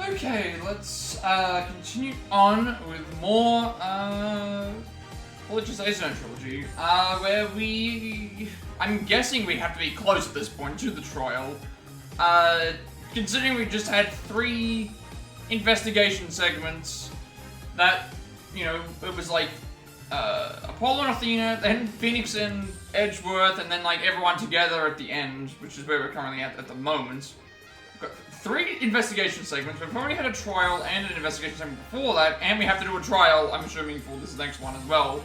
Okay, let's continue on with more Legalization Trilogy, where I'm guessing we have to be close at this point to the trial. Considering we just had 3 investigation segments that, you know, it was like Apollo and Athena, then Phoenix and Edgeworth, and then like everyone together at the end, which is where we're currently at the moment. We've got 3 investigation segments. We've already had a trial and an investigation segment before that, and we have to do a trial, I'm assuming, for this next one as well.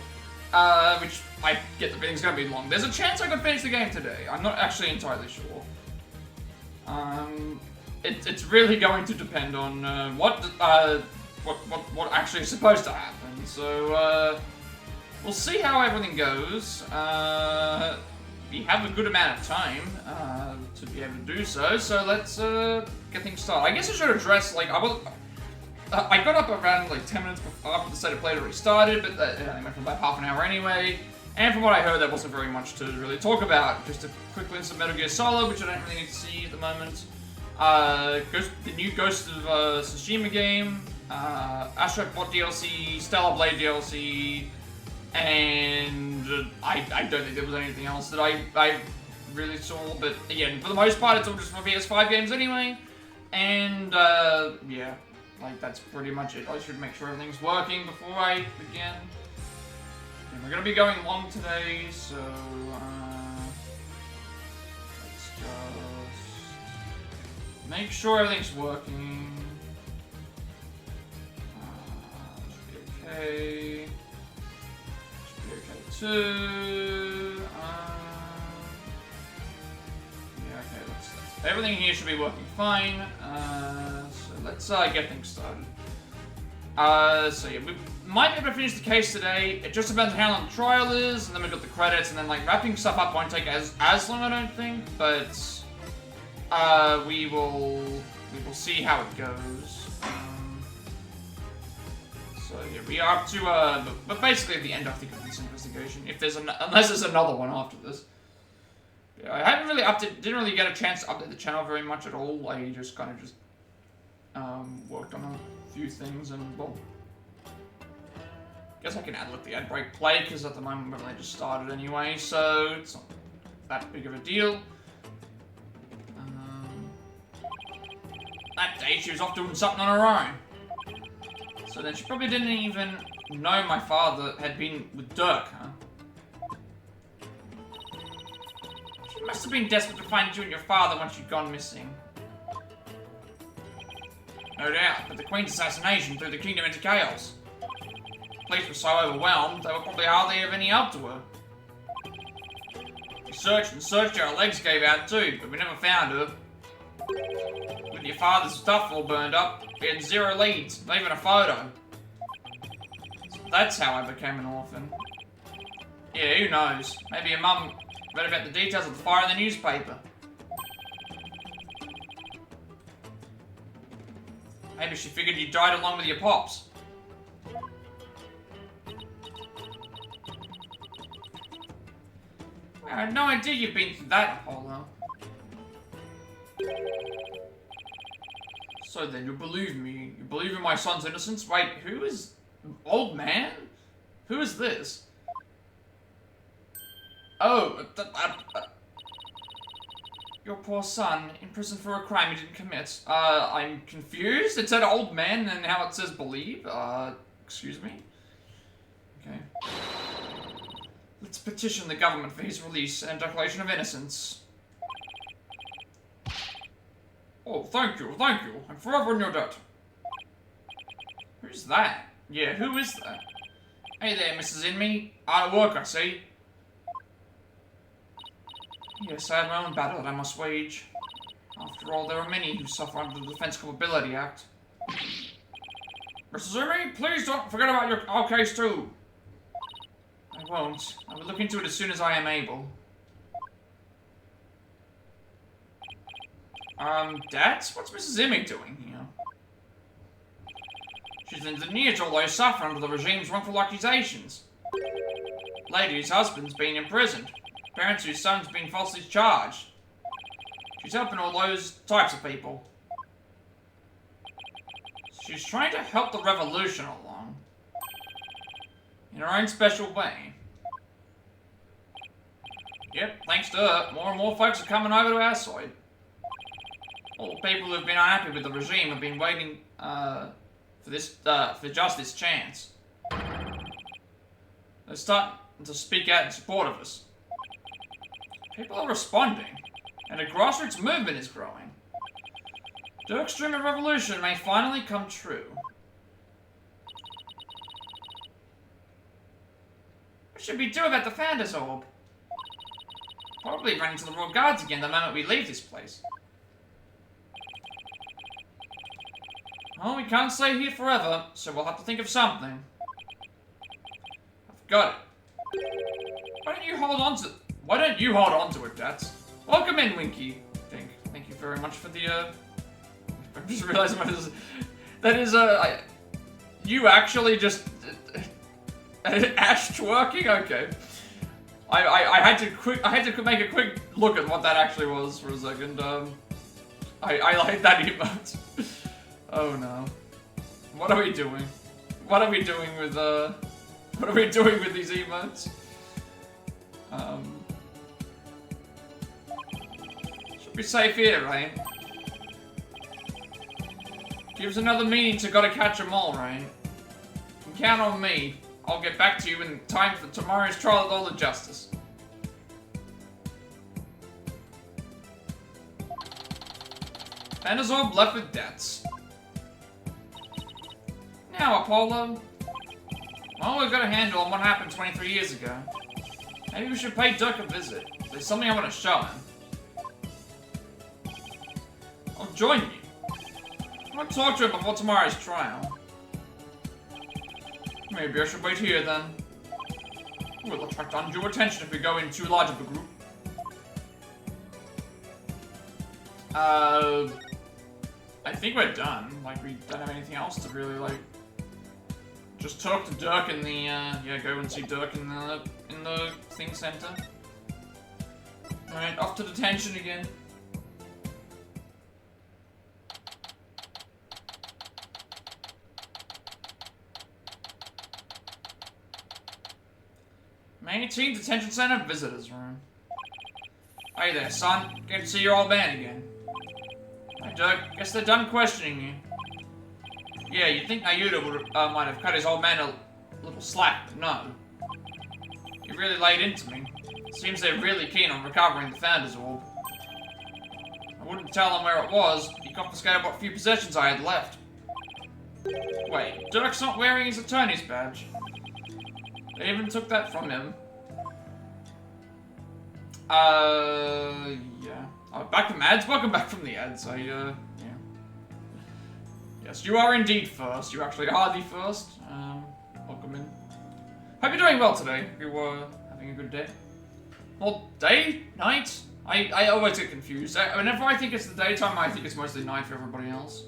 Which I get the feeling's gonna be long. There's a chance I could finish the game today. I'm not actually entirely sure. It's really going to depend on what actually is supposed to happen. So we'll see how everything goes. We have a good amount of time to be able to do so. So let's get things started. I guess I should address like I got up around like 10 minutes after the state of play had already started, but it only went for about half an hour anyway. And from what I heard, there wasn't very much to really talk about. Just a quick glimpse of Metal Gear Solid, which I don't really need to see at the moment. The new Ghost of Tsushima game, Astro Bot DLC, Stellar Blade DLC, and I don't think there was anything else that I really saw. But again, for the most part, it's all just for PS5 games anyway. And yeah. Like, that's pretty much it. I should make sure everything's working before I begin. And we're gonna be going long today, so, let's just make sure everything's working. Should be okay. Should be okay too. Yeah, okay, everything here should be working fine. Let's get things started. So yeah, we might be able to finish the case today. It just depends on how long the trial is, and then we've got the credits, and then like wrapping stuff up won't take as long, I don't think. But we will see how it goes. So yeah, we are up to but basically at the end, I think, of this investigation. If there's unless there's another one after this. Yeah, I haven't really didn't really get a chance to update the channel very much at all. I just kind of worked on a few things, and well, guess I can let the ad break play, because at the moment we've only just started anyway, so it's not that big of a deal. That day she was off doing something on her own. So then she probably didn't even know my father had been with Dirk, huh? She must have been desperate to find you and your father once you'd gone missing. No doubt, but the Queen's assassination threw the kingdom into chaos. The police were so overwhelmed, they were probably hardly of any help to her. We searched and searched, our legs gave out too, but we never found her. With your father's stuff all burned up, we had 0 leads, not even a photo. So that's how I became an orphan. Yeah, who knows? Maybe your mum read about the details of the fire in the newspaper. Maybe she figured you died along with your pops. I had no idea you'd been through that, Apollo. So then, you believe me? You believe in my son's innocence? Wait, who is... Old man? Who is this? Oh, your poor son, in prison for a crime he didn't commit. I'm confused. It said old man, and now it says believe. Excuse me? Okay. Let's petition the government for his release and declaration of innocence. Oh, thank you, thank you. I'm forever in your debt. Who's that? Yeah, who is that? Hey there, Mrs. Inme. Out of work, I see. Yes, I have my own battle that I must wage. After all, there are many who suffer under the Defense Culpability Act. Mrs. Umi, please don't forget about our case too. I won't. I will look into it as soon as I am able. Dad? What's Mrs. Imi doing here? She's engineered all those suffering under the regime's wrongful accusations. Lady whose husband's been imprisoned. Parents whose son's been falsely charged. She's helping all those types of people. She's trying to help the revolution along. In her own special way. Yep, thanks to her, more and more folks are coming over to our side. All the people who've been unhappy with the regime have been waiting, for just this chance. They're starting to speak out in support of us. People are responding, and a grassroots movement is growing. Dirk's dream of revolution may finally come true. What should we do about the Founder's Orb? Probably run into the Royal Guards again the moment we leave this place. Well, we can't stay here forever, so we'll have to think of something. I've got it. Why don't you hold on to it, Dats? Welcome in, Winky. Thank you very much for the, I'm just realizing what is... That is, you actually just... Ash twerking? Okay. I had to make a quick look at what that actually was for a second. I like that emote. Oh no. What are we doing? What are we doing with these emotes? Should be safe here, right? Gives another meaning to gotta catch 'em all, right? You can count on me. I'll get back to you in time for tomorrow's trial of all the justice. Panazorb left with debts. Now, Apollo. Well, we've got a handle on what happened 23 years ago. Maybe we should pay Dirk a visit. There's something I want to show him. I'll join you. I want to talk to him before tomorrow's trial. Maybe I should wait here then. We'll attract undue attention if we go in too large of a group. I think we're done. Like, we don't have anything else to really, like... Just talk to Dirk in the, yeah, go and see Dirk in the thing center. Alright, off to detention again. Main Team Detention Center Visitors Room. Hey there, son. Good to see your old man again. Hey, Dirk. Guess they're done questioning you. Yeah, you'd think Nayuda would might have cut his old man a little slack, but no. He really laid into me. Seems they're really keen on recovering the Founder's Orb. I wouldn't tell him where it was. He confiscated what few possessions I had left. Wait, Dirk's not wearing his attorney's badge. They even took that from him. Yeah. Oh, back from ads? Welcome back from the ads. Yeah. Yes, you are indeed first. You actually are the first. Welcome in. Hope you're doing well today. You were having a good day. Well, day? Night? I always get confused. Whenever I think it's the daytime, I think it's mostly night for everybody else.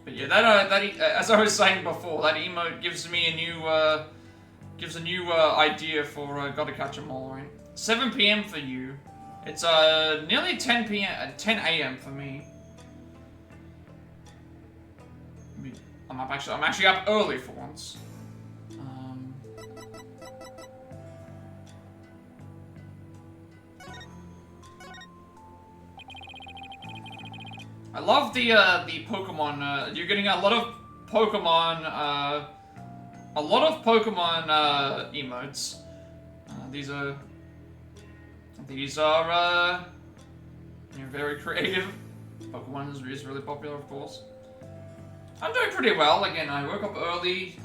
But yeah, as I was saying before, that emote gives me a new, idea for Gotta Catch 'Em All, right? 7 PM for you. It's nearly 10 AM for me. I'm actually up early for once. I love the Pokemon. You're getting a lot of Pokemon emotes. These are very creative. Pokemon is really popular, of course. I'm doing pretty well. Again, I woke up early.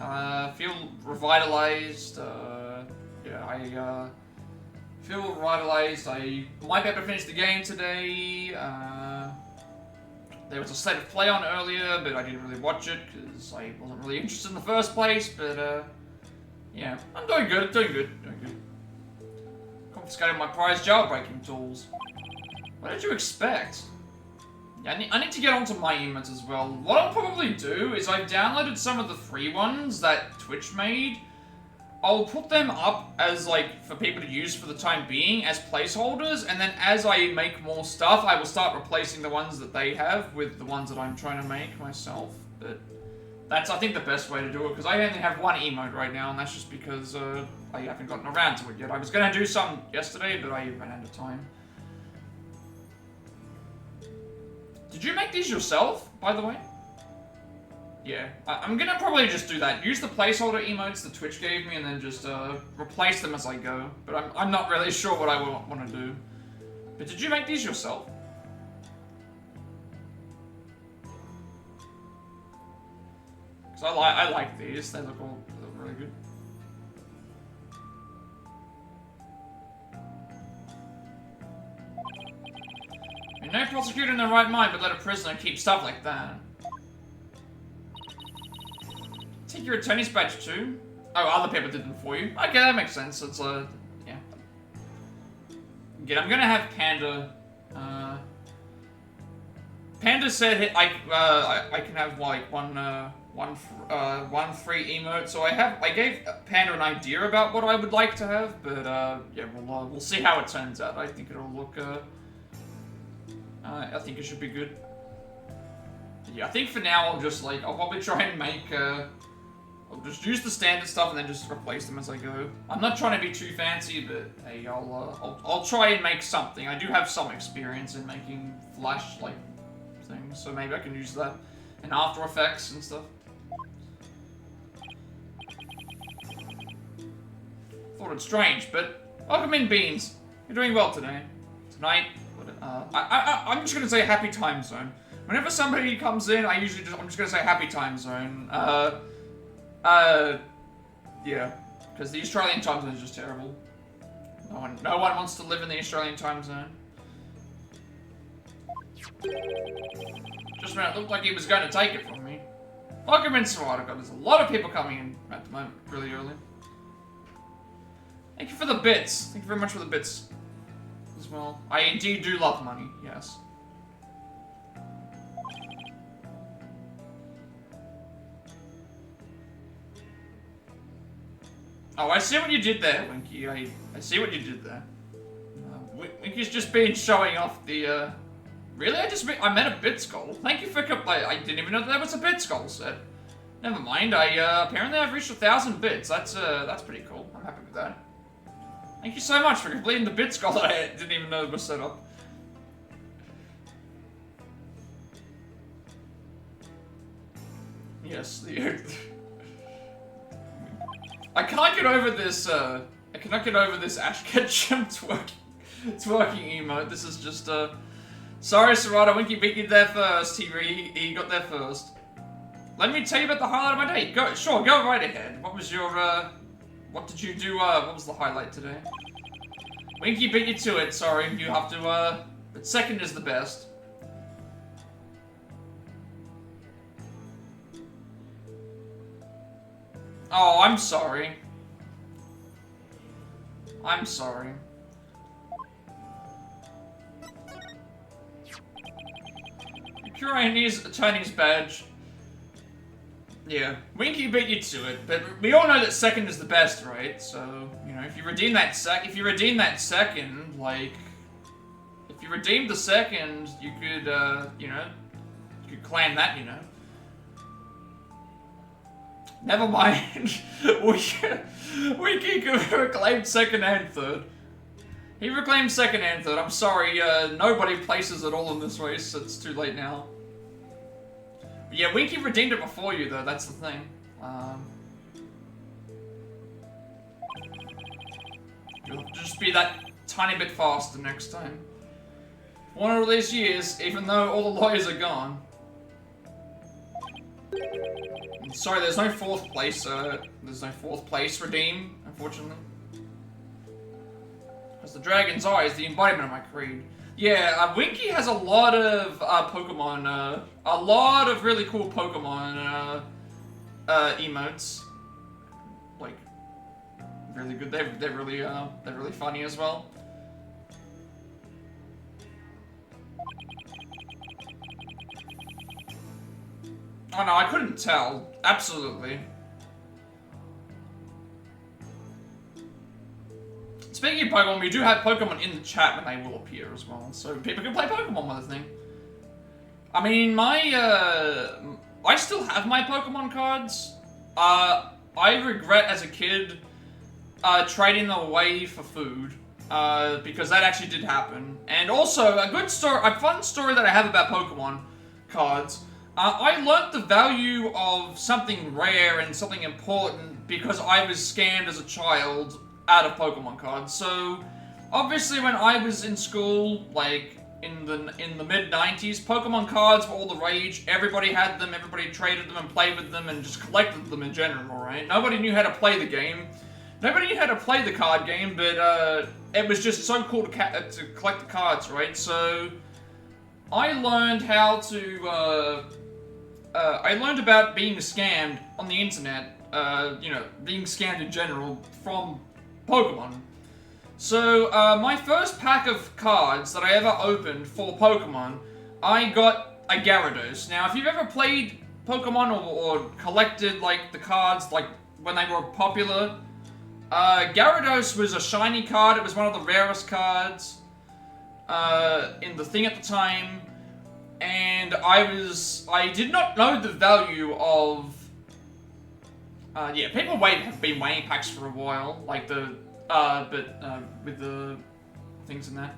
Feel revitalized. Yeah, I feel revitalized. I might be able to finish the game today. There was a state of play on earlier, but I didn't really watch it because I wasn't really interested in the first place. But yeah, I'm doing good. Doing good. Confiscated my prized jailbreaking tools. What did you expect? Yeah, I need to get onto my emotes as well. What I'll probably do is I've downloaded some of the free ones that Twitch made. I'll put them up as, like, for people to use for the time being as placeholders, and then as I make more stuff, I will start replacing the ones that they have with the ones that I'm trying to make myself. But that's, I think, the best way to do it, because I only have one emote right now, and that's just because I haven't gotten around to it yet. I was going to do some yesterday, but I ran out of time. Did you make these yourself, by the way? Yeah, I'm gonna probably just do that. Use the placeholder emotes that Twitch gave me and then just replace them as I go. But I'm not really sure what I want to do. But did you make these yourself? Because I like these. They look really good. You're no prosecutor in their right mind, but let a prisoner keep stuff like that. Take your attorney's badge too? Oh, other people did them for you. Okay, that makes sense. It's yeah. Again, I'm gonna have Panda. Panda said I can have like one free emote. So I gave Panda an idea about what I would like to have, but yeah, we'll see how it turns out. I think it'll look. I think it should be good. But yeah, I think for now I'll probably try and make. I'll just use the standard stuff and then just replace them as I go. I'm not trying to be too fancy, but hey, I'll try and make something. I do have some experience in making Flash like things, so maybe I can use that in After Effects and stuff. Thought it strange, but welcome in, Beans. You're doing well today. Tonight, I'm just gonna say happy time zone. Whenever somebody comes in, I'm just gonna say happy time zone. Yeah, because the Australian time zone is just terrible. No one wants to live in the Australian time zone. Just when it looked like he was going to take it from me. Welcome in, Serrata. God, there's a lot of people coming in at the moment, really early. Thank you for the bits. Thank you very much for the bits as well. I indeed do love money, yes. Oh, I see what you did there, Winky. I see what you did there. Winky's just been showing off the, Really? I met a bit skull. Thank you for I didn't even know that was a bit skull set. Never mind. Apparently I've reached 1,000 bits. That's pretty cool. I'm happy with that. Thank you so much for completing the bit skull that I didn't even know was set up. Yes, I can't get over this, Ash Ketchum twerking emote. This is just, sorry, Serrata, Winky beat you there first. He got there first. Let me tell you about the highlight of my day. Go right ahead. What was your, what did you do, what was the highlight today? Winky beat you to it, sorry. You have to, but second is the best. Oh, I'm sorry. I'm sorry. Ukrainian's attorney's badge. Yeah, Winky beat you to it, but we all know that second is the best, right? So, you know, if you redeem that second, like, if you redeemed the second, you could, you know, you could claim that, you know. Never mind. Winky reclaimed second and third. He reclaimed second and third. I'm sorry, nobody places it all in this race. It's too late now. But yeah, Winky redeemed it before you, though. That's the thing. You'll just be that tiny bit faster next time. One of these years, even though all the lawyers are gone. Sorry, there's no fourth place, redeem, unfortunately. Because the dragon's eye is the embodiment of my creed. Yeah, Winky has a lot of, Pokemon, a lot of really cool Pokemon, emotes. Like, really good. They're really funny as well. Oh no, I couldn't tell. Absolutely. Speaking of Pokemon, we do have Pokemon in the chat when they will appear as well, so people can play Pokemon with the thing. I mean, I still have my Pokemon cards. I regret as a kid trading them away for food, because that actually did happen. And also, a fun story that I have about Pokemon cards. I learnt the value of something rare and something important because I was scammed as a child out of Pokemon cards. So, obviously when I was in school, like, in the mid-90s, Pokemon cards were all the rage. Everybody had them, everybody traded them and played with them and just collected them in general, right? Nobody knew how to play the game. Nobody knew how to play the card game, but it was just so cool to collect the cards, right? So, I learned how to, I learned about being scammed on the internet, you know, being scammed in general from Pokemon. So, my first pack of cards that I ever opened for Pokemon, I got a Gyarados. Now, if you've ever played Pokemon or collected, like, the cards, like, when they were popular, Gyarados was a shiny card. It was one of the rarest cards in the thing at the time. And I did not know the value of, yeah, people have been waiting packs for a while, like with the things in that.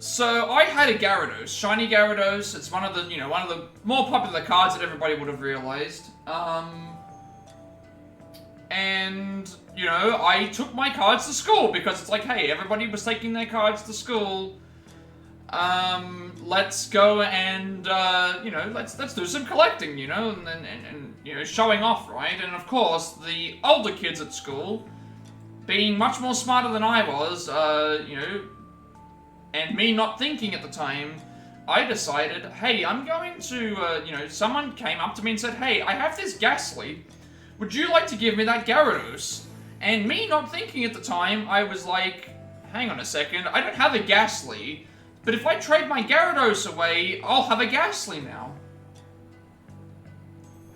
So I had a Gyarados, shiny Gyarados. It's one of the more popular cards that everybody would have realized. And, you know, I took my cards to school because it's like, hey, everybody was taking their cards to school. Let's go and, you know, let's do some collecting, you know, and you know, showing off, right? And of course, the older kids at school, being much more smarter than I was, you know, and me not thinking at the time, I decided, hey, I'm going to, you know, someone came up to me and said, hey, I have this Ghastly. Would you like to give me that Gyarados? And me not thinking at the time, I was like, hang on a second, I don't have a Ghastly. But if I trade my Gyarados away, I'll have a Ghastly now.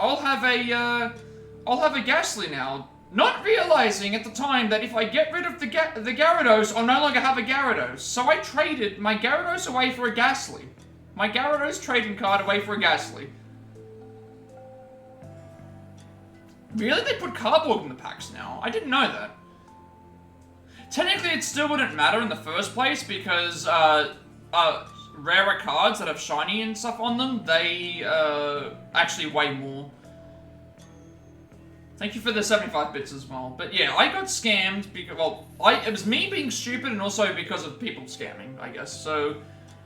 I'll have a Ghastly now. Not realizing at the time that if I get rid of the Gyarados, I'll no longer have a Gyarados. So I traded my Gyarados away for a Ghastly. My Gyarados trading card away for a Ghastly. Really? They put cardboard in the packs now? I didn't know that. Technically, it still wouldn't matter in the first place because, rarer cards that have shiny and stuff on them, they, actually weigh more. Thank you for the 75 bits as well. But yeah, I got scammed because, well, it was me being stupid and also because of people scamming, I guess. So,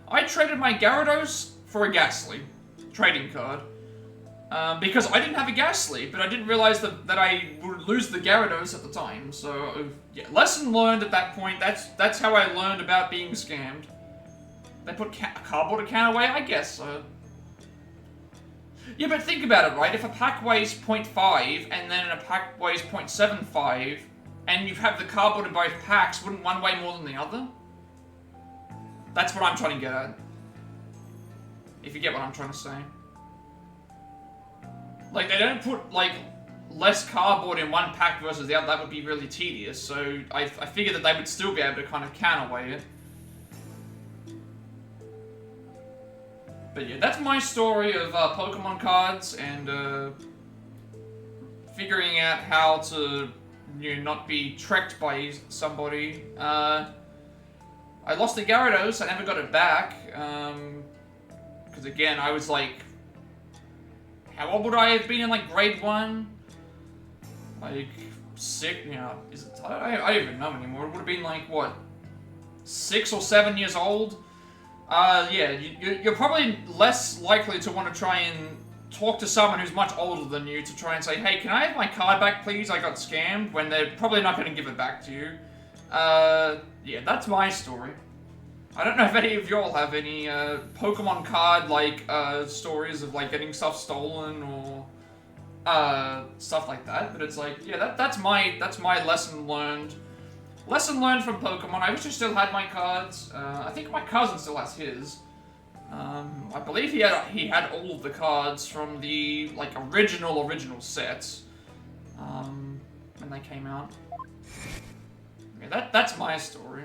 I traded my Gyarados for a Ghastly trading card. Because I didn't have a Ghastly, but I didn't realize that I would lose the Gyarados at the time. So, yeah, lesson learned at that point. That's how I learned about being scammed. They put a cardboard account away? I guess so. Yeah, but think about it, right? If a pack weighs 0.5, and then a pack weighs 0.75, and you have the cardboard in both packs, wouldn't one weigh more than the other? That's what I'm trying to get at. If you get what I'm trying to say. Like, they don't put, like, less cardboard in one pack versus the other. That would be really tedious. So, I figured that they would still be able to kind of counterweigh it. But yeah, that's my story of Pokemon cards and figuring out how to, you know, not be trekked by somebody. I lost the Gyarados. I never got it back. Because again, I was like, how old would I have been in, like, grade 1? Like, 6, you know, I don't even know anymore. It would have been, like, what, 6 or 7 years old? Yeah, you're probably less likely to want to try and talk to someone who's much older than you to try and say, hey, can I have my card back, please? I got scammed, when they're probably not going to give it back to you. Yeah, that's my story. I don't know if any of y'all have any, Pokemon card, like, stories of, like, getting stuff stolen or, stuff like that, but it's like, yeah, that's my lesson learned. Lesson learned from Pokemon. I wish I still had my cards. I think my cousin still has his. I believe he had all of the cards from the, like, original sets, when they came out. Yeah, that's my story.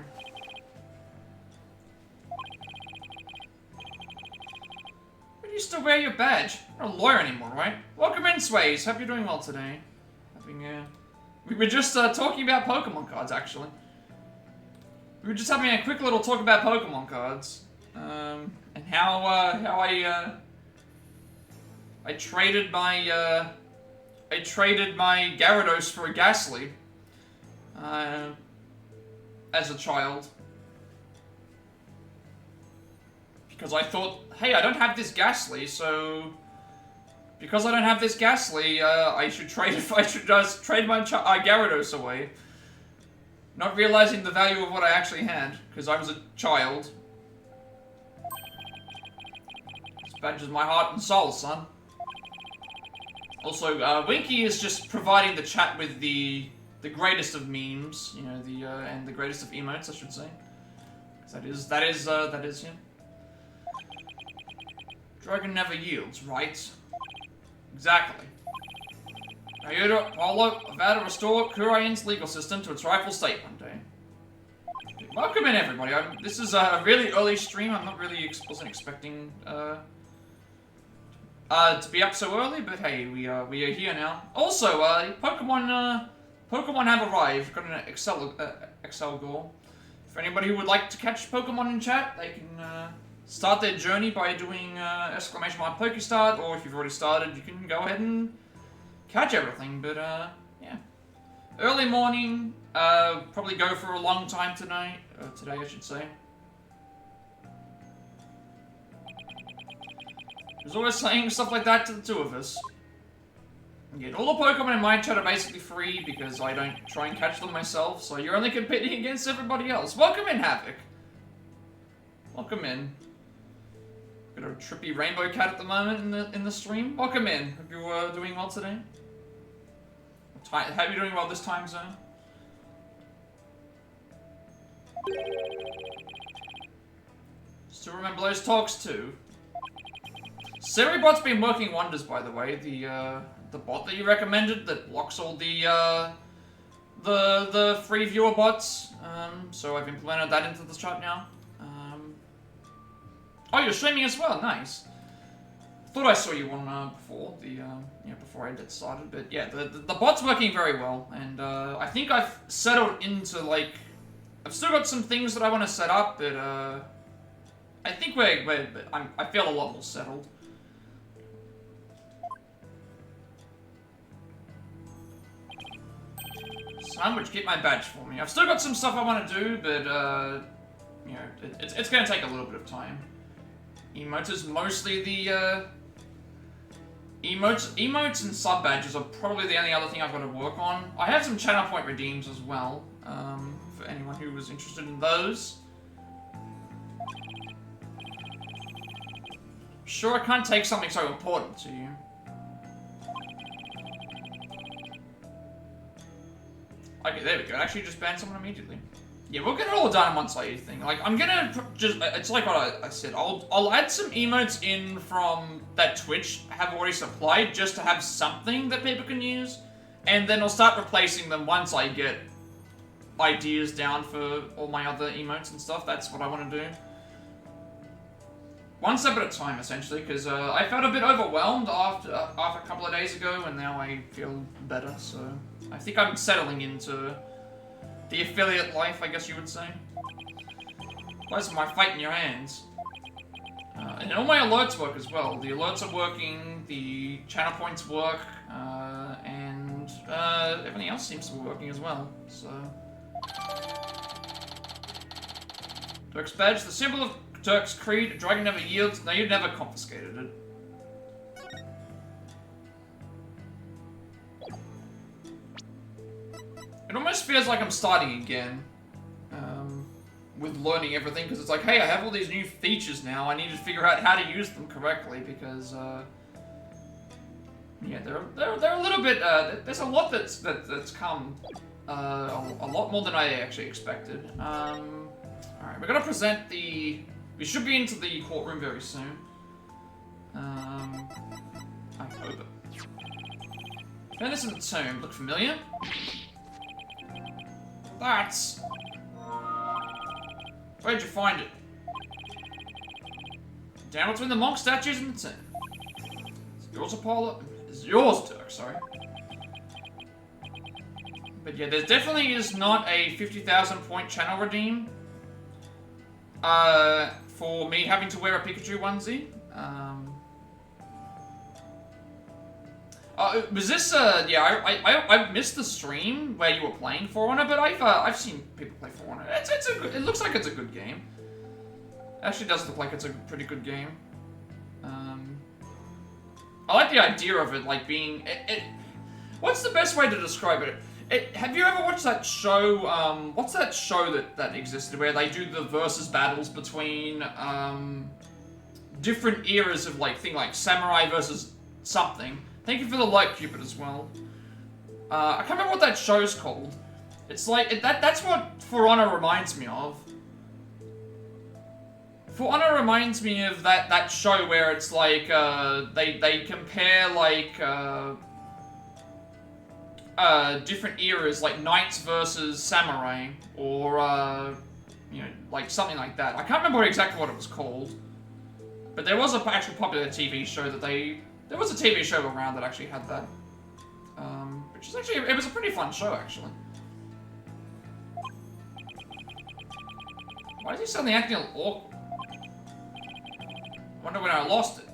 But you still wear your badge. You're not a lawyer anymore, right? Welcome in, Sways. Hope you're doing well today. We were just talking about Pokemon cards, actually. We were just having a quick little talk about Pokemon cards, and how I traded my Gyarados for a Ghastly, as a child, because I thought, hey, I don't have this Ghastly, so because I don't have this Ghastly, I should just trade my Gyarados away. Not realizing the value of what I actually had, because I was a child. This badge is my heart and soul, son. Also, Winky is just providing the chat with the greatest of memes, you know, and the greatest of emotes, I should say. That is him. Dragon never yields, right? Exactly. Ryuta Paulo vow to restore Kurain's legal system to its rightful state one day. Welcome in, everybody. This is a really early stream. I'm not really wasn't expecting to be up so early, but hey, we are here now. Also, Pokemon have arrived. Got an Excel goal. For anybody who would like to catch Pokemon in chat, they can start their journey by doing !Pokestart, or if you've already started, you can go ahead and catch everything. But yeah, early morning. Probably go for a long time tonight. Today, I should say. There's always saying stuff like that to the two of us. Again, all the Pokemon in my chat are basically free because I don't try and catch them myself, so you're only competing against everybody else. Welcome in, Havoc. Welcome in. Got a trippy rainbow cat at the moment in the stream. Welcome in. Hope you're doing well today. Hope you're doing well this time zone. Still remember those talks too. Seribot's been working wonders, by the way. The bot that you recommended that blocks all the free viewer bots. So I've implemented that into the chat now. Oh, you're streaming as well. Nice. Thought I saw you on before before I get started. But yeah, the bot's working very well, and I think I've settled into like I've still got some things that I want to set up, but I think I feel a lot more settled. Sandwich, get my badge for me. I've still got some stuff I want to do, but you know, it's going to take a little bit of time. Emotes is mostly the emotes and sub badges are probably the only other thing I've got to work on. I have some channel point redeems as well, for anyone who was interested in those. Sure, I can't take something so important to you. Okay, there we go. Actually, just ban someone immediately. Yeah, we'll get it all done once I thing. Like, I'm gonna just... It's like what I said. I'll add some emotes in from that Twitch have already supplied just to have something that people can use. And then I'll start replacing them once I get ideas down for all my other emotes and stuff. That's what I want to do. One step at a time, essentially, because I felt a bit overwhelmed after a couple of days ago, and now I feel better, so... I think I'm settling into the affiliate life, I guess you would say. Where's my fight in your hands? And all my alerts work as well. The alerts are working, the channel points work, and everything else seems to be working as well, so... Turk's badge, the symbol of Turk's creed, a dragon never yields. No, you never confiscated it. It almost feels like I'm starting again with learning everything, because it's like, hey, I have all these new features now. I need to figure out how to use them correctly, because yeah, they're a little bit. There's a lot that's come a lot more than I actually expected. All right, we're gonna present the. We should be into the courtroom very soon. I hope it. Venison Tomb look familiar. That's... Where'd you find it? Down between the monk statues and the tin. Is yours, Apollo? Is yours, Dirk, sorry. But yeah, there definitely is not a 50,000 point channel redeem. For me having to wear a Pikachu onesie. Was this, yeah, I missed the stream where you were playing For Honor, but I've seen people play For Honor. It looks like it's a good game. Actually does look like it's a pretty good game. I like the idea of it, like, being, what's the best way to describe it? Have you ever watched that show, what's that show that existed where they do the versus battles between, different eras of, like, like samurai versus something? Thank you for the like, Cupid, as well. I can't remember what that show's called. It's like, that's what For Honor reminds me of. For Honor reminds me of that show where it's like, they compare, like, different eras, like knights versus samurai, or, you know, like something like that. I can't remember exactly what it was called, but there was an actual popular TV show that there was a TV show around that actually had that, which is actually, it was a pretty fun show, actually. Why is he suddenly acting all awkward? I wonder when I lost it.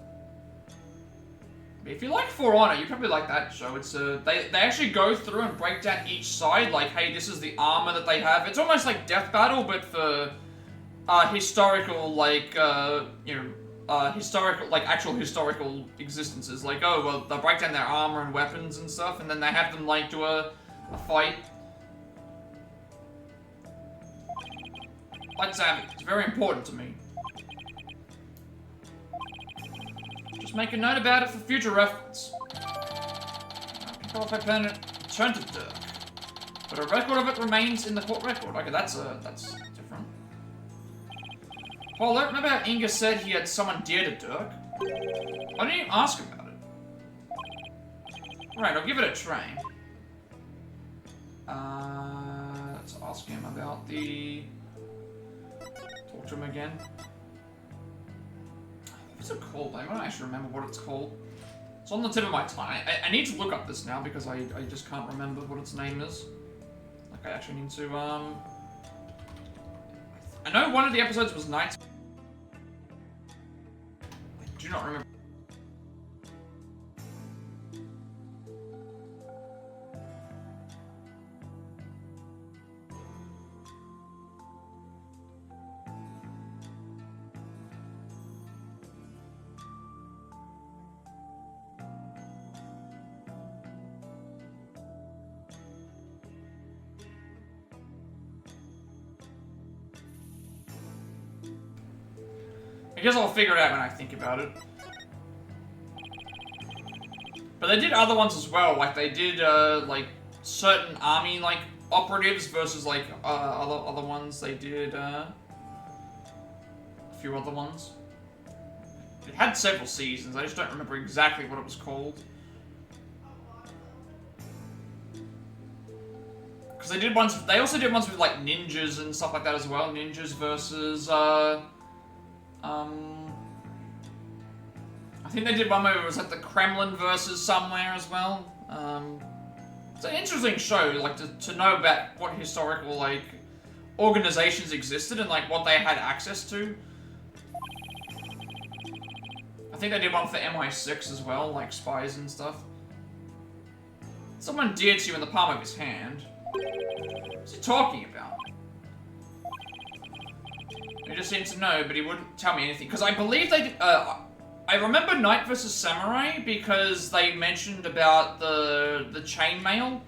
If you like For Honor, you probably like that show. It's they actually go through and break down each side, like, hey, this is the armor that they have. It's almost like Death Battle, but for historical, like, you know, historical, like, actual historical existences. Like, oh, well, they'll break down their armor and weapons and stuff, and then they have them, like, do a fight. Let's have it. It's very important to me. Just make a note about it for future reference. Pick off my pen and turn to Dirk. But a record of it remains in the court record. Okay, that's different. Paul, remember how Inga said he had someone dear to Dirk? Why didn't you ask about it? Right, I'll give it a try. Let's ask him about the... Talk to him again. What's it called? I don't actually remember what it's called. It's on the tip of my tongue. I need to look up this now because I just can't remember what its name is. Like, I actually need to, I know one of the episodes was Knights. I do not remember. I guess I'll figure it out when I think about it. But they did other ones as well, like they did, like, certain army, like, operatives versus, like, other ones. They did, a few other ones. It had several seasons, I just don't remember exactly what it was called. Because they did ones, they also did ones with, like, ninjas and stuff like that as well. Ninjas versus, I think they did one where it was like the Kremlin versus somewhere as well. It's an interesting show, like, to know about what historical, like, organizations existed and, like, what they had access to. I think they did one for MI6 as well, like spies and stuff. Someone dear to you in the palm of his hand. What's he talking about? He just seemed to know, but he wouldn't tell me anything. Because I believe they did, I remember Knight vs. Samurai because they mentioned about the chainmail.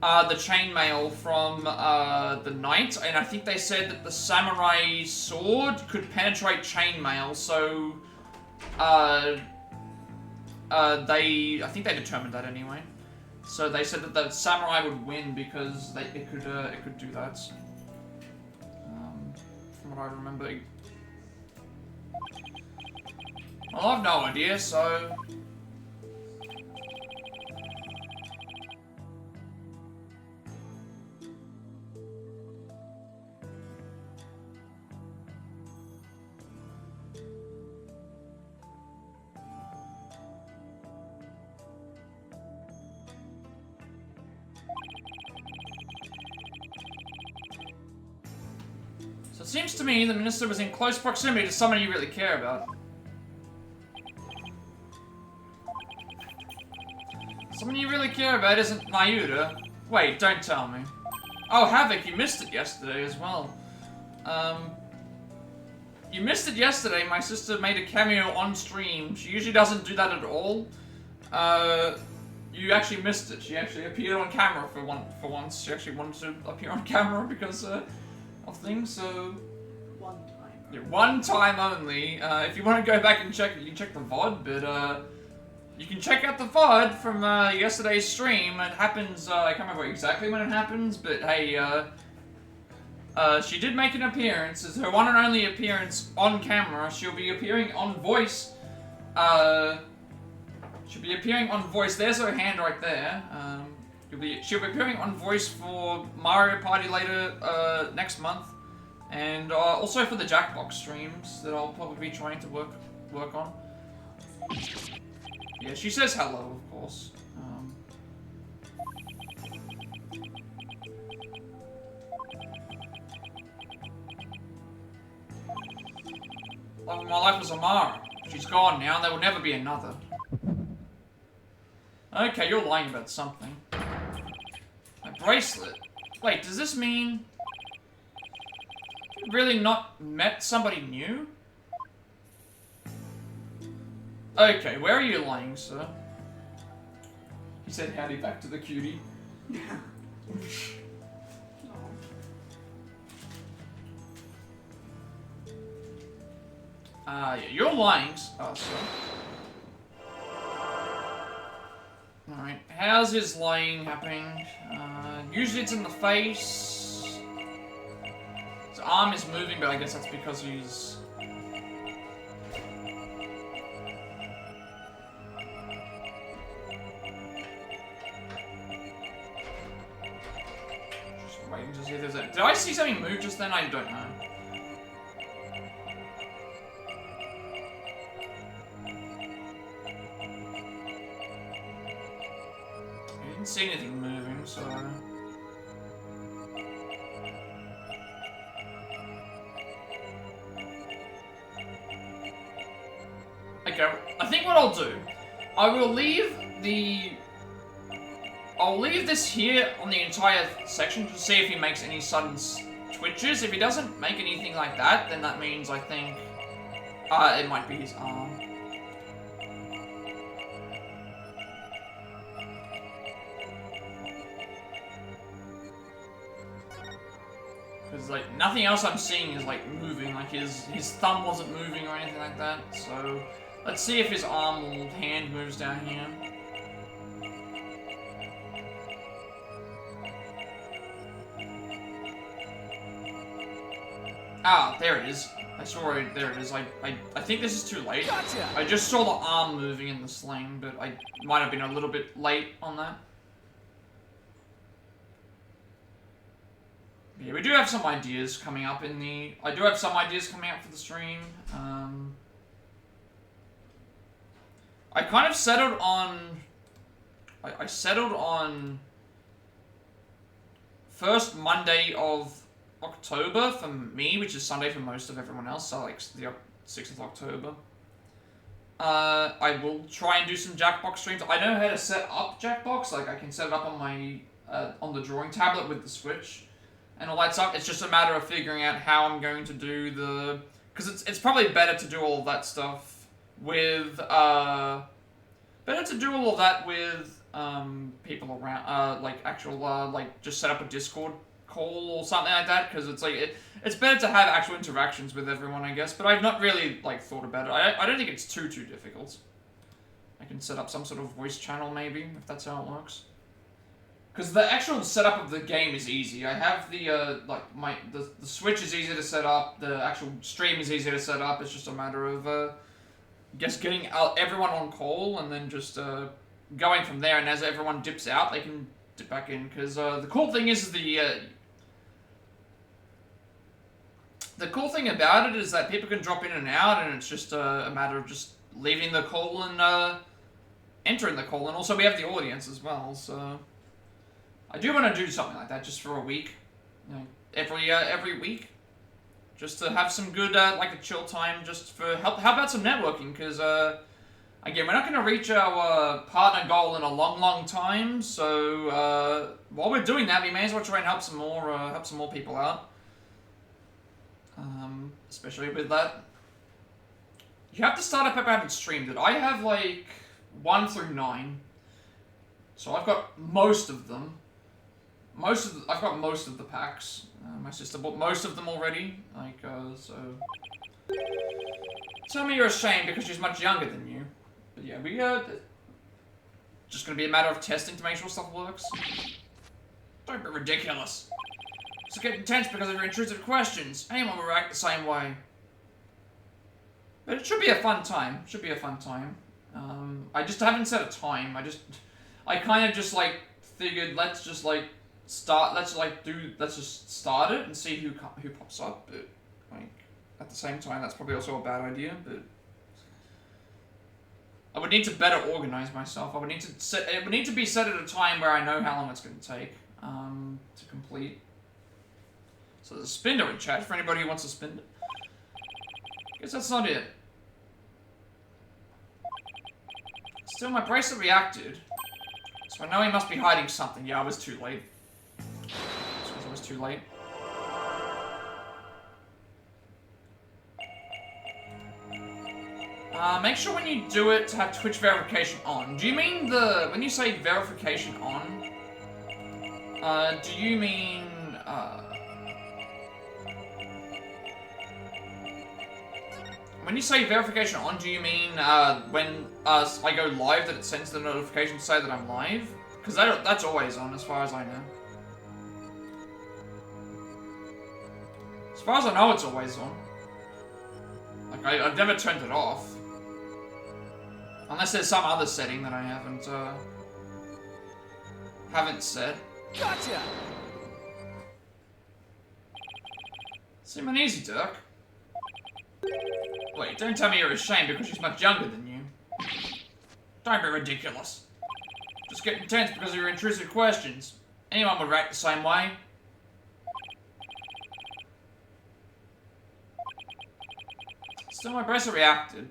The chainmail from the Knight, and I think they said that the samurai sword could penetrate chainmail, so I think they determined that anyway. So they said that the samurai would win because it could do that. From what I remember. Well, I've no idea, so... seems to me the minister was in close proximity to someone you really care about. Someone you really care about isn't Mayuta. Wait, don't tell me. Oh, Havoc, you missed it yesterday as well. You missed it yesterday. My sister made a cameo on stream. She usually doesn't do that at all. You actually missed it. She actually appeared on camera for once. She actually wanted to appear on camera because of things, so... One time. Yeah, one time only. If you want to go back and check it, you can check the VOD, but you can check out the VOD from yesterday's stream. It happens, I can't remember exactly when it happens, but hey, she did make an appearance. It's her one and only appearance on camera. She'll be appearing on voice. She'll be appearing on voice. There's her hand right there. She'll be appearing on voice for Mario Party later next month, and also for the Jackbox streams that I'll probably be trying to work on. Yeah, she says hello, of course. Love of my life was Amara. She's gone now, and there will never be another. Okay, you're lying about something. My bracelet. Wait, does this mean you really not met somebody new? Okay, where are you lying, sir? He said howdy back to the cutie. Yeah. Yeah, you're lying, sir. Alright, how's his lying happening? Usually it's in the face. His arm is moving, but I guess that's because he's... just waiting to see if there's a... Did I see something move just then? I don't know. I didn't see anything moving, so... Okay, I think what I'll do, I'll leave this here on the entire section to see if he makes any sudden twitches. If he doesn't make anything like that, then that means I think, it might be his arm. Because, like, nothing else I'm seeing is, like, moving. Like, his thumb wasn't moving or anything like that. So, let's see if his arm or hand moves down here. Ah, there it is. I saw it. There it is. I think this is too late. Gotcha. I just saw the arm moving in the sling, but I might have been a little bit late on that. Yeah, we do have some ideas coming up in the... I do have some ideas coming up for the stream. I kind of settled on... I settled on... first Monday of October for me, which is Sunday for most of everyone else, so like the 6th of October. I will try and do some Jackbox streams. I know how to set up Jackbox, like I can set it up on my... on the drawing tablet with the Switch. And all that stuff. It's just a matter of figuring out how I'm going to do the... Because it's probably better to do all of that stuff with... better to do all of that with people around... like actual... like just set up a Discord call or something like that. Because it's like... It's better to have actual interactions with everyone, I guess. But I've not really like thought about it. I don't think it's too difficult. I can set up some sort of voice channel maybe, if that's how it works. Because the actual setup of the game is easy. I have the, the Switch is easy to set up, the actual stream is easy to set up, it's just a matter of, just getting everyone on call, and then just, going from there, and as everyone dips out, they can dip back in, because, the cool thing is the cool thing about it is that people can drop in and out, and it's just a matter of just leaving the call and, entering the call, and also we have the audience as well, so... I do want to do something like that just for a week, you know, every week, just to have some good, like a chill time, just for help. How about some networking? Because again, we're not going to reach our partner goal in a long time. So while we're doing that, we may as well try and help some more people out. Especially with that. You have to start up if I haven't streamed it. I have like 1 through 9, so I've got most of them. I've got most of the packs. My sister bought most of them already. Like, so. Tell me you're ashamed because she's much younger than you. But yeah, we just gonna be a matter of testing to make sure stuff works. Don't be ridiculous. It's getting tense because of your intrusive questions. Anyone will react the same way. But it should be a fun time. Should be a fun time. I just haven't set a time. I kind of just like figured let's just like start. Let's just start it and see who pops up. But like at the same time, that's probably also a bad idea. But I would need to better organize myself. It would need to be set at a time where I know how long it's going to take to complete. So there's a spinner in chat for anybody who wants to spin it. Guess that's not it. Still, my bracelet reacted. So I know he must be hiding something. Yeah, I was too late. I was too late. Make sure when you do it to have Twitch verification on. Do you mean when you say verification on, do you mean, when you say verification on, do you mean when I go live that it sends the notification to say that I'm live? Because that's always on, as far as I know. As far as I know, it's always on. Like, I've never turned it off. Unless there's some other setting that I haven't set. Gotcha! Seem uneasy, Dirk. Wait, don't tell me you're ashamed because she's much younger than you. Don't be ridiculous. Just get intense because of your intrusive questions. Anyone would react the same way. Still, my bracelet reacted.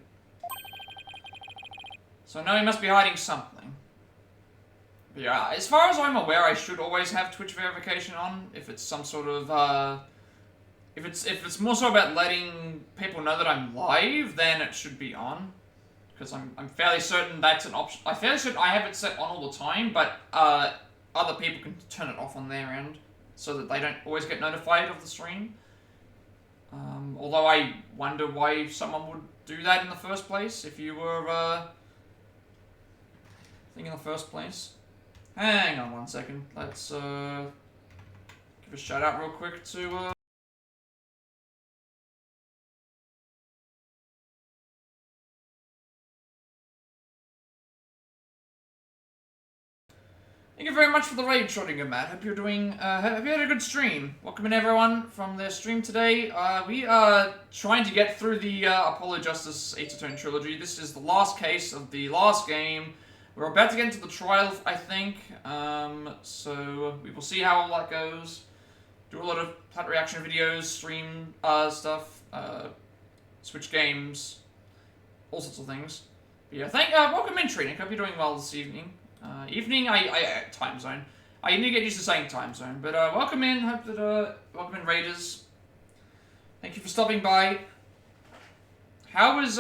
So I know he must be hiding something. But yeah, as far as I'm aware, I should always have Twitch verification on if it's some sort of if it's more so about letting people know that I'm live, then it should be on. Because I'm fairly certain that's an option. I'm fairly certain I have it set on all the time, but other people can turn it off on their end so that they don't always get notified of the stream. Although I wonder why someone would do that in the first place if you were thing in the first place. Hang on 1 second. Let's give a shout out real quick to Thank you very much for the raid, Schrodinger Matt. Hope you're doing, have you had a good stream? Welcome in everyone from their stream today. We are trying to get through the Apollo Justice 8-turn trilogy. This is the last case of the last game. We're about to get into the trial, I think. So we will see how all that goes. Do a lot of Plat reaction videos, stream stuff, switch games, all sorts of things. But yeah, welcome in, Trina. Hope you're doing well this evening. Time zone. I need to get used to saying time zone, but welcome in. Hope that welcome in, Raiders. Thank you for stopping by. How was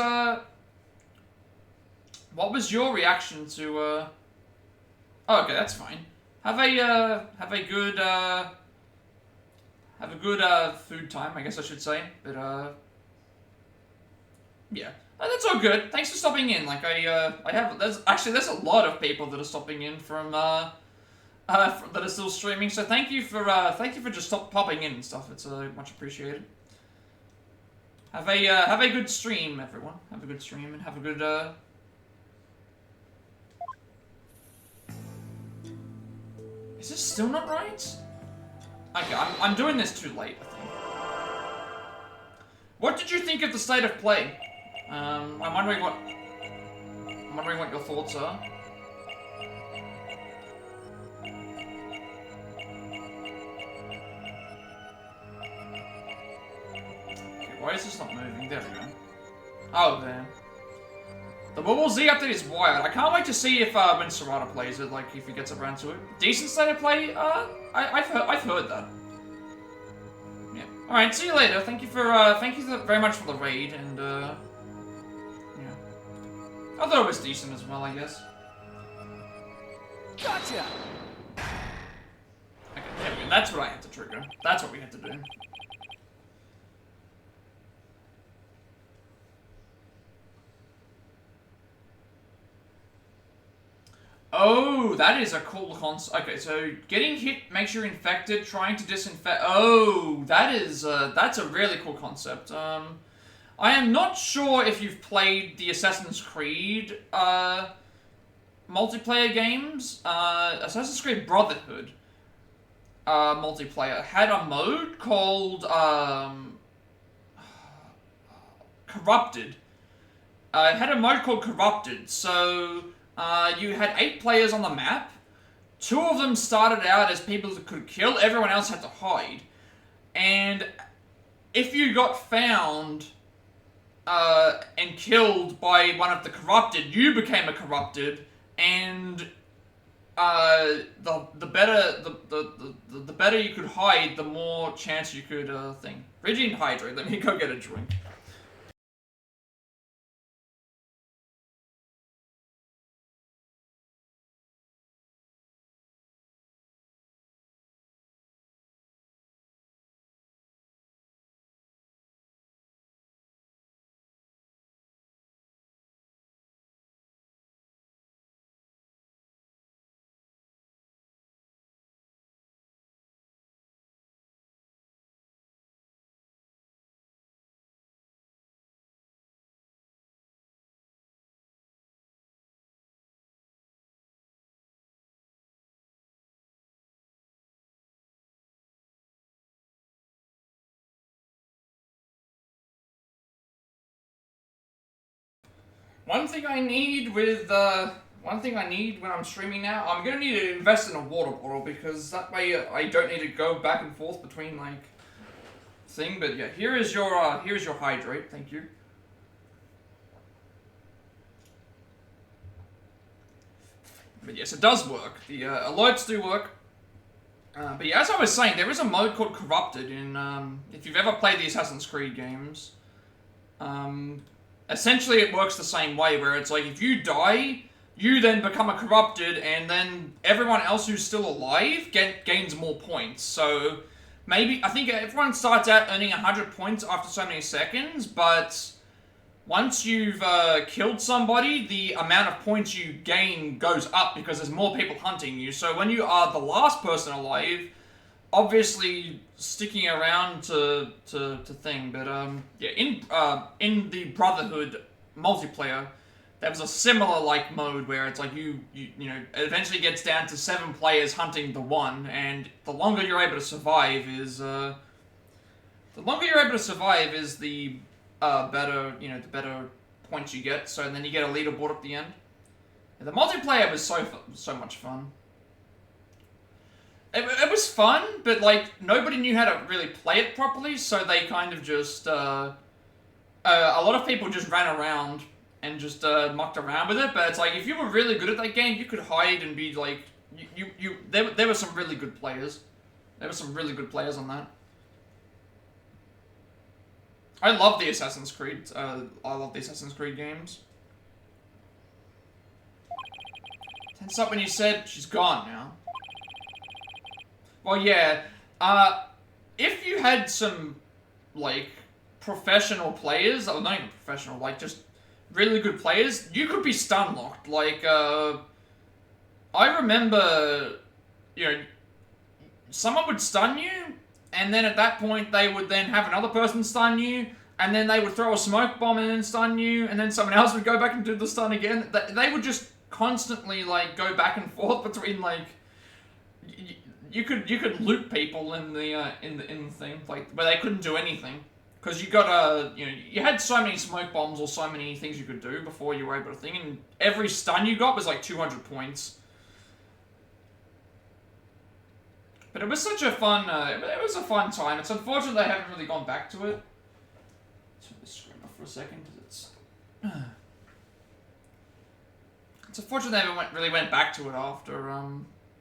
what was your reaction to Oh, okay, that's fine. Have a good food time, I guess I should say. But yeah. That's all good. Thanks for stopping in. Like there's a lot of people that are stopping in from that are still streaming. So thank you for just popping in and stuff. It's much appreciated. Have a good stream, everyone. Have a good stream and have a good Is this still not right? Okay, I'm doing this too late, I think. What did you think of the state of play? I'm wondering what your thoughts are. why is this not moving? There we go. Oh, there. The Mobile Z update is wild. I can't wait to see if when Serrata plays it, like if he gets around to it. Decent state of play. I've heard that. Yeah. All right. See you later. Thank you very much for the raid and yeah. I thought it was decent as well, I guess. Gotcha. Okay, there we go. That's what I had to trigger. That's what we had to do. Oh, that is a cool concept. Okay, so getting hit makes you infected, trying to disinfect. Oh, that's a really cool concept. I am not sure if you've played the Assassin's Creed multiplayer games. Assassin's Creed Brotherhood multiplayer had a mode called Corrupted. It had a mode called Corrupted, so you had 8 players on the map. 2 of them started out as people that could kill, everyone else had to hide. And if you got found and killed by one of the corrupted, you became a corrupted, and the better you could hide, the more chance you could thing. Regine hydrate. Let me go get a drink. One thing I need when I'm streaming now, I'm gonna need to invest in a water bottle because that way I don't need to go back and forth between like thing. But yeah, here's your hydrate. Thank you. But yes, it does work. The alerts do work. But yeah, as I was saying, there is a mode called Corrupted in if you've ever played the Assassin's Creed games. Essentially, it works the same way, where it's like, if you die, you then become a corrupted, and then everyone else who's still alive gains more points. So, maybe, I think everyone starts out earning 100 points after so many seconds, but once you've killed somebody, the amount of points you gain goes up, because there's more people hunting you. So when you are the last person alive, obviously sticking around to thing, but yeah, in the Brotherhood multiplayer, there was a similar like mode where it's like you know, it eventually gets down to 7 players hunting the one, and the longer you're able to survive is the better, you know, the better points you get. So then you get a leaderboard at the end. And the multiplayer was so much fun. It was fun, but like nobody knew how to really play it properly, so they kind of just a lot of people just ran around and just mucked around with it. But it's like, if you were really good at that game, you could hide and be like, there were some really good players. There were some really good players on that. I love the Assassin's Creed. I love the Assassin's Creed games. Tense up when you said she's gone now. Well, yeah. If you had some, like, professional players, or not even professional, like, just really good players, you could be stun locked. Like, I remember, you know, someone would stun you, and then at that point they would then have another person stun you, and then they would throw a smoke bomb and then stun you, and then someone else would go back and do the stun again. They would just constantly, like, go back and forth between, like, you could loop people in the thing, like, where they couldn't do anything, because you got you know, you had so many smoke bombs or so many things you could do before you were able to thing, and every stun you got was like 200 points. But it was such a fun, it was a fun time. It's unfortunate they haven't really gone back to it. screen off for a second because it's. It's unfortunate they never really went back to it after,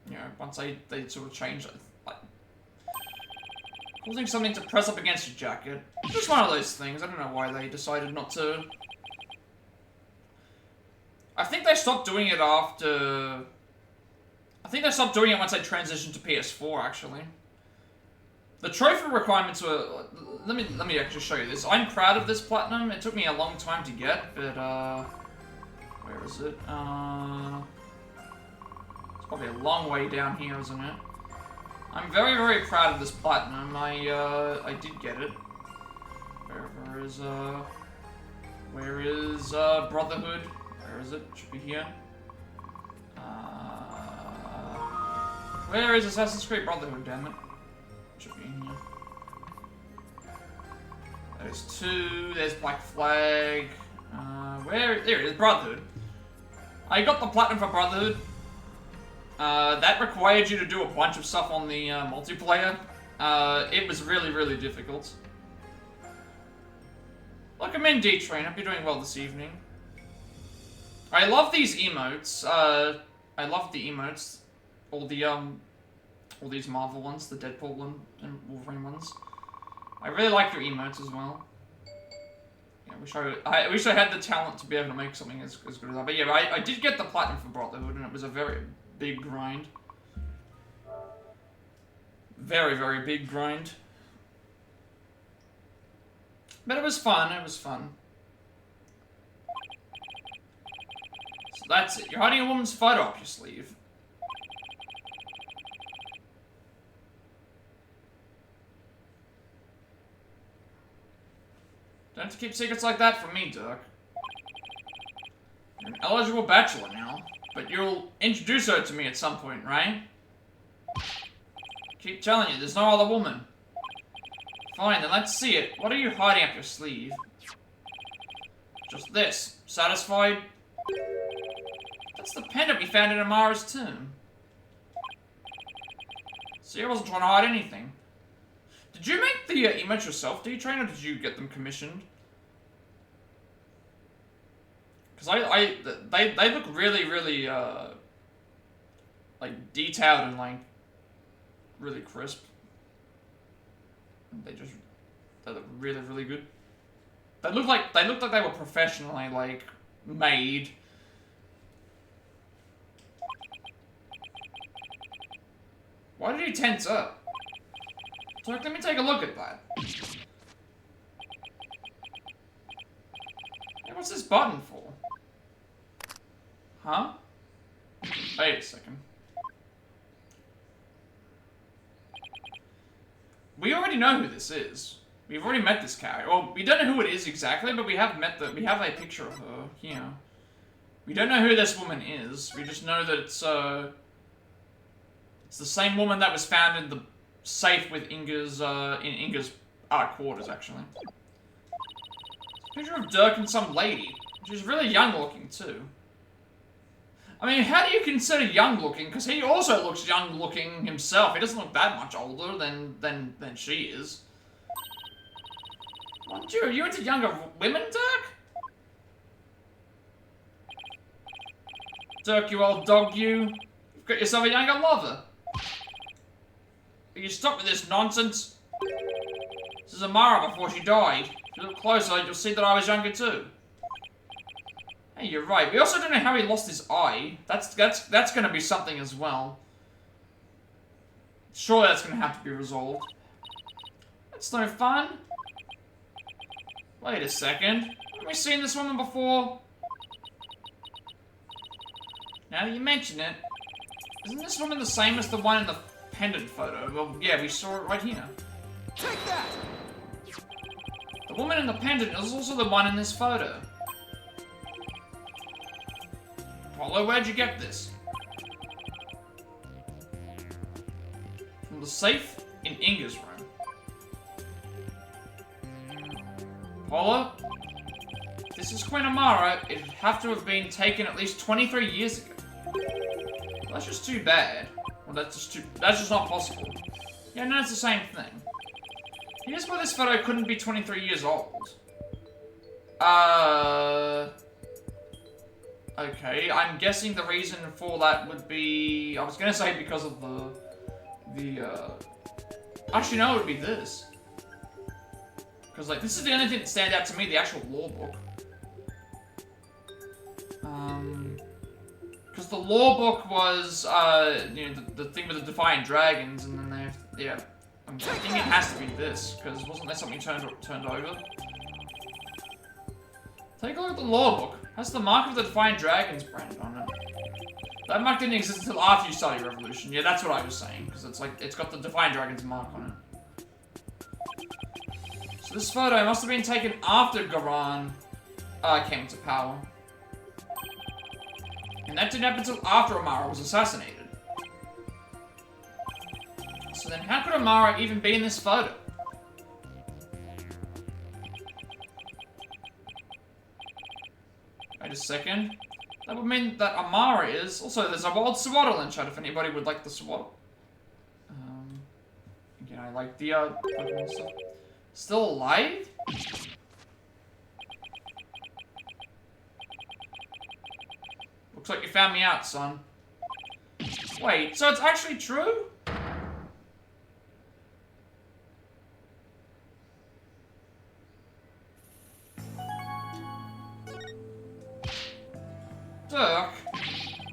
you know, once they sort of changed it. Like, causing something to press up against your jacket. It's just one of those things. I don't know why they decided not to. I think they stopped doing it after. I think they stopped doing it once they transitioned to PS4, actually. The trophy requirements were. Let me actually show you this. I'm proud of this platinum. It took me a long time to get, but where is it? It's probably a long way down here, isn't it? I'm very, very proud of this platinum. I did get it. Where is Brotherhood? Where is it? Should be here. Where is Assassin's Creed Brotherhood, damn it? Should be in here. There's 2, there's Black Flag. There it is, Brotherhood. I got the platinum for Brotherhood. That required you to do a bunch of stuff on the multiplayer. It was really, really difficult. Welcome in, D-Train. Hope you're doing well this evening. I love these emotes. I love the emotes. All these Marvel ones, the Deadpool one and Wolverine ones. I really like your emotes as well. Yeah, I wish I had the talent to be able to make something as good as that. But yeah, I did get the platinum for Brotherhood, and it was a very big grind. Very, very big grind. But it was fun. It was fun. So that's it. You're hiding a woman's photo up your sleeve. Don't have to keep secrets like that from me, Dirk. You're an eligible bachelor now, but you'll introduce her to me at some point, right? Keep telling you, there's no other woman. Fine, then let's see it. What are you hiding up your sleeve? Just this. Satisfied? That's the pendant we found in Amara's tomb. See, I wasn't trying to hide anything. Did you make the emotes yourself, D-Train, or did you get them commissioned? Because they look really, really, like, detailed and, like, really crisp. They look really, really good. They look like they were professionally, like, made. Why did he tense up? So let me take a look at that. Hey, what's this button for? Huh? Wait a second. We already know who this is. We've already met this character. Well, we don't know who it is exactly, but we have a picture of her here. We don't know who this woman is. We just know that it's the same woman that was found in the safe with Inga's, in Inga's quarters, actually. Picture of Dirk and some lady. She's really young looking, too. I mean, how do you consider young looking? Because he also looks young looking himself. He doesn't look that much older than she is. Aren't you? Are you into younger women, Dirk? Dirk, you old dog, you. You've got yourself a younger lover. Will you stop with this nonsense? This is Amara before she died. If you look closer, you'll see that I was younger too. Hey, you're right. We also don't know how he lost his eye. That's going to be something as well. Sure, that's going to have to be resolved. That's no fun. Wait a second. Haven't we seen this woman before? Now that you mention it, isn't this woman the same as the one in the pendant photo? Well, yeah, we saw it right here. Take that! The woman in the pendant is also the one in this photo. Apollo, where'd you get this? From the safe in Inga's room. Apollo? If this is Queen Amara, it'd have to have been taken at least 23 years ago. Well, that's just too bad. Well, that's just not possible. Yeah, no, it's the same thing. Here's why this photo couldn't be 23 years old. Okay, I'm guessing the reason for that would be... I was gonna say because of actually, no, it would be this. Because, like, this is the only thing that stands out to me, the actual lore book. Because the lore book was, you know, the thing with the Defiant Dragons, and then they have... Yeah. I think it has to be this, because wasn't there something turned over? Take a look at the lore book. It has the mark of the Defiant Dragons branded on it. That mark didn't exist until after you started Revolution. Yeah, that's what I was saying, because it's like, it's got the Defiant Dragons mark on it. So this photo must have been taken after Garan came to power. And that didn't happen until after Amara was assassinated. So then how could Amara even be in this photo? Wait a second. That would mean that Amara is... Also, there's a wild swaddle in chat if anybody would like the swaddle. Again, I like the, Pokemon stuff. Still alive? Looks like you found me out, son. Wait, so it's actually true? Dirk?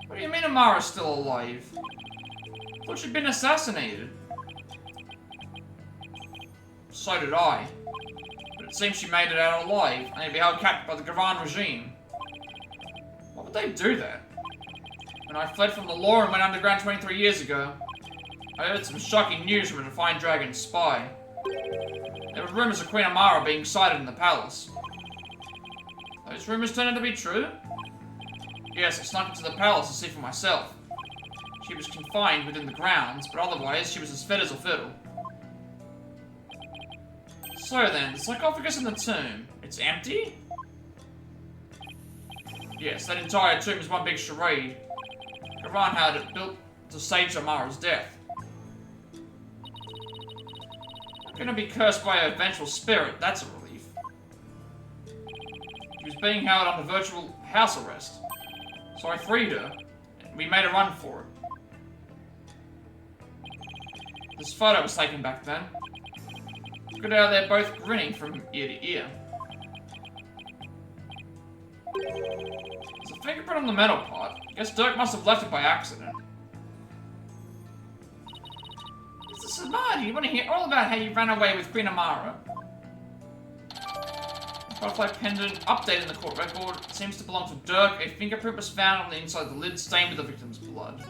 What do you mean Amara's still alive? I thought she'd been assassinated. So did I. But it seems she made it out alive, and be held captive by the Gavan regime. Why would they do that? When I fled from the law and went underground 23 years ago, I heard some shocking news from a Defiant Dragon spy. There were rumors of Queen Amara being sighted in the palace. Those rumors turned out to be true? Yes, I snuck into the palace to see for myself. She was confined within the grounds, but otherwise she was as fit as a fiddle. So then, the sarcophagus in the tomb, it's empty? Yes, that entire tomb is one big charade. Garan had it built to stage Amara's death. I'm gonna be cursed by her vengeful spirit, that's a relief. She was being held under virtual house arrest. So I freed her, and we made a run for it. This photo was taken back then. Look at how they're both grinning from ear to ear. There's a fingerprint on the metal part. Guess Dirk must have left it by accident. Mr. Samadhi, you want to hear all about how you ran away with Queen Amara? Butterfly pendant update in the court record. It seems to belong to Dirk. A fingerprint was found on the inside of the lid stained with the victim's blood.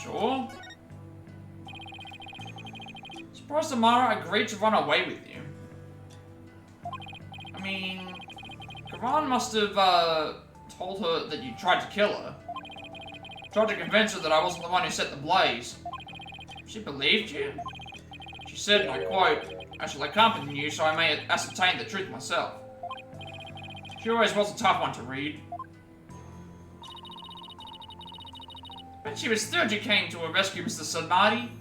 Sure. Surprised Amara agreed to run away with you. I mean, Garan must have told her that you tried to kill her. Tried to convince her that I wasn't the one who set the blaze. She believed you? She said, and I quote, I shall accompany you so I may ascertain the truth myself. She always was a tough one to read. But she was thrilled you came to her rescue, Mr. Samadhi.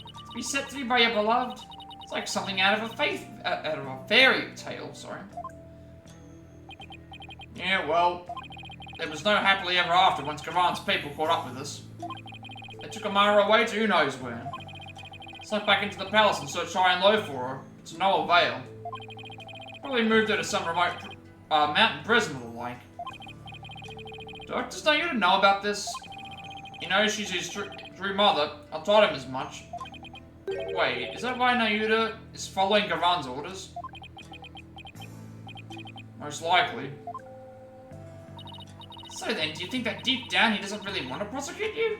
To be set free by your beloved. It's like something out of a fairy tale, sorry. Yeah, well, there was no happily ever after once Gavan's people caught up with us. They took Amara away to who knows where. Snuck back into the palace and searched high and low for her, but to no avail. Probably moved her to some remote mountain prison or the like. Dirk does Nayuta know about this? He knows she's his true mother. I told him as much. Wait, is that why Nayuta is following Gavan's orders? Most likely. So then, do you think that deep down he doesn't really want to prosecute you?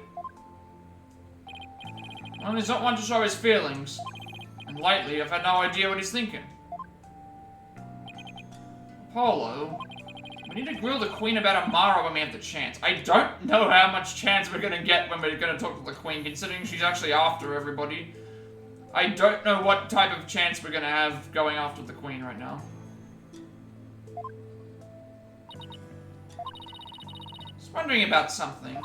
Well, he's not one to show his feelings. And lately, I've had no idea what he's thinking. Apollo, we need to grill the Queen about Amara when we have the chance. I don't know how much chance we're gonna get when we're gonna talk to the Queen, considering she's actually after everybody. I don't know what type of chance we're gonna have going after the Queen right now. Just wondering about something.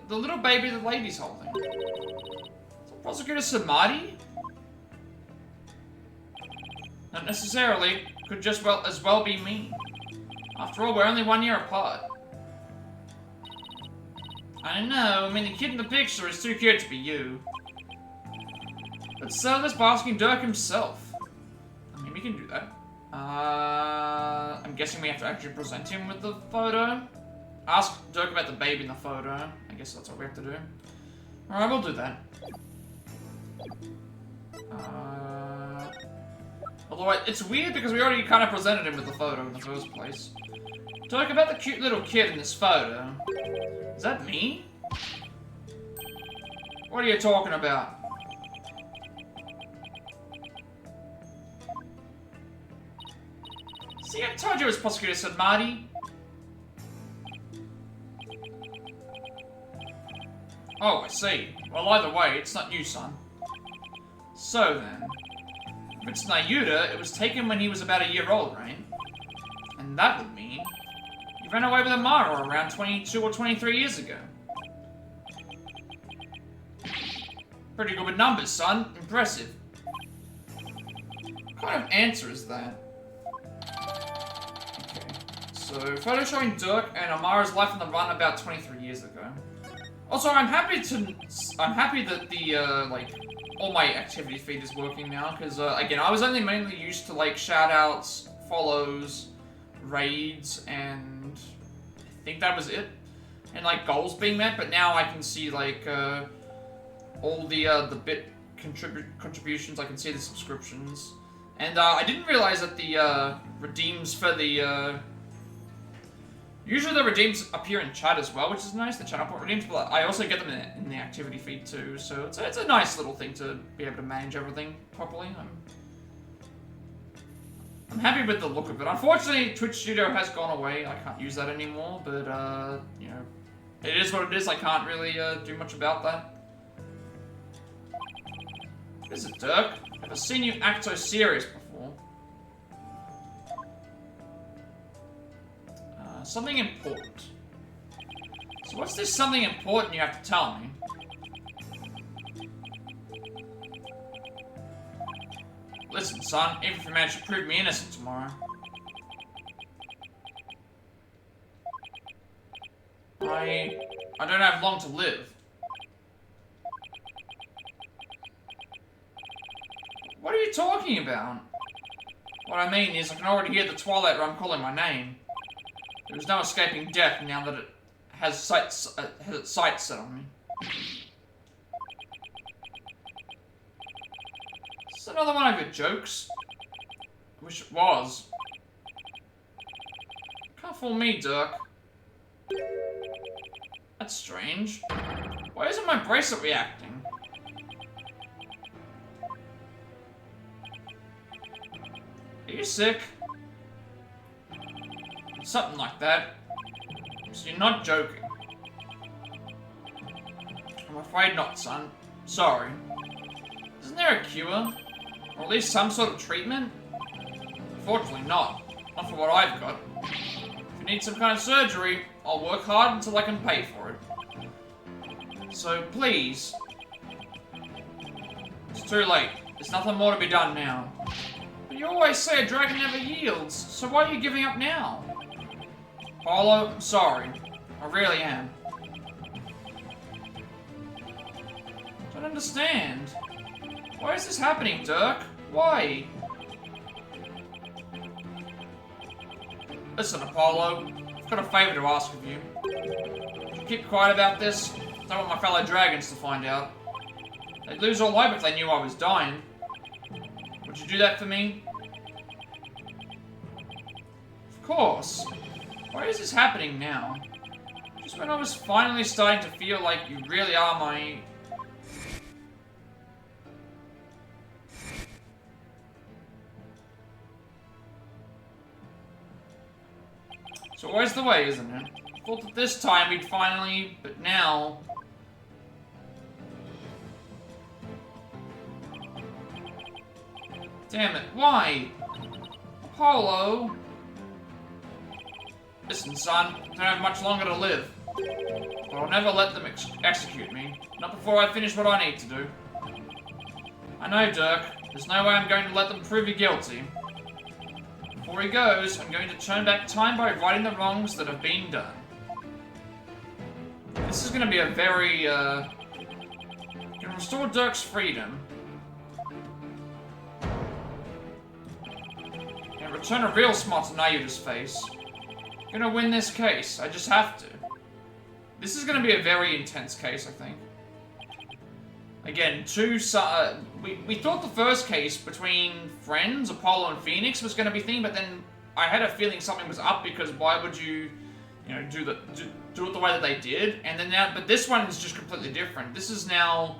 The little baby the lady's holding. Is it Prosecutor Samadhi? Not necessarily. Could just as well be me. After all, we're only 1 year apart. I know, I mean, the kid in the picture is too cute to be you. Let's settle this by asking Dirk himself. I mean, we can do that. I'm guessing we have to actually present him with the photo. Ask Dirk about the baby in the photo. I guess that's what we have to do. Alright, we'll do that. Although it's weird because we already kind of presented him with the photo in the first place. Talk about the cute little kid in this photo. Is that me? What are you talking about? See, I told you it was Prosecutor said Marty. Oh, I see. Well, either way, it's not you, son. So then, if it's Nayuta, it was taken when he was about a year old, right? And that would mean you ran away with Amara around 22 or 23 years ago. Pretty good with numbers, son. Impressive. What kind of answer is that? Okay. So, photo showing Dirk and Amara's life on the run about 23 years ago. Also, I'm happy that the, like, all my activity feed is working now, because, again, I was only mainly used to, like, shoutouts, follows, raids, and I think that was it. And, like, goals being met, but now I can see, like, all the bit contributions, I can see the subscriptions. And, I didn't realize that the, redeems for the, usually the redeems appear in chat as well, which is nice, the channel point redeems, but I also get them in the activity feed too, so it's a nice little thing to be able to manage everything properly. I'm happy with the look of it. Unfortunately, Twitch Studio has gone away. I can't use that anymore, but, you know, it is what it is. I can't really do much about that. Is it Dirk? I've never seen you act so serious before. Something important. So what's this something important you have to tell me? Listen, son, even if you manage to prove me innocent tomorrow. I don't have long to live. What are you talking about? What I mean is I can already hear the Twilight Run calling my name. There's no escaping death now that it has its sights set on me. Is that another one of your jokes? I wish it was. Can't fool me, Dirk. That's strange. Why isn't my bracelet reacting? Are you sick? Something like that. So you're not joking. I'm afraid not, son. Sorry. Isn't there a cure? Or at least some sort of treatment? Unfortunately not. Not for what I've got. If you need some kind of surgery, I'll work hard until I can pay for it. So please. It's too late. There's nothing more to be done now. But you always say a dragon never yields, so why are you giving up now? Paulo, I'm sorry. I really am. Don't understand. Why is this happening, Dirk? Why? Listen, Apollo. I've got a favor to ask of you. Would you keep quiet about this? I don't want my fellow dragons to find out. They'd lose all hope if they knew I was dying. Would you do that for me? Of course. Why is this happening now? Just when I was finally starting to feel like you really are my... It's always the way, isn't it? Thought that this time we'd finally... But now... Damn it, why? Apollo... Listen, son, I don't have much longer to live. But I'll never let them execute me. Not before I finish what I need to do. I know, Dirk. There's no way I'm going to let them prove you guilty. Before he goes, I'm going to turn back time by righting the wrongs that have been done. This is going to be a very, can restore Dirk's freedom. And return a real smile to Nayuta's face. I'm gonna win this case. I just have to. This is gonna be a very intense case, I think. Again, we thought the first case between friends, Apollo and Phoenix, was gonna be thing, but then I had a feeling something was up because why would you know, do it the way that they did? And then now, but this one is just completely different. This is now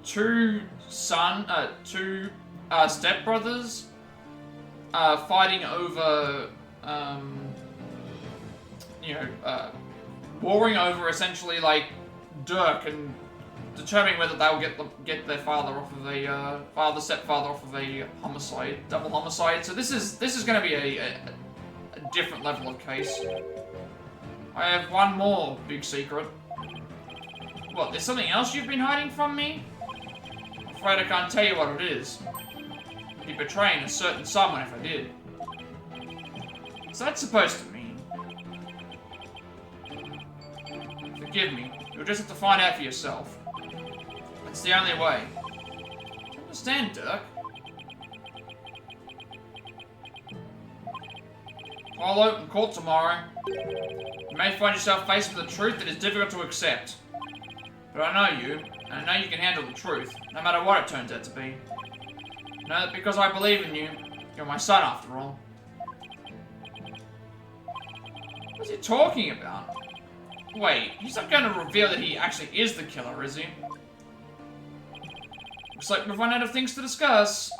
two stepbrothers fighting over, warring over essentially like Dirk and determining whether they'll get their father off of a stepfather off of a homicide, double homicide. So this is going to be a different level of case. I have one more big secret. What? There's something else you've been hiding from me? I'm afraid I can't tell you what it is. I'd be betraying a certain someone if I did. What's that supposed to mean? Forgive me. You'll just have to find out for yourself. That's the only way. I understand, Dirk. Apollo, in court tomorrow. You may find yourself faced with a truth that is difficult to accept. But I know you, and I know you can handle the truth, no matter what it turns out to be. I know that because I believe in you, you're my son after all. What's he talking about? Wait, he's not going to reveal that he actually is the killer, is he? Looks like we've run out of things to discuss.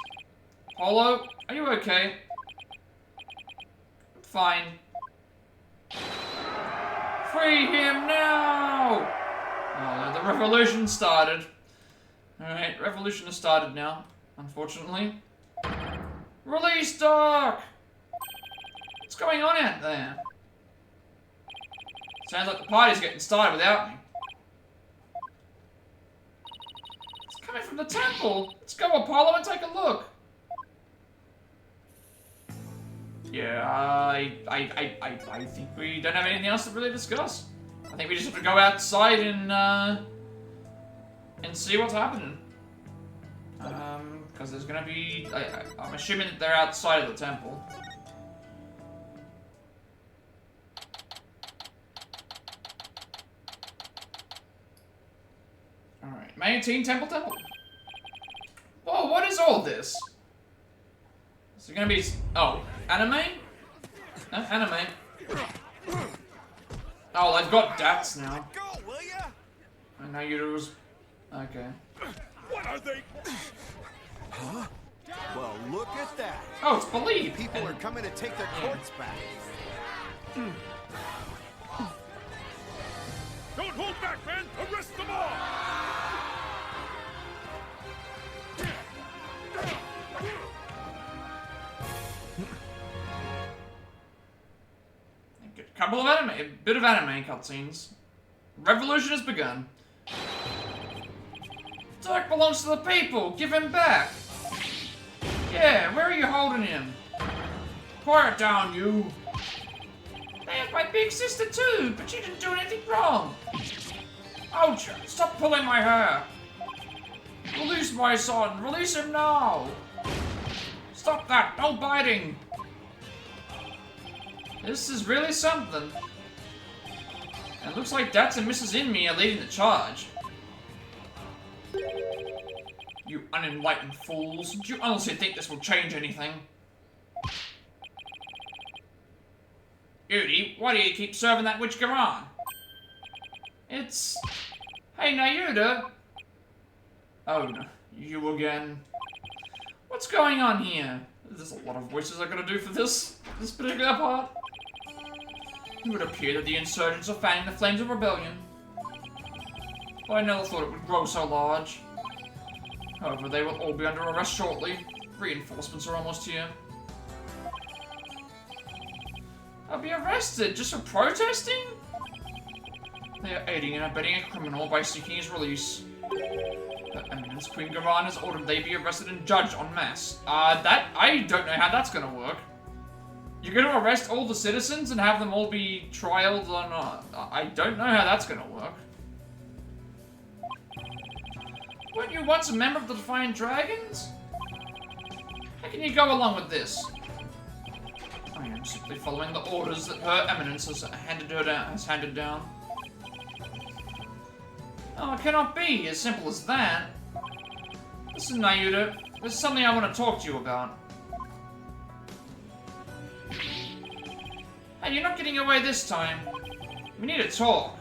Apollo, are you okay? I'm fine. Free him now! Oh, the revolution started. Alright, revolution has started now, unfortunately. Release Dirk! What's going on out there? Sounds like the party's getting started without me. It's coming from the temple! Let's go, Apollo, and take a look! Yeah, I think we don't have anything else to really discuss. I think we just have to go outside and see what's happening. Because there's gonna be... I'm assuming that they're outside of the temple. Alright, main team, temple. Whoa, what is all this? Is it gonna be... Oh, anime? Huh? Anime. Oh, they've got dats now. I know you was... Okay. What are they? Huh? Well, look at that. Oh, it's Believe. People are coming to take their courts back. Don't hold back, man! Arrest them all! Couple of anime, a bit of anime cutscenes. Revolution has begun. Dirk belongs to the people. Give him back. Yeah, where are you holding him? Quiet down, you. They have my big sister too, but she didn't do anything wrong. Ouch! Stop pulling my hair. Release my son. Release him now. Stop that. No biting. This is really something. It looks like Dats and Mrs. Inme are leading the charge. You unenlightened fools. Do you honestly think this will change anything? Yuri, why do you keep serving that witch Garan? It's... Hey, Nayuta. Oh, no. You again. What's going on here? There's a lot of voices I gotta do for this particular part. It would appear that the insurgents are fanning the flames of rebellion. But I never thought it would grow so large. However, they will all be under arrest shortly. Reinforcements are almost here. I'll be arrested just for protesting? They are aiding and abetting a criminal by seeking his release. Her Eminence Queen Garan has ordered they be arrested and judged en masse. I don't know how that's gonna work. You're gonna arrest all the citizens and have them all be trialed on, I don't know how that's gonna work. Weren't you once a member of the Defiant Dragons? How can you go along with this? I am simply following the orders that Her Eminence has handed down. Oh, it cannot be as simple as that. Listen, Nayuta, there's something I want to talk to you about. Hey, you're not getting away this time. We need to talk.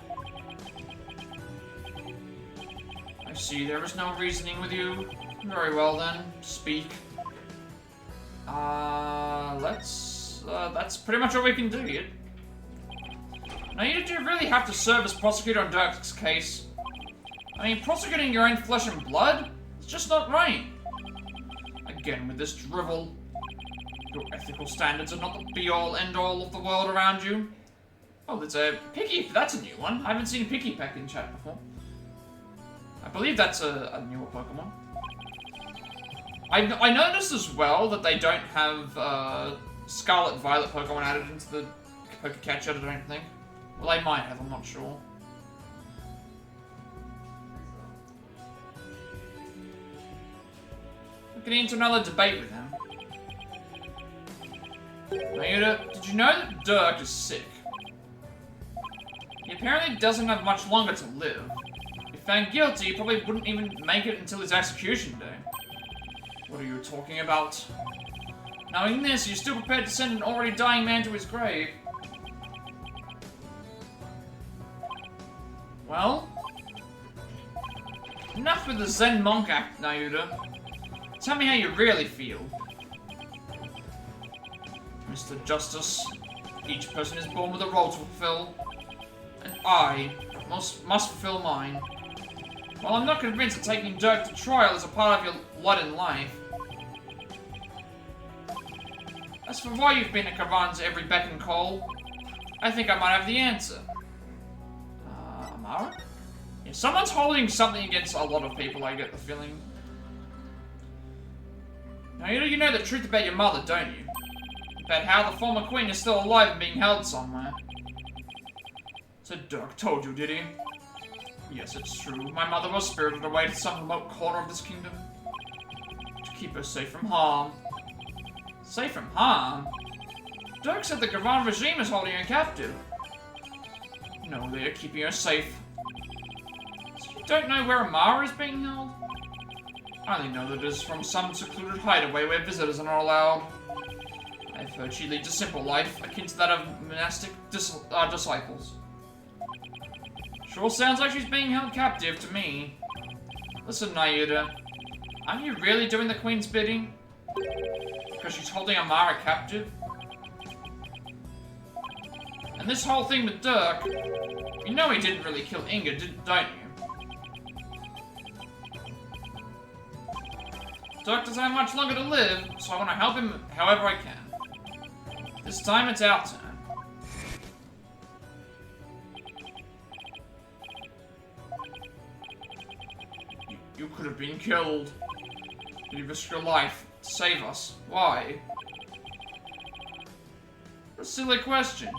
I see there is no reasoning with you. Very well then, speak. That's pretty much all we can do yet. Now, you do really have to serve as prosecutor on Dirk's case. I mean, prosecuting your own flesh and blood? It's just not right. Again, with this drivel. Your ethical standards are not the be-all, end-all of the world around you. Oh, there's a Picky. That's a new one. I haven't seen Picky Peck in chat before. I believe that's a newer Pokemon. I noticed as well that they don't have Scarlet Violet Pokemon added into the Pokecatcher, I don't think. Well, they might have, I'm not sure. We're getting into another debate with him. Nayuta, did you know that Dirk is sick? He apparently doesn't have much longer to live. If found guilty, he probably wouldn't even make it until his execution day. What are you talking about? Knowing this, you're still prepared to send an already dying man to his grave. Well? Enough with the Zen Monk act, Nayuta. Tell me how you really feel. Mr. Justice, each person is born with a role to fulfill, and I must fulfill mine. While I'm not convinced that taking Dirk to trial is a part of your lot in life. As for why you've been at Karan's every beck and call, I think I might have the answer. Amara? Yeah, someone's holding something against a lot of people, I get the feeling. Now, you know the truth about your mother, don't you? About how the former queen is still alive and being held somewhere. So Dirk told you, did he? Yes, it's true. My mother was spirited away to some remote corner of this kingdom. To keep her safe from harm. Safe from harm? Dirk said the Gavan regime is holding her captive. No, they are keeping her safe. So you don't know where Amara is being held? I only know that it is from some secluded hideaway where visitors are not allowed. I've heard she leads a simple life, akin to that of monastic disciples. Sure sounds like she's being held captive to me. Listen, Nayuta, aren't you really doing the Queen's bidding? Because she's holding Amara captive? And this whole thing with Dirk, you know he didn't really kill Inga, don't you? Dirk doesn't have much longer to live, so I want to help him however I can. This time it's our turn. You could have been killed. You risked your life to save us. Why? A silly question.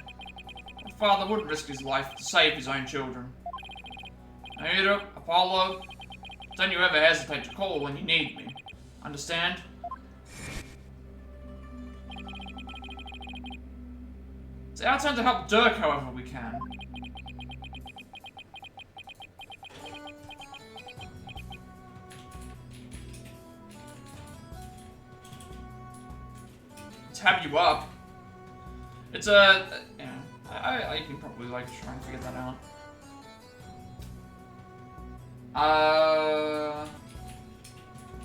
My father would risk his life to save his own children. Nayuta, Apollo, don't you ever hesitate to call when you need me. Understand? It's our turn to help Dirk however we can. Tab you up. It's a... yeah, I can probably like try and figure that out.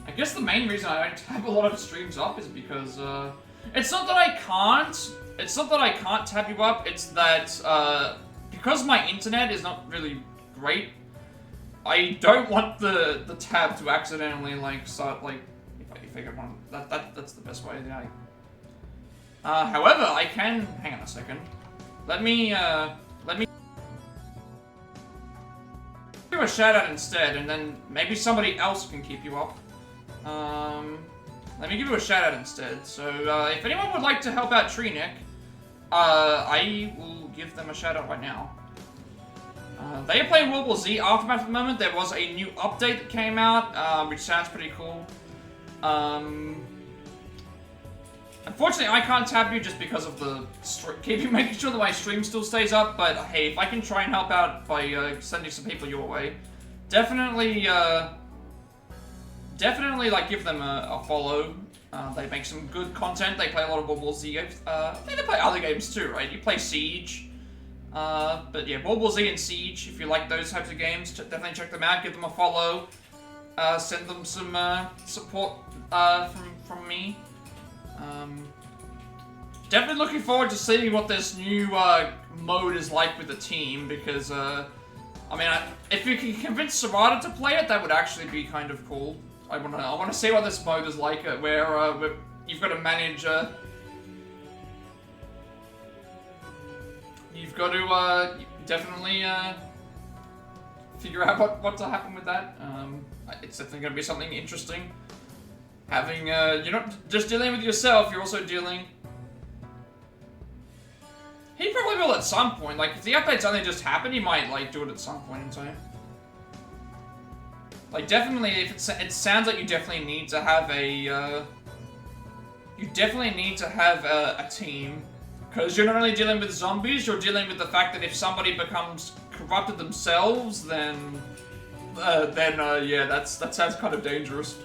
I guess the main reason I don't tab a lot of streams up is because, it's not that I can't. It's not that I can't tab you up, it's that, because my internet is not really great, I don't want the tab to accidentally, like, start, like, if I get one, that's the best way, yeah. However, I can, hang on a second, let me give a shout out instead, and then maybe somebody else can keep you up. Let me give you a shout out instead. So, if anyone would like to help out Treenick, I will give them a shout out right now. They are playing World War Z Aftermath at the moment. There was a new update that came out, which sounds pretty cool. Unfortunately, I can't tab you just because of the making sure that my stream still stays up. But hey, if I can try and help out by sending some people your way, definitely, like give them a follow. They make some good content. They play a lot of World War Z games. I think they play other games too, right? You play Siege. But yeah, World War Z and Siege. If you like those types of games, definitely check them out. Give them a follow. Send them some support from me. Definitely looking forward to seeing what this new mode is like with the team, because I mean, if you can convince Serrata to play it, that would actually be kind of cool. I wanna see what this mode is like, where you've got to manage. You've got to definitely figure out what to happen with that. It's definitely going to be something interesting. Having, you're not just dealing with yourself, you're also dealing... He probably will at some point. Like, if the updates only just happen, he might, like, do it at some point in time. Like, definitely, if it sounds like you definitely need to have a, you definitely need to have a team. Because you're not only dealing with zombies, you're dealing with the fact that if somebody becomes corrupted themselves, then yeah, that sounds kind of dangerous.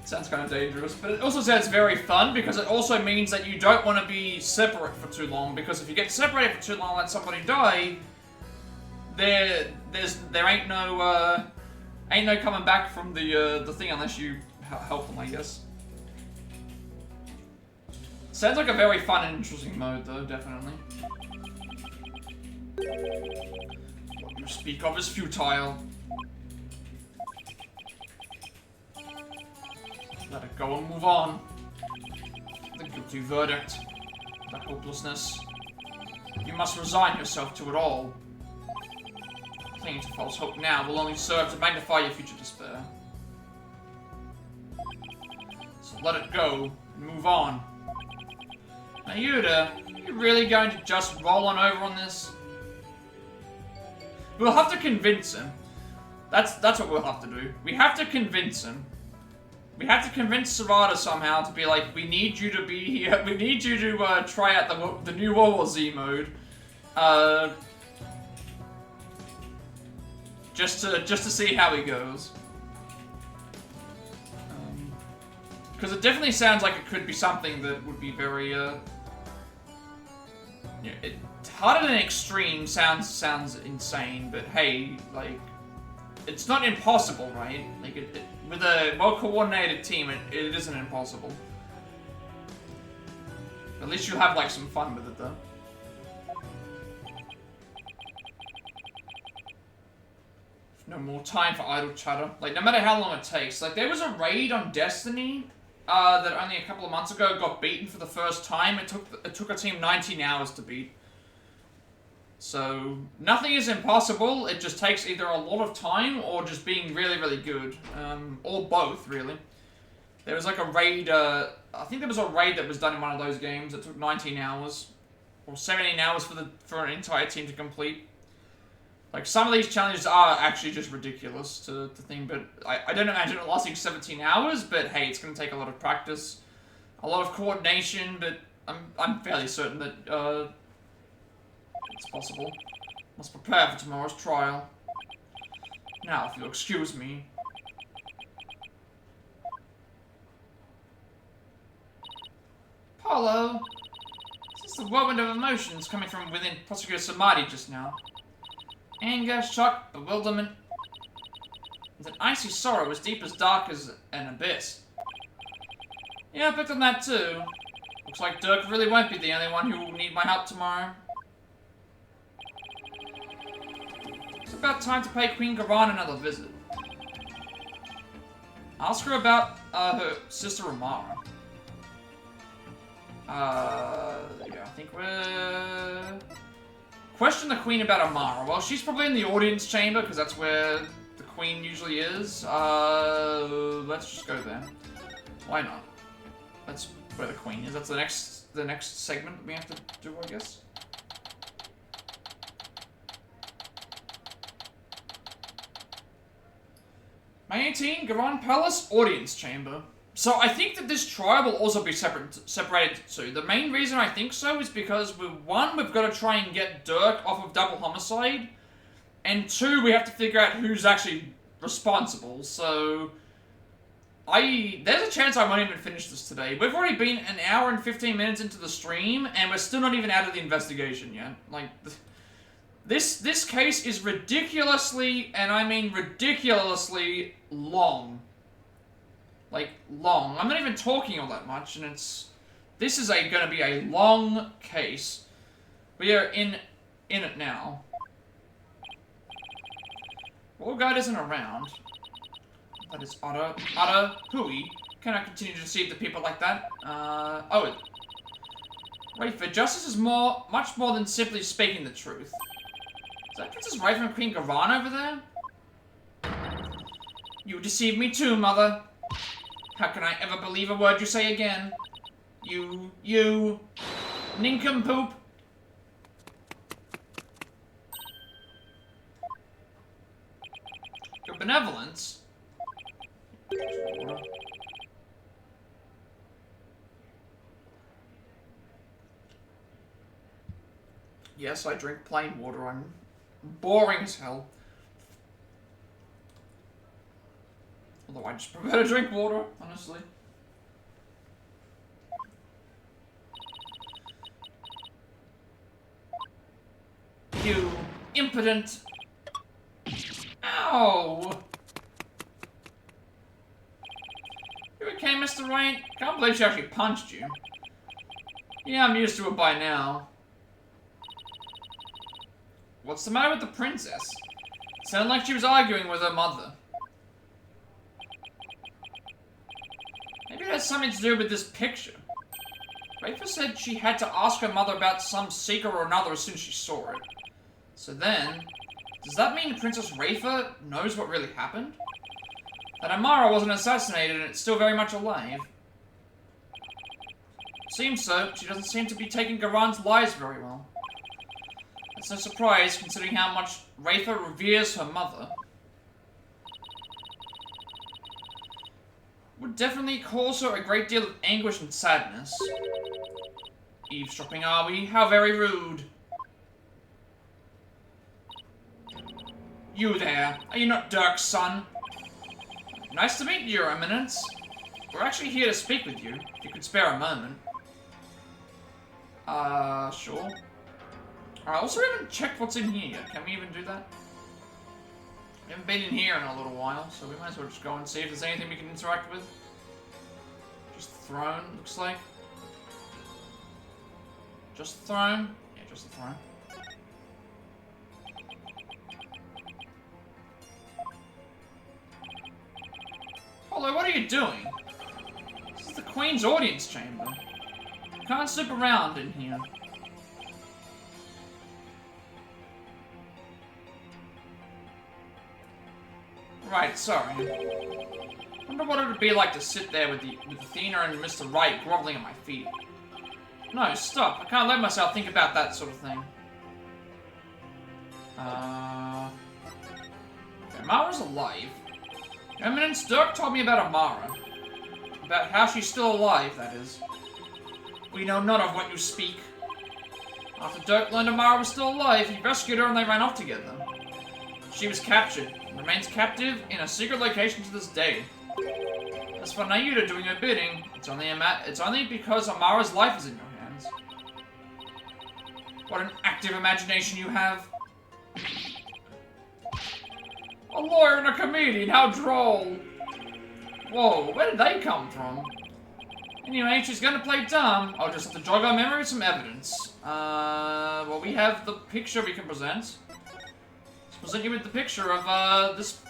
Sounds kind of dangerous, but it also sounds very fun, because it also means that you don't want to be separate for too long, because if you get separated for too long and let somebody die, there ain't no coming back from the thing unless you help them, I guess. Sounds like a very fun and interesting mode, though, definitely. What you speak of is futile. Let it go and move on. The guilty verdict. The hopelessness. You must resign yourself to it all. Clinging to false hope now will only serve to magnify your future despair. So let it go and move on. Now, Yuda, you really going to just roll on over on this? We'll have to convince him. That's what we'll have to do. We have to convince him. We have to convince Serrata somehow to be like, we need you to be here. We need you to try out the new World War Z mode. Just to see how he goes. Because it definitely sounds like it could be something that would be very harder than extreme sounds insane, but hey, like, it's not impossible, right? Like, with a well-coordinated team, it isn't impossible. At least you'll have, like, some fun with it, though. No more time for idle chatter. Like, no matter how long it takes. Like, there was a raid on Destiny that only a couple of months ago got beaten for the first time. It took a team 19 hours to beat. So, nothing is impossible. It just takes either a lot of time or just being really, really good. Or both, really. There was like a raid, I think there was a raid that was done in one of those games that took 19 hours. Or 17 hours for an entire team to complete. Like, some of these challenges are actually just ridiculous to think, but I don't imagine it lasting 17 hours, but hey, it's going to take a lot of practice. A lot of coordination, but I'm fairly certain that, it's possible. Must prepare for tomorrow's trial. Now, if you'll excuse me. Paulo, is this the whirlwind of emotions coming from within Prosecutor Samadhi just now? Anger, shock, bewilderment, with an icy sorrow as deep as dark as an abyss. Yeah, I picked on that too. Looks like Dirk really won't be the only one who will need my help tomorrow. It's about time to pay Queen Garan another visit. Ask her about her sister Amara. There you go. I think we're... Question the Queen about Amara. Well, she's probably in the audience chamber, because that's where the Queen usually is. Let's just go there. Why not? That's where the Queen is. That's the next segment that we have to do, I guess. May 18, Garon Palace Audience Chamber. So I think that this trial will also be separated too. The main reason I think so is because, we've got to try and get Dirk off of double homicide, and 2, we have to figure out who's actually responsible. So there's a chance I won't even finish this today. We've already been an hour and 15 minutes into the stream, and we're still not even out of the investigation yet. Like, this case is ridiculously, and I mean ridiculously, long. Like, long. I'm not even talking all that much, and this is gonna be a long case. We are in it now. War Guide isn't around. That is utter hooey. Can I continue to deceive the people like that? Rayford, justice is much more than simply speaking the truth. Is that Princess Rayford and Queen Garan over there? You deceived me too, Mother. How can I ever believe a word you say again? You nincompoop. Your benevolence? Yes, I drink plain water. I'm boring as hell. Although I just prefer to drink water, honestly. You impudent. Ow! You okay, Mr. Wright? Can't believe she actually punched you. Yeah, I'm used to it by now. What's the matter with the princess? It sounded like she was arguing with her mother. Maybe it has something to do with this picture. Rafa said she had to ask her mother about some secret or another as soon as she saw it. So then, does that mean Princess Rafa knows what really happened? That Amara wasn't assassinated and it's still very much alive? Seems so. She doesn't seem to be taking Garan's lies very well. That's no surprise, considering how much Rafa reveres her mother. Would definitely cause her a great deal of anguish and sadness. Eavesdropping, are we? How very rude. You there. Are you not Dirk's son? Nice to meet you, Your Eminence. We're actually here to speak with you, if you could spare a moment. Sure. I also haven't checked what's in here yet. Can we even do that? We haven't been in here in a little while, so we might as well just go and see if there's anything we can interact with. Just throne, looks like. Just throne? Yeah, just the throne. Hello, what are you doing? This is the Queen's audience chamber. You can't slip around in here. Right, sorry. Wonder what it would be like to sit there with Athena and Mr. Wright groveling at my feet. No, stop. I can't let myself think about that sort of thing. Amara's alive. Your Eminence, Dirk told me about Amara. About how she's still alive, that is. We know none of what you speak. After Dirk learned Amara was still alive, he rescued her and they ran off together. She was captured, and remains captive in a secret location to this day. As for Nayuta doing her bidding, it's only because Amara's life is in your hands. What an active imagination you have. A lawyer and a comedian, how droll! Whoa, where did they come from? Anyway, she's gonna play dumb. I'll just have to jog our memory with some evidence. Well, we have the picture we can present. Let's present you with the picture of, this...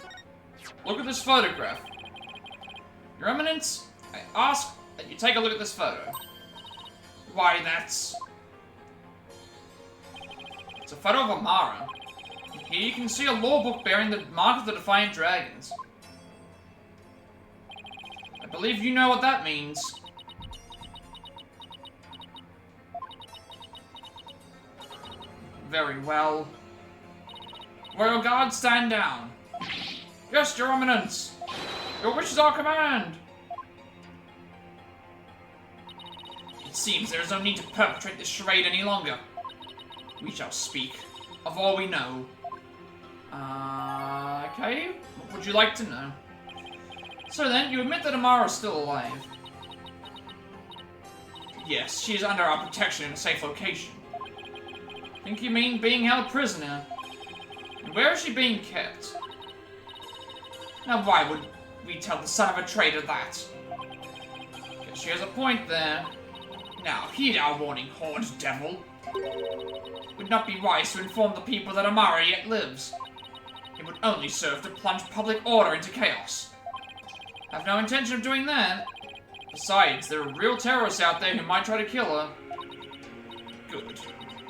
Look at this photograph. Your Eminence, I ask that you take a look at this photo. Why, that's It's a photo of Amara. Here you can see a law book bearing the mark of the Defiant Dragons. I believe you know what that means. Very well. Royal Guard, stand down. Yes, Your Eminence. Your wish is our command. It seems there is no need to perpetrate this charade any longer. We shall speak of all we know. Okay. What would you like to know? So then, you admit that Amara is still alive. Yes, she is under our protection in a safe location. Think you mean being held prisoner? And where is she being kept? Now why would we tell the son of a traitor that? Guess she has a point there. Now, heed our warning, Horde Devil. It would not be wise to inform the people that Amara yet lives. It would only serve to plunge public order into chaos. I have no intention of doing that. Besides, there are real terrorists out there who might try to kill her. Good.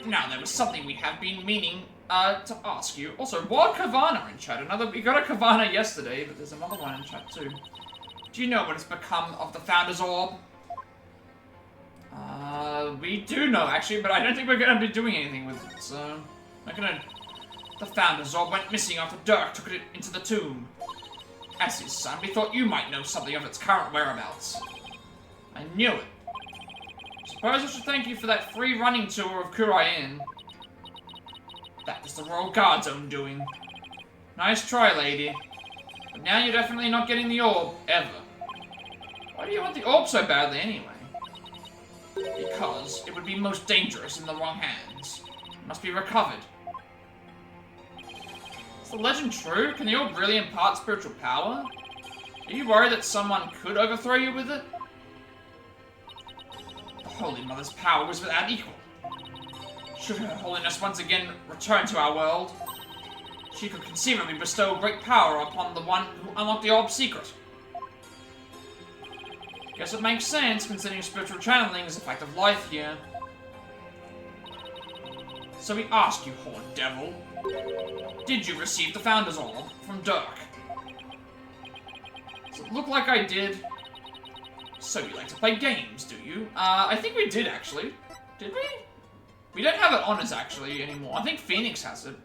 Now, there was something we have been meaning to ask you. Also, what Kavana in chat? We got a Kavana yesterday, but there's another one in chat too. Do you know what has become of the Founder's Orb? We do know, actually, but I don't think we're gonna be doing anything with it, so... The Founder's Orb went missing after Dirk took it into the tomb. As his son, we thought you might know something of its current whereabouts. I knew it. Suppose I should thank you for that free running tour of Kurai Inn. That was the Royal Guard's own doing. Nice try, lady. But now you're definitely not getting the orb, ever. Why do you want the orb so badly, anyway? Because it would be most dangerous in the wrong hands. It must be recovered. Is the legend true? Can the orb really impart spiritual power? Are you worried that someone could overthrow you with it? The Holy Mother's power was without equal. Should Her Holiness once again return to our world, she could conceivably bestow great power upon the one who unlocked the orb's secret. Guess it makes sense, considering spiritual channeling is a fact of life here. So we ask you, Horde Devil, did you receive the Founder's Orb from Dirk? Does it look like I did? So you like to play games, do you? I think we did, actually. Did we? We don't have it on us, actually, anymore. I think Phoenix has it.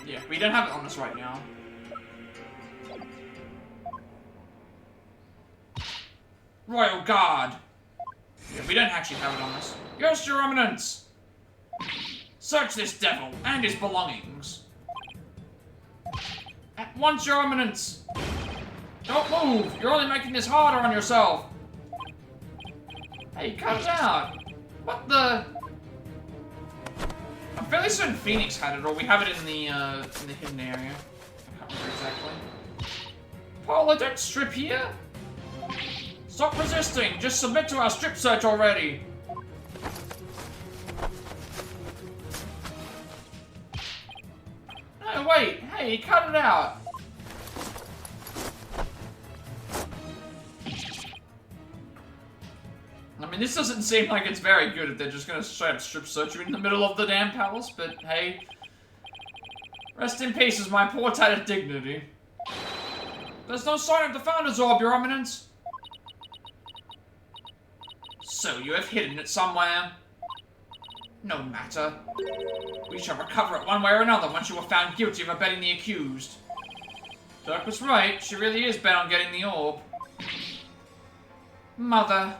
Yeah, we don't have it on us right now. Royal Guard! Yeah, we don't actually have it on us. Yes, Your Eminence! Search this devil and his belongings. At once, Your Eminence! Don't move! You're only making this harder on yourself! Hey, cut it out! What the... I'm fairly certain Phoenix had it, or we have it in the hidden area. I can't remember exactly. Paula, don't strip here! Stop resisting! Just submit to our strip search already! No, wait! Hey, cut it out! I mean, this doesn't seem like it's very good if they're just gonna straight up strip search you in the middle of the damn palace, but hey. Rest in peace is my poor tattered dignity. There's no sign of the Founder's Orb, Your Eminence. So you have hidden it somewhere? No matter. We shall recover it one way or another once you are found guilty of abetting the accused. Dirk was right, she really is bent on getting the orb. Mother.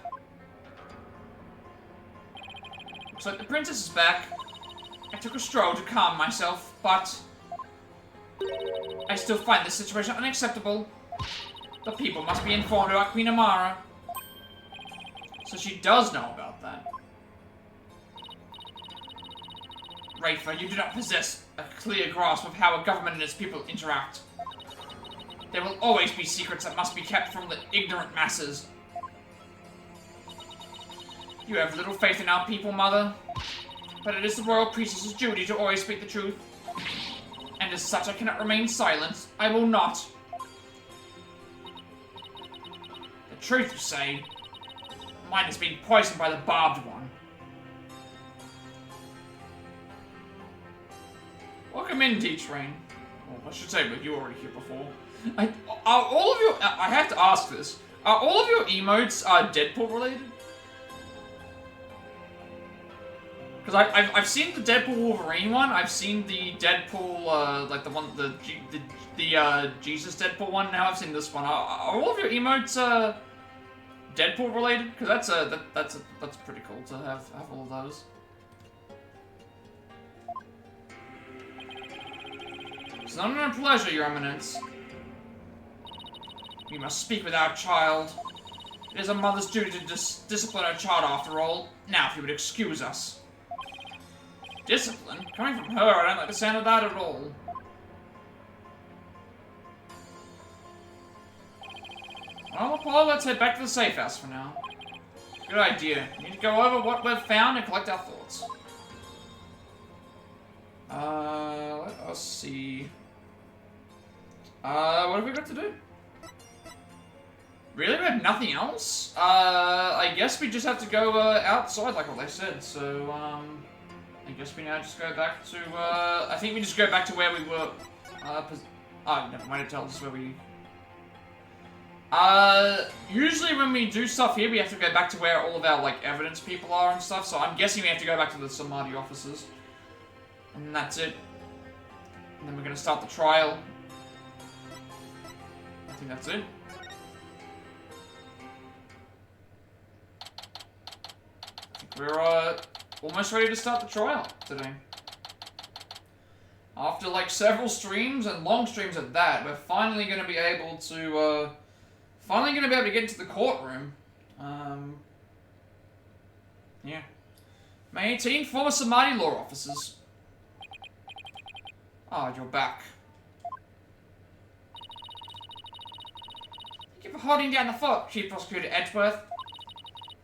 Looks like the princess is back. I took a stroll to calm myself, but... I still find this situation unacceptable. The people must be informed about Queen Amara. So she does know about that. Rafa, you do not possess a clear grasp of how a government and its people interact. There will always be secrets that must be kept from the ignorant masses. You have little faith in our people, Mother. But it is the royal priestess's duty to always speak the truth. And as such, I cannot remain silent. I will not. The truth, you say? Mine has been poisoned by the barbed one. Welcome in, D-Train. Well, I should say, but you were already here before. Are all of your... I have to ask this. Are all of your emotes Deadpool related? Because I've seen the Deadpool Wolverine one. I've seen the Deadpool, like the one, the Jesus Deadpool one. Now I've seen this one. Are all of your emotes Deadpool related? Because that's pretty cool to have all of those. It's not an pleasure, Your Eminence. We must speak with our child. It is a mother's duty to discipline her child, after all. Now, if you would excuse us. Discipline? Coming from her, I don't like the sound of that at all. Well, Paul, let's head back to the safe house for now. Good idea. We need to go over what we've found and collect our thoughts. Let us see. What have we got to do? Really? We have nothing else? I guess we just have to go, outside, like what they said, so, I guess we now just go back to, I think we just go back to where we were, never mind, it tells us where we... Usually when we do stuff here, we have to go back to where all of our, like, evidence people are and stuff, so I'm guessing we have to go back to the Samadhi offices. And that's it. And then we're gonna start the trial. I think that's it. I think we're, almost ready to start the trial today. After, like, several streams, and long streams at that, we're finally gonna be able to, get into the courtroom. Yeah. May 18, former Samadhi law officers. Ah, you're back. Thank you for holding down the fort, Chief Prosecutor Edgeworth.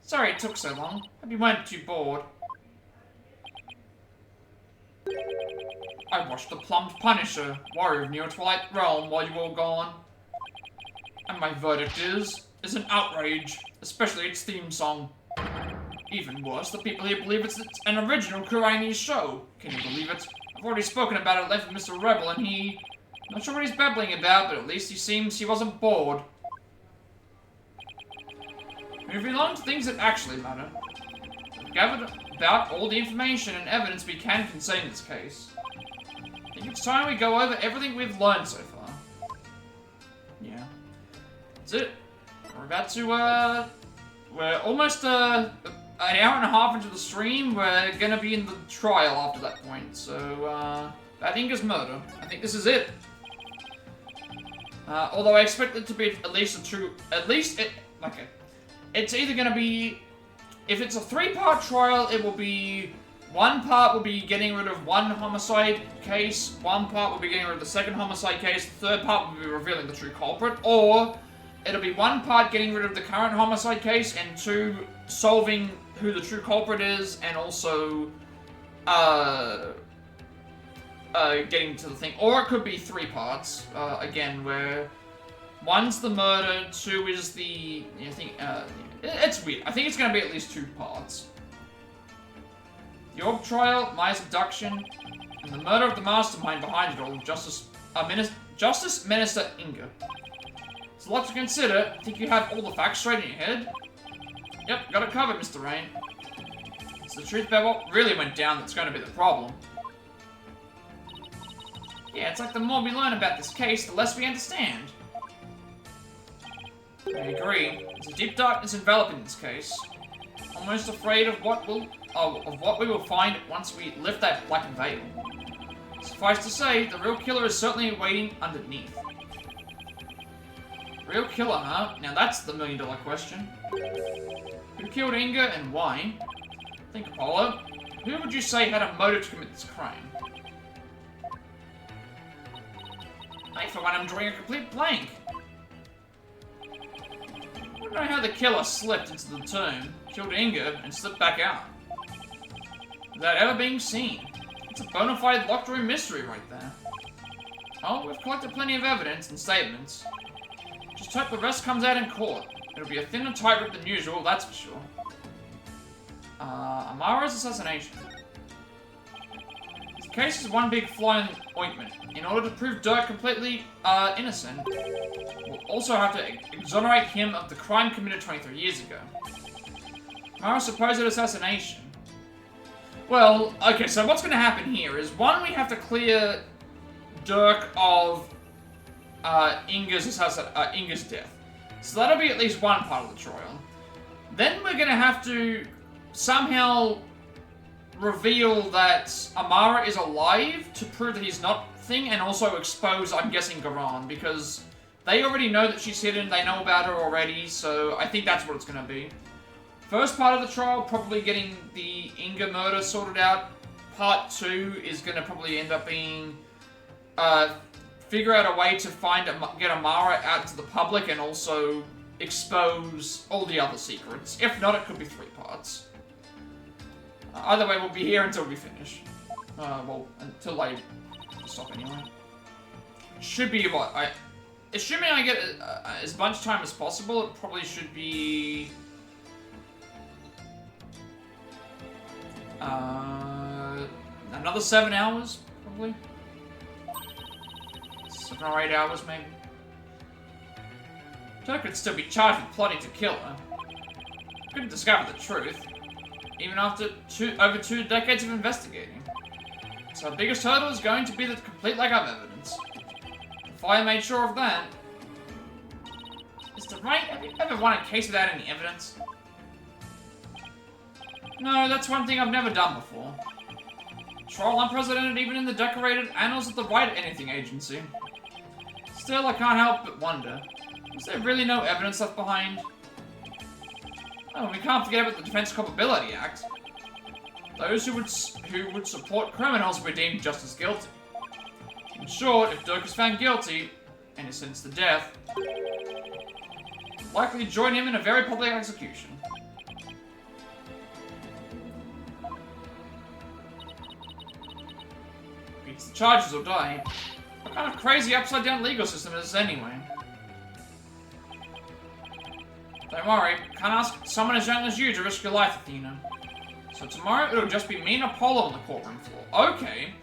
Sorry it took so long. Hope you weren't too bored. I watched the plumbed Punisher, Warrior of Neo Twilight Realm, while you were all gone. And my verdict is an outrage, especially its theme song. Even worse, the people here believe it's an original Kuraini's show. Can you believe it? I've already spoken about it at length with Mr. Rebel, and he... Not sure what he's babbling about, but at least he seems he wasn't bored. Moving on to things that actually matter. We've gathered about all the information and evidence we can concerning this case. I think it's time we go over everything we've learned so far. Yeah. That's it. We're about to, we're almost, an hour and a half into the stream. We're gonna be in the trial after that point, so, about Inga's murder. I think this is it. Although I expect it to be at least okay. It's either gonna be, if it's a 3-part trial, it will be, one part will be getting rid of one homicide case, one part will be getting rid of the second homicide case, the third part will be revealing the true culprit, or it'll be one part getting rid of the current homicide case, and 2 solving who the true culprit is, and also, getting to the thing. Or it could be 3 parts, again, where one's the murder, 2 is the, it's weird. I think it's gonna be at least 2 parts. The Orb Trial, Maya's abduction, and the murder of the mastermind behind it all, Justice Minister Inga. It's a lot to consider. I think you have all the facts straight in your head. Yep, got it covered, Mr. Rain. It's the truth about what really went down that's going to be the problem. Yeah, it's like the more we learn about this case, the less we understand. I agree. There's a deep darkness enveloping this case. Almost afraid of what we will find once we lift that blackened veil. Suffice to say, the real killer is certainly waiting underneath. Real killer, huh? Now that's the million-dollar question. Who killed Inga and why? Think, Apollo. Who would you say had a motive to commit this crime? I, for one, am drawing a complete blank. I don't know how the killer slipped into the tomb, killed Inga, and slipped back out. Without ever being seen. It's a bona fide locked room mystery right there. Oh, we've collected plenty of evidence and statements. Just hope the rest comes out in court. It'll be a thinner tightrope than usual, that's for sure. Amara's assassination. This case is one big fly in the ointment. In order to prove Dirk completely innocent, we'll also have to exonerate him of the crime committed 23 years ago. Mara's supposed assassination. Well, okay, so what's going to happen here is, one, we have to clear Dirk of Inga's death. So that'll be at least one part of the trial. Then we're going to have to somehow reveal that Amara is alive to prove that he's not thing, and also expose, I'm guessing, Garan, because they already know that she's hidden, they know about her already, so I think that's what it's going to be. First part of the trial, probably getting the Inga murder sorted out. Part 2 is going to probably end up being figure out a way to get Amara out to the public and also expose all the other secrets. If not, it could be 3 parts. Either way, we'll be here until we finish. Well, until I stop anyway. Should be what? Assuming I get as much time as possible, it probably should be... another 7 hours, probably. 7 or 8 hours, maybe. Dirk could still be charged with plotting to kill her. Couldn't discover the truth, even after over 2 decades of investigating. So our biggest hurdle is going to be the complete lack of evidence. If I made sure of that... Have you ever won a case without any evidence? No, that's one thing I've never done before. Trial unprecedented even in the decorated annals of the Right Anything Agency. Still, I can't help but wonder, is there really no evidence left behind? Oh, we can't forget about the Defense Culpability Act. Those who would support criminals were deemed just as guilty. In short, if Dirk is found guilty, and is sentenced to death, likely join him in a very public execution. Beats the charges or die. What kind of crazy upside-down legal system is this anyway? Don't worry, can't ask someone as young as you to risk your life, Athena. So tomorrow it'll just be me and Apollo on the courtroom floor. Okay.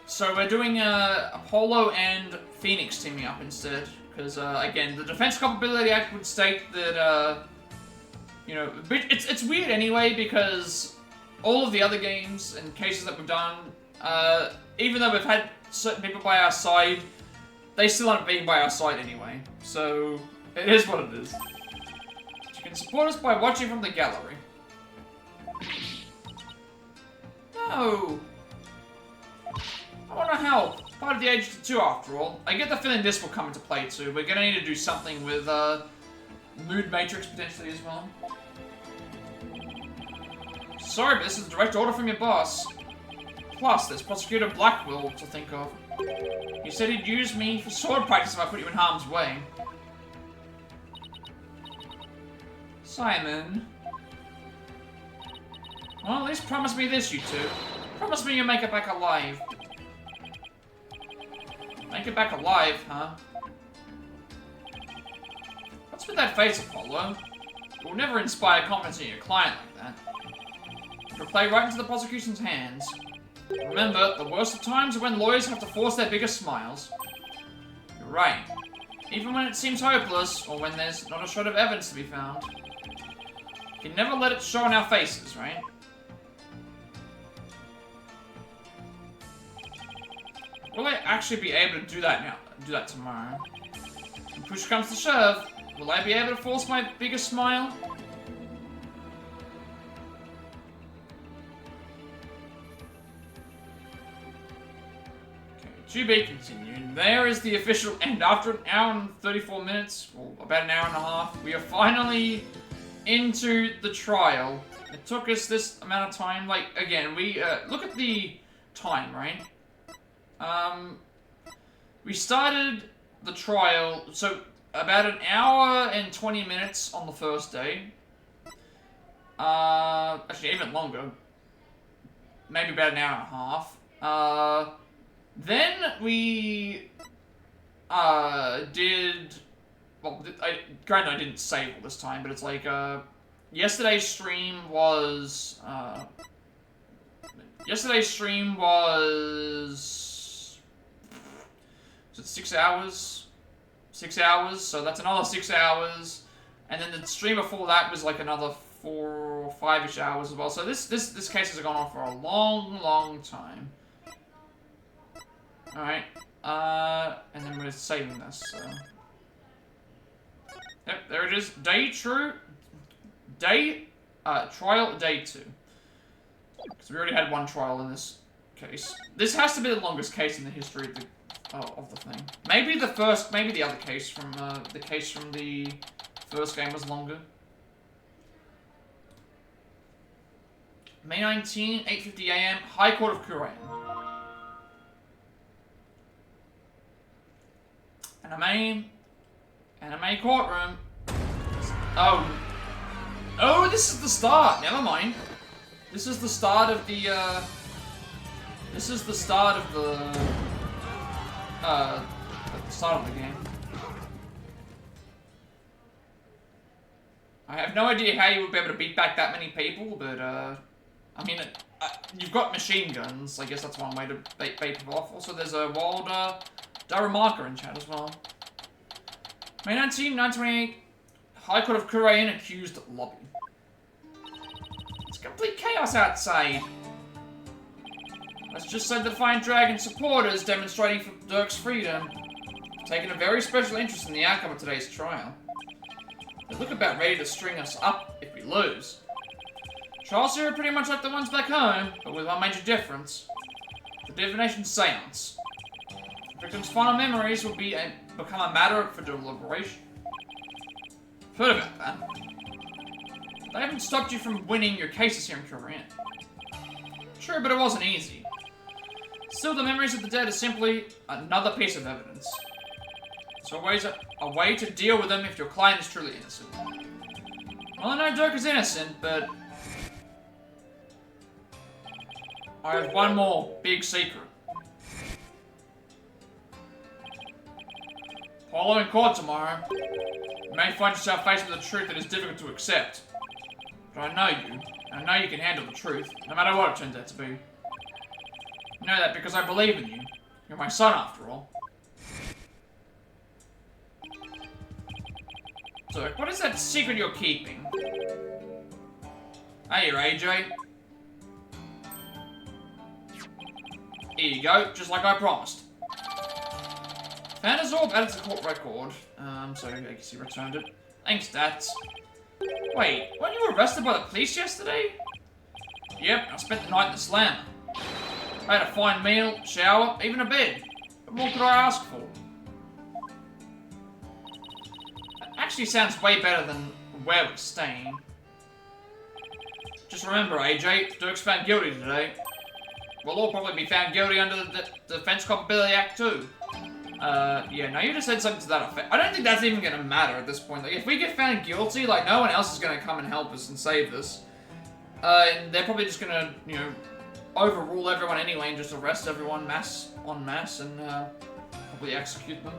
So we're doing Apollo and Phoenix teaming up instead. Because, again, the Defense Culpability Act would state that, you know... It's weird anyway, because all of the other games and cases that we've done, even though we've had certain people by our side, they still aren't being by our side anyway. So, it is what it is. You can support us by watching from the gallery. No! I want to help. Part of the Agency too, after all. I get the feeling this will come into play too. We're gonna need to do something with, Mood Matrix potentially as well. Sorry, but this is a direct order from your boss. Plus, there's Prosecutor Blackwell to think of. He said he'd use me for sword practice if I put you in harm's way. Simon. Well, at least promise me this, you two. Promise me you'll make it back alive. Make it back alive, huh? What's with that face, Apollo? You will never inspire confidence in your client like that. It'll play right into the prosecution's hands. Remember, the worst of times are when lawyers have to force their biggest smiles. You're right. Even when it seems hopeless, or when there's not a shred of evidence to be found. You can never let it show on our faces, right? Will I actually be able to do that now? Do that tomorrow? When push comes to shove, will I be able to force my biggest smile? Okay, to be continued. There is the official end. After an hour and 34 minutes, or about an hour and a half, we are finally into the trial. It took us this amount of time. Like, again, we, look at the time, right? We started the trial, so about an hour and 20 minutes on the first day. Actually, even longer. Maybe about an hour and a half. Then we, did... Well, granted I didn't save all this time, but it's like, yesterday's stream was, Yesterday's stream was it 6 hours? 6 hours, so that's another 6 hours. And then the stream before that was like another 4 or 5-ish hours as well. So this case has gone on for a long time. Alright. And then we're saving this, so. Yep, there it is. Trial day 2. Because we already had one trial in this case. This has to be the longest case in the history of the thing. Maybe the other case from the first game was longer. May 19, 8:50 AM, High Court of Korea. Anime courtroom. Oh, this is the start. Never mind. This is the start of the start of the game. I have no idea how you would be able to beat back that many people, but I mean, you've got machine guns. I guess that's one way to bait people off. Also, there's a wild Daramarka in chat as well. May 19, 928, High Court of Korean accused lobby. It's complete chaos outside. Let's just say the Defiant Dragon supporters demonstrating for Dirk's freedom, taking a very special interest in the outcome of today's trial. They look about ready to string us up if we lose. Trials here are pretty much like the ones back home, but with one major difference. The divination seance. The victim's final memories will become a matter for deliberation. Heard about that. They haven't stopped you from winning your cases here in Korea. True, but it wasn't easy. Still, the memories of the dead are simply another piece of evidence. It's always a way to deal with them if your client is truly innocent. Well, I know Dirk is innocent, but I have one more big secret. Following court tomorrow, you may find yourself faced with a truth that is difficult to accept. But I know you, and I know you can handle the truth, no matter what it turns out to be. You know that because I believe in you. You're my son, after all. So, what is that secret you're keeping? Hey, AJ. Here you go, just like I promised. Found his orb added to the court record. So I guess he returned it. Thanks, Dats. Wait, weren't you arrested by the police yesterday? Yep, I spent the night in the slammer. I had a fine meal, shower, even a bed. What more could I ask for? That actually sounds way better than where we're staying. Just remember, AJ, Dirk's found guilty today. We'll all probably be found guilty under the Defense Culpability Act too. Yeah, now you just said something to that effect. I don't think that's even gonna matter at this point. Like, if we get found guilty, like, no one else is gonna come and help us and save us. And they're probably just gonna, you know, overrule everyone anyway and just arrest everyone en masse and, probably execute them.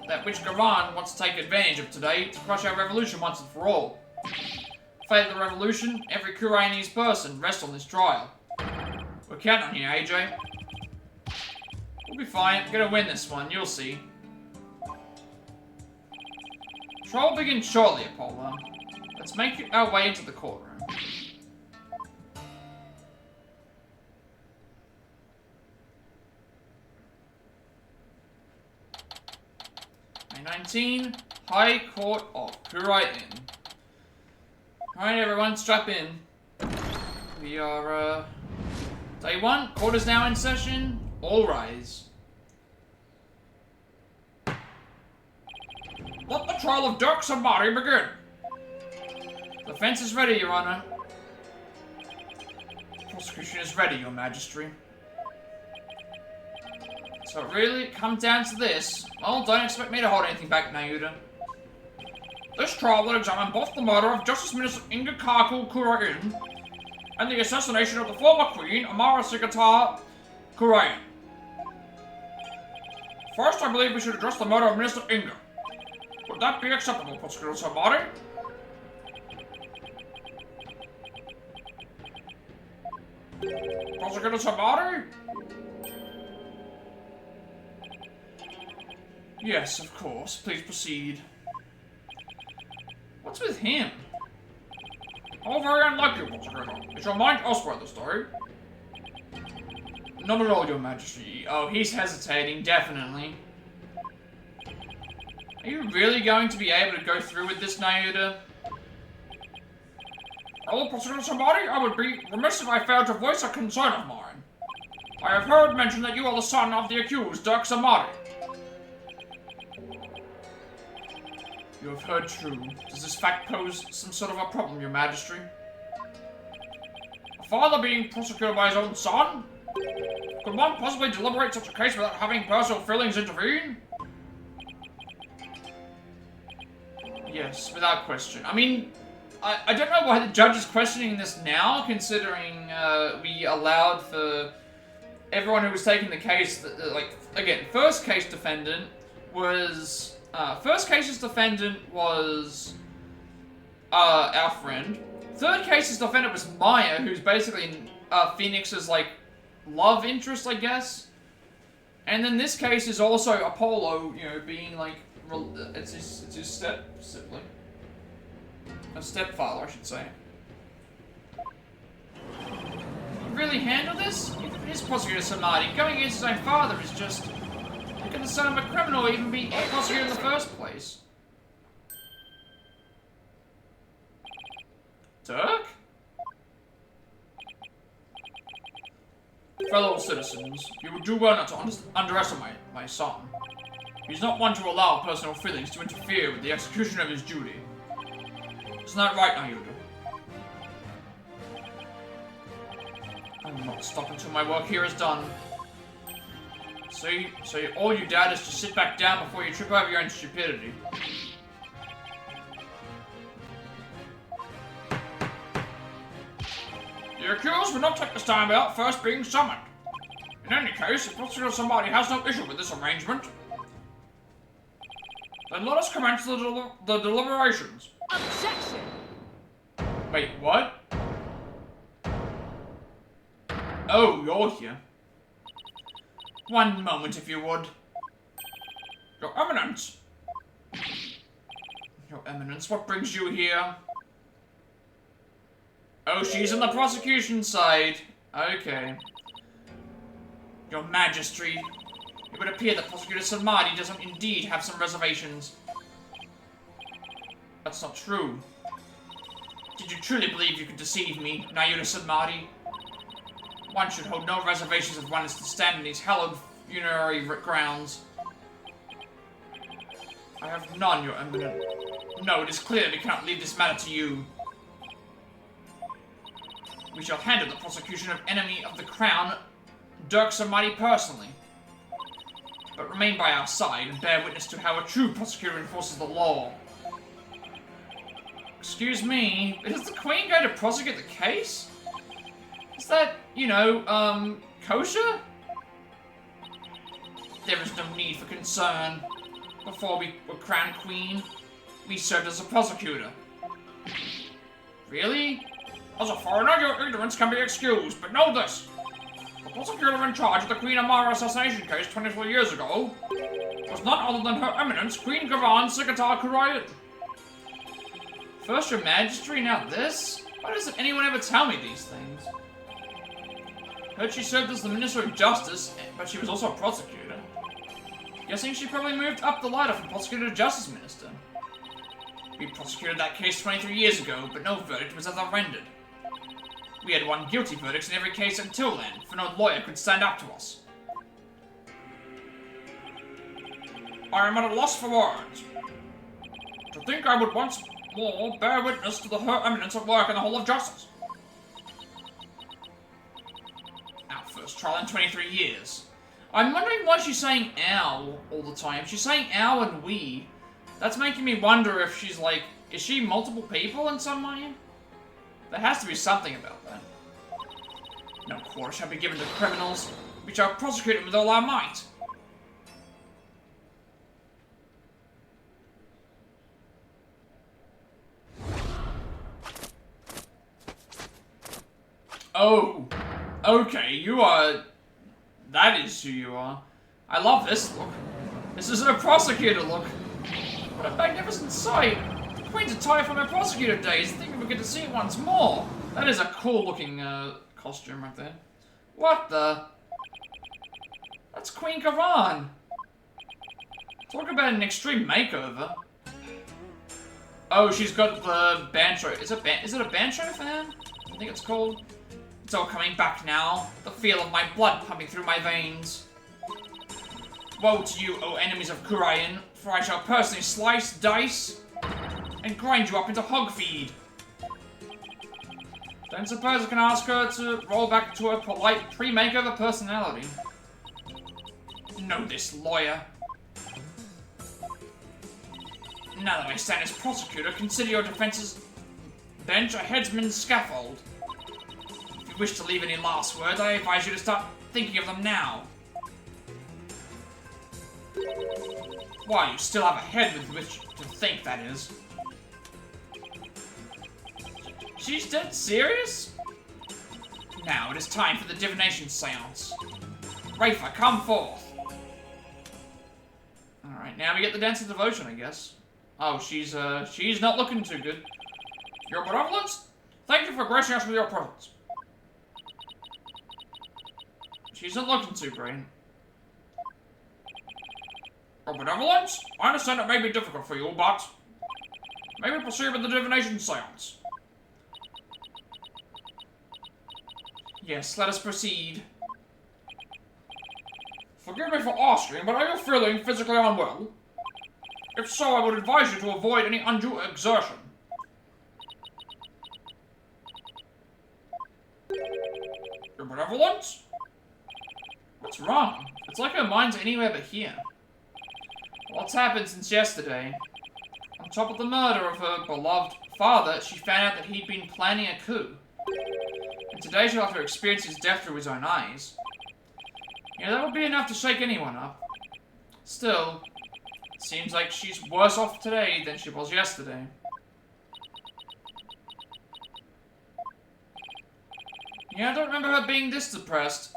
That witch Garan wants to take advantage of today to crush our revolution once and for all. Fate of the revolution, every Koreanese person rests on this trial. We're counting on you, AJ. We'll be fine. We're gonna win this one. You'll see. Trial will begin shortly, Apollo. Let's make our way into the courtroom. May 19, High Court of Korea. Alright, everyone, strap in. We are, Day 1, court is now in session. All rise. Let the trial of Dirk Samari begin. The defense is ready, Your Honor. Prosecution is ready, Your Majesty. So it really comes down to this. Well, don't expect me to hold anything back, Nayuda. This trial will examine both the murder of Justice Minister Inga Kaku Kurain and the assassination of the former Queen, Amara Sigata Kurain. First, I believe we should address the murder of Minister Inga. Would that be acceptable, Prosecutor Samari? Prosecutor Samari? Yes, of course. Please proceed. What's with him? Oh, very unlikely, Prosecutor. Is your mind elsewhere this story? Not at all, Your Majesty. Oh, he's hesitating, definitely. Are you really going to be able to go through with this, Nayuta? Oh, Prosecutor Samari, I would be remiss if I failed to voice a concern of mine. I have heard mention that you are the son of the accused, Dirk Samari. You have heard true. Does this fact pose some sort of a problem, Your Majesty? A father being prosecuted by his own son? Could one possibly deliberate such a case without having personal feelings intervene? Yes, without question. I mean, I don't know why the judge is questioning this now, considering we allowed for everyone who was taking the case, like, again, first case's defendant was our friend. Third case's defendant was Maya, who's basically Phoenix's, like, love interest, I guess. And then this case is also Apollo, you know, being, like, it's his step-sibling. A stepfather, I should say. Really handle this? If it is Prosecutor Samadi, going against his own father is just... How can the son of a criminal even be prosecuted in the first place? Dirk? Fellow citizens, you would do well not to underestimate my son. He's not one to allow personal feelings to interfere with the execution of his duty. Isn't that right, Nayuta? I'm not stopping until my work here is done. So all you dad is to sit back down before you trip over your own stupidity. The accused will not take this time without first being summoned. In any case, if Prosecutor Somebody has no issue with this arrangement, then let us commence the deliberations. Objection! Wait, what? Oh, you're here. One moment, if you would. Your Eminence! Your Eminence, what brings you here? Oh, she's on the prosecution side. Okay. Your Majesty, it would appear that Prosecutor Samadi doesn't indeed have some reservations. That's not true. Did you truly believe you could deceive me, Nayuta Samadi? One should hold no reservations if one is to stand in these hallowed funerary grounds. I have none, Your Eminence. No, it is clear we cannot leave this matter to you. We shall handle the prosecution of enemy of the crown, Dirk Samadi, personally. But remain by our side and bear witness to how a true prosecutor enforces the law. Excuse me, is the Queen going to prosecute the case? Is that, you know, kosher? There is no need for concern. Before we were crowned Queen, we served as a prosecutor. Really? As a foreigner, your ignorance can be excused, but know this. The prosecutor in charge of the Queen Amara assassination case 24 years ago was none other than Her Eminence, Queen Gavan Sigatar Kurayat. First Your Majesty, now this? Why doesn't anyone ever tell me these things? Heard she served as the Minister of Justice, but she was also a prosecutor. Guessing she probably moved up the ladder from prosecutor to Justice Minister. We prosecuted that case 23 years ago, but no verdict was ever rendered. We had won guilty verdicts in every case until then, for no lawyer could stand up to us. I am at a loss for words. To think I would once more bear witness to Her Eminence at work in the Hall of Justice. Our first trial in 23 years. I'm wondering why she's saying ow all the time. She's saying ow and we. That's making me wonder if she's like, is she multiple people in some way? There has to be something about that. No quarter shall be given to criminals. We shall prosecute them with all our might. Oh. Okay, you are... That is who you are. I love this look. This isn't a prosecutor look. What a magnificent sight. The Queen's attire from her prosecutor days. I think we get to see it once more. That is a cool looking costume right there. What the? That's Queen Karan. Talk about an extreme makeover. Oh, she's got the Bancho. Is it a Bancho fan? I think it's called. It's all coming back now. The feel of my blood pumping through my veins. Woe to you, O enemies of Kurayan, for I shall personally slice, dice, and grind you up into hog feed. Don't suppose I can ask her to roll back to her polite pre-makeover personality. Know this, lawyer. Now that I stand as prosecutor, consider your defense's bench a headsman's scaffold. If you wish to leave any last words, I advise you to start thinking of them now. Why, you still have a head with which to think, that is. She's dead serious? Now it is time for the divination seance. Rafa, come forth. Alright, now we get the Dance of Devotion, I guess. Oh, she's not looking too good. Your benevolence? Thank you for gracing us with your presence. She's not looking too great. Your benevolence? I understand it may be difficult for you, but maybe proceed with the divination seance. Yes, let us proceed. Forgive me for asking, but are you feeling physically unwell? If so, I would advise you to avoid any undue exertion. Your benevolence? What's wrong? It's like her mind's anywhere but here. What's happened since yesterday? On top of the murder of her beloved father, she found out that he'd been planning a coup. And today she'll have to experience his death through his own eyes. Yeah, that would be enough to shake anyone up. Still, it seems like she's worse off today than she was yesterday. Yeah, I don't remember her being this depressed.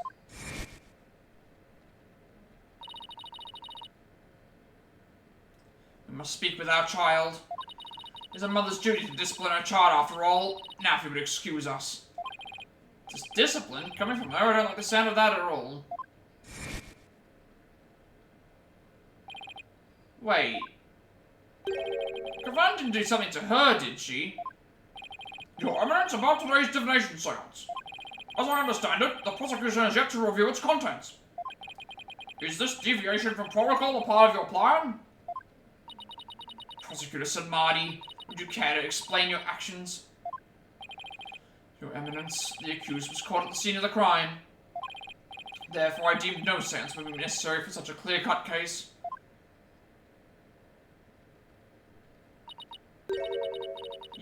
We must speak with our child. It's a mother's duty to discipline her child after all. Now if you would excuse us. This discipline? Coming from her, I don't like the sound of that at all. Wait. Kavan didn't do something to her, did she? Your Eminence, about today's divination seance. As I understand it, the prosecution has yet to review its contents. Is this deviation from protocol a part of your plan? Prosecutor Samadhi, would you care to explain your actions? Your Eminence, the accused was caught at the scene of the crime. Therefore, I deemed no seance would be necessary for such a clear-cut case.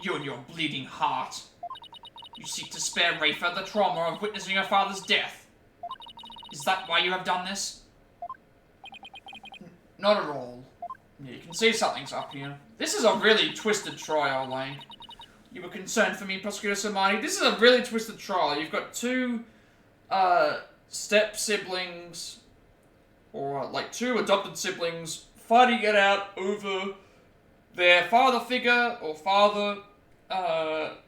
You and your bleeding heart. You seek to spare Rafa the trauma of witnessing her father's death. Is that why you have done this? Not at all. Yeah, you can see something's up here. This is a really twisted trial, like. You were concerned for me, Prosecutor Samani. This is a really twisted trial. You've got two, step-siblings, or, like, two adopted siblings, fighting it out over their father figure, or father, over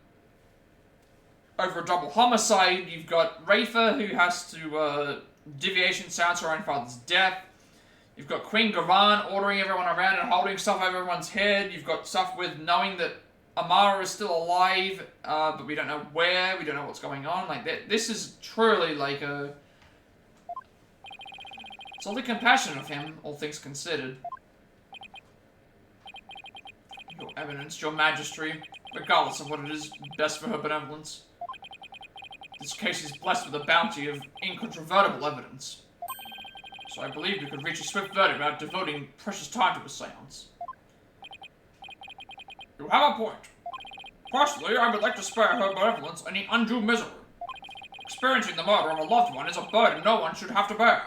a double homicide. You've got Rafa, who has to, deviation sounds her own father's death. You've got Queen Gavan ordering everyone around and holding stuff over everyone's head. You've got stuff with knowing that Amara is still alive, but we don't know where, we don't know what's going on. Like, this is truly like a... It's only compassion of him, all things considered. Your Eminence, your Majesty, regardless of what it is best for her benevolence. This case is blessed with a bounty of incontrovertible evidence. So I believe we could reach a swift verdict without devoting precious time to a seance. You have a point. Personally, I would like to spare her benevolence any undue misery. Experiencing the murder of a loved one is a burden no one should have to bear.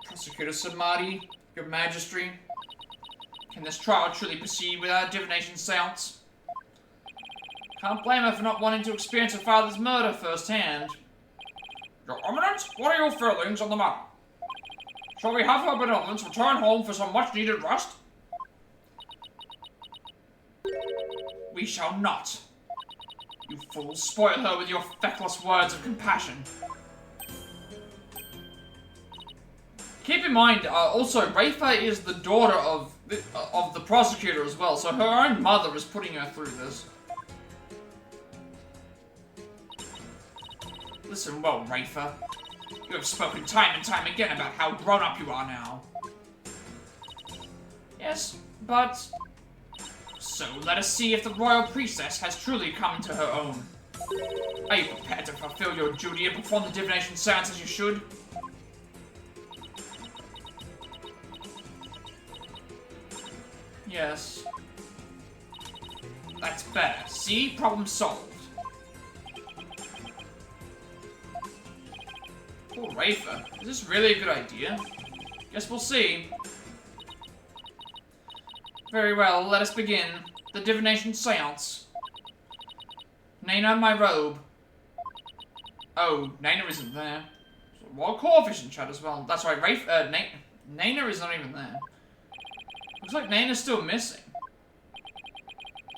Prosecutor Samadhi, your Majesty, can this trial truly proceed without a divination seance? Can't blame her for not wanting to experience her father's murder firsthand. Your Eminence, what are your feelings on the matter? Shall we have her benevolence return home for some much-needed rest? We shall not. You fools, spoil her with your feckless words of compassion. Keep in mind, also, Rafa is the daughter of the prosecutor as well, so her own mother is putting her through this. Listen well, Rafa. You have spoken time and time again about how grown-up you are now. Yes, but... So, let us see if the royal priestess has truly come into her own. Are you prepared to fulfill your duty and perform the divination seance as you should? Yes. That's better. See? Problem solved. Poor Rafa. Is this really a good idea? Guess we'll see. Very well, let us begin. The divination seance. Nana, my robe. Oh, Nana isn't there. So, well, Corfish in chat as well. That's right, Nana is not even there. Looks like Nana's still missing.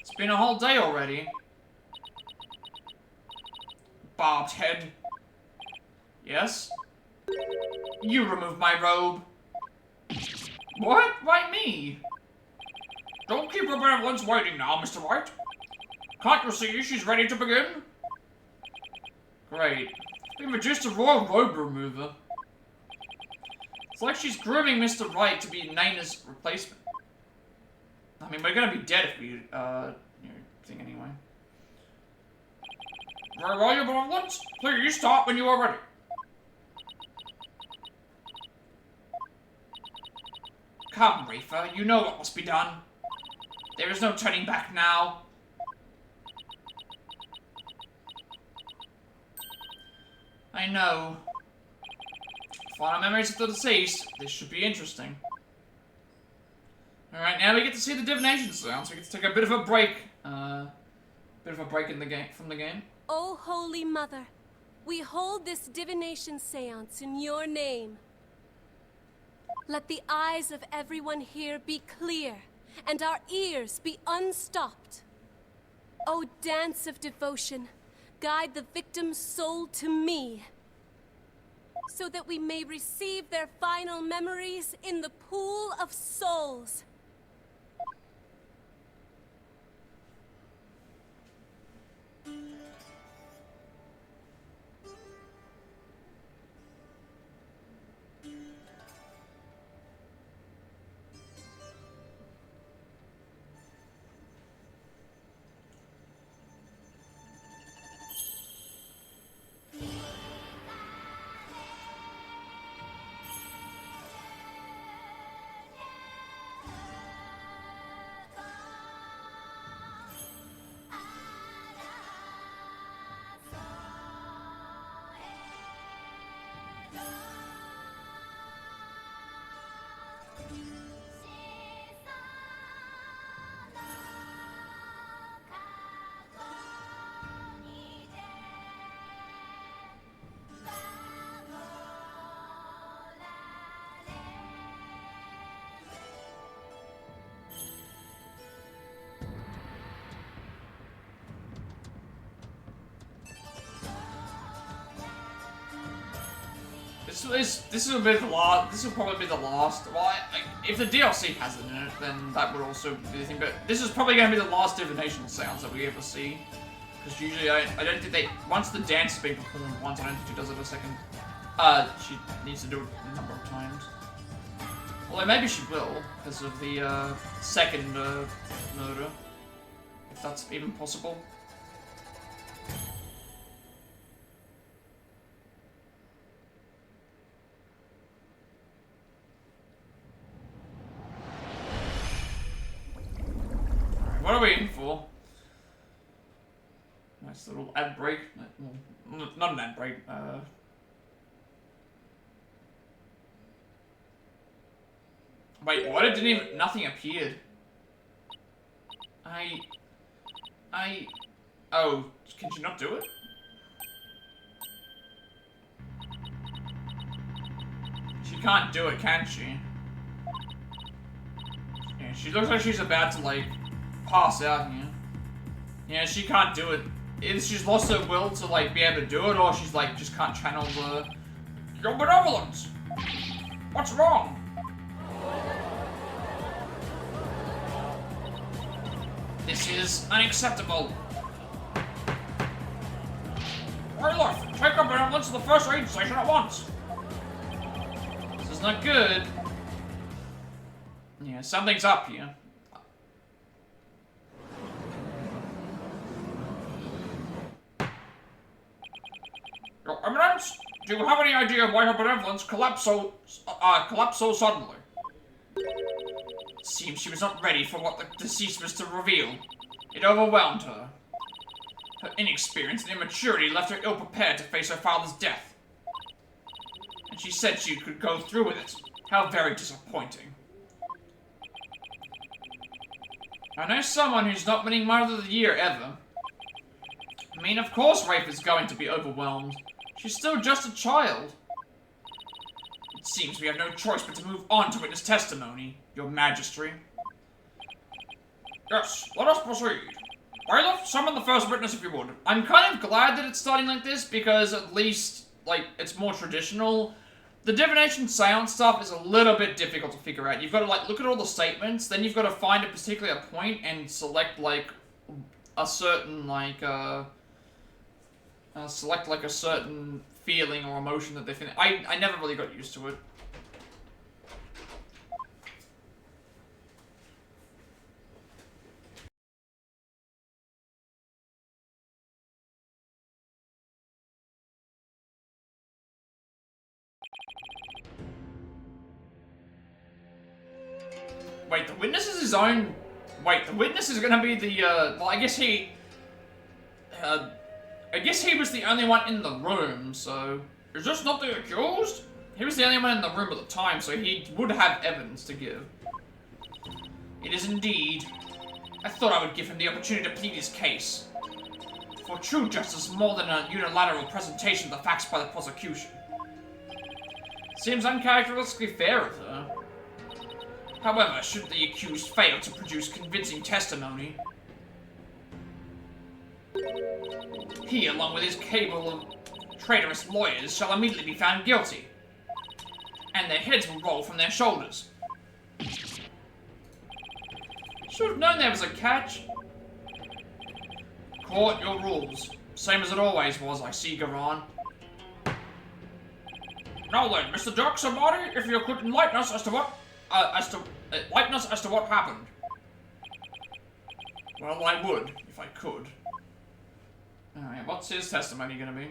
It's been a whole day already. Barbed head. Yes? You remove my robe. What? Why me? Don't keep your benevolence waiting now, Mr. White. Can't you see she's ready to begin? Great. Been reduced to raw robe remover. It's like she's grooming Mr. White to be Nana's replacement. I mean, we're gonna be dead if we, you know, thing anyway. Very well, your benevolence. Please start when you are ready. Come, Rafa, you know what must be done. There is no turning back now. I know. Final memories of the deceased. This should be interesting. Alright, now we get to see the divination seance. We get to take a bit of a break. Bit of a break in the game from the game. O Holy Mother, we hold this divination seance in your name. Let the eyes of everyone here be clear, and our ears be unstopped. O dance of devotion, guide the victim's soul to me, so that we may receive their final memories in the pool of souls. This will be the last. This will probably be the last. Well, if the DLC has it in it, then that would also be the thing. But this is probably going to be the last divination sounds that we ever see. Because usually I don't think they. Once the dance has been performed once, I don't think she does it a second. She needs to do it a number of times. Although maybe she will because of the second murder, if that's even possible. What are we in for? Nice little ad break. Well, not an ad break. Wait, what? It didn't even. Nothing appeared. Oh, can she not do it? She can't do it, can she? Yeah, she looks like she's about to, like, pass out here. Yeah, she can't do it. Either she's lost her will to, like, be able to do it, or she's, like, just can't channel the... Your benevolence! What's wrong? This is unacceptable. Rayloff, take your benevolence to the first aid station at once. This is not good. Yeah, something's up here. Your Eminence, do you have any idea why her benevolence collapsed so suddenly? It seems she was not ready for what the deceased was to reveal. It overwhelmed her. Her inexperience and immaturity left her ill-prepared to face her father's death. And she said she could go through with it. How very disappointing. I know someone who's not winning Mother of the Year ever. I mean, of course Rafe is going to be overwhelmed. She's still just a child. It seems we have no choice but to move on to witness testimony, Your Majesty. Yes, let us proceed. Rayloff, summon the first witness if you would. I'm kind of glad that it's starting like this, because at least, like, it's more traditional. The divination seance stuff is a little bit difficult to figure out. You've got to, like, look at all the statements, then you've got to find a particular point and select, like, a certain, like, select, like, a certain feeling or emotion that they feel. I never really got used to it. Wait, the witness is his own... Wait, the witness is gonna be the, well, I guess he was the only one in the room, so... Is this not the accused? He was the only one in the room at the time, so he would have evidence to give. It is indeed. I thought I would give him the opportunity to plead his case. For true justice is more than a unilateral presentation of the facts by the prosecution. Seems uncharacteristically fair of her. However, should the accused fail to produce convincing testimony, he, along with his cable of traitorous lawyers, shall immediately be found guilty, and their heads will roll from their shoulders. Should have known there was a catch. Court, your rules. Same as it always was, I see, Garan. Now then, Mr. Dirk, somebody, if you could enlighten us as to what happened. Well, I would, if I could. Alright, what's his testimony gonna be?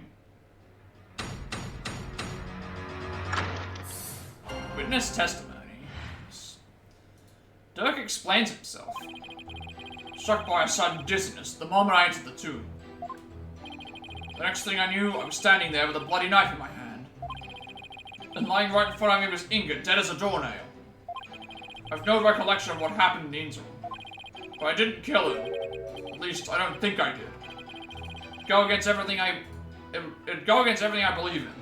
Witness testimony. Dirk explains himself. Struck by a sudden dizziness the moment I entered the tomb. The next thing I knew, I was standing there with a bloody knife in my hand. And lying right in front of me was Inga, dead as a doornail. I've no recollection of what happened in the interim. But I didn't kill him. At least, I don't think I did. It'd go against everything I believe in.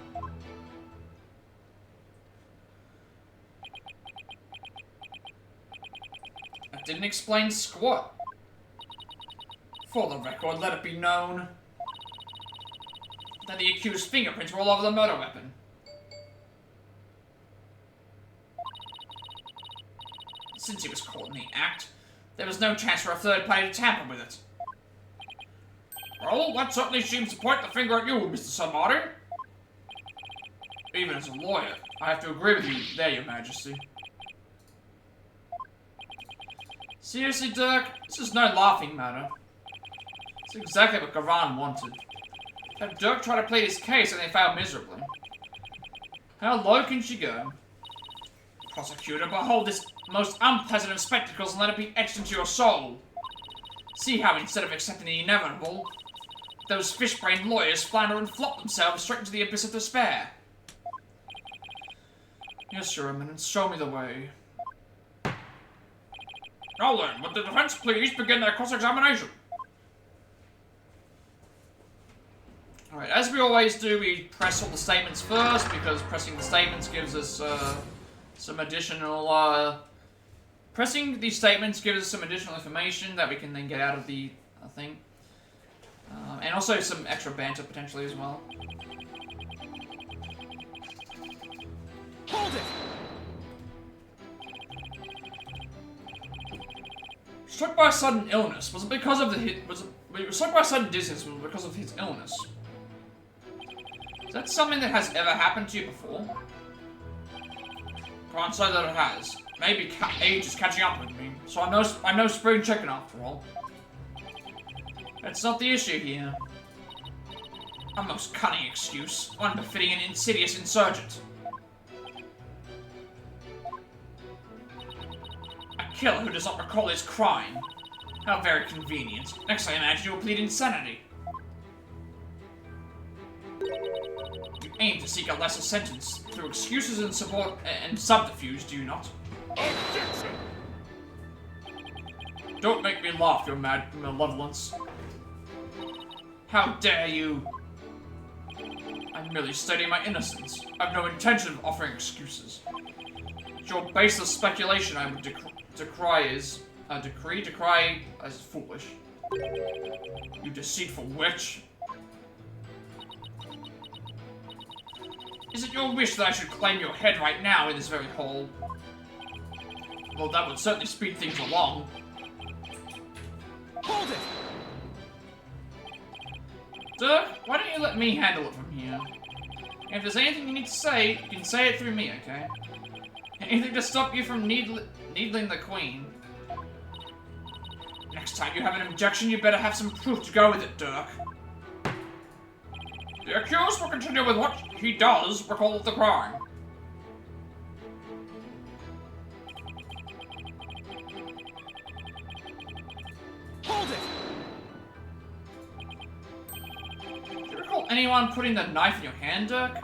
That didn't explain squat. For the record, let it be known that the accused's fingerprints were all over the murder weapon. Since he was caught in the act, there was no chance for a third party to tamper with it. Well, that certainly seems to point the finger at you, Mr. Samari. Even as a lawyer, I have to agree with you there, Your Majesty. Seriously, Dirk, this is no laughing matter. It's exactly what Garan wanted. Have Dirk try to plead his case and they failed miserably. How low can she go? Prosecutor, behold this most unpleasant of spectacles and let it be etched into your soul. See how instead of accepting the inevitable, those fish-brained lawyers flounder and flop themselves straight into the abyss of despair. Yes, Your Eminence, show me the way. Now then, would the defense please begin their cross-examination? Alright, as we always do, we press all the statements first, because pressing the statements gives us some additional... Pressing these statements gives us some additional information that we can then get out of the thing. And also some extra banter, potentially, as well. Hold it! Struck by a sudden illness. Was it because of the hit? Struck by a sudden dizziness? Was it because of his illness? Is that something that has ever happened to you before? Can't say that it has. Maybe age is catching up with me, so I'm no spring chicken after all. That's not the issue here. A most cunning excuse, unbefitting an insidious insurgent. A killer who does not recall his crime. How very convenient. Next I imagine you will plead insanity. You aim to seek a lesser sentence through excuses and support and subterfuge, do you not? Objection! Don't make me laugh, your mad malevolence. How dare you? I'm merely stating my innocence. I've no intention of offering excuses. Your baseless speculation I would decry as foolish. You deceitful witch. Is it your wish that I should claim your head right now in this very hole? Well, that would certainly speed things along. Hold it! Dirk, why don't you let me handle it from here? And if there's anything you need to say, you can say it through me, okay? Anything to stop you from needling the Queen. Next time you have an objection, you better have some proof to go with it, Dirk. The accused will continue with what he does recall the crime. Hold it! Do you recall anyone putting the knife in your hand, Dirk?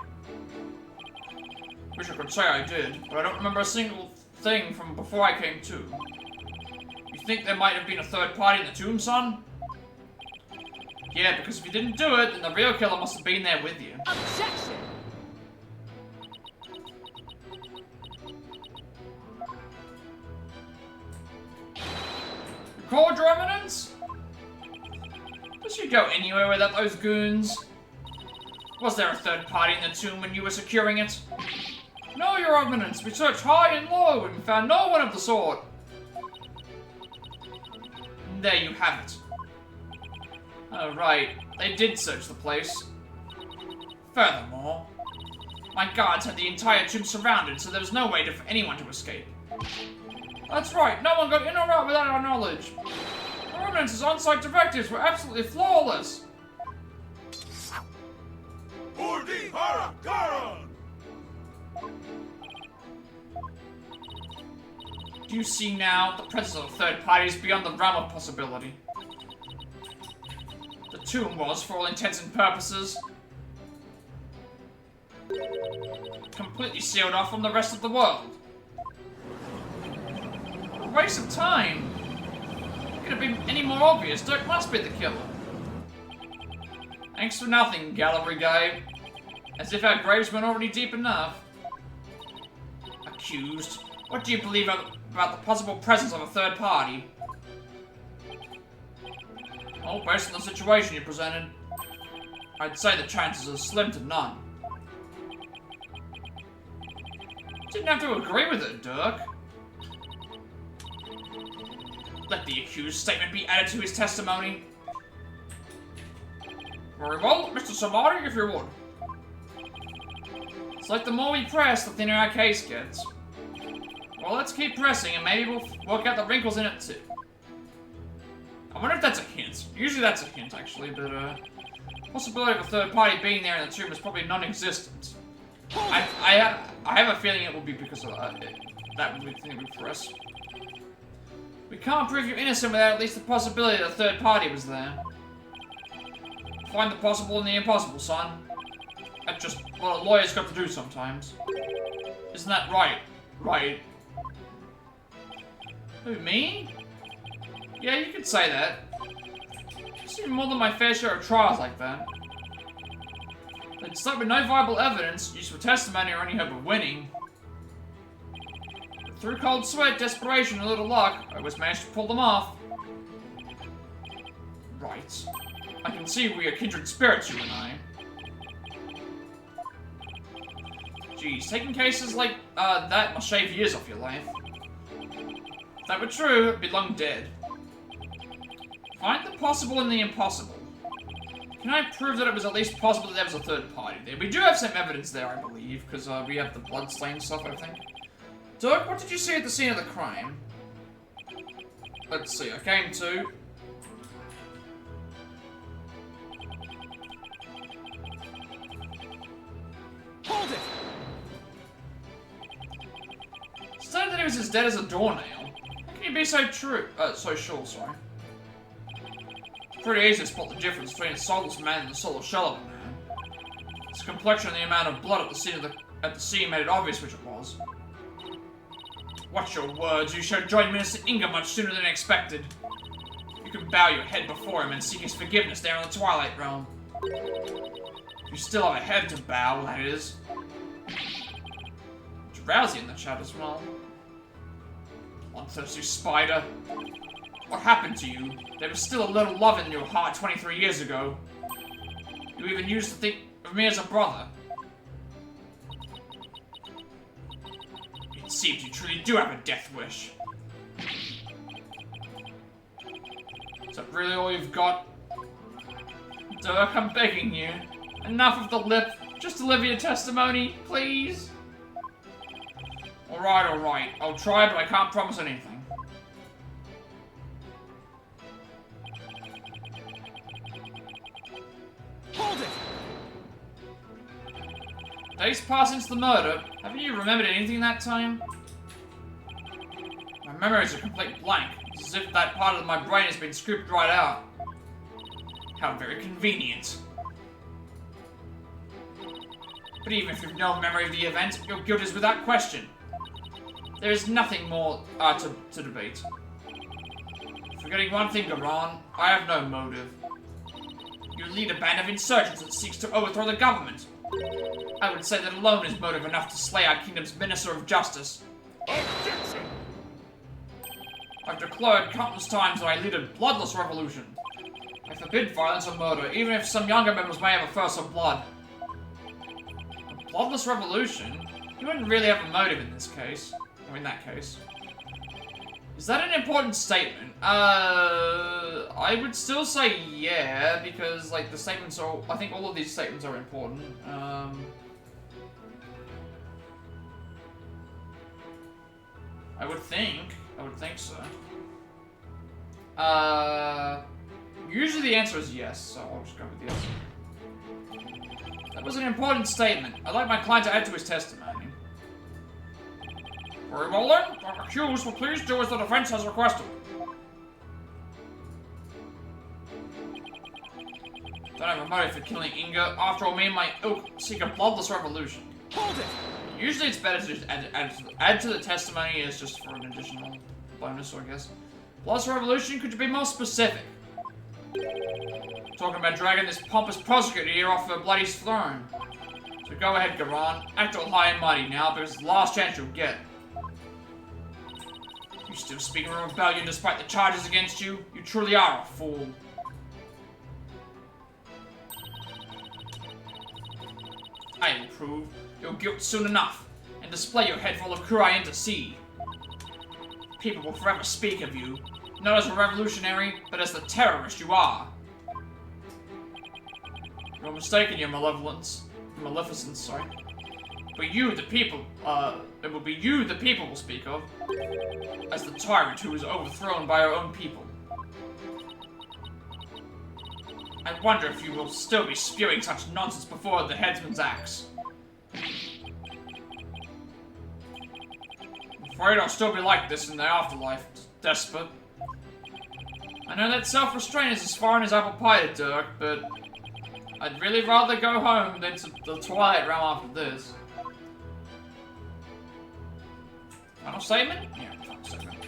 Wish I could say I did, but I don't remember a single thing from before I came to. You think there might have been a third party in the tomb, son? Yeah, because if you didn't do it, then the real killer must have been there with you. Objection! Record your evidence? Does you go anywhere without those goons? Was there a third party in the tomb when you were securing it? No, your eminence. We searched high and low and found no one of the sort. And there you have it. Oh, right. They did search the place. Furthermore, my guards had the entire tomb surrounded, so there was no way for anyone to escape. That's right. No one got in or out without our knowledge. Our eminence's on-site directives were absolutely flawless. Urdi Harakaran! Do you see now? The presence of third parties beyond the realm of possibility. The tomb was, for all intents and purposes, completely sealed off from the rest of the world. A waste of time. Could have been any more obvious. Dirk must be the killer. Thanks for nothing, gallery guy. As if our graves weren't already deep enough. Accused. What do you believe about the possible presence of a third party? Well, based on the situation you presented, I'd say the chances are slim to none. Didn't have to agree with it, Dirk. Let the accused's statement be added to his testimony. Very well, Mr. Samari, if you would. It's like the more we press, the thinner our case gets. Well, let's keep pressing, and maybe we'll work out the wrinkles in it, too. I wonder if that's a hint. Usually that's a hint, actually, but, possibility of a third party being there in the tomb is probably non-existent. I have a feeling it will be because of that would be the thing we press. We can't prove you're innocent without at least the possibility that a third party was there. Find the possible in the impossible, son. That's just what a lawyer's got to do sometimes. Isn't that right? Right. Who, me? Yeah, you could say that. I've seen more than my fair share of trials like that. But despite with no viable evidence, useful testimony, or any hope of winning. But through cold sweat, desperation, and a little luck, I always managed to pull them off. Right. I can see we are kindred spirits, you and I. Geez, taking cases like that must shave years off your life. If that were true, I'd be long dead. Find the possible in the impossible. Can I prove that it was at least possible that there was a third party there? We do have some evidence there, I believe, because we have the blood-stained stuff, I think. Dirk, what did you see at the scene of the crime? Let's see, I came to... Hold it! Stated that he was as dead as a doornail. How can you be so true? So sure, sorry. Pretty easy to spot the difference between a soulless man and the soulless shell of a man. His complexion and the amount of blood at the scene made it obvious which it was. Watch your words. You showed join Minister Inga much sooner than expected. You can bow your head before him and seek his forgiveness there in the Twilight Realm. You still have a head to bow, that is. Drowsy in the chat as well. Bloodthirsty spider. What happened to you? There was still a little love in your heart 23 years ago. You even used to think of me as a brother. It seems you truly do have a death wish. Is that really all you've got? Dirk, I'm begging you. Enough of the lip. Just deliver your testimony, please. Alright. I'll try, but I can't promise anything. Hold it! Days pass since the murder. Haven't you remembered anything that time? My memory is a complete blank. It's as if that part of my brain has been scooped right out. How very convenient. But even if you've no memory of the event, your guilt is without question. There is nothing more to debate. Forgetting one thing, Garan, I have no motive. You lead a band of insurgents that seeks to overthrow the government. I would say that alone is motive enough to slay our kingdom's minister of justice. Objection! I've declared countless times that I lead a bloodless revolution. I forbid violence or murder, even if some younger members may have a thirst of blood. A bloodless revolution? You wouldn't really have a motive in this case. Or in that case. Is that an important statement? I would still say yeah, because, like, the statements are... I think all of these statements are important. I would think so. Usually the answer is yes, so I'll just go with yes. That was an important statement. I'd like my client to add to his testimony. Very well then, the accused will please do as the defense has requested. Don't have a motive for killing Inga. After all, me and my ilk seek a bloodless revolution. Hold it! Usually it's better to just add to the testimony as just for an additional bonus, I guess. Bloodless revolution, could you be more specific? Talking about dragging this pompous prosecutor here off the bloody throne. So go ahead, Garan. Act all high and mighty now, because it's the last chance you'll get. You still speaking of rebellion despite the charges against you? You truly are a fool. I will prove your guilt soon enough, and display your head full of Kurai into sea. People will forever speak of you, not as a revolutionary, but as the terrorist you are. You're mistaken, your maleficence, sorry. But you, the people, it will be you the people will speak of, as the tyrant who was overthrown by our own people. I wonder if you will still be spewing such nonsense before the headsman's axe. I'm afraid I'll still be like this in the afterlife, despot. I know that self-restraint is as foreign as apple pie to Dirk, but I'd really rather go home than to the Twilight Realm after this. Final statement? Yeah, final statement.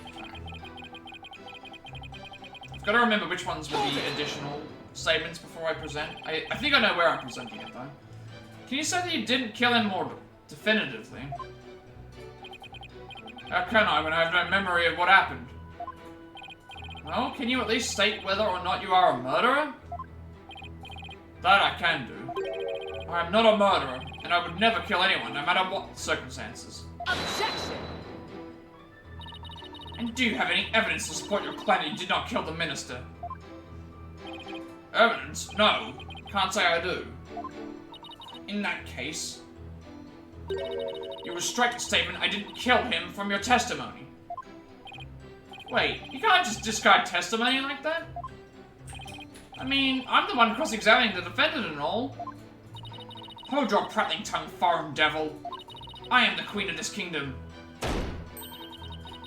I've got to remember which ones were the additional statements before I present. I think I know where I'm presenting it, though. Can you say that you didn't kill him more definitively? How can I when I have no memory of what happened? Well, can you at least state whether or not you are a murderer? That I can do. I am not a murderer, and I would never kill anyone, no matter what circumstances. Objection! And do you have any evidence to support your claim that you did not kill the minister? Evidence? No. Can't say I do. In that case, you will strike the statement I didn't kill him from your testimony. Wait, you can't just discard testimony like that? I mean, I'm the one cross-examining the defendant and all. Hold your prattling tongue, foreign devil. I am the queen of this kingdom.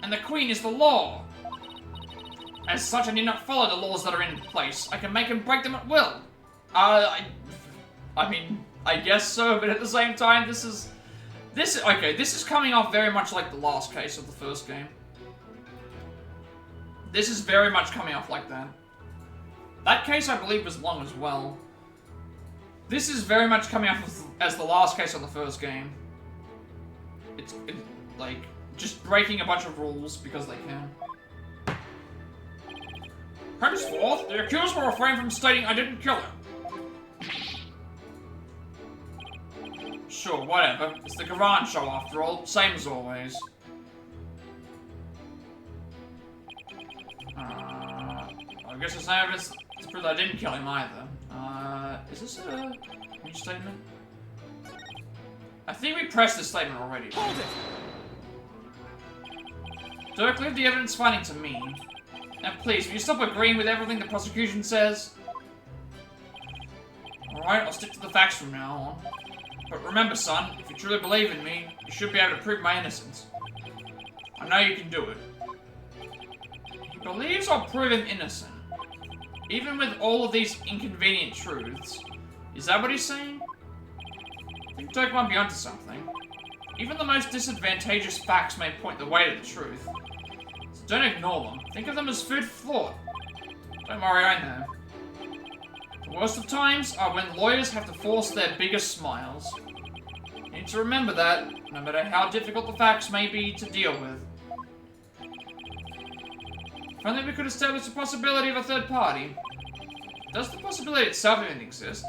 And the queen is the law. As such, I need not follow the laws that are in place. I can make and break them at will. I mean, I guess so, but at the same time, this is coming off very much like the last case of the first game. This is very much coming off like that. That case, I believe, was long as well. This is very much coming off as the last case of the first game. It's like, just breaking a bunch of rules because they can. Henceforth, the accused will refrain from stating I didn't kill him. Sure, whatever. It's the Garan show after all, same as always. I guess there's no evidence to prove that I didn't kill him either. Is this a new statement? I think we pressed this statement already. Hold it! Dirk, leave the evidence finding to me. Now please, will you stop agreeing with everything the prosecution says? Alright, I'll stick to the facts from now on. But remember, son, if you truly believe in me, you should be able to prove my innocence. I know you can do it. He believes I'll prove him innocent. Even with all of these inconvenient truths. Is that what he's saying? I think Dirk might be onto something. Even the most disadvantageous facts may point the way to the truth. So don't ignore them. Think of them as food for thought. Don't worry, I know. The worst of times are when lawyers have to force their biggest smiles. You need to remember that, no matter how difficult the facts may be to deal with. If only we could establish the possibility of a third party. Does the possibility itself even exist?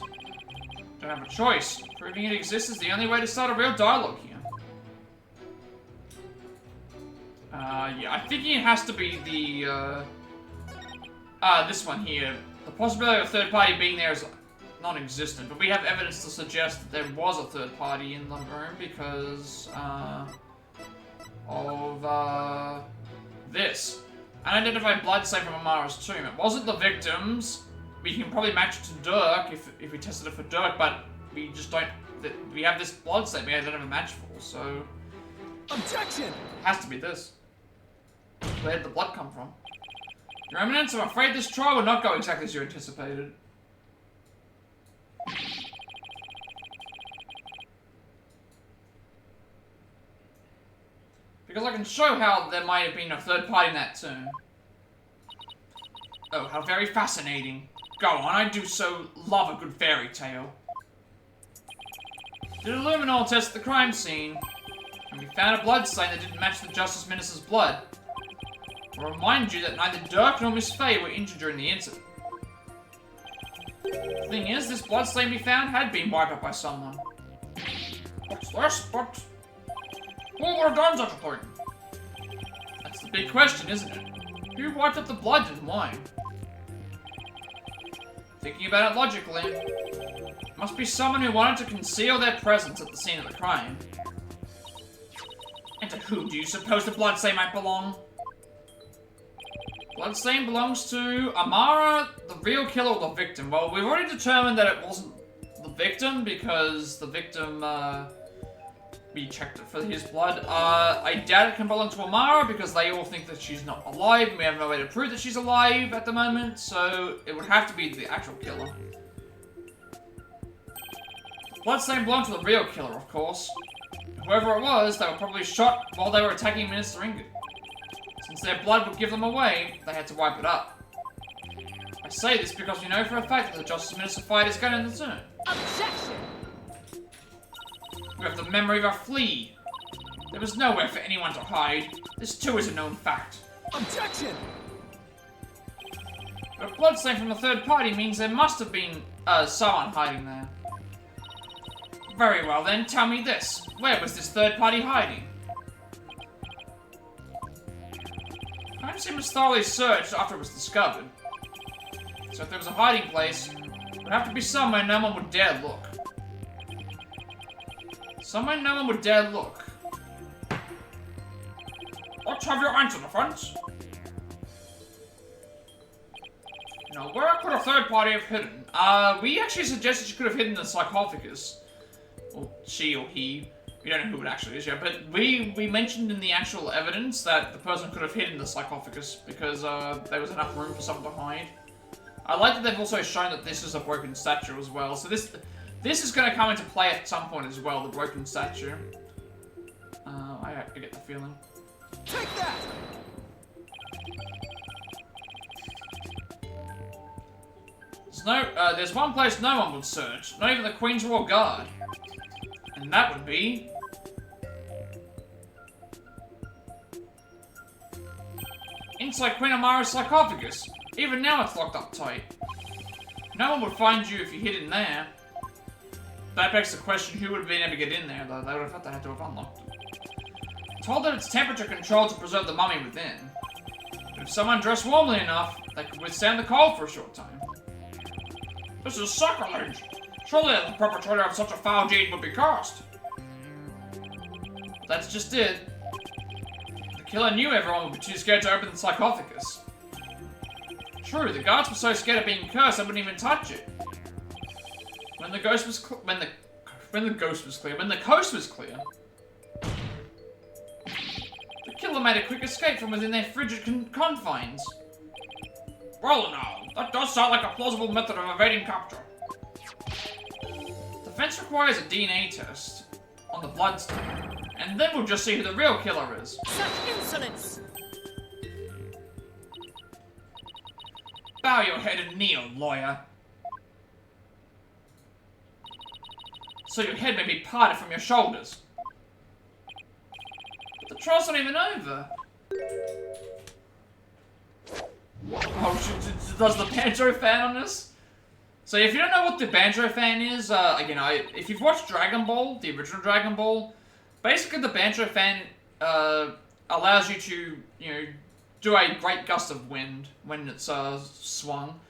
Don't have a choice. Proving it exists is the only way to start a real dialogue here. Yeah, I think it has to be the, this one here. The possibility of a third party being there is non-existent, but we have evidence to suggest that there was a third party in the room because, of, this. Unidentified blood stain from Amara's tomb. It wasn't the victims. We can probably match it to Dirk if we tested it for Dirk, but we just don't. We have this blood stain we don't have a match for, so. Objection! It has to be this. Where did the blood come from? Your Eminence, I'm afraid this trial will not go exactly as you anticipated. Because I can show how there might have been a third party in that tomb. Oh, how very fascinating. Go on, I do so love a good fairy tale. Did Illuminol test the crime scene? And we found a blood stain that didn't match the Justice Minister's blood. I'll remind you that neither Dirk nor Miss Faye were injured during the incident. The thing is, this blood stain we found had been wiped out by someone. What's this? But who would have done such a thing? That's the big question, isn't it? Who wiped up the blood and why? Thinking about it logically, it must be someone who wanted to conceal their presence at the scene of the crime. And to whom do you suppose the bloodstain might belong? Bloodstain belongs to Amara, the real killer, or the victim. Well, we've already determined that it wasn't the victim because the victim, we checked it for his blood. I doubt it can belong to Amara because they all think that she's not alive and we have no way to prove that she's alive at the moment, so it would have to be the actual killer. Bloodstain belonged to the real killer, of course. Whoever it was, they were probably shot while they were attacking Minister Ingrid. Since their blood would give them away, they had to wipe it up. I say this because we know for a fact that the Justice Minister fired his gun in the tomb. Objection! We have the memory of a flea. There was nowhere for anyone to hide. This too is a known fact. Objection! But a bloodstain from a third party means there must have been someone hiding there. Very well then, tell me this. Where was this third party hiding? Crime scene was thoroughly searched after it was discovered. So if there was a hiding place, it would have to be somewhere no one would dare look. Somewhere no one would dare look. Let's have your answer, defense. Now, where could a third party have hidden? We actually suggested she could have hidden the sarcophagus. Or she or he. We don't know who it actually is yet, but we mentioned in the actual evidence that the person could have hidden the sarcophagus because there was enough room for someone to hide. I like that they've also shown that this is a broken statue as well, so this is going to come into play at some point as well, the broken statue. I get the feeling. Take that! There's one place no one would search, not even the Queen's War Guard. And that would be... inside Queen Amara's sarcophagus. Even now it's locked up tight. No one would find you if you hid in there. That begs the question, who would have been able to get in there, though? They would have thought they had to have unlocked it. Told that it's temperature controlled to preserve the mummy within. But if someone dressed warmly enough, they could withstand the cold for a short time. This is sacrilege! Surely the perpetrator of such a foul deed would be cursed. That's just it. The killer knew everyone would be too scared to open the sarcophagus. True, the guards were so scared of being cursed they wouldn't even touch it. When the coast was clear, the killer made a quick escape from within their frigid confines. Well now, that does sound like a plausible method of evading capture. Defense requires a DNA test on the bloodstain, and then we'll just see who the real killer is. Such insolence! Bow your head and kneel, lawyer. So your head may be parted from your shoulders. But the trial's not even over. Oh, does the banjo fan on this? So if you don't know what the banjo fan is, again, if you've watched Dragon Ball, the original Dragon Ball, basically the banjo fan allows you to, do a great gust of wind when it's swung.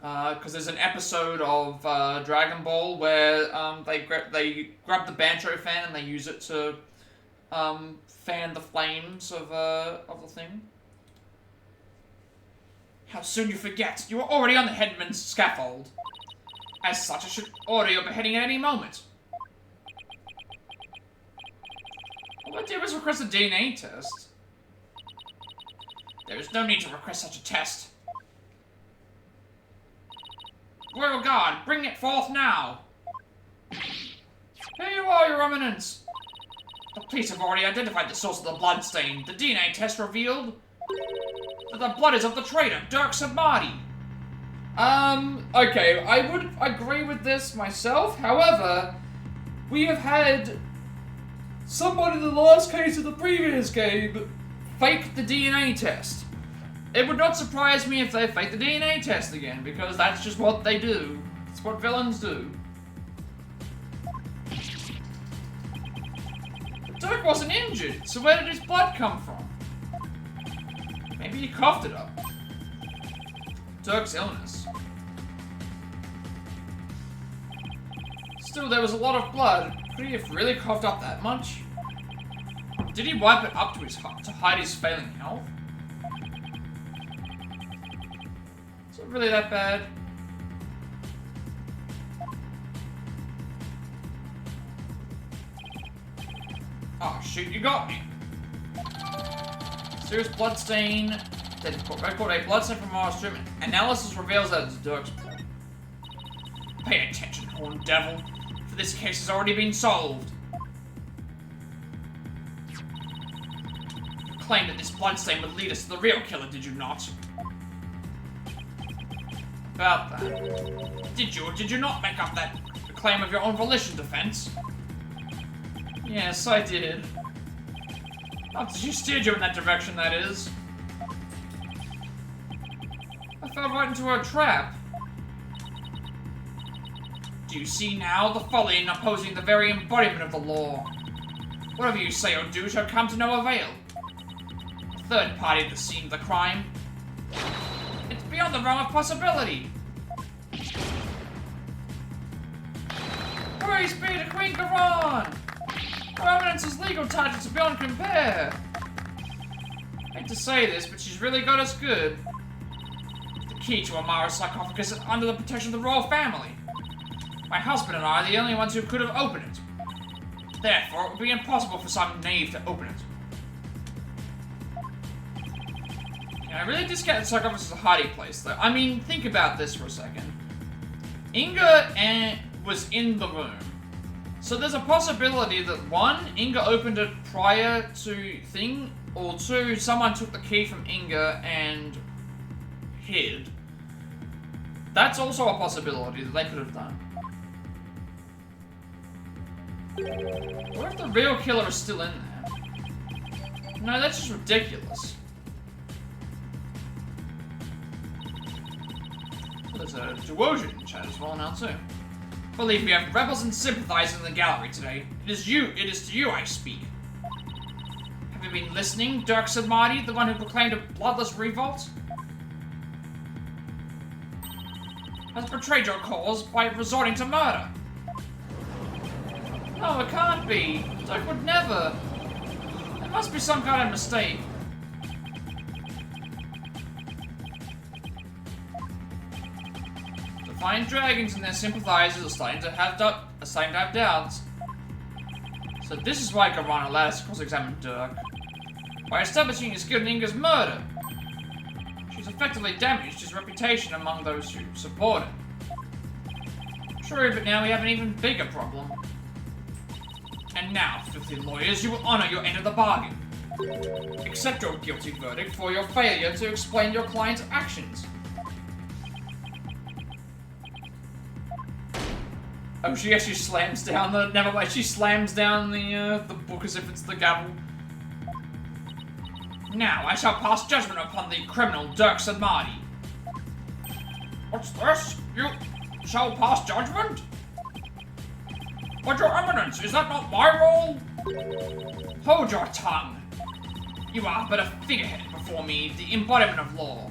Because there's an episode of Dragon Ball where they grab the banjo fan and they use it to fan the flames of the thing. How soon you forget! You are already on the headman's scaffold. As such, I should order your beheading at any moment. All I did was request a DNA test. There is no need to request such a test. Royal Guard, bring it forth now! Here you are, Your Eminence! The police have already identified the source of the blood stain. The DNA test revealed that the blood is of the traitor, Dirk Sabati. Okay, I would agree with this myself. However, we have had someone in the last case of the previous game fake the DNA test. It would not surprise me if they fake the DNA test again, because that's just what they do. It's what villains do. But Dirk wasn't injured, so where did his blood come from? Maybe he coughed it up. Dirk's illness. Still, there was a lot of blood. Could he have really coughed up that much? Did he wipe it up to hide his failing health? Is it really that bad? Oh shoot, you got me. Serious bloodstain. Record a bloodstain from our instrument. Analysis reveals that it's Dirk's blood. Pay attention, horned devil, for this case has already been solved. You claimed that this bloodstain would lead us to the real killer, did you not? About that. Did you or did you not make up that claim of your own volition, defense? Yes, I did. After she steered you in that direction, that is. I fell right into her trap. Do you see now the folly in opposing the very embodiment of the law? Whatever you say or do shall come to no avail. A third party at the scene of the crime. It's beyond the realm of possibility. Praise be to Queen Garon! Her Eminence's legal tactics are beyond compare. I hate to say this, but she's really got us good. The key to Amara's sarcophagus is under the protection of the royal family. My husband and I are the only ones who could have opened it. Therefore, it would be impossible for some knave to open it. And I really discount the sarcophagus as a hiding place, though. I mean, think about this for a second. Inga was in the room. So there's a possibility that one, Inga opened it prior to thing, or two, someone took the key from Inga and hid. That's also a possibility that they could have done. What if the real killer is still in there? No, that's just ridiculous. Well, there's a Duosion in chat as well now too. Believe me, I have rebels and sympathizers in the gallery today. It is to you I speak. Have you been listening, Dirk Samadhi, the one who proclaimed a bloodless revolt? Has betrayed your cause by resorting to murder. No, it can't be. Dirk would never. There must be some kind of mistake. The fine dragons and their sympathizers are starting to have doubts. So this is why Garon allowed us to cross-examine Dirk. By establishing his guilt in Inga's murder, she's effectively damaged his reputation among those who support him. True, but now we have an even bigger problem. And now, filthy lawyers, you will honor your end of the bargain. Accept your guilty verdict for your failure to explain your client's actions. Oh, she actually slams down the... Never mind, she slams down the book as if it's the gavel. Now, I shall pass judgment upon the criminal Dirk Samadhi. What's this? You shall pass judgment? But your eminence, is that not my role? Hold your tongue. You are but a figurehead before me, the embodiment of law.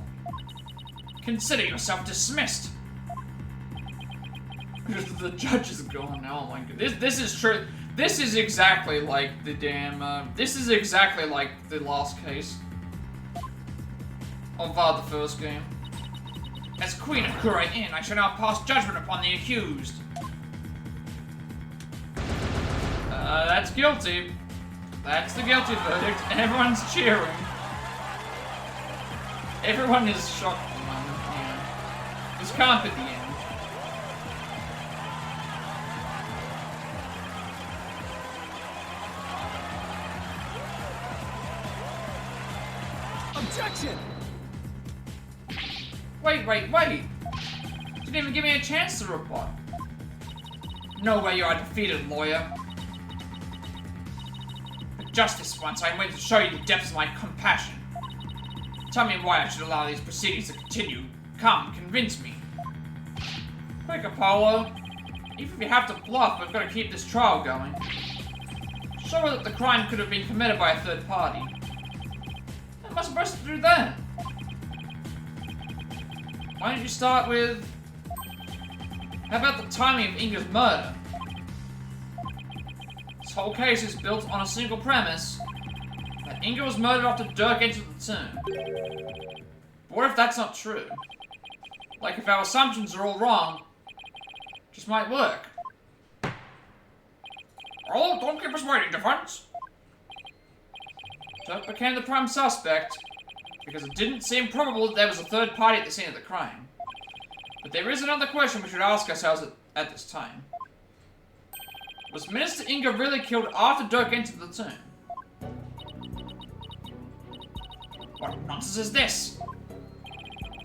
Consider yourself dismissed. The judge is gone now. Oh my god. This is true. This is exactly like the damn, this is exactly like the last case of the first game. As Queen of Kure Inn, I shall now pass judgment upon the accused. That's guilty. That's the guilty verdict. Everyone's cheering. Everyone is shocked at the moment. Yeah. This can't be the end. Objection! Wait. Didn't even give me a chance to reply. No way you are defeated, lawyer. But justice once, I'm waiting to show you the depths of my compassion. Tell me why I should allow these proceedings to continue. Come, convince me. Quick, Apollo. Even if you have to bluff, we've got to keep this trial going. Show her that the crime could have been committed by a third party. What am I supposed to do then? Why don't you start with... How about the timing of Inga's murder? This whole case is built on a single premise. That Inga was murdered after Dirk entered the tomb. But what if that's not true? Like if our assumptions are all wrong, it just might work. Oh, don't keep us waiting, defense! Dirk became the prime suspect because it didn't seem probable that there was a third party at the scene of the crime. But there is another question we should ask ourselves at this time. Was Minister Inga really killed after Dirk entered the tomb? What nonsense is this?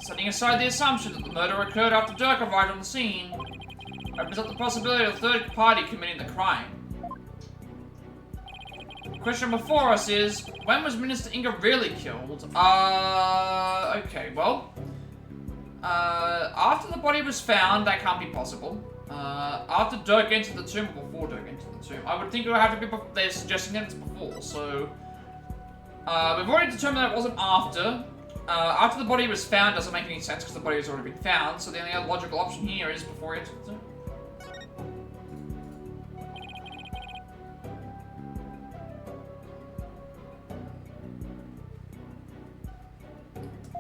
Setting aside the assumption that the murder occurred after Dirk arrived on the scene, opens up the possibility of a third party committing the crime. question before us is, when was Minister Inga really killed? Okay, well, after the body was found, that can't be possible. After Dirk entered the tomb, or before Dirk entered the tomb, I would think it would have to be before. They're suggesting that it's before, so... we've already determined that it wasn't after. After the body was found doesn't make any sense because the body has already been found, so the only other logical option here is before he entered the tomb.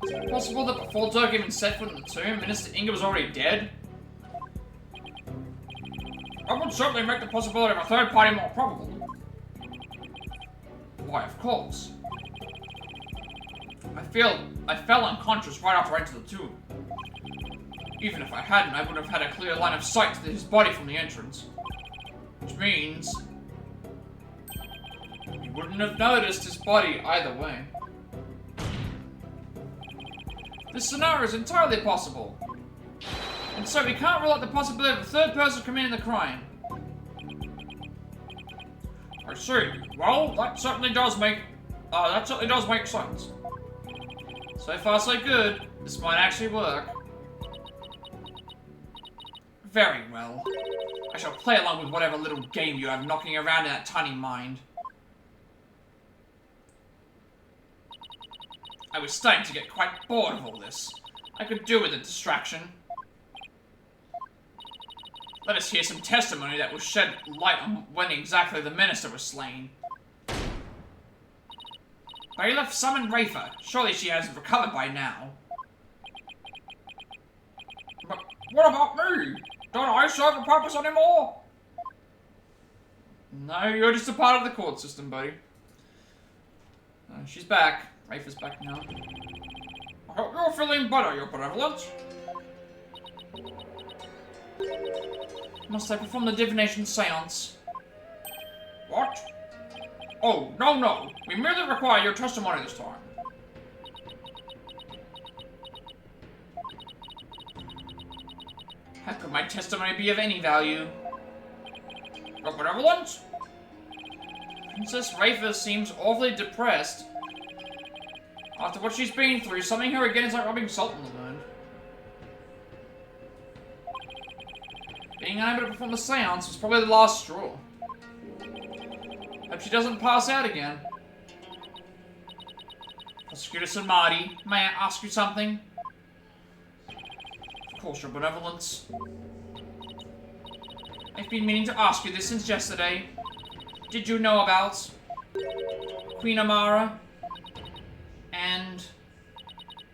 Is it possible that before Dirk even set foot in the tomb, Minister Inga was already dead? That would certainly make the possibility of a third party more probable. Why, of course. I fell unconscious right after I entered the tomb. Even if I hadn't, I would have had a clear line of sight to his body from the entrance. Which means... you wouldn't have noticed his body either way. This scenario is entirely possible. And so we can't rule out the possibility of a third person committing the crime. I see. Well, that certainly does make sense. So far so good. This might actually work. Very well. I shall play along with whatever little game you have knocking around in that tiny mind. I was starting to get quite bored of all this. I could do with a distraction. Let us hear some testimony that will shed light on when exactly the minister was slain. Bailiff, summon Rafa. Surely she hasn't recovered by now. But what about me? Don't I serve a purpose anymore? No, you're just a part of the court system, buddy. She's back. Rafa's back now. I hope you're feeling better, your benevolence. Must I perform the divination seance? What? Oh, no. We merely require your testimony this time. How could my testimony be of any value? Your benevolence? Princess Rafa seems awfully depressed. After what she's been through, summoning her again is like rubbing salt in the wound. Being unable to perform the seance was probably the last straw. Hope she doesn't pass out again. Prosecutor Sanmati, may I ask you something? Of course, your benevolence. I've been meaning to ask you this since yesterday. Did you know about Queen Amara? And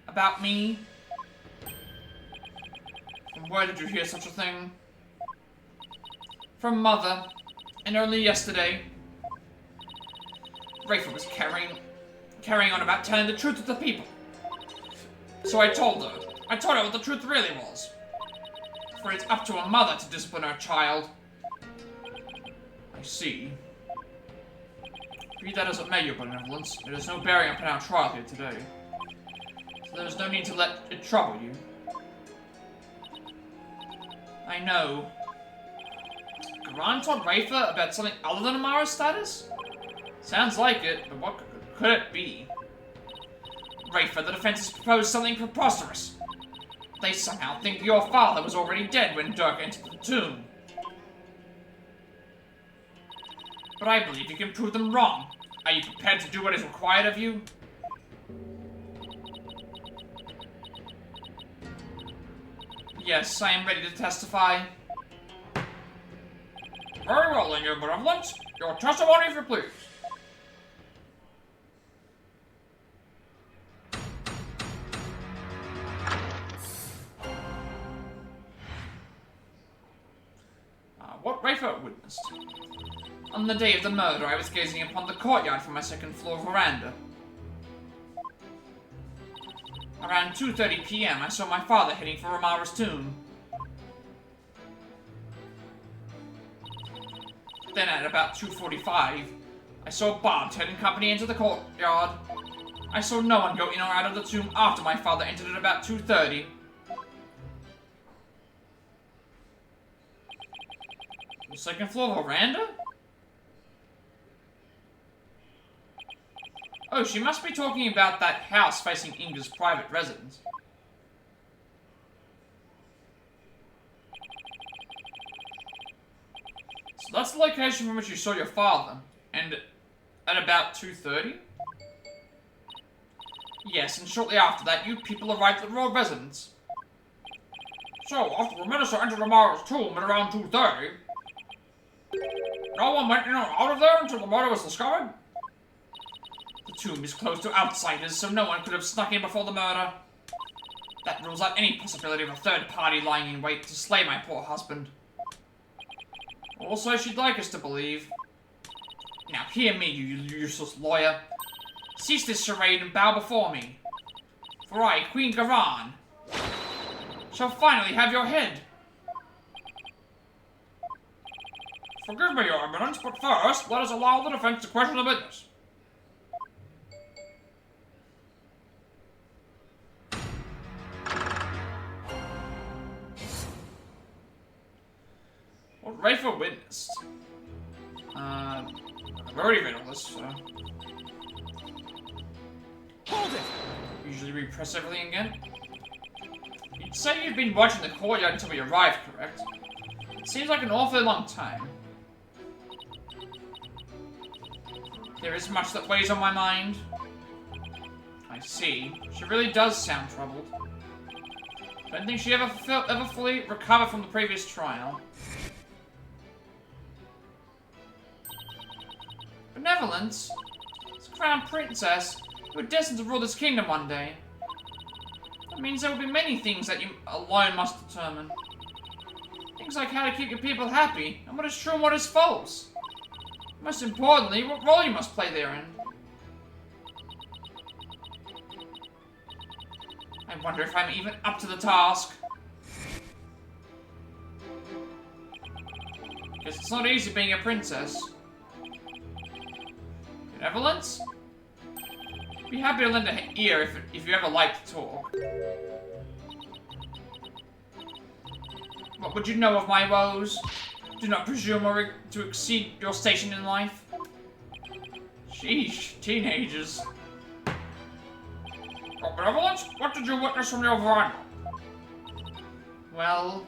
about me? From where did you hear such a thing? From Mother, and only yesterday. Rafa was carrying on about telling the truth to the people. So I told her. I told her what the truth really was. For it's up to a mother to discipline her child. I see. Be that as it may, your benevolence, there is no bearing upon our trial here today. So there is no need to let it trouble you. I know. Garan told Rafa about something other than Amara's status? Sounds like it, but what could it be? Rafa, the defense has proposed something preposterous. They somehow think your father was already dead when Dirk entered the tomb. But I believe you can prove them wrong. Are you prepared to do what is required of you? Yes, I am ready to testify. Very well, then, your benevolence. Your testimony, if you please. What Rafa witnessed. On the day of the murder, I was gazing upon the courtyard from my second-floor veranda. Around 2:30 p.m., I saw my father heading for Amara's tomb. Then at about 2:45, I saw Bob heading company into the courtyard. I saw no one go in or out of the tomb after my father entered at about 2:30. The second floor veranda? Oh, she must be talking about that house facing Inga's private residence. So that's the location from which you saw your father. And at about 2:30? Yes, and shortly after that, you people arrived at the royal residence. So, after the minister entered Amara's tomb at around 2:30, no one went in or out of there until the murder was discovered? The tomb is closed to outsiders, so no one could have snuck in before the murder. That rules out any possibility of a third party lying in wait to slay my poor husband. Also, she'd like us to believe. Now hear me, you useless lawyer. Cease this charade and bow before me. For I, Queen Garan, shall finally have your head. Forgive me, Your Eminence, but first, let us allow the defense to question the witness. What Rafer witnessed? I've already read all this, so... Hold it! Usually repress everything again. You'd say you've been watching the courtyard until we arrived, correct? It seems like an awfully long time. There is much that weighs on my mind. I see. She really does sound troubled. Don't think she ever fully recovered from the previous trial. Benevolence? This crown princess, we're destined to rule this kingdom one day. That means there will be many things that you alone must determine. Things like how to keep your people happy, and what is true and what is false. Most importantly, what role you must play therein. I wonder if I'm even up to the task. Guess it's not easy being a princess. Benevolence? Be happy to lend an ear if you ever like to talk. What would you know of my woes? Do not presume to exceed your station in life. Sheesh, teenagers. Oh, Benevolence, what did you witness from your veranda? Well...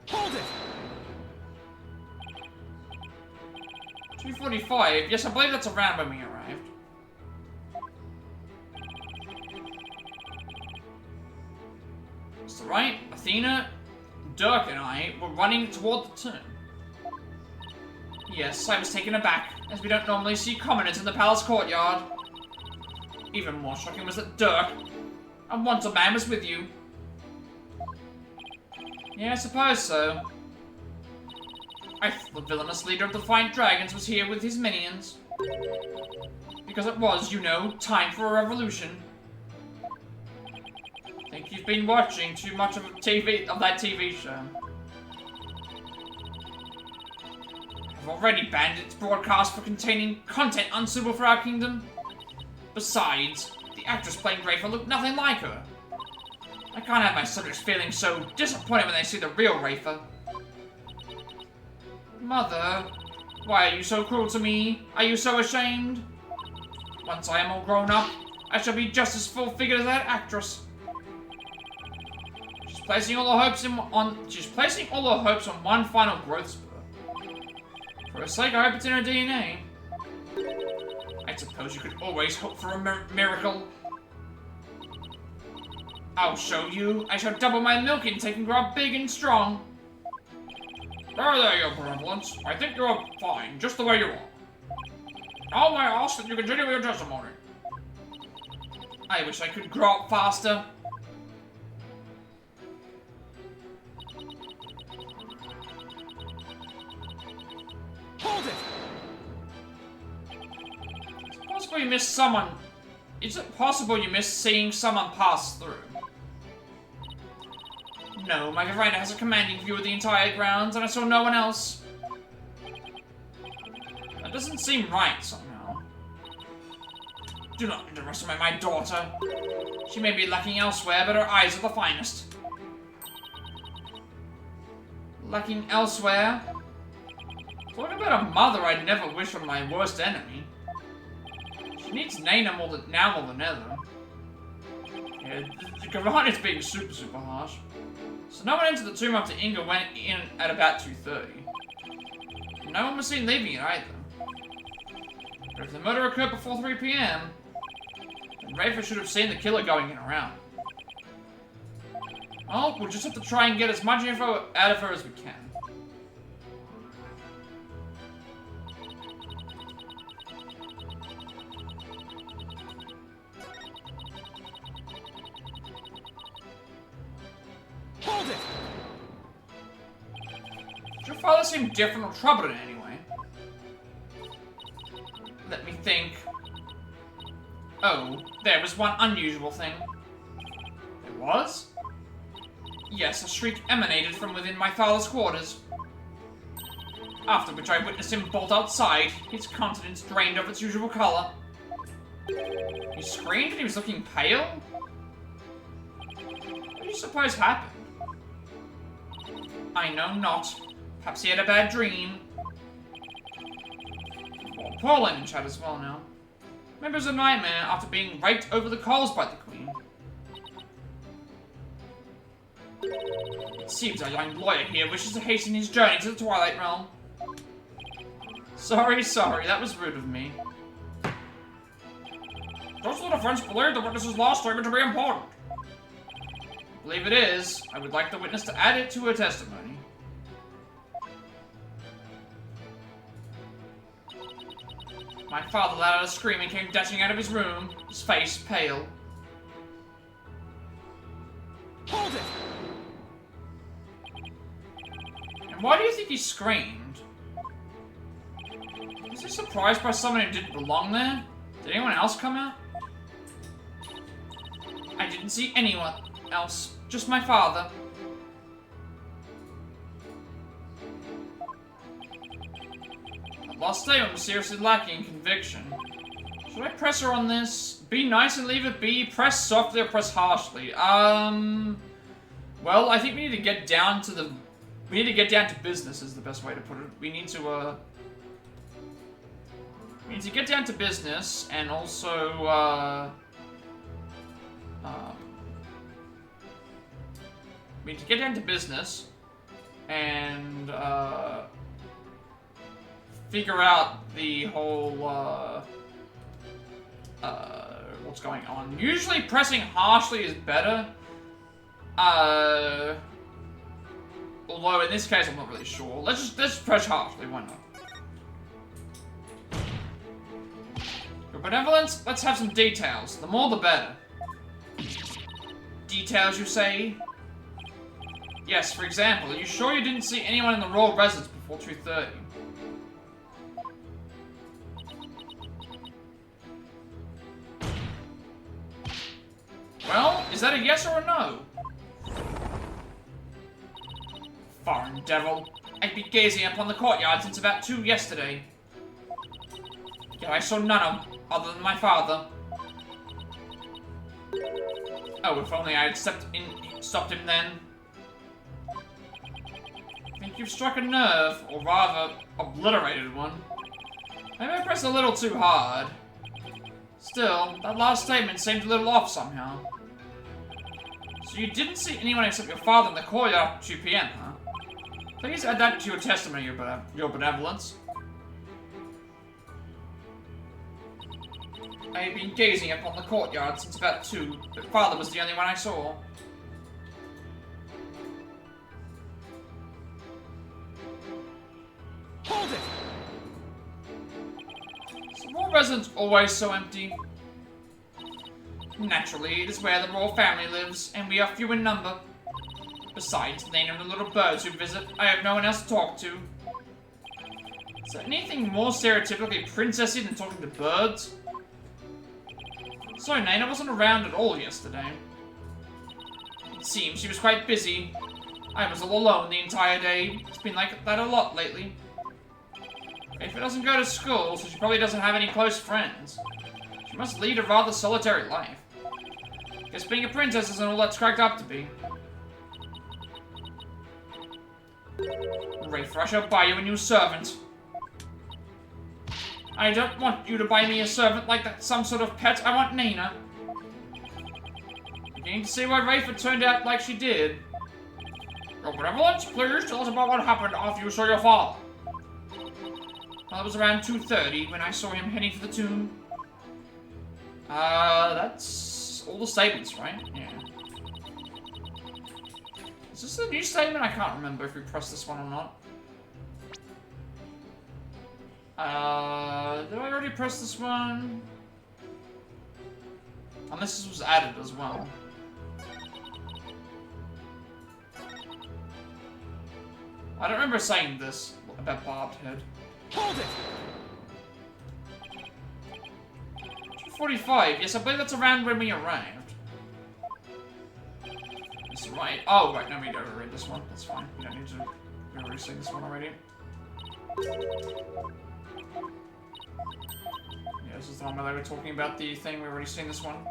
Hold it! 2:45. Yes, I believe that's around when we arrived. That's right. Athena, Dirk, and I were running toward the tomb. Yes, I was taken aback, as we don't normally see commoners in the palace courtyard. Even more shocking was that Dirk, a once a man, was with you. Yeah, I suppose so. I thought the villainous leader of the Defiant Dragons was here with his minions. Because it was, you know, time for a revolution. Think you've been watching too much of that TV show. I've already banned its broadcast for containing content unsuitable for our kingdom. Besides, the actress playing Rafer looked nothing like her. I can't have my subjects feeling so disappointed when they see the real Rafer. Mother, why are you so cruel to me? Are you so ashamed? Once I am all grown up, I shall be just as full-figured as that actress. She's placing all her hopes on one final growth spurt. For her sake, I hope it's in her DNA. I suppose you could always hope for a miracle. I'll show you. I shall double my milk intake and grow up big and strong. There, Your Benevolence. I think you're fine, just the way you are. Now may I ask that you continue with your testimony? I wish I could grow up faster. Hold it! It's possible you missed someone. Is it possible you missed seeing someone pass through? No, my veranda has a commanding view of the entire grounds, and I saw no one else. That doesn't seem right, somehow. Do not underestimate my daughter. She may be lacking elsewhere, but her eyes are the finest. lacking elsewhere. Talk about a mother I'd never wish on my worst enemy. She needs Nana more than ever. Yeah, the Quran is being super harsh. So no one entered the tomb after Inga went in at about 2:30. No one was seen leaving it either. But if the murder occurred before 3 p.m., then Rafa should have seen the killer going in around. Well, we'll just have to try and get as much info out of her as we can. Hold it! Does your father seem different or troubled in any way? Let me think. Oh, there was one unusual thing. There was? Yes, a shriek emanated from within my father's quarters. After which I witnessed him bolt outside, his countenance drained of its usual color. He screamed and he was looking pale? What do you suppose happened? I know not. Perhaps he had a bad dream. Well, poor Lennon chat as well now. Maybe it was a nightmare after being raked over the coals by the Queen. It seems our young lawyer here wishes to hasten his journey to the Twilight Realm. Sorry, that was rude of me. Does the defense believe the witness's last statement to be important? I believe it is. I would like the witness to add it to her testimony. My father let out a scream and came dashing out of his room, his face pale. Hold it! And why do you think he screamed? Was he surprised by someone who didn't belong there? Did anyone else come out? I didn't see anyone else, just my father. The last statement was seriously lacking in conviction. Should I press her on this? Be nice and leave it be? Press softly or press harshly? Well, I think we need to get down to business is the best way to put it. We need to get down to business and also, we need to get down to business and, figure out the whole, what's going on. Usually pressing harshly is better. Although in this case I'm not really sure. Let's press harshly, why not? Your benevolence, let's have some details. The more the better. Details, you say? Yes, for example, are you sure you didn't see anyone in the royal residence before 2:30? Well, is that a yes or a no? Foreign devil. I'd be gazing upon the courtyard since about 2 yesterday. Yet I saw none other than my father. Oh, if only I had stopped him then. I think you've struck a nerve, or rather, obliterated one. Maybe I pressed a little too hard. Still, that last statement seemed a little off somehow. So you didn't see anyone except your father in the courtyard after 2 p.m., huh? Please add that to your testimony, your benevolence. I had been gazing upon the courtyard since about 2, but father was the only one I saw. Hold it! Is the royal residence always so empty? Naturally, it is where the royal family lives, and we are few in number. Besides, the name of the little birds who visit, I have no one else to talk to. Is there anything more stereotypically princessy than talking to birds? So, Nana wasn't around at all yesterday. It seems she was quite busy. I was all alone the entire day. It's been like that a lot lately. If it doesn't go to school, so she probably doesn't have any close friends. She must lead a rather solitary life. Guess being a princess isn't all that's cracked up to be. Wraith Rush, I'll buy you a new servant. I don't want you to buy me a servant like that's some sort of pet. I want Nina. You need to see why Wraith turned out like she did. Your benevolence, please tell us about what happened after you saw your father. Well, it was around 2:30 when I saw him heading for the tomb. That's all the statements, right? Yeah. Is this a new statement? I can't remember if we pressed this one or not. Did I already press this one? Unless this was added as well. I don't remember saying this about barbed head. Hold it! 2:45. Yes, I believe that's around when we arrived. That's right. Oh, right. No, we don't read this one. That's fine. We don't need to. We've already seen this one already. Yeah, this is the one where they were talking about the thing. We've already seen this one.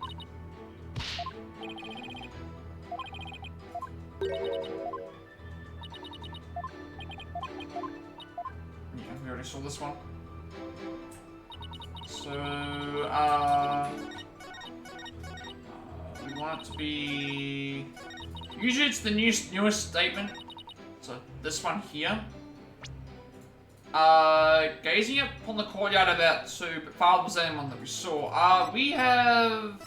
Yeah, we already saw this one. So, we want it to be... Usually it's the newest statement. So, this one here. Gazing upon the courtyard about to, but Father was the only one that we saw. We have...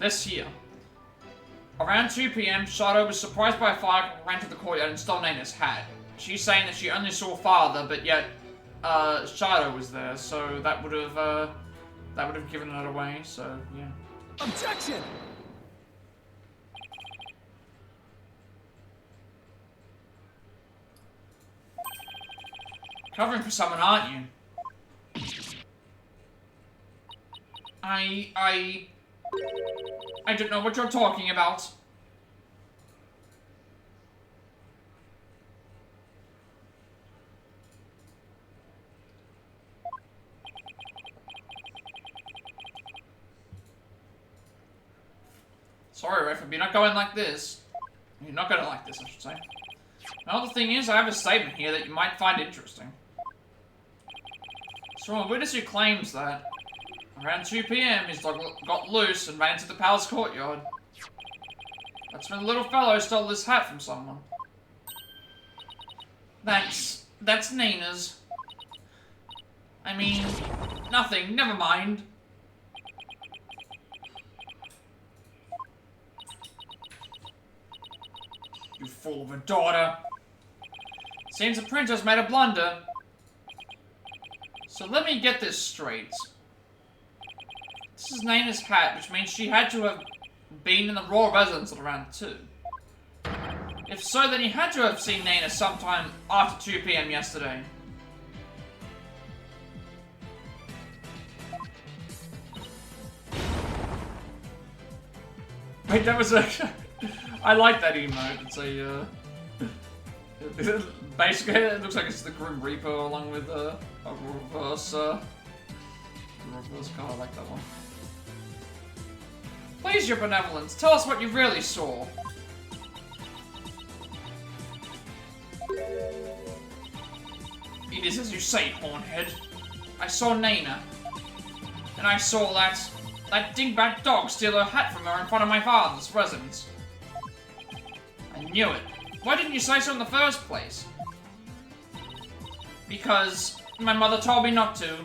This here. Around 2 PM, Shadow was surprised by a fire, ran to the courtyard and stole Nana's hat. She's saying that she only saw Father, but yet, Shadow was there, so that would have given it away, so, yeah. Objection! Covering for someone, aren't you? I don't know what you're talking about. Sorry, Ref, you're not going like this. You're not going to like this, I should say. Now, the thing is, I have a statement here that you might find interesting. So, a witness who claims that around 2 PM, his dog got loose and ran into the palace courtyard. That's when the little fellow stole this hat from someone. Thanks. That's Nina's. I mean, nothing. Never mind. You fool of a daughter. Seems the princess made a blunder. So let me get this straight. This is Nina's hat, which means she had to have been in the royal residence at around 2. If so, then he had to have seen Nina sometime after 2 PM yesterday. Wait, that was a... I like that emote. It's a, basically, it looks like it's the Grim Reaper along with a reverse card. I like that one. Please, your benevolence, tell us what you really saw. It is as you say, Hornhead. I saw Nina. And I saw that dingbat dog steal her hat from her in front of my father's residence. I knew it. Why didn't you say so in the first place? Because my mother told me not to.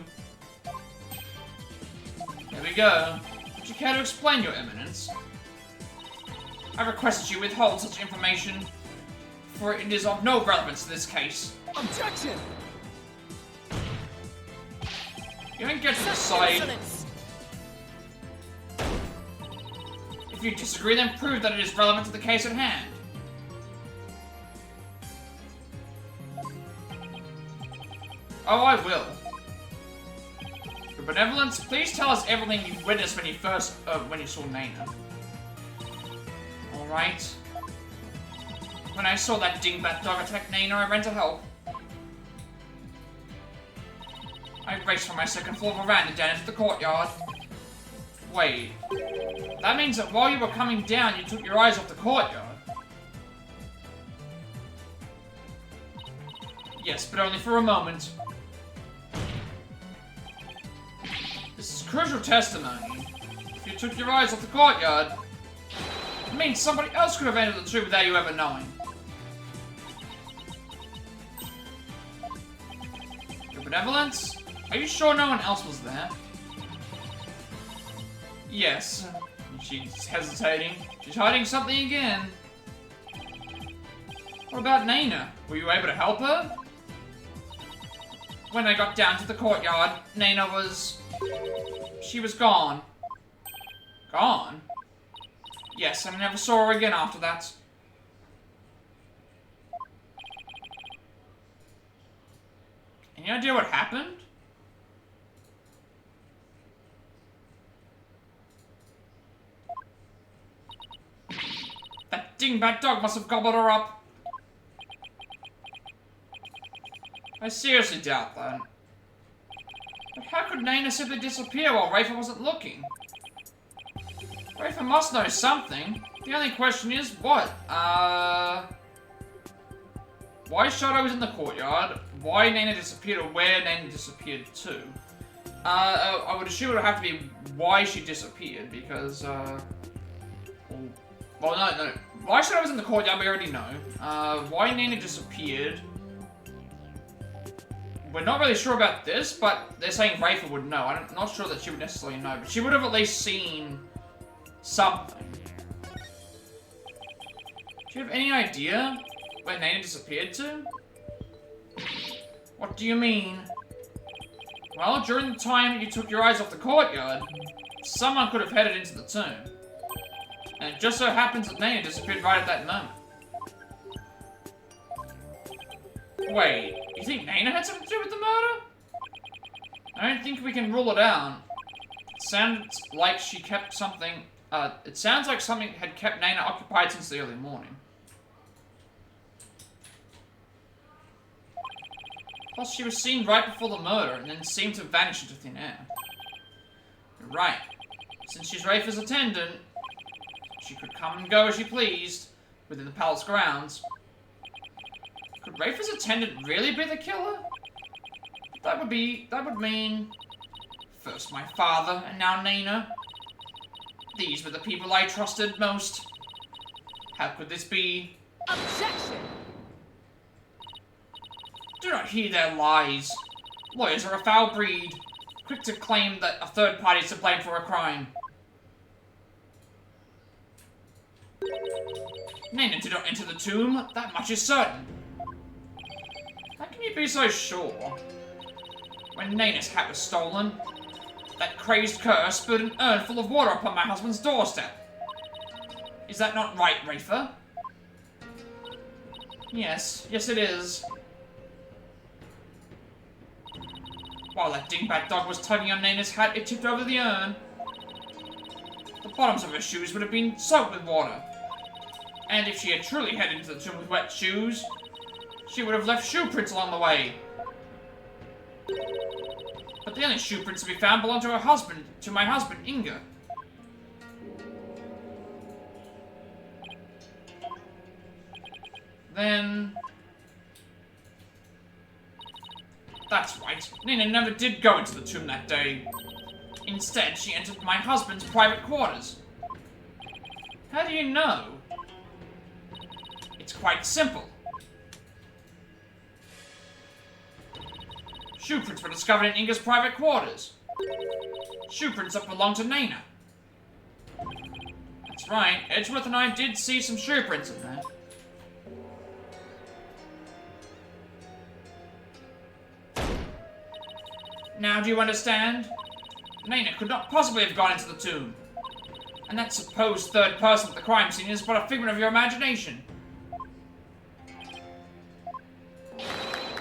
There we go. Would you care to explain, your eminence? I request you withhold such information, for it is of no relevance to this case. Objection! You don't get to decide. If you disagree, then prove that it is relevant to the case at hand. Oh, I will. Your benevolence, please tell us everything you witnessed when you first, when you saw Nina. Alright. When I saw that dingbat dog attack Nina, I ran to help. I raced from my second floor veranda down into the courtyard. Wait. That means that while you were coming down, you took your eyes off the courtyard. Yes, but only for a moment. This is crucial testimony. If you took your eyes off the courtyard, it means somebody else could have entered the tomb without you ever knowing. Your benevolence? Are you sure no one else was there? Yes. She's hesitating. She's hiding something again. What about Nana? Were you able to help her? When I got down to the courtyard, Nana was... she was gone. Gone? Yes, I never saw her again after that. Any idea what happened? That dingbat dog must have gobbled her up. I seriously doubt that. But how could Nana simply disappear while Rafer wasn't looking? Rafer must know something. The only question is, what? Why Shadow was in the courtyard, why Nana disappeared, or where Nana disappeared to. I would assume it would have to be why she disappeared, because, well, no. Why Shadow was in the courtyard, we already know. Why Nana disappeared. We're not really sure about this, but they're saying Rafer would know. I'm not sure that she would necessarily know, but she would have at least seen something. Do you have any idea where Nana disappeared to? What do you mean? Well, during the time you took your eyes off the courtyard, someone could have headed into the tomb. And it just so happens that Nana disappeared right at that moment. Wait, you think Nana had something to do with the murder? I don't think we can rule it out. It sounded like she kept something... it sounds like something had kept Nana occupied since the early morning. Plus, she was seen right before the murder, and then seemed to vanish into thin air. You're right. Since she's Rafer's attendant, she could come and go as she pleased within the palace grounds. Could Rafer's attendant really be the killer? That would mean... first my father, and now Nana. These were the people I trusted most. How could this be? Objection! Do not heed their lies. Lawyers are a foul breed, quick to claim that a third party is to blame for a crime. Nana did not enter the tomb, that much is certain. How can you be so sure? When Nana's hat was stolen, that crazed cur spilled an urn full of water upon my husband's doorstep. Is that not right, Rafer? Yes it is. While that dingbat dog was tugging on Nana's hat, it tipped over the urn. The bottoms of her shoes would have been soaked with water. And if she had truly headed into the tomb with wet shoes, she would have left shoe prints along the way. But the only shoe prints to be found belong to her husband, to my husband, Inga. Then... that's right. Nana never did go into the tomb that day. Instead, she entered my husband's private quarters. How do you know? It's quite simple. Shoe prints were discovered in Inga's private quarters. Shoe prints that belonged to Nana. That's right, Edgeworth and I did see some shoe prints in there. Now do you understand? Nana could not possibly have gone into the tomb. And that supposed third person at the crime scene is but a figment of your imagination.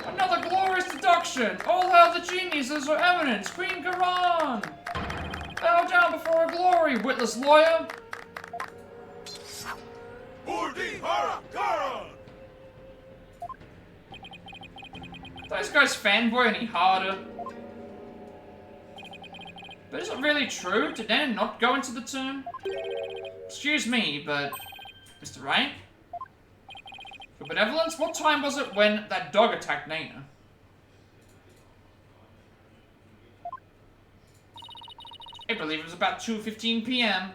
Another glorious deduction! All hail the geniuses or eminence! Queen Garan! Bow down before her glory, witless lawyer! Urdi Hara Karan! Those guys fanboy any harder? But is it really true? Did Nana not go into the tomb? Excuse me, but... Mr. Wright? For benevolence, what time was it when that dog attacked Nana? I believe it was about 2:15 p.m.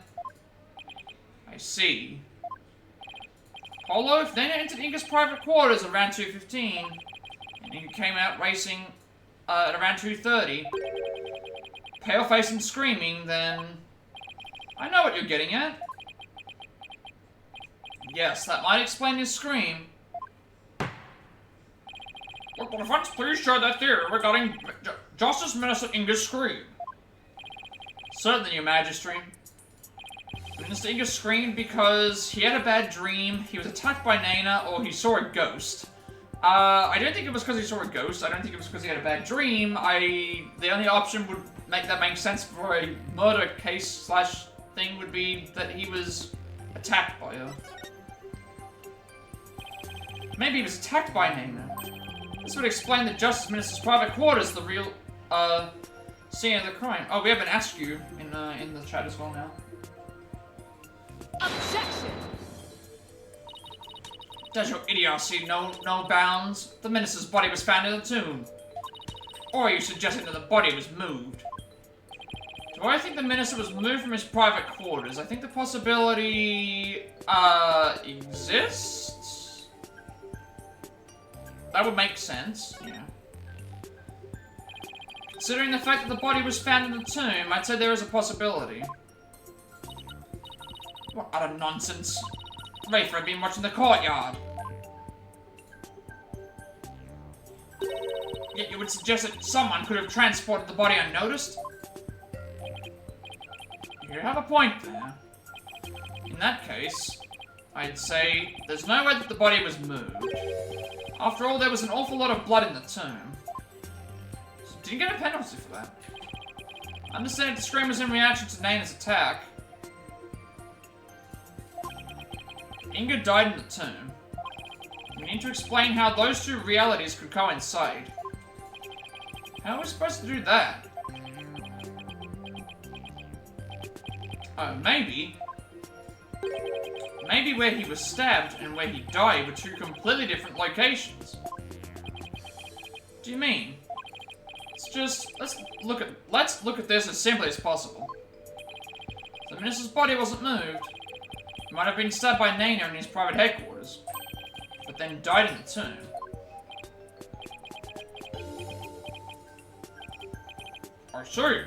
I see. Polo, if Nana entered Inga's private quarters around 2:15, and Inga came out racing at around 2:30, pale-faced and screaming, then... I know what you're getting at. Yes, that might explain his scream. Would the defense please show that theory regarding Justice Minister Inga's scream? Certainly, Your Majesty. Minister Inga screamed because he had a bad dream, he was attacked by Nana, or he saw a ghost. I don't think it was because he saw a ghost, I don't think it was because he had a bad dream. The only option would make that make sense for a murder case slash thing would be that he was attacked by her. Maybe he was attacked by Nana. This would explain the Justice Minister's private quarters, the real, scene of the crime. Oh, we have an askew in the chat as well now. Objection! Does your idiocy know no bounds? The minister's body was found in the tomb. Or are you suggesting that the body was moved? Do I think the minister was moved from his private quarters? I think the possibility, exists? That would make sense, yeah. Considering the fact that the body was found in the tomb, I'd say there is a possibility. What utter nonsense. Rafer had been watching the courtyard. Yet you would suggest that someone could have transported the body unnoticed? You have a point there. In that case, I'd say there's no way that the body was moved. After all, there was an awful lot of blood in the tomb. So didn't get a penalty for that. I understand the scream was in reaction to Nana's attack. Inga died in the tomb. We need to explain how those two realities could coincide. How are we supposed to do that? Oh, maybe. Maybe where he was stabbed and where he died were two completely different locations. What do you mean? Let's look at this as simply as possible. The minister's body wasn't moved. He might have been stabbed by Nana in his private headquarters, but then died in the tomb. I see.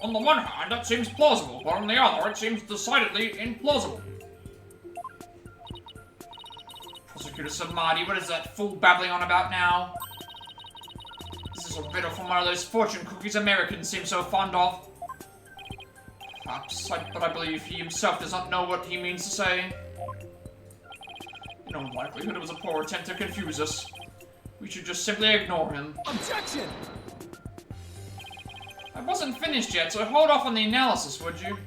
On the one hand, that seems plausible, but on the other, it seems decidedly implausible. Prosecutor Samadhi, what is that fool babbling on about now? This is a riddle from one of those fortune cookies Americans seem so fond of. Perhaps, but I believe he himself does not know what he means to say. In all likelihood, it was a poor attempt to confuse us. We should just simply ignore him. Objection! I wasn't finished yet, so hold off on the analysis, would you?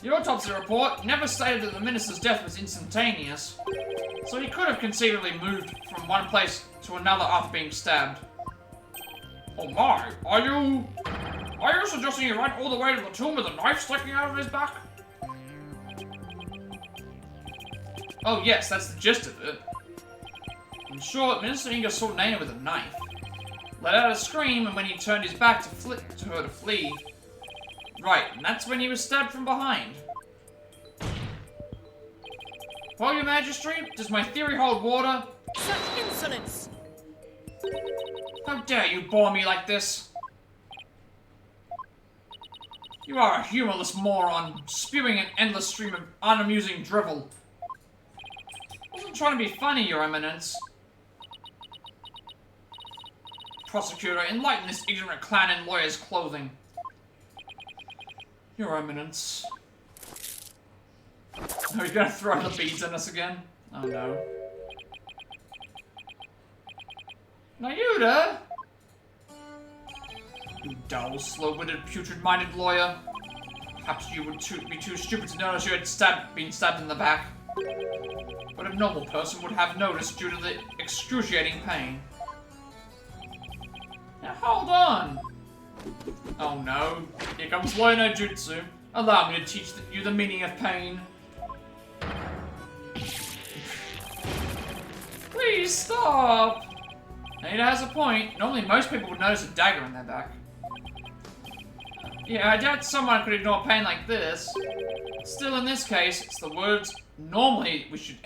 The autopsy report never stated that the minister's death was instantaneous, so he could have conceivably moved from one place to another after being stabbed. Oh my, are you suggesting he ran all the way to the tomb with a knife sticking out of his back? Oh yes, that's the gist of it. In short, Minister Inga saw Nana with a knife, let out a scream, and when he turned his back to her to flee. Right, and that's when he was stabbed from behind. Well, Your Majesty, does my theory hold water? Such insolence! How dare you bore me like this? You are a humorless moron, spewing an endless stream of unamusing drivel. I wasn't trying to be funny, Your Eminence. Prosecutor, enlighten this ignorant clown in lawyer's clothing. Your Eminence. Are you gonna throw the beads at us again? Oh no. Nayuda! You dull, slow-witted, putrid-minded lawyer. Perhaps you would be too stupid to notice you had been stabbed in the back. But a normal person would have noticed due to the excruciating pain. Now hold on! Oh no. Here comes Loi no Jutsu. Allow me to teach you the meaning of pain. Please stop! Ada has a point. Normally most people would notice a dagger in their back. Yeah, I doubt someone could ignore pain like this. Still, in this case, it's the words normally we should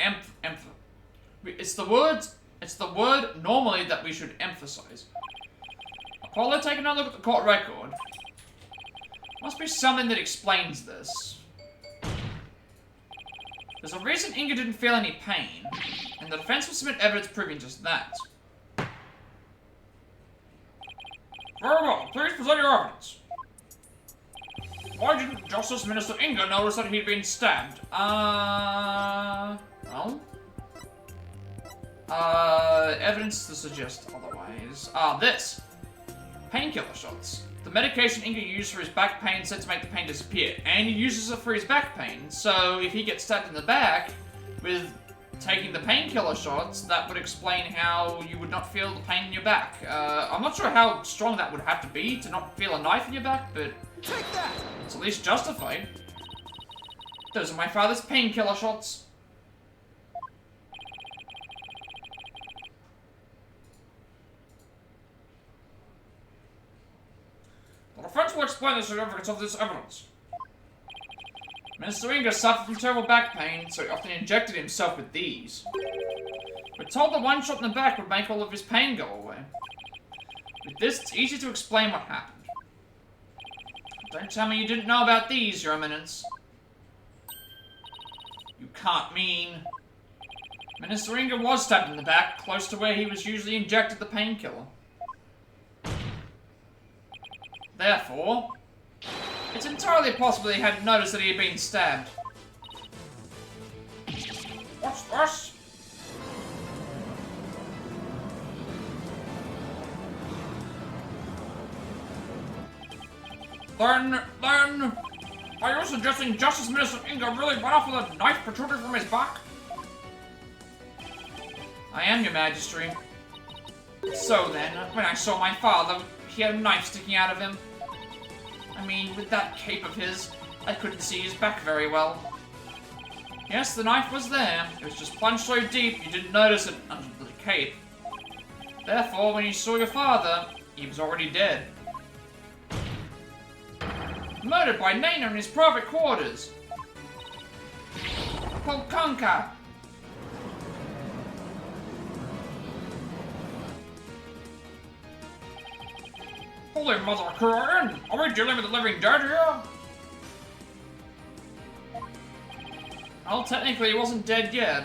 it's the word normally that we should emphasize. Apollo, take another look at the court record. Must be something that explains this. There's a reason Inga didn't feel any pain, and the defense will submit evidence proving just that. Very well, please present your evidence. Why didn't Justice Minister Inga notice that he'd been stabbed? Well? Evidence to suggest otherwise. This. Painkiller shots. The medication Inga used for his back pain said to make the pain disappear, and he uses it for his back pain, so if he gets stabbed in the back with taking the painkiller shots, that would explain how you would not feel the pain in your back. I'm not sure how strong that would have to be to not feel a knife in your back, but it's at least justified. Those are my father's painkiller shots. The defense will explain the significance of this evidence. Minister Inga suffered from terrible back pain, so he often injected himself with these. We're told that one shot in the back would make all of his pain go away. With this, it's easy to explain what happened. Don't tell me you didn't know about these, Your Eminence. You can't mean... Minister Inga was stabbed in the back, close to where he was usually injected the painkiller. Therefore, it's entirely possible he hadn't noticed that he had been stabbed. What's this? Then, are you suggesting Justice Minister Inga really went off with a knife protruding from his back? I am, Your Majesty. So then, when I saw my father, he had a knife sticking out of him. I mean, with that cape of his, I couldn't see his back very well. Yes, the knife was there. It was just plunged so deep you didn't notice it under the cape. Therefore, when you saw your father, he was already dead. Murdered by Nana in his private quarters. Polkanka. Holy Mother Korean! Are we dealing with the living dead here? Well, technically he wasn't dead yet.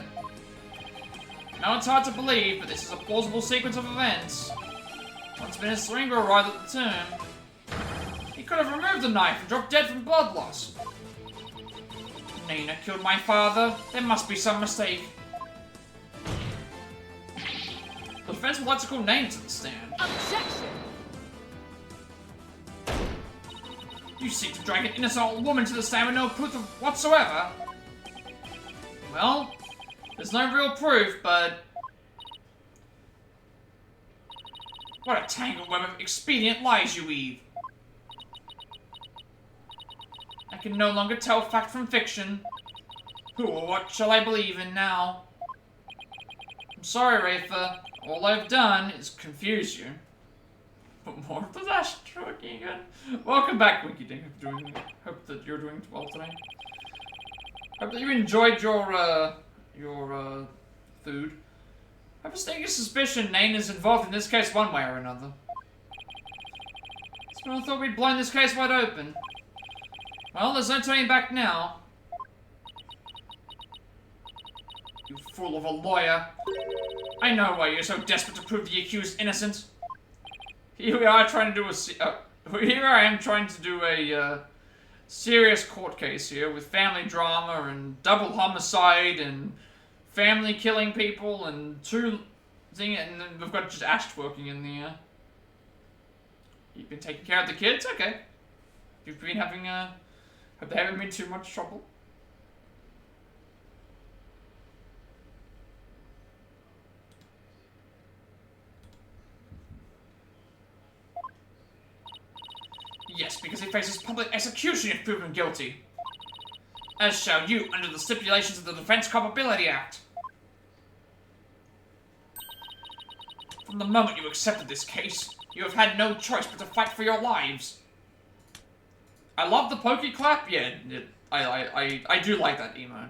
Now it's hard to believe, but this is a plausible sequence of events. Once Minister Inga arrived at the tomb, he could have removed the knife and dropped dead from blood loss. Nina killed my father. There must be some mistake. The defense would like to call Nina to the stand. Objection! You seek to drag an innocent old woman to the stand with no proof of whatsoever. Well, there's no real proof, but... What a tangled web of expedient lies you weave. I can no longer tell fact from fiction. Who or what shall I believe in now? I'm sorry, Rafa. All I've done is confuse you. But more of the last stroke again. Welcome back, Winky Dink. Hope that you're doing well today. Hope that you enjoyed your food. I have a sneaking suspicion Nain is involved in this case one way or another. So I thought we'd blown this case wide open. Well, there's no turning back now. You fool of a lawyer. I know why you're so desperate to prove the accused innocent. Here we are trying to do here I am trying to do a serious court case here with family drama and double homicide and family killing people and and then we've got just Ash twerking in the You've been taking care of the kids? Okay. You've been having have they haven't been too much trouble? faces public execution if proven guilty. As shall you, under the stipulations of the Defense Culpability Act. From the moment you accepted this case, you have had no choice but to fight for your lives. I love the pokey clap. Yeah, I do like that emote.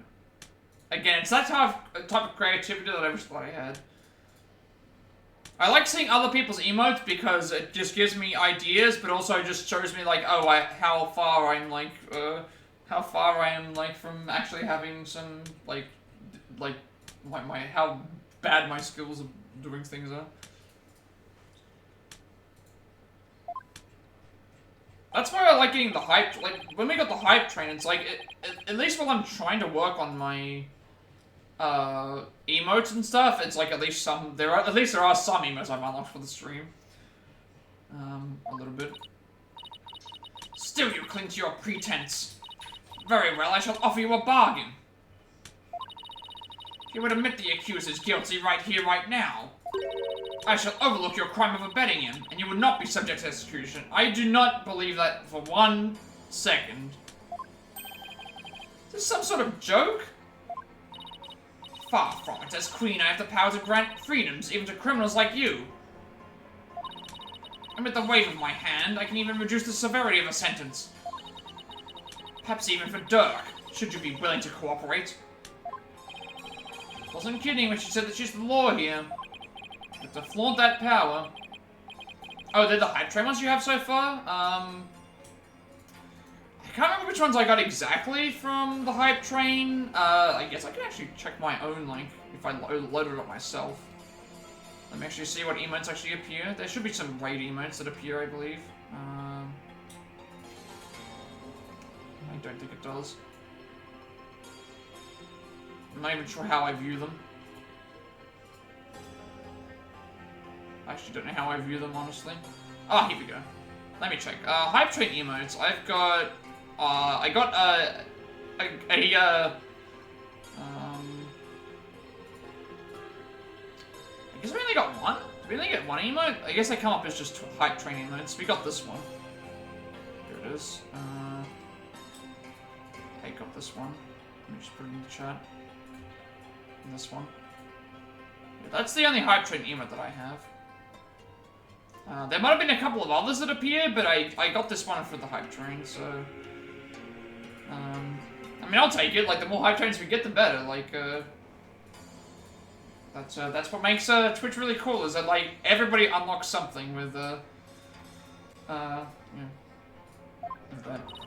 Again, it's that type of creativity that I wish that I had. I like seeing other people's emotes because it just gives me ideas, but also just shows me like, oh, how far I am from actually having some how bad my skills of doing things are. That's why I like getting the hype. Like when we got the hype train, it's like at least while I'm trying to work on my emotes and stuff, it's like at least there are some emotes I've unlocked for the stream. A little bit. Still you cling to your pretense. Very well, I shall offer you a bargain. If you would admit the accused is guilty right here, right now, I shall overlook your crime of abetting him, and you would not be subject to execution. I do not believe that for 1 second. Is this some sort of joke? Far from it. As queen, I have the power to grant freedoms, even to criminals like you. And with the wave of my hand, I can even reduce the severity of a sentence. Perhaps even for Dirk, should you be willing to cooperate. Wasn't kidding when she said that she's the law here. But to flaunt that power... Oh, they're the hype train ones you have so far? I can't remember which ones I got exactly from the hype train. I guess I can actually check my own, like, if I load it up myself. Let me actually see what emotes actually appear. There should be some raid emotes that appear, I believe. I don't think it does. I'm not even sure how I view them. I actually don't know how I view them, honestly. Ah, here we go. Let me check. Hype train emotes. I've got... I got, I guess we only got one? Did we only get one emote? I guess they come up as just hype train emotes. We got this one. Here it is. I got this one. Let me just put it in the chat. And this one. Yeah, that's the only hype train emote that I have. There might have been a couple of others that appear, but I got this one for the hype train, so... I mean, I'll take it. Like, the more hype trains we get, the better. Like, that's what makes Twitch really cool, is that, like, everybody unlocks something with, yeah.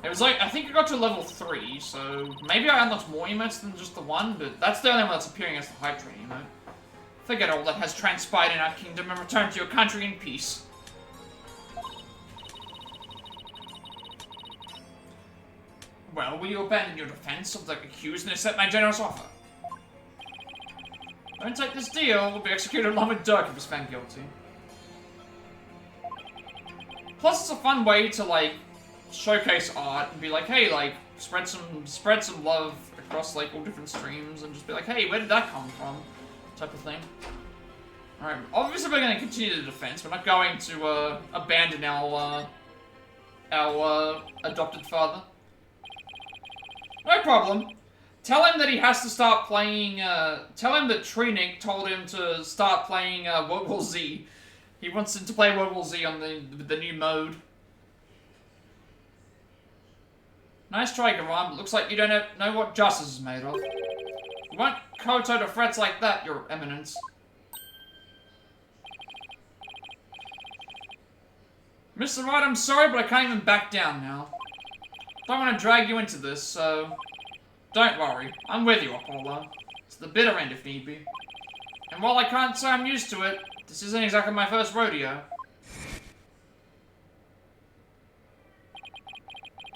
It was like, I think I got to level 3, so maybe I unlocked more emotes than just the one, but that's the only one that's appearing as the hype train emote. Forget all that has transpired in our kingdom and return to your country in peace. Well, will you abandon your defense of the accused and accept my generous offer? Don't take this deal, we'll be executed along with Dirk if he's found guilty. Plus, it's a fun way to, like, showcase art and be like, hey, like, spread some love across, like, all different streams and just be like, hey, where did that come from? Type of thing. Alright, obviously we're going to continue the defense. We're not going to, abandon our adopted father. No problem. Tell him that he has to start playing, tell him that Trinic told him to start playing, World War Z. He wants him to play World War Z on the new mode. Nice try, Garan, but looks like you don't know what justice is made of. You won't kowtow to threats like that, Your Eminence. Mr. Wright, I'm sorry, but I can't even back down now. Don't want to drag you into this, so... Don't worry, I'm with you, Apollo. It's the bitter end if need be. And while I can't say I'm used to it, this isn't exactly my first rodeo.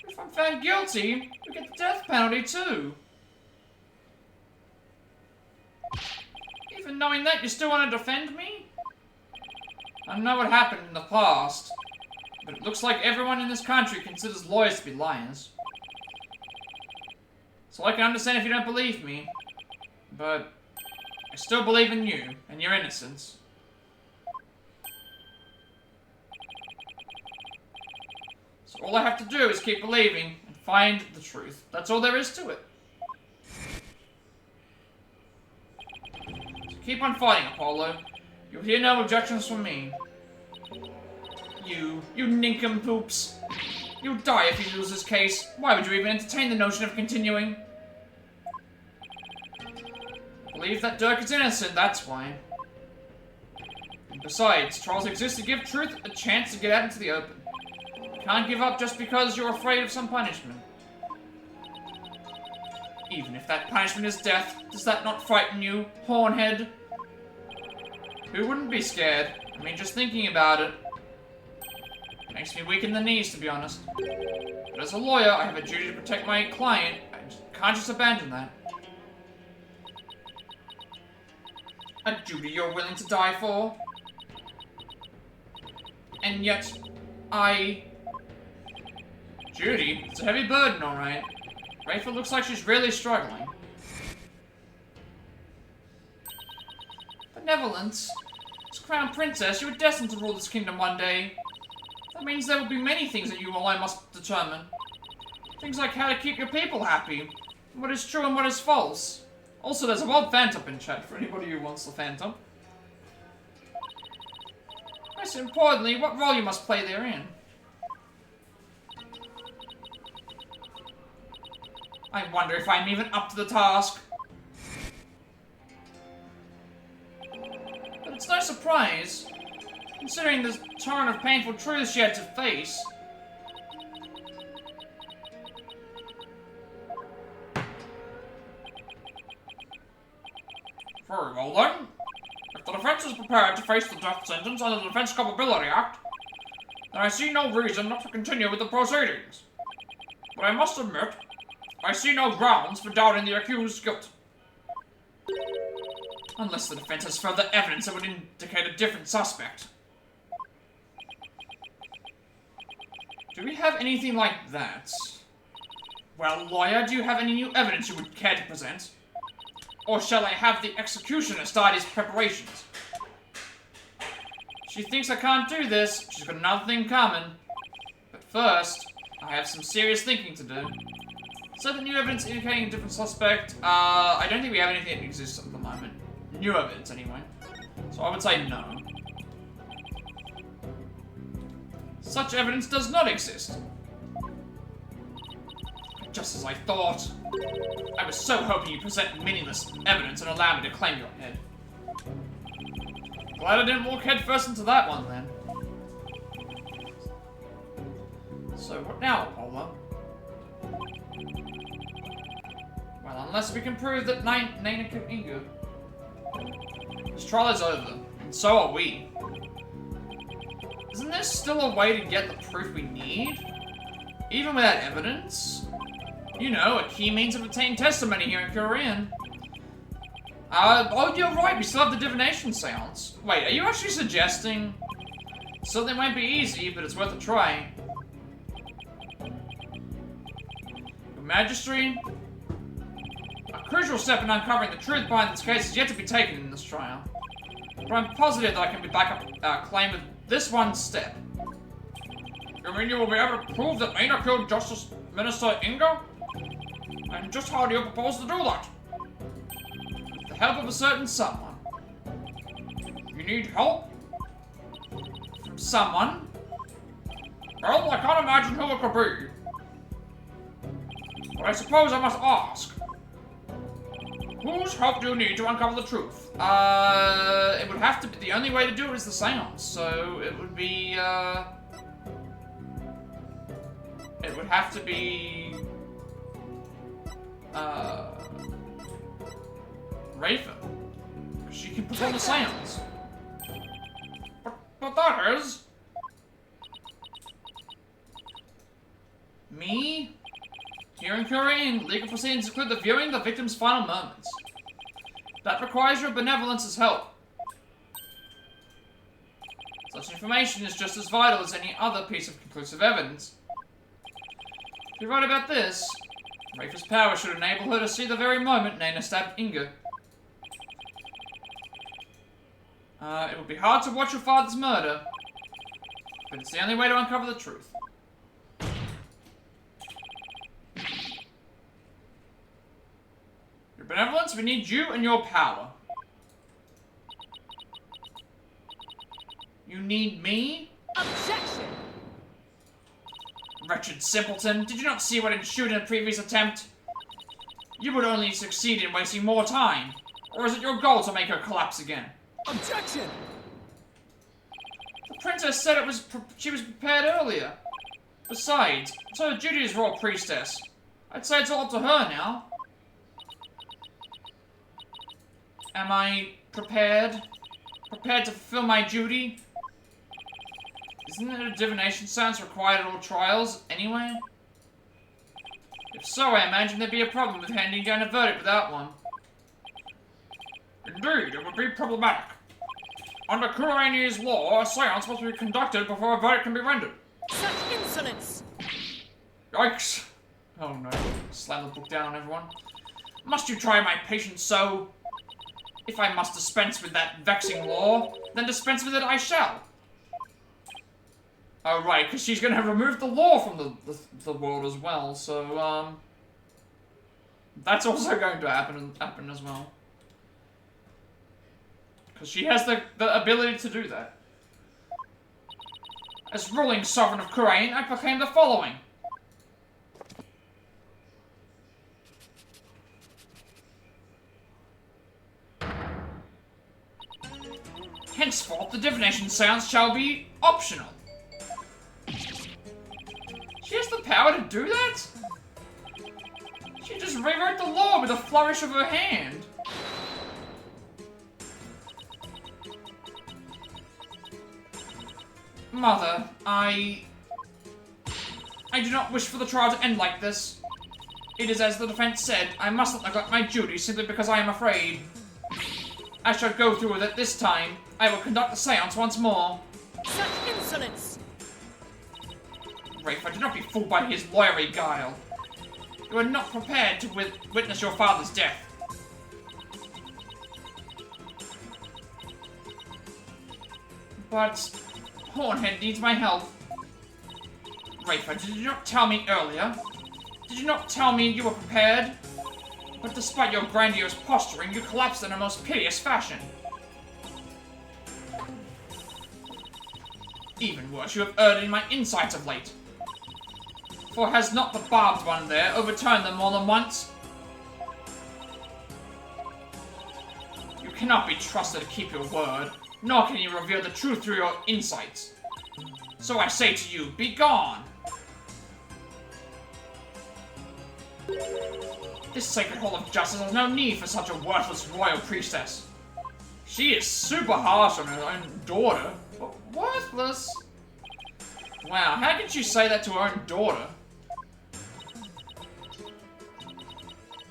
If I'm found guilty, we get the death penalty too. Even knowing that, you still want to defend me? I know what happened in the past, but it looks like everyone in this country considers lawyers to be liars. So I can understand if you don't believe me, but I still believe in you and your innocence. So all I have to do is keep believing and find the truth. That's all there is to it. So keep on fighting, Apollo. You'll hear no objections from me. You nincompoops. You'll die if you lose this case. Why would you even entertain the notion of continuing? Believe that Dirk is innocent, that's why. And besides, trials exist to give truth a chance to get out into the open. You can't give up just because you're afraid of some punishment. Even if that punishment is death, does that not frighten you, hornhead? Who wouldn't be scared? I mean, just thinking about it makes me weak in the knees, to be honest. But as a lawyer, I have a duty to protect my client. I can't just abandon that. A duty you're willing to die for? And yet, Judy, it's a heavy burden, alright. Rayford looks like she's really struggling. Benevolence? As Crown Princess, you were destined to rule this kingdom one day. That means there will be many things that you alone must determine. Things like how to keep your people happy, what is true and what is false. Also, there's a wild phantom in chat for anybody who wants the phantom. Most importantly, what role you must play therein. I wonder if I'm even up to the task. But it's no surprise, considering the torrent of painful truths she had to face. Very well then. If the defense is prepared to face the death sentence under the Defense Culpability Act, then I see no reason not to continue with the proceedings. But I must admit, I see no grounds for doubting the accused's guilt. Unless the defense has further evidence that would indicate a different suspect. Do we have anything like that? Well, lawyer, do you have any new evidence you would care to present? Or shall I have the executioner start his preparations? She thinks I can't do this. She's got another thing coming. But first, I have some serious thinking to do. So the new evidence indicating a different suspect, I don't think we have anything that exists at the moment. New evidence, anyway. So I would say no. Such evidence does not exist. Just as I thought. I was so hoping you'd present meaningless evidence and allow me to claim your head. Glad I didn't walk headfirst into that one, then. So, what now, Apollo? Well, unless we can prove that Nana killed Inga. This trial is over, and so are we. Isn't there still a way to get the proof we need? Even without evidence? You know, a key means of obtaining testimony here in Korean. Oh, you're right, we still have the divination seance. Wait, are you actually suggesting? Something might be easy, but it's worth a try. Your Majesty, a crucial step in uncovering the truth behind this case is yet to be taken in this trial. But I'm positive that I can back up our claim with this one step. You mean you will be able to prove that Nana killed Justice Minister Inga? And just how do you propose to do that? With the help of a certain someone. You need help? From someone? Well, I can't imagine who it could be. But I suppose I must ask. Whose help do you need to uncover the truth? It would have to be, the only way to do it is the seance, so it would be, it would have to be, Rafa. She can perform the seance. But that is... Me? Here in Korean, legal proceedings include the viewing the victim's final moments. That requires your benevolence's help. Such information is just as vital as any other piece of conclusive evidence. If you're right about this, Rafa's power should enable her to see the very moment Nana stabbed Inga. It would be hard to watch your father's murder, but it's the only way to uncover the truth. Your benevolence, we need you and your power. You need me? Objection! Wretched simpleton, did you not see what ensued in the previous attempt? You would only succeed in wasting more time. Or is it your goal to make her collapse again? Objection! The princess said she was prepared earlier. Besides, it's her duty as royal priestess. I'd say it's all up to her now. Am I prepared? Prepared to fulfill my duty? Isn't it a divination science required at all trials, anyway? If so, I imagine there'd be a problem with handing down a verdict without one. Indeed, it would be problematic. Under Kurani's law, a seance must be conducted before a verdict can be rendered. Such insolence! Yikes! Oh no. Slam the book down on everyone. Must you try my patience so? If I must dispense with that vexing law, then dispense with it I shall. Oh right, because she's gonna have removed the law from the world as well, so that's also going to happen as well. Because she has the ability to do that. As ruling sovereign of Kurain, I proclaim the following. Henceforth, the divination seance shall be optional. She has the power to do that? She just rewrote the law with a flourish of her hand. Mother, I do not wish for the trial to end like this. It is as the defense said, I must not neglect my duty simply because I am afraid. I shall go through with it this time. I will conduct the seance once more. Such insolence! Rafe, do not be fooled by his lawyery guile. You are not prepared to witness your father's death. But Hornhead needs my help. Rafe, did you not tell me earlier? Did you not tell me you were prepared? But despite your grandiose posturing, you collapsed in a most piteous fashion. Even worse, you have erred in my insights of late. For has not the barbed one there overturned them more than once? You cannot be trusted to keep your word, nor can you reveal the truth through your insights. So I say to you, be gone! This sacred hall of justice has no need for such a worthless royal priestess. She is super harsh on her own daughter. Worthless? Wow, how could you say that to her own daughter?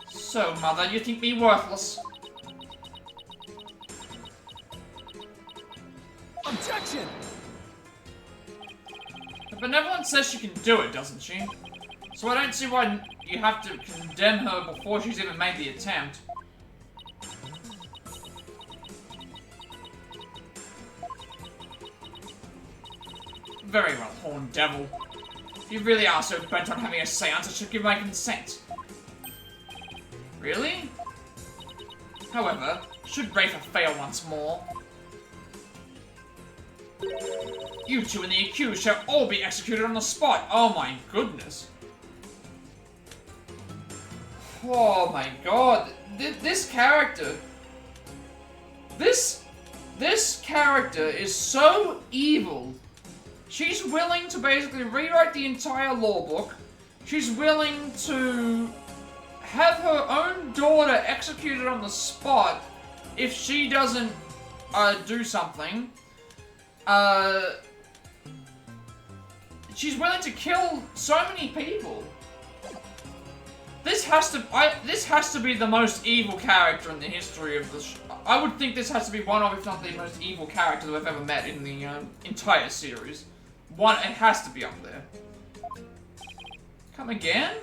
So, Mother, you think me worthless? Objection! The benevolence says she can do it, doesn't she? So I don't see why you have to condemn her before she's even made the attempt. Very well, horned devil. If you really are so bent on having a seance, I should give my consent. Really? However, should Rafa fail once more, you two and the accused shall all be executed on the spot. Oh my goodness. Oh my god. This character... This character is so evil. She's willing to basically rewrite the entire law book. She's willing to have her own daughter executed on the spot if she doesn't do something. She's willing to kill so many people. This has to be the most evil character in the history of the show. I would think this has to be one of, if not the most evil characters I've ever met in the entire series. It has to be up there. Come again?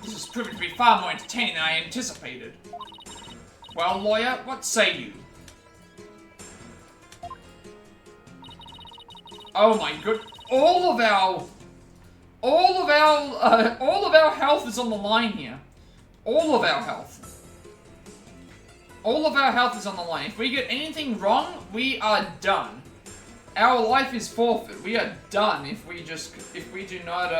This has proven to be far more entertaining than I anticipated. Well, lawyer, what say you? Oh my good... all of our health is on the line here. All of our health. All of our health is on the line. If we get anything wrong, we are done. Our life is forfeit. We are done if we do not,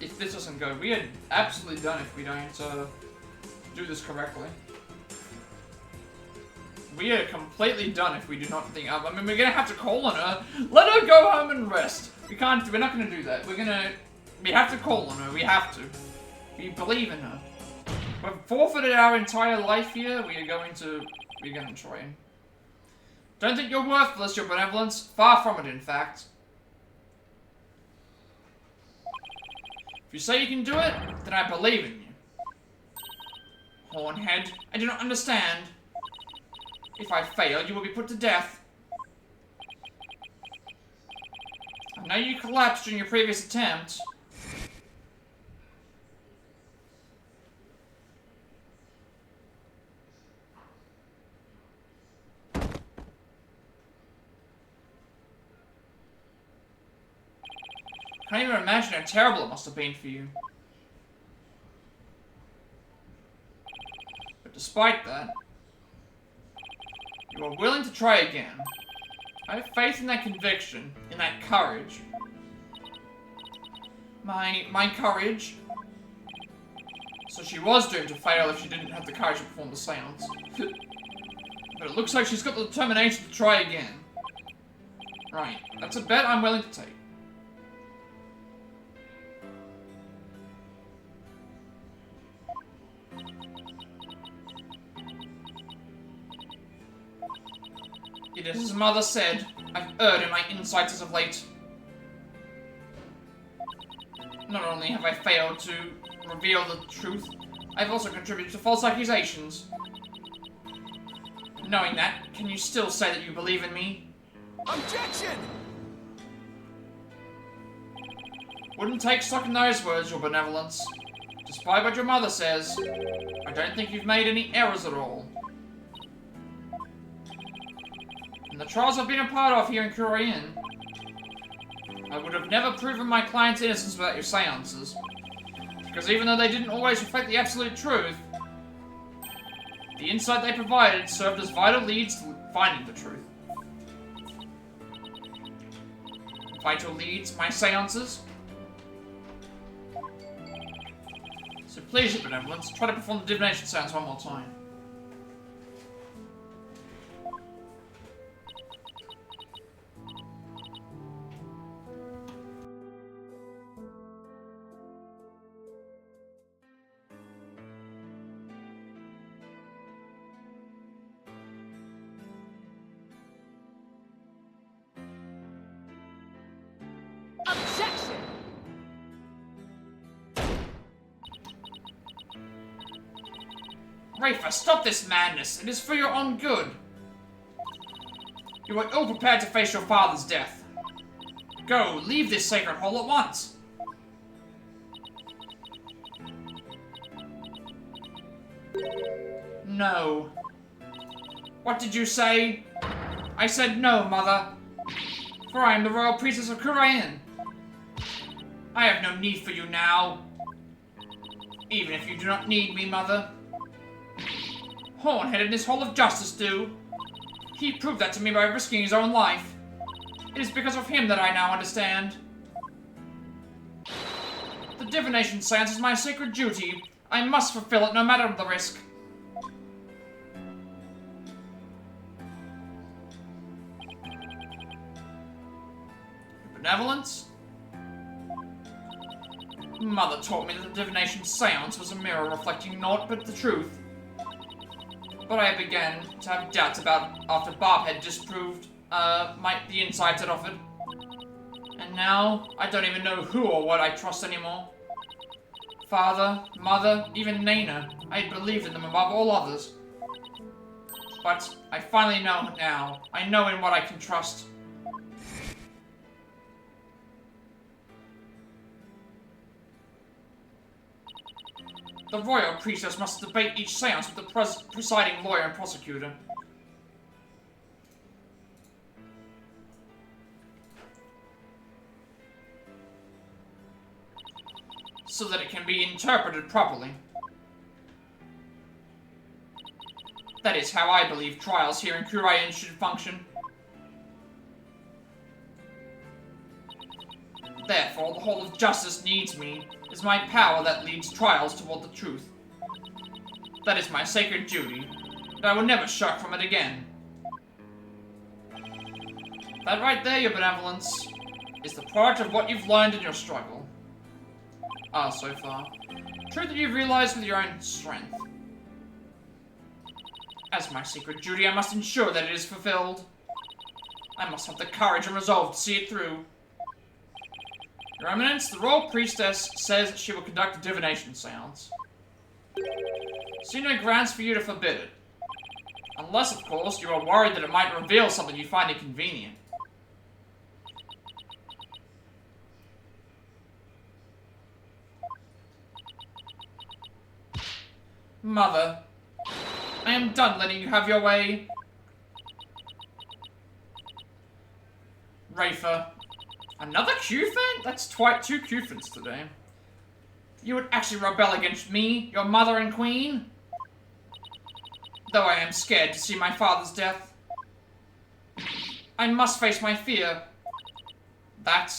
if this doesn't go. We are absolutely done if we don't, do this correctly. We are completely done if we do not think. I mean, we're gonna have to call on her. Let her go home and rest. We're not gonna do that. We have to call on her. We have to. We believe in her. We've forfeited our entire life here. We're gonna try and. Don't think you're worthless, your benevolence. Far from it, in fact. If you say you can do it, then I believe in you. Hornhead, I do not understand. If I fail, you will be put to death. I know you collapsed during your previous attempt. I can't even imagine how terrible it must have been for you. But despite that, you are willing to try again. I have faith in that conviction, in that courage. My courage. So she was doomed to fail if she didn't have the courage to perform the seance. But it looks like she's got the determination to try again. Right, that's a bet I'm willing to take. It is as mother said. I've erred in my insights as of late. Not only have I failed to reveal the truth, I've also contributed to false accusations. Knowing that, can you still say that you believe in me? Objection! Wouldn't take stock in those words, your benevolence. Despite what your mother says, I don't think you've made any errors at all. In the trials I've been a part of here in Korean, I would have never proven my client's innocence without your seances. Because even though they didn't always reflect the absolute truth, the insight they provided served as vital leads to finding the truth. Vital leads, my seances. So please, your benevolence, try to perform the divination seance one more time. Objection! Rafa, stop this madness. It is for your own good. You are ill prepared to face your father's death. Go, leave this sacred hole at once. No. What did you say? I said no, mother. For I am the royal priestess of Korean. I have no need for you now. Even if you do not need me, mother. Hornhead and his Hall of Justice do. He proved that to me by risking his own life. It is because of him that I now understand. The divination seance is my sacred duty. I must fulfill it no matter the risk. Benevolence? Mother taught me that the divination seance was a mirror reflecting naught but the truth. But I began to have doubts about after Bob had disproved the insights it offered. And now, I don't even know who or what I trust anymore. Father, Mother, even Nana, I had believed in them above all others. But I finally know now. I know in what I can trust. The royal priestess must debate each seance with the presiding lawyer and prosecutor. so that it can be interpreted properly. That is how I believe trials here in Kurain should function. Therefore, the whole of justice needs me. It is my power that leads trials toward the truth. That is my sacred duty, and I will never shirk from it again. That right there, your benevolence, is the product of what you've learned in your struggle. So far. Truth that you've realized with your own strength. As my secret duty, I must ensure that it is fulfilled. I must have the courage and resolve to see it through. Your Eminence, the Royal Priestess says she will conduct a divination seance. See no grounds for you to forbid it. Unless, of course, you are worried that it might reveal something you find inconvenient. Mother, I am done letting you have your way. Rafer. Another Q-fan? That's two Q-fans today. You would actually rebel against me, your mother and queen? Though I am scared to see my father's death. I must face my fear. That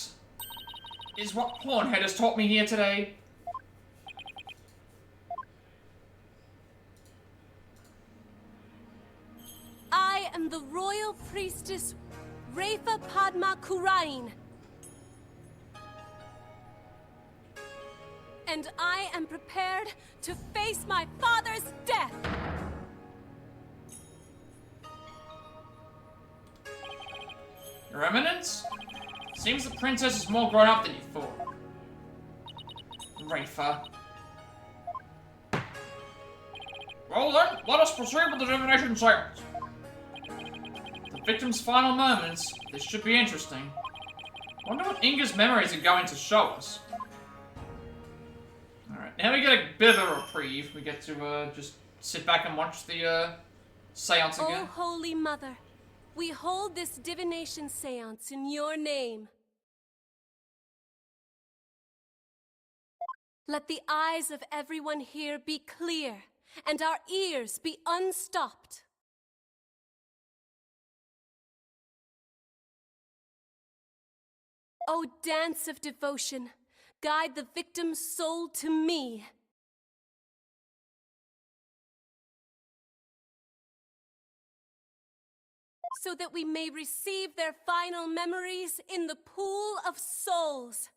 is what Hornhead has taught me here today. I am the Royal Priestess Rafa Padma Kurain. And I am prepared to face my father's death. Your Eminence? Seems the princess is more grown up than you thought. Rafa. Well then, let us proceed with the divination seance. The victim's final moments. This should be interesting. Wonder what Inga's memories are going to show us. Alright, now we get a bit of a reprieve. We get to just sit back and watch the seance again. Oh, Holy Mother, we hold this divination seance in your name. Let the eyes of everyone here be clear, and our ears be unstopped. O dance of devotion, guide the victim's soul to me. So that we may receive their final memories in the pool of souls.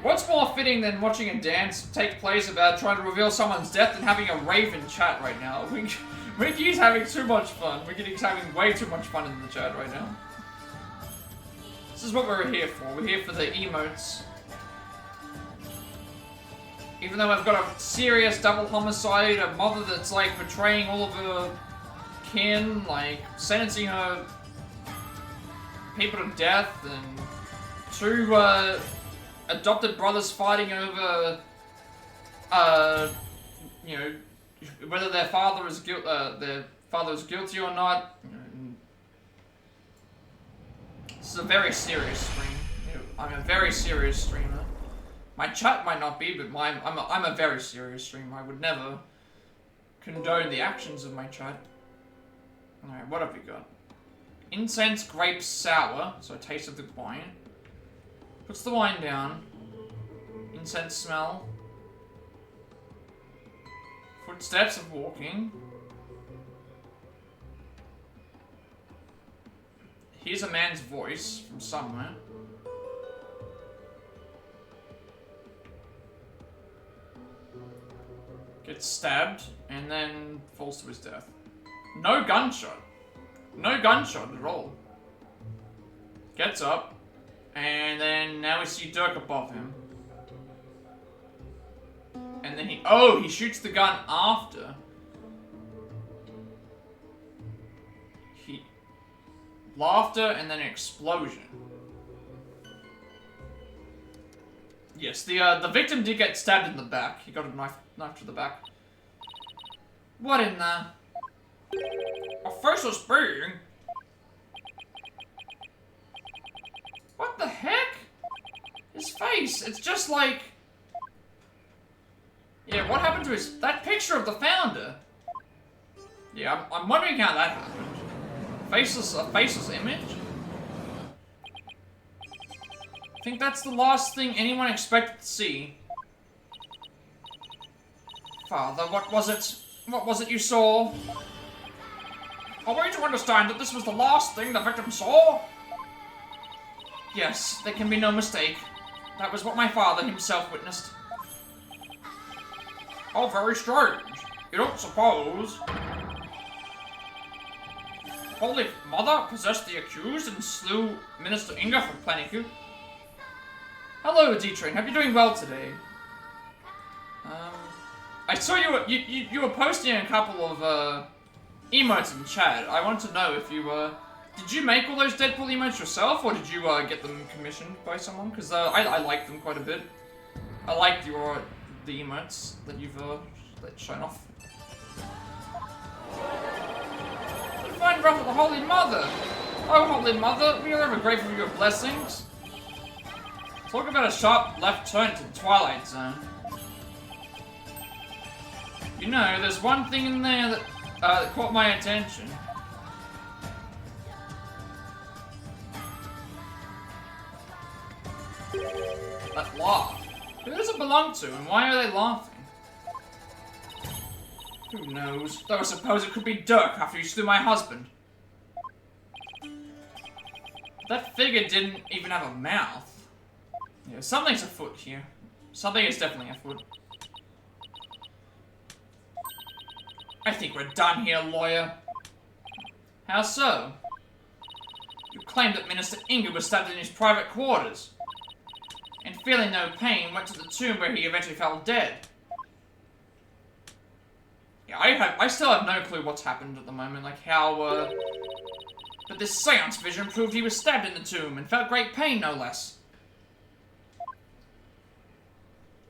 What's more fitting than watching a dance take place about trying to reveal someone's death than having a Raven chat right now? Winky's having too much fun. Winky's having way too much fun in the chat right now. This is what we're here for. We're here for the emotes. Even though I've got a serious double homicide, a mother that's like betraying all of her kin, like sentencing her people to death, and two adopted brothers fighting over, you know, whether their father is guilty or not. This is a very serious stream. You know, I'm a very serious streamer. My chat might not be, but I'm a very serious streamer. I would never condone the actions of my chat. Alright, what have we got? Incense, grape, sour. So a taste of the wine. Puts the wine down. Incense smell. Footsteps of walking. Here's a man's voice from somewhere. Gets stabbed and then falls to his death. No gunshot. No gunshot at all. Gets up and then now we see Dirk above him. And then he shoots the gun after. Laughter and then an explosion. Yes, the victim did get stabbed in the back. He got a knife to the back. What in the? A faceless being? What the heck? His face, it's just like... Yeah, what happened to that picture of the founder? Yeah, I'm wondering how that happened. A faceless image? I think that's the last thing anyone expected to see. Father, what was it? What was it you saw? Are we to understand that this was the last thing the victim saw? Yes, there can be no mistake. That was what my father himself witnessed. Oh, very strange. You don't suppose... Holy Mother possessed the accused and slew Minister Inga from Planiku. Hello, D-Train. Hope you're doing well today. I saw you were posting a couple of emotes in chat. I want to know if you did you make all those Deadpool emotes yourself, or did you get them commissioned by someone? Because I like them quite a bit. I like the emotes that you've shown off. Find wrath of the Holy Mother! Oh, Holy Mother, we are ever grateful for your blessings. Talk about a sharp left turn to the Twilight Zone. You know, there's one thing in there that caught my attention. That laugh. Who does it belong to, and why are they laughing? Who knows? Though I suppose it could be Dirk after he slew my husband. That figure didn't even have a mouth. Yeah, something's afoot here. Something is definitely afoot. I think we're done here, lawyer. How so? You claimed that Minister Inga was stabbed in his private quarters. And feeling no pain, went to the tomb where he eventually fell dead. Yeah, I still have no clue what's happened at the moment, like how, but this seance vision proved he was stabbed in the tomb and felt great pain, no less.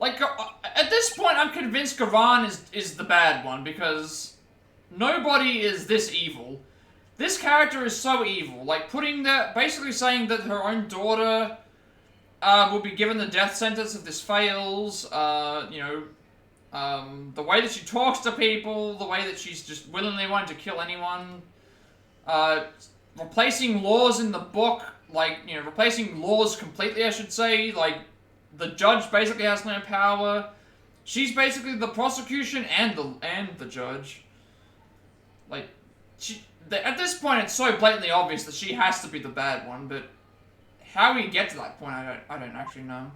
Like, at this point, I'm convinced Garan is the bad one, because nobody is this evil. This character is so evil, like, basically saying that her own daughter, will be given the death sentence if this fails, you know, the way that she talks to people, the way that she's just willingly wanting to kill anyone, replacing laws in the book, like, you know, replacing laws completely, I should say, like, the judge basically has no power. She's basically the prosecution and the judge. Like, at this point, it's so blatantly obvious that she has to be the bad one, but how we get to that point, I don't actually know.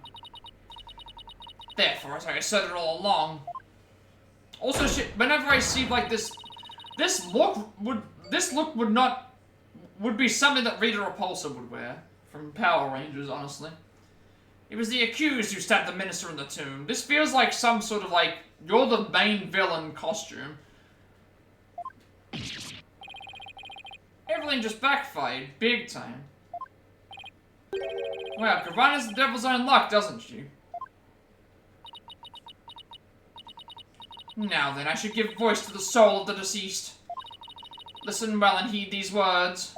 Therefore, as I said it all along. Also, whenever I see like this look would be something that Rita Repulsa would wear from Power Rangers, honestly. It was the accused who stabbed the minister in the tomb. This feels like some sort of like, you're the main villain costume. Everything just backfired, big time. Wow, Garan has the devil's own luck, doesn't she? Now then, I should give voice to the soul of the deceased. Listen well and heed these words.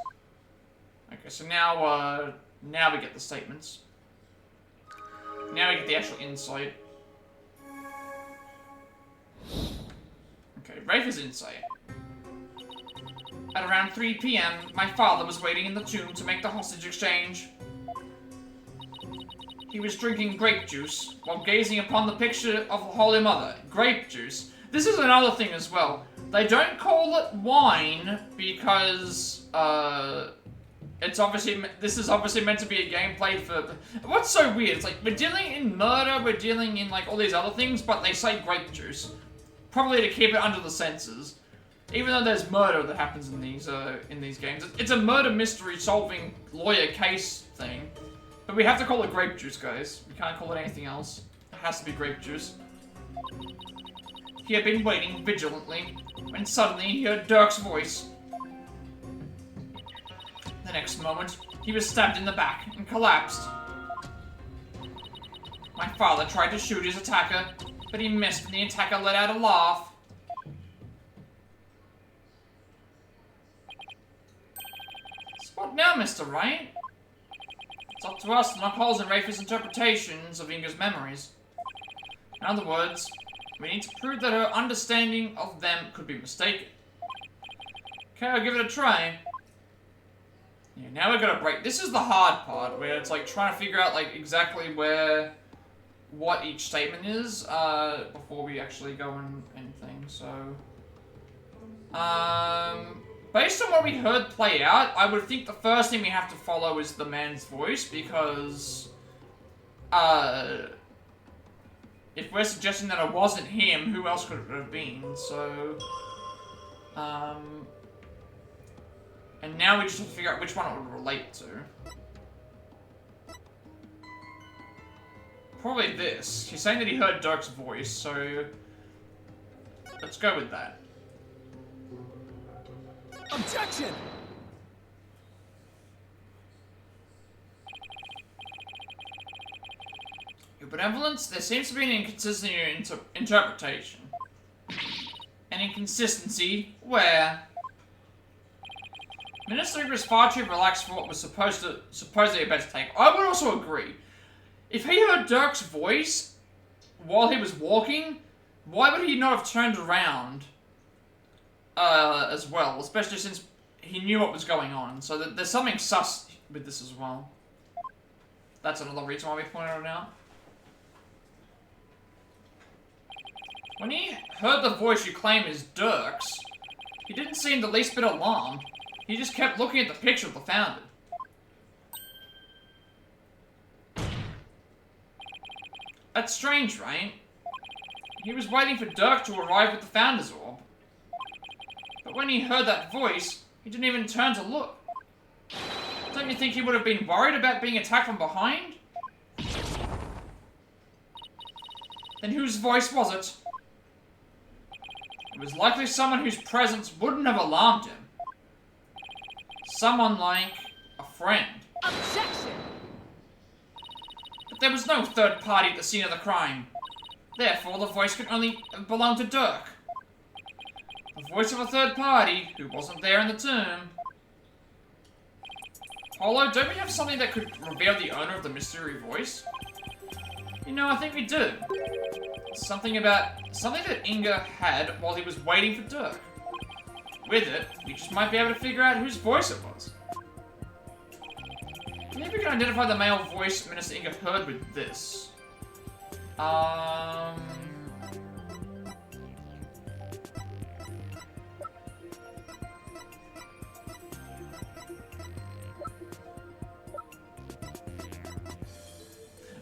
Okay, so now we get the statements. Now we get the actual insight. Okay, Rafe is insight. At around 3 p.m., my father was waiting in the tomb to make the hostage exchange. He was drinking grape juice while gazing upon the picture of the Holy Mother. Grape juice. This is another thing as well. They don't call it wine because, this is obviously meant to be a game played for... What's so weird? It's like, we're dealing in murder, we're dealing in, like, all these other things, but they say grape juice. Probably to keep it under the censors. Even though there's murder that happens in these games. It's a murder mystery solving lawyer case thing. But we have to call it grape juice, guys. We can't call it anything else. It has to be grape juice. He had been waiting vigilantly, when suddenly he heard Dirk's voice. The next moment, he was stabbed in the back and collapsed. My father tried to shoot his attacker, but he missed and the attacker let out a laugh. So what now, Mr. Wright? It's up to us to knock holes in Rafa's interpretations of Inga's memories. In other words, we need to prove that her understanding of them could be mistaken. Okay, I'll give it a try. Yeah, now we're gonna break. This is the hard part, where it's like trying to figure out like exactly what each statement is, before we actually go and anything, so... Based on what we heard play out, I would think the first thing we have to follow is the man's voice, because... if we're suggesting that it wasn't him, who else could it have been? So, and now we just have to figure out which one it would relate to. Probably this. He's saying that he heard Dirk's voice, so let's go with that. Objection! Your benevolence, there seems to be an inconsistency in your interpretation. An inconsistency where Minister was far too relaxed for what was supposedly about to take. I would also agree. If he heard Dirk's voice while he was walking, why would he not have turned around as well? Especially since he knew what was going on. So there's something sus with this as well. That's another reason why we pointed it out. When he heard the voice you claim is Dirk's, he didn't seem the least bit alarmed. He just kept looking at the picture of the Founder. That's strange, right? He was waiting for Dirk to arrive with the Founder's Orb. But when he heard that voice, he didn't even turn to look. Don't you think he would have been worried about being attacked from behind? Then whose voice was it? It was likely someone whose presence wouldn't have alarmed him. Someone like a friend. Objection! But there was no third party at the scene of the crime. Therefore, the voice could only belong to Dirk. The voice of a third party who wasn't there in the tomb. Polo, don't we have something that could reveal the owner of the mystery voice? You know, I think we do. Something that Inga had while he was waiting for Dirk. With it, we just might be able to figure out whose voice it was. Maybe we can identify the male voice Minister Inga heard with this.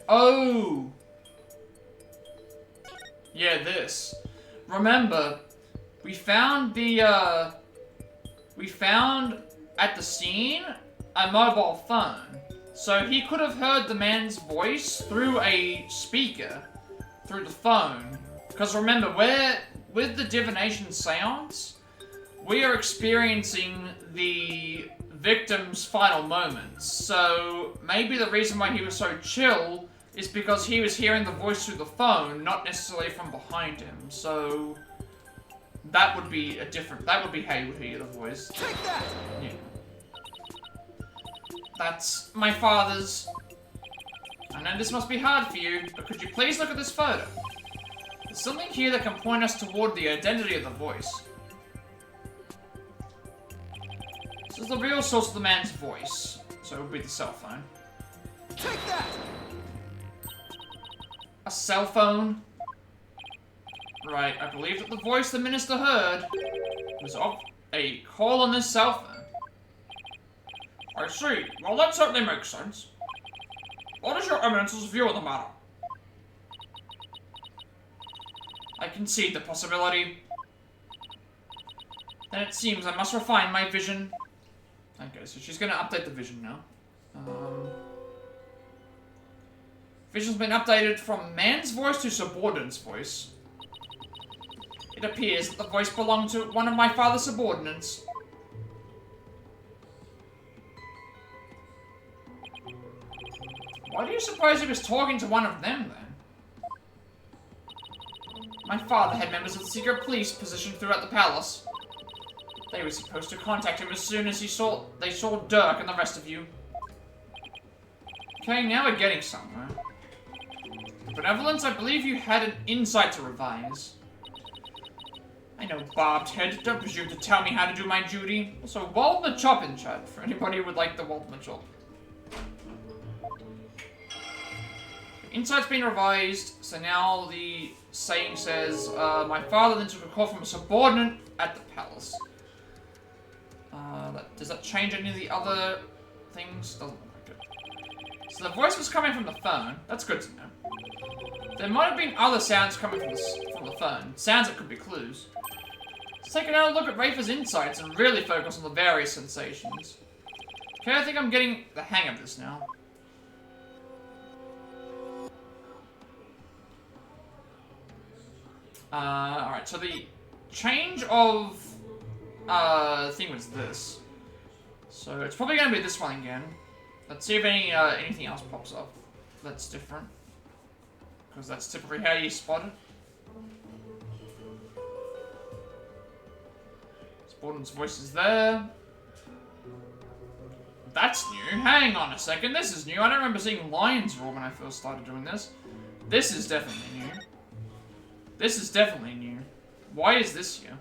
Oh! Yeah, this. Remember, we found at the scene a mobile phone. So he could have heard the man's voice through a speaker, through the phone. Because remember, with the divination seance, we are experiencing the victim's final moments. So maybe the reason why he was so chill is because he was hearing the voice through the phone, not necessarily from behind him. So that would be how you would hear the voice. Take that! Yeah. That's my father's. I know this must be hard for you, but could you please look at this photo? There's something here that can point us toward the identity of the voice. This is the real source of the man's voice, so it would be the cell phone. Take that! A cell phone? Right, I believe that the voice the minister heard was of a call on this cell phone. I see. Well, that certainly makes sense. What is your eminence's view on the matter? I concede the possibility. Then it seems I must refine my vision. Okay, so she's gonna update the vision now. Vision's been updated from man's voice to subordinate's voice. It appears that the voice belonged to one of my father's subordinates. Why do you suppose he was talking to one of them, then? My father had members of the secret police positioned throughout the palace. They were supposed to contact him as soon as they saw Dirk and the rest of you. Okay, now we're getting somewhere. Benevolence, I believe you had an insight to revise. I know, barbed head. Don't presume to tell me how to do my duty. Also, Waldner Chop in chat, for anybody who would like the Waldner Chop. Insight's been revised, so now the saying says, my father then took a call from a subordinate at the palace. Does that change any of the other things? Doesn't look like it. So the voice was coming from the phone. That's good to know. There might have been other sounds coming from the phone. Sounds that could be clues. Let's take another look at Rafer's insights and really focus on the various sensations. Okay, I think I'm getting the hang of this now. Alright, so the change of thing was this. So it's probably gonna be this one again. Let's see if anything else pops up that's different. Because that's typically how you spot it. Sporden's voice is there. That's new. Hang on a second, this is new. I don't remember seeing Lion's Roar when I first started doing this. This is definitely new. This is definitely new. Why is this here?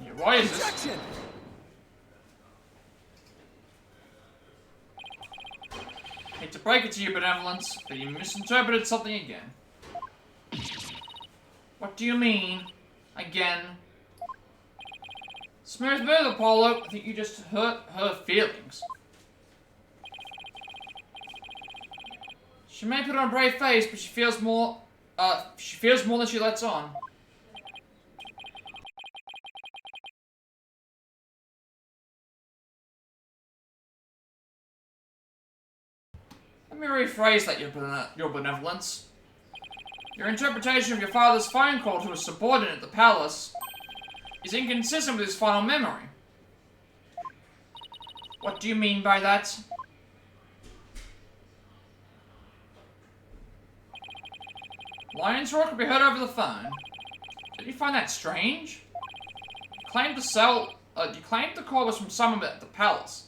Yeah, why is this? Hate to break it to you, Benevolence, but you misinterpreted something again. What do you mean? Again? Smooth move, Apollo. I think you just hurt her feelings. She may put on a brave face, but she feels more than she lets on. Let me rephrase that, your benevolence. Your interpretation of your father's phone call to a subordinate at the palace is inconsistent with his final memory. What do you mean by that? Lion's Roar could be heard over the phone. Did you find that strange? You claimed the call was from someone at the palace.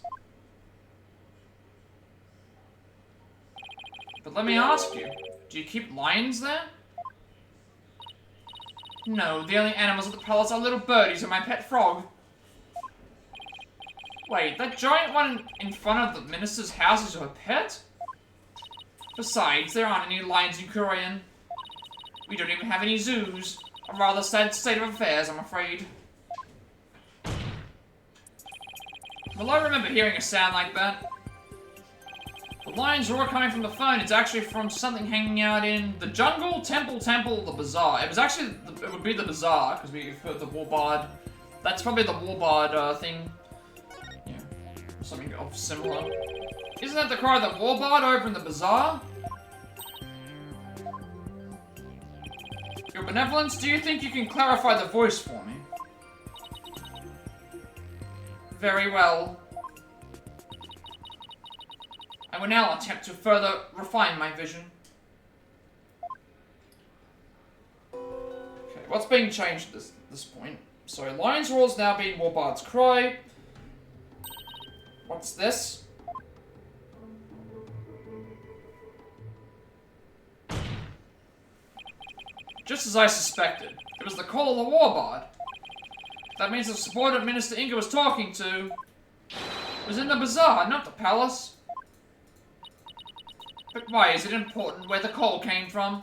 But let me ask you, do you keep lions there? No, the only animals at the palace are little birdies and my pet frog. Wait, that giant one in front of the minister's house is your pet? Besides, there aren't any lions in Korean. We don't even have any zoos. A rather sad state of affairs, I'm afraid. Well, I remember hearing a sound like that. The lion's roar coming from the phone, it's actually from something hanging out in the jungle, temple, the bazaar. It was actually, it would be the bazaar, because we've heard the warbard. That's probably the warbard thing. Yeah, something of similar. Isn't that the cry of the warbard over in the bazaar? Your benevolence, do you think you can clarify the voice for me? Very well. I will now attempt to further refine my vision. Okay, what's being changed at this point? So, Lion's Roar's now being Warbard's Cry. What's this? Just as I suspected, it was the call of the Warbard. That means the subordinate Minister Inga was talking to was in the bazaar, not the palace. But why is it important where the coal came from?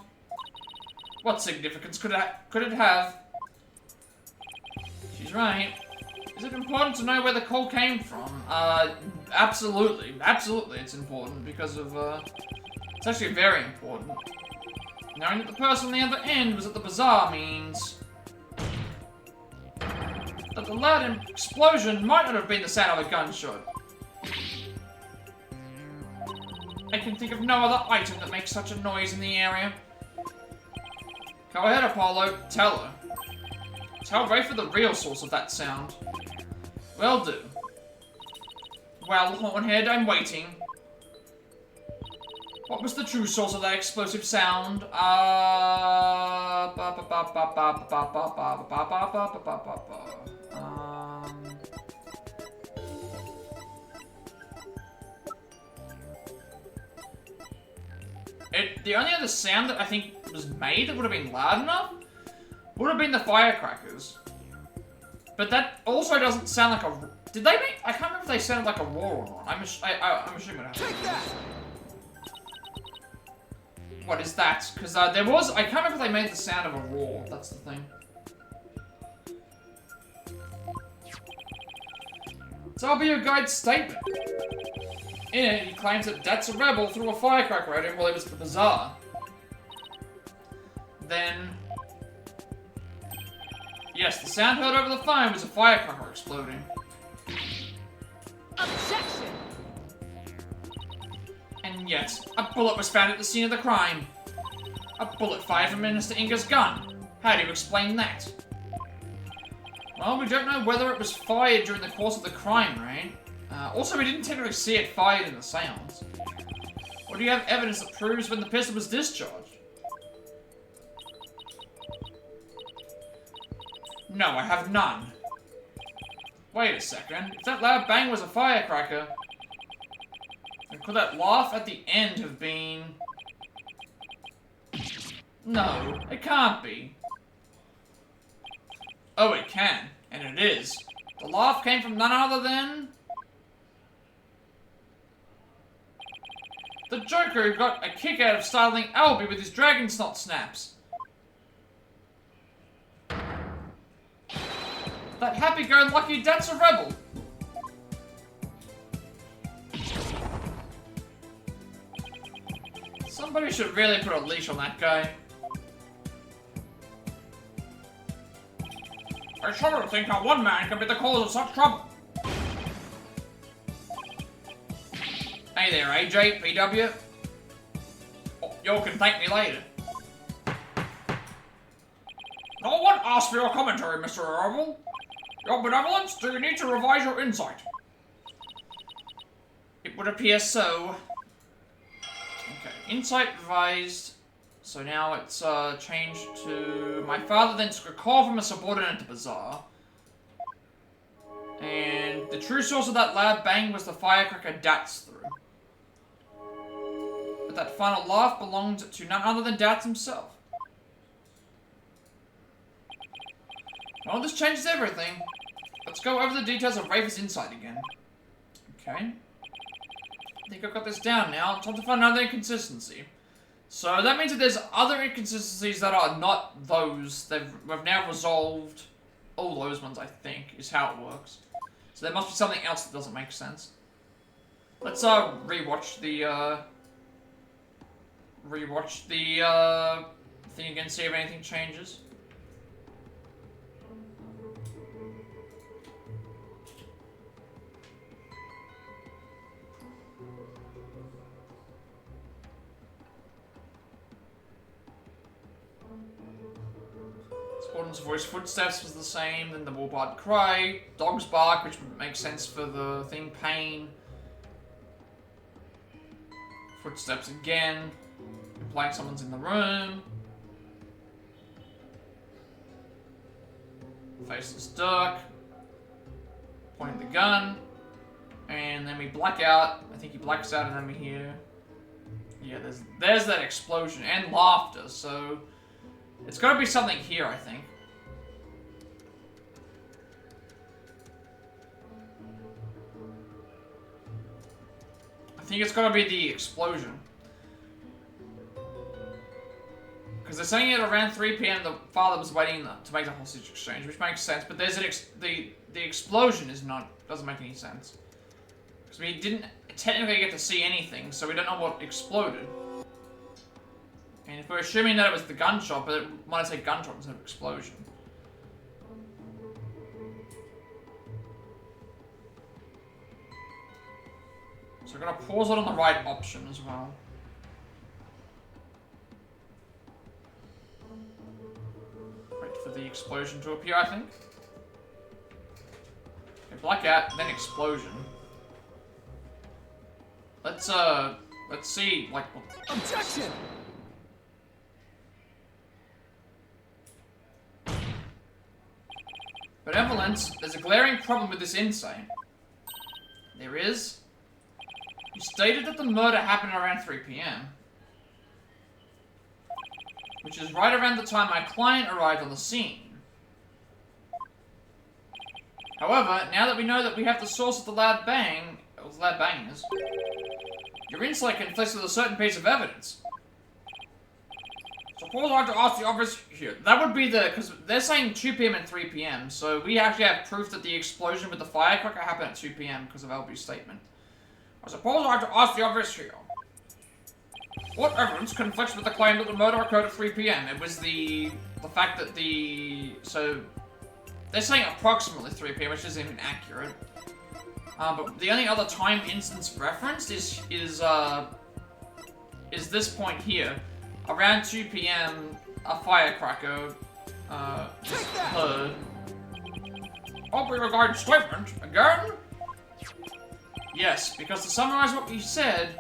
What significance could it have? She's right. Is it important to know where the coal came from? Absolutely. Absolutely it's important because of, it's actually very important. Knowing that the person on the other end was at the bazaar means that the loud explosion might not have been the sound of a gunshot. I can think of no other item that makes such a noise in the area. Go ahead, Apollo. Tell her. Tell Ray for the real source of that sound. Will do. Well, Hornhead, I'm waiting. What was the true source of that explosive sound? The only other sound that I think was made that would have been loud enough would have been the firecrackers. But that also doesn't sound like a... Did they make... I can't remember if they sounded like a roar or not. I'm assuming it happened. Take that! What is that? Because there was... I can't remember if they made the sound of a roar. That's the thing. So I'll be your guide's statement. In it, he claims that Dat's a rebel threw a firecracker at him while he was at the bazaar. Then... Yes, the sound heard over the phone was a firecracker exploding. Objection! And yet, a bullet was found at the scene of the crime. A bullet fired from Minister Inga's gun. How do you explain that? Well, we don't know whether it was fired during the course of the crime, right? Also, we didn't technically see it fired in the seance. Or do you have evidence that proves when the pistol was discharged? No, I have none. Wait a second. If that loud bang was a firecracker, then could that laugh at the end have been... No, it can't be. Oh, it can. And it is. The laugh came from none other than... the Joker who got a kick out of startling Albie with his dragon snot snaps. That happy-go-lucky Dat's a rebel. Somebody should really put a leash on that guy. I shudder to think how one man can be the cause of such trouble. Hey there, AJ, PW. Oh, you can thank me later. No one asked for your commentary, Mr. Errol. Your benevolence, do you need to revise your insight? It would appear so. Okay, insight revised. So now it's changed to... My father then took a call from a subordinate at the bazaar. And the true source of that loud bang was the firecracker Dats threw. But that final laugh belonged to none other than Dats himself. Well, this changes everything. Let's go over the details of Rafer's insight again. Okay. I think I've got this down now. Time to find another inconsistency. So that means that there's other inconsistencies that are not those. We've now resolved all those ones, I think, is how it works. So there must be something else that doesn't make sense. Let's rewatch the thing again, see if anything changes. Gordon's voice, footsteps was the same, then the warbard cry, dogs bark, which makes sense for the thing, pain. Footsteps again, implying someone's in the room. Faceless Dirk, pointing the gun, and then we black out. I think he blacks out and then we hear... Yeah, there's that explosion and laughter, so... It's gotta be something here, I think. think it's gotta be the explosion. Because they're saying it around 3 PM the father was waiting to make the hostage exchange, which makes sense, but there's the explosion is not, doesn't make any sense. Because we didn't technically get to see anything, so we don't know what exploded. And if we're assuming that it was the gunshot, but it might say gunshot instead of explosion. So I'm gonna pause it on the right option as well. Wait for the explosion to appear, I think. Okay, blackout, then explosion. Let's see, like... Objection! Benevolence, there's a glaring problem with this insane. There is. You stated that the murder happened around 3 PM. Which is right around the time my client arrived on the scene. However, now that we know that we have the source of the loud bang, or the loud bangers, your insight conflicts with a certain piece of evidence. Suppose I have to ask the office here. That would be the, because they're saying 2 PM and 3 PM, so we actually have proof that the explosion with the firecracker happened at 2 PM because of LB's statement. I suppose I have to ask the office here. What evidence conflicts with the claim that the murder occurred at 3 PM? It was the fact that so, they're saying approximately 3 PM, which isn't even accurate. But the only other time instance referenced is this point here. Around 2 PM, a firecracker, heard. Aubrey regarding statement, again? Yes, because to summarize what we said,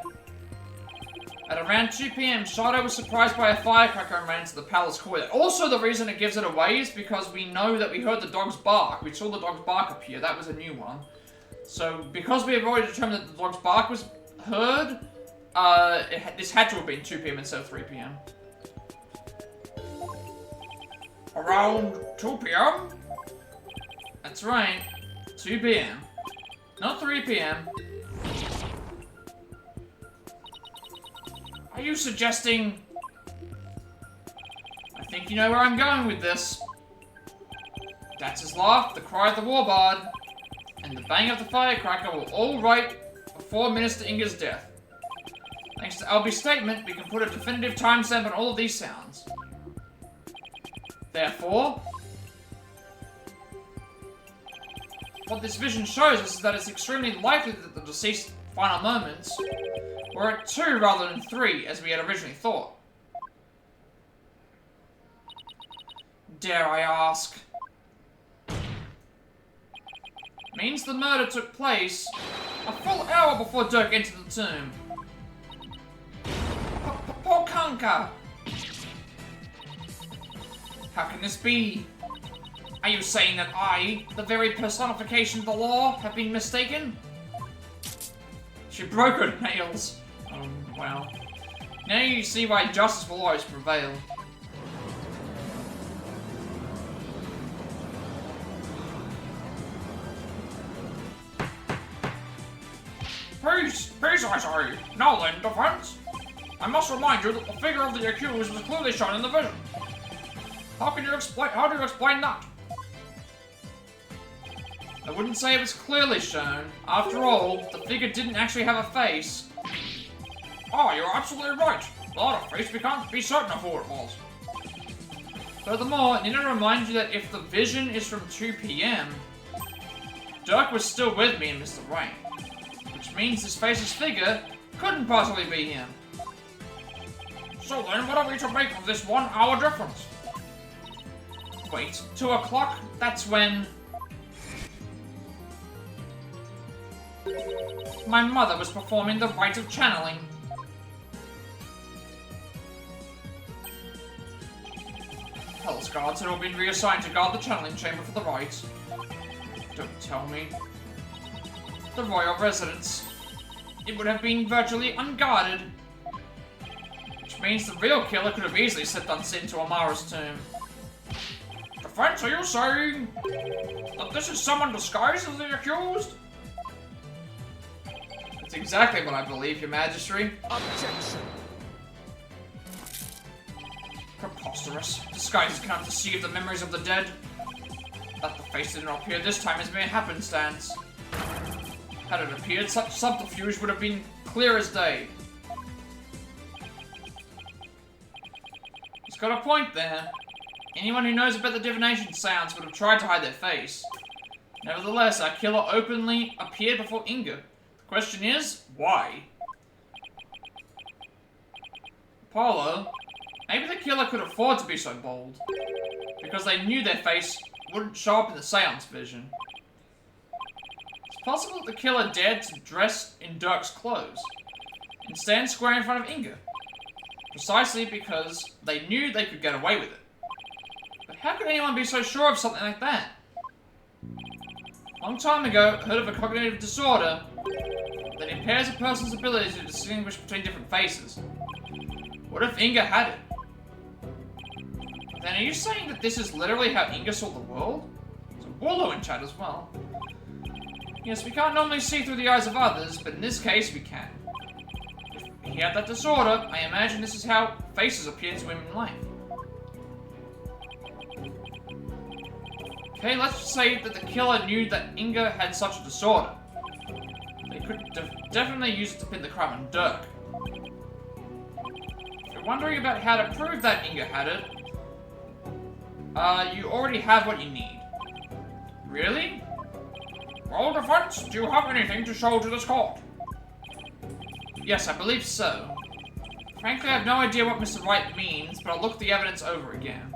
at around 2 PM, Shadow was surprised by a firecracker and ran into the palace courtyard. Also, the reason it gives it away is because we know that we heard the dog's bark. We saw the dog's bark appear. That was a new one. So, because we have already determined that the dog's bark was heard, this had to have been 2 PM instead of 3 PM. Around 2 PM? That's right. 2 PM. Not 3 PM. Are you suggesting... I think you know where I'm going with this. That's his laugh, the cry of the warbard, and the bang of the firecracker were all right before Minister Inger's death. Thanks to LB's statement, we can put a definitive timestamp on all of these sounds. Therefore, what this vision shows us is that it's extremely likely that the deceased's final moments were at 2 rather than 3, as we had originally thought. Dare I ask? Means the murder took place a full hour before Dirk entered the tomb. Poor Kanka! How can this be? Are you saying that I, the very personification of the law, have been mistaken? She broke her nails. Oh, wow. Now you see why justice will always prevail. Peace! Peace, I say! Now then, defense! I must remind you that the figure of the accused was clearly shown in the vision. How do you explain that? I wouldn't say it was clearly shown. After all, the figure didn't actually have a face. Oh, you're absolutely right. Without a face, we can't be certain of who it was. Furthermore, I need to remind you that if the vision is from 2 PM, Dirk was still with me and Mr. Rain. Which means this faceless figure couldn't possibly be him. So then, what are we to make of this 1 hour difference? Wait, 2 o'clock? That's when... my mother was performing the rite of channeling. Palace guards had all been reassigned to guard the channeling chamber for the rite. Don't tell me. The royal residence. It would have been virtually unguarded. Which means the real killer could have easily slipped unseen to Amara's tomb. Defense, are you saying that this is someone disguised as the accused? It's exactly what I believe, Your Majesty. Objection. Preposterous. Disguises cannot deceive the memories of the dead. That the face did not appear this time is mere happenstance. Had it appeared, such subterfuge would have been clear as day. He's got a point there. Anyone who knows about the divination seance would have tried to hide their face. Nevertheless, our killer openly appeared before Inga. The question is, why? Apollo, maybe the killer could afford to be so bold. Because they knew their face wouldn't show up in the seance vision. It's possible that the killer dared to dress in Dirk's clothes and stand square in front of Inga. Precisely because they knew they could get away with it. But how could anyone be so sure of something like that? A long time ago, I heard of a cognitive disorder that impairs a person's ability to distinguish between different faces. What if Inga had it? Then are you saying that this is literally how Inga saw the world? There's a Warlow in chat as well. Yes, we can't normally see through the eyes of others, but in this case we can. If he had that disorder, I imagine this is how faces appear to him in life. Okay, let's just say that the killer knew that Inga had such a disorder. They could definitely use it to pin the crime on Dirk. If you're wondering about how to prove that Inga had it, you already have what you need. Really? Roll defense, do you have anything to show to this court? Yes, I believe so. Frankly, I have no idea what Mr. Wright means, but I'll look the evidence over again.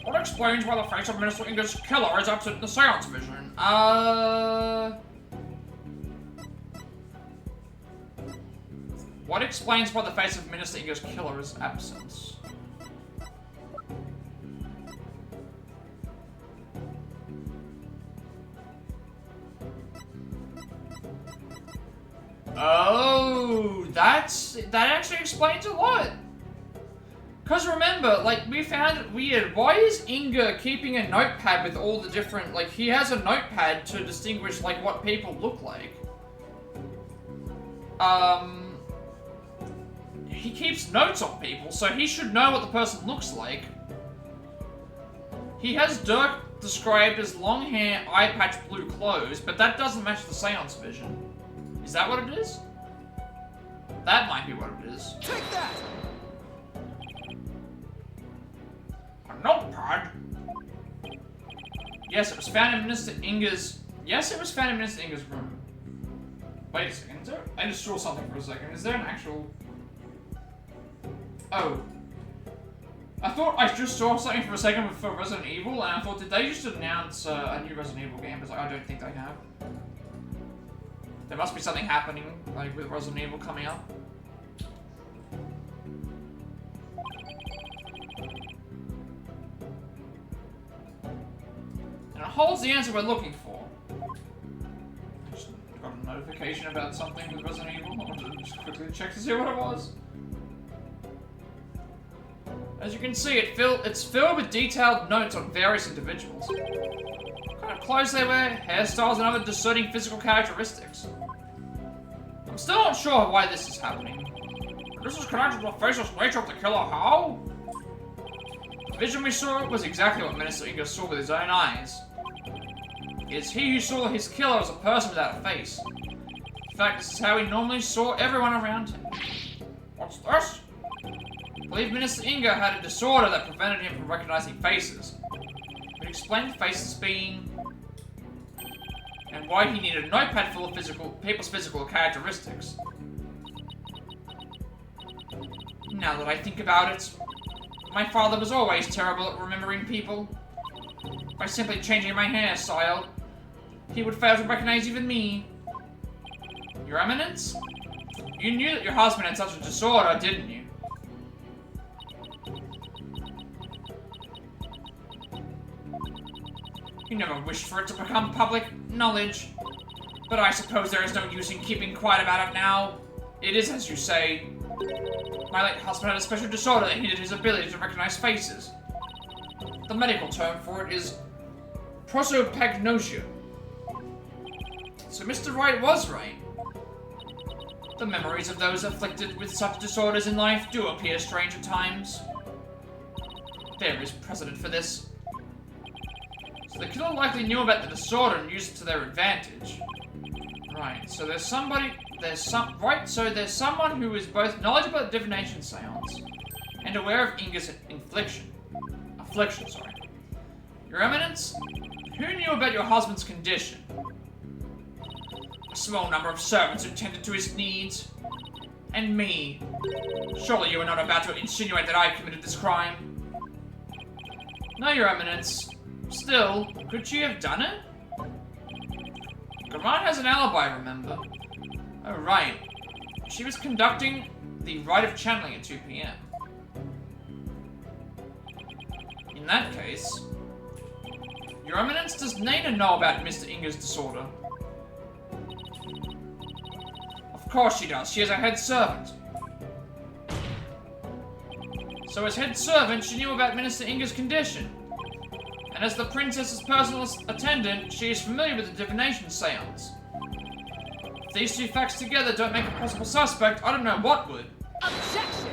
What explains why the face of Minister Inga's killer is absent in the seance vision? What explains why the face of Minister Inga's killer is absent? Oh, that actually explains a lot. Because remember, like, we found it weird. Why is Inga keeping a notepad with all the different, like, he has a notepad to distinguish, like, what people look like. He keeps notes on people, so he should know what the person looks like. He has Dirk described as long hair, eye patch, blue clothes, but that doesn't match the seance vision. Is that what it is? That might be what it is. Take that! A notepad? Yes, it was found in Minister Inga's... Yes, it was found in Minister Inga's room. Wait a second, is there... I just saw something for a second. Is there an actual... Oh. I thought I just saw something for a second for Resident Evil, and I thought, did they just announce a new Resident Evil game? But I don't think they have. There must be something happening, like, with Resident Evil coming up. And it holds the answer we're looking for. I just got a notification about something with Resident Evil. I wanted to just quickly check to see what it was. As you can see, it's filled with detailed notes on various individuals. What kind of clothes they wear, hairstyles, and other discerning physical characteristics. I'm still not sure why this is happening. This is connected to the faceless nature of the killer. How? The vision we saw was exactly what Minister Inga saw with his own eyes. It is he who saw his killer as a person without a face. In fact, this is how he normally saw everyone around him. What's this? I believe Minister Inga had a disorder that prevented him from recognizing faces. It would explain faces being... and why he needed a notepad full of people's physical characteristics. Now that I think about it, my father was always terrible at remembering people. By simply changing my hairstyle, he would fail to recognize even me. Your Eminence? You knew that your husband had such a disorder, didn't you? You never wished for it to become public knowledge. But I suppose there is no use in keeping quiet about it now. It is as you say. My late husband had a special disorder that hindered his ability to recognize faces. The medical term for it is prosopagnosia. So Mr. Wright was right. The memories of those afflicted with such disorders in life do appear strange at times. There is precedent for this. So the killer likely knew about the disorder and used it to their advantage. Right, so there's someone who is both knowledgeable at divination seance and aware of Inga's affliction, sorry. Your Eminence, who knew about your husband's condition? A small number of servants who tended to his needs. And me. Surely you are not about to insinuate that I committed this crime? No, Your Eminence. Still, could she have done it? Garan has an alibi, remember? Oh, right. She was conducting the rite of channeling at 2 p.m. In that case, Your Eminence, does Nana know about Mr. Inga's disorder? Of course she does. She is a head servant. So as head servant, she knew about Minister Inga's condition. And as the princess's personal attendant, she is familiar with the divination seance. If these two facts together don't make a possible suspect, I don't know what would. Objection!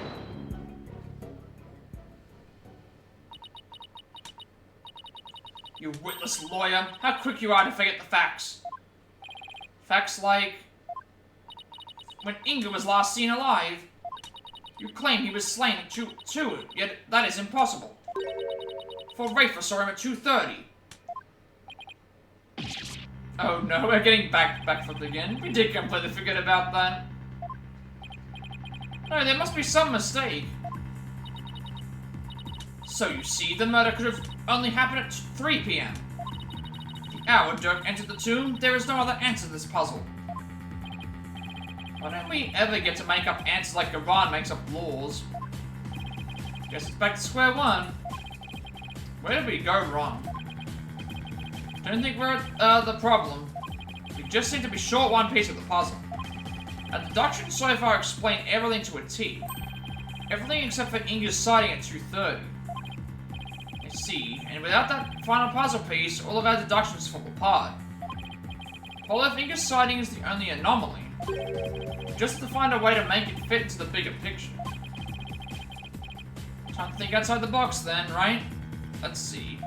You witless lawyer, how quick you are to forget the facts. Facts like... when Inga was last seen alive, you claim he was slain at 2, yet that is impossible. For Rafer saw him at 2:30. Oh no, we're getting backflipped again. We did completely forget about that. No, there must be some mistake. So you see, the murder could have only happened at 3 p.m. The hour Dirk entered the tomb, there is no other answer to this puzzle. Why don't we ever get to make up answers like Garan makes up laws? Guess it's back to square one. Where did we go wrong? Don't think we're at the problem. We just seem to be short one piece of the puzzle. Our deductions so far explain everything to a T. Everything except for Inga's sighting at 2:30. I see, and without that final puzzle piece, all of our deductions fall apart. Well, if Inga's sighting is the only anomaly, just to find a way to make it fit into the bigger picture. Time to think outside the box then, right? Let's see.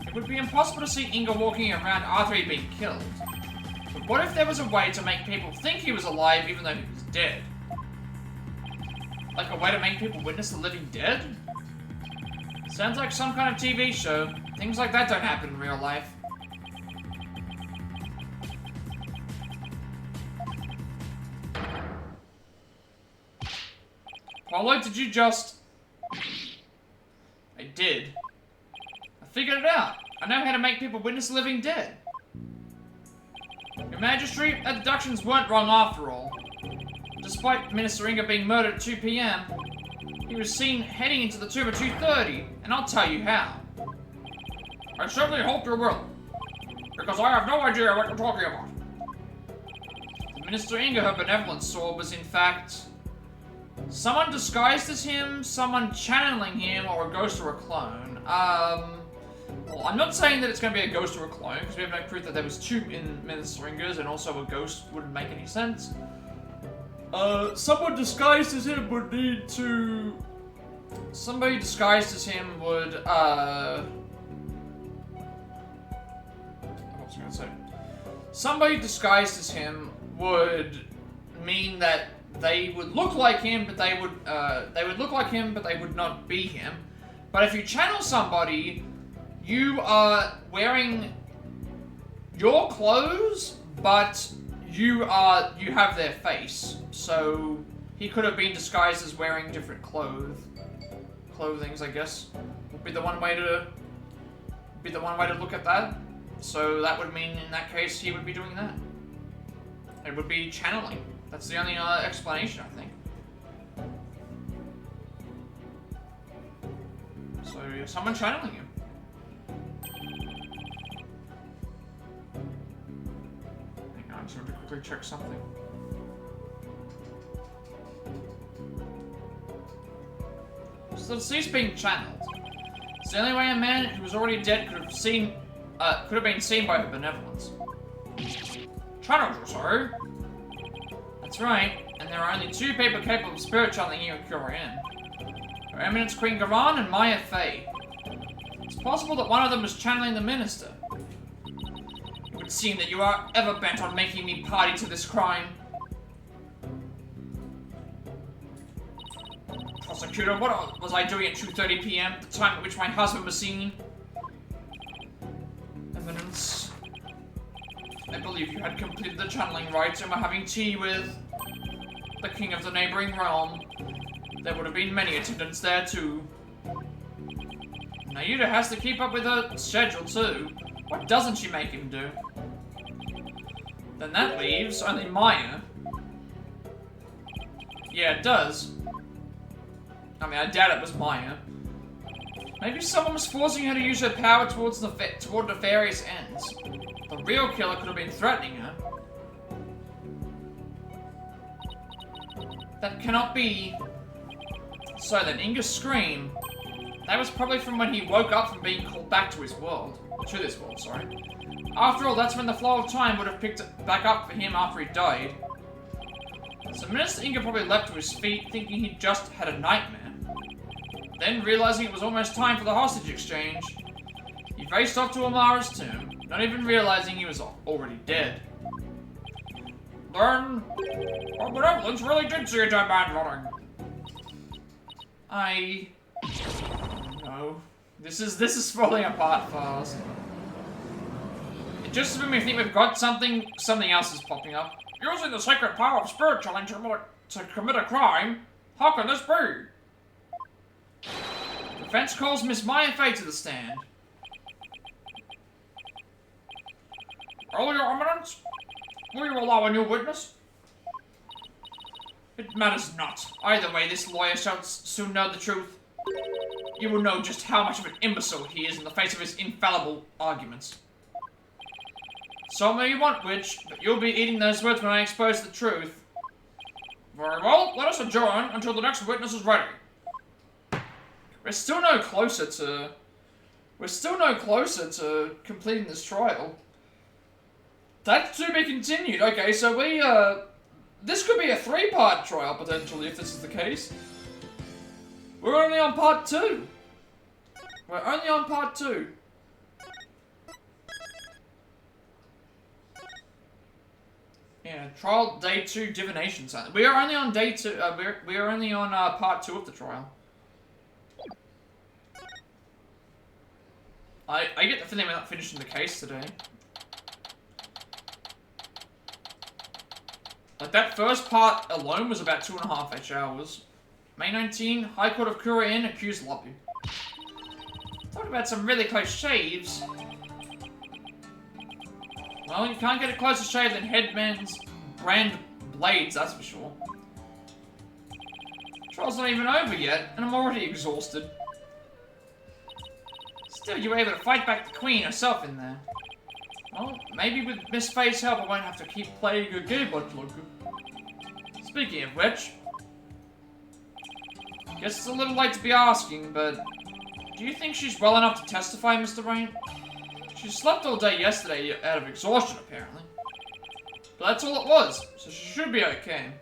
It would be impossible to see Inga walking around after he'd been killed. But what if there was a way to make people think he was alive even though he was dead? Like a way to make people witness the living dead? Sounds like some kind of TV show. Things like that don't happen in real life. Paulo, did you just... I did. I figured it out. I know how to make people witness the living dead. Your Majesty, our deductions weren't wrong after all. Despite Minister Inga being murdered at 2 p.m., he was seen heading into the tomb at 2:30, and I'll tell you how. I certainly hope you will, because I have no idea what you're talking about. Minister Inga, her benevolent soul, was in fact... someone disguised as him, someone channeling him, or a ghost or a clone. Well, I'm not saying that it's going to be a ghost or a clone, because we have no proof that there was two in Minister Inga's, and also a ghost wouldn't make any sense. Someone disguised as him would need to... somebody disguised as him would, what was I going to say? Somebody disguised as him would mean that they would look like him, but they would look like him, but they would not be him. But if you channel somebody, you are wearing your clothes, but you have their face. So he could have been disguised as wearing different clothings, I guess. Would be the one way to look at that. So that would mean in that case he would be doing that. It would be channeling. That's the only explanation, I think. So yeah, someone channeling him. Hang on, I just want to quickly check something. So the deceased being channeled. It's the only way a man who was already dead could have been seen by her benevolence. channels or so. That's right, and there are only 2 people capable of spirit channeling here at Korean. Her Eminence Queen Garan and Maya Fey. It's possible that one of them is channeling the Minister. It would seem that you are ever bent on making me party to this crime. Prosecutor, what was I doing at 2:30 p.m., the time at which my husband was seen? Eminence, I believe you had completed the channeling rites and were having tea with the king of the neighboring realm. There would have been many attendants there too. Nayuda has to keep up with her schedule too. What doesn't she make him do? Then that leaves only Maya. Yeah, it does. I mean, I doubt it was Maya. Maybe someone was forcing her to use her power toward nefarious ends. The real killer could have been threatening her. That cannot be. So then, Inga's scream. That was probably from when he woke up from being called back to his world. To this world, sorry. After all, that's when the flow of time would have picked it back up for him after he died. So Minister Inga probably leapt to his feet, thinking he'd just had a nightmare. Then, realizing it was almost time for the hostage exchange, he raced off to Amara's tomb, not even realizing he was already dead. Then, our benevolence really did see a dead man running. No. This is falling apart fast. Just when we think we've got something else is popping up. Using the sacred power of spirit channeling to commit a crime? How can this be? Defense calls Miss Maya Fey to the stand. Your Eminence, will you allow a new witness? It matters not. Either way, this lawyer shall soon know the truth. You will know just how much of an imbecile he is in the face of his infallible arguments. So may you want which, but you'll be eating those words when I expose the truth. Very well, let us adjourn until the next witness is ready. We're still no closer to completing this trial. That's to be continued. Okay, so this could be a 3-part trial, potentially, if this is the case. We're only on part 2. Yeah, trial day 2 divination sign. We are only on day 2, we are only on part 2 of the trial. I get the feeling we're not finishing the case today. Like, that first part alone was about 2.5 hours. May 19, High Court of Korean accused lobby. Talk about some really close shaves. Well, you can't get a closer shave than Headman's brand blades, that's for sure. Trial's not even over yet, and I'm already exhausted. Still, you were able to fight back the Queen herself in there. Well, maybe with Miss Fey's help, I won't have to keep playing a game much longer. Speaking of which, guess it's a little late to be asking, but do you think she's well enough to testify, Mr. Rain? She slept all day yesterday out of exhaustion, apparently. But that's all it was, so she should be okay.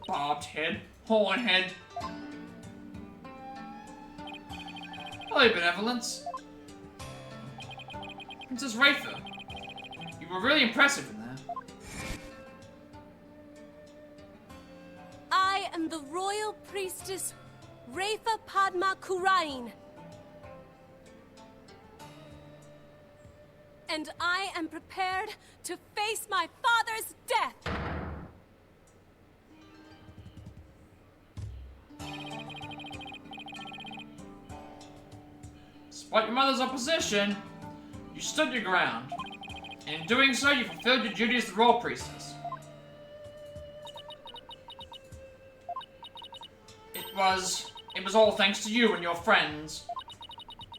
Bobbed head, horn head. Hello, Benevolence. Princess Rafa, you were really impressive in there. I am the royal priestess Rafa Padma Kurain. And I am prepared to face my father's death. Despite your mother's opposition, you stood your ground. And in doing so, you fulfilled your duty as the royal priestess. It was all thanks to you and your friends.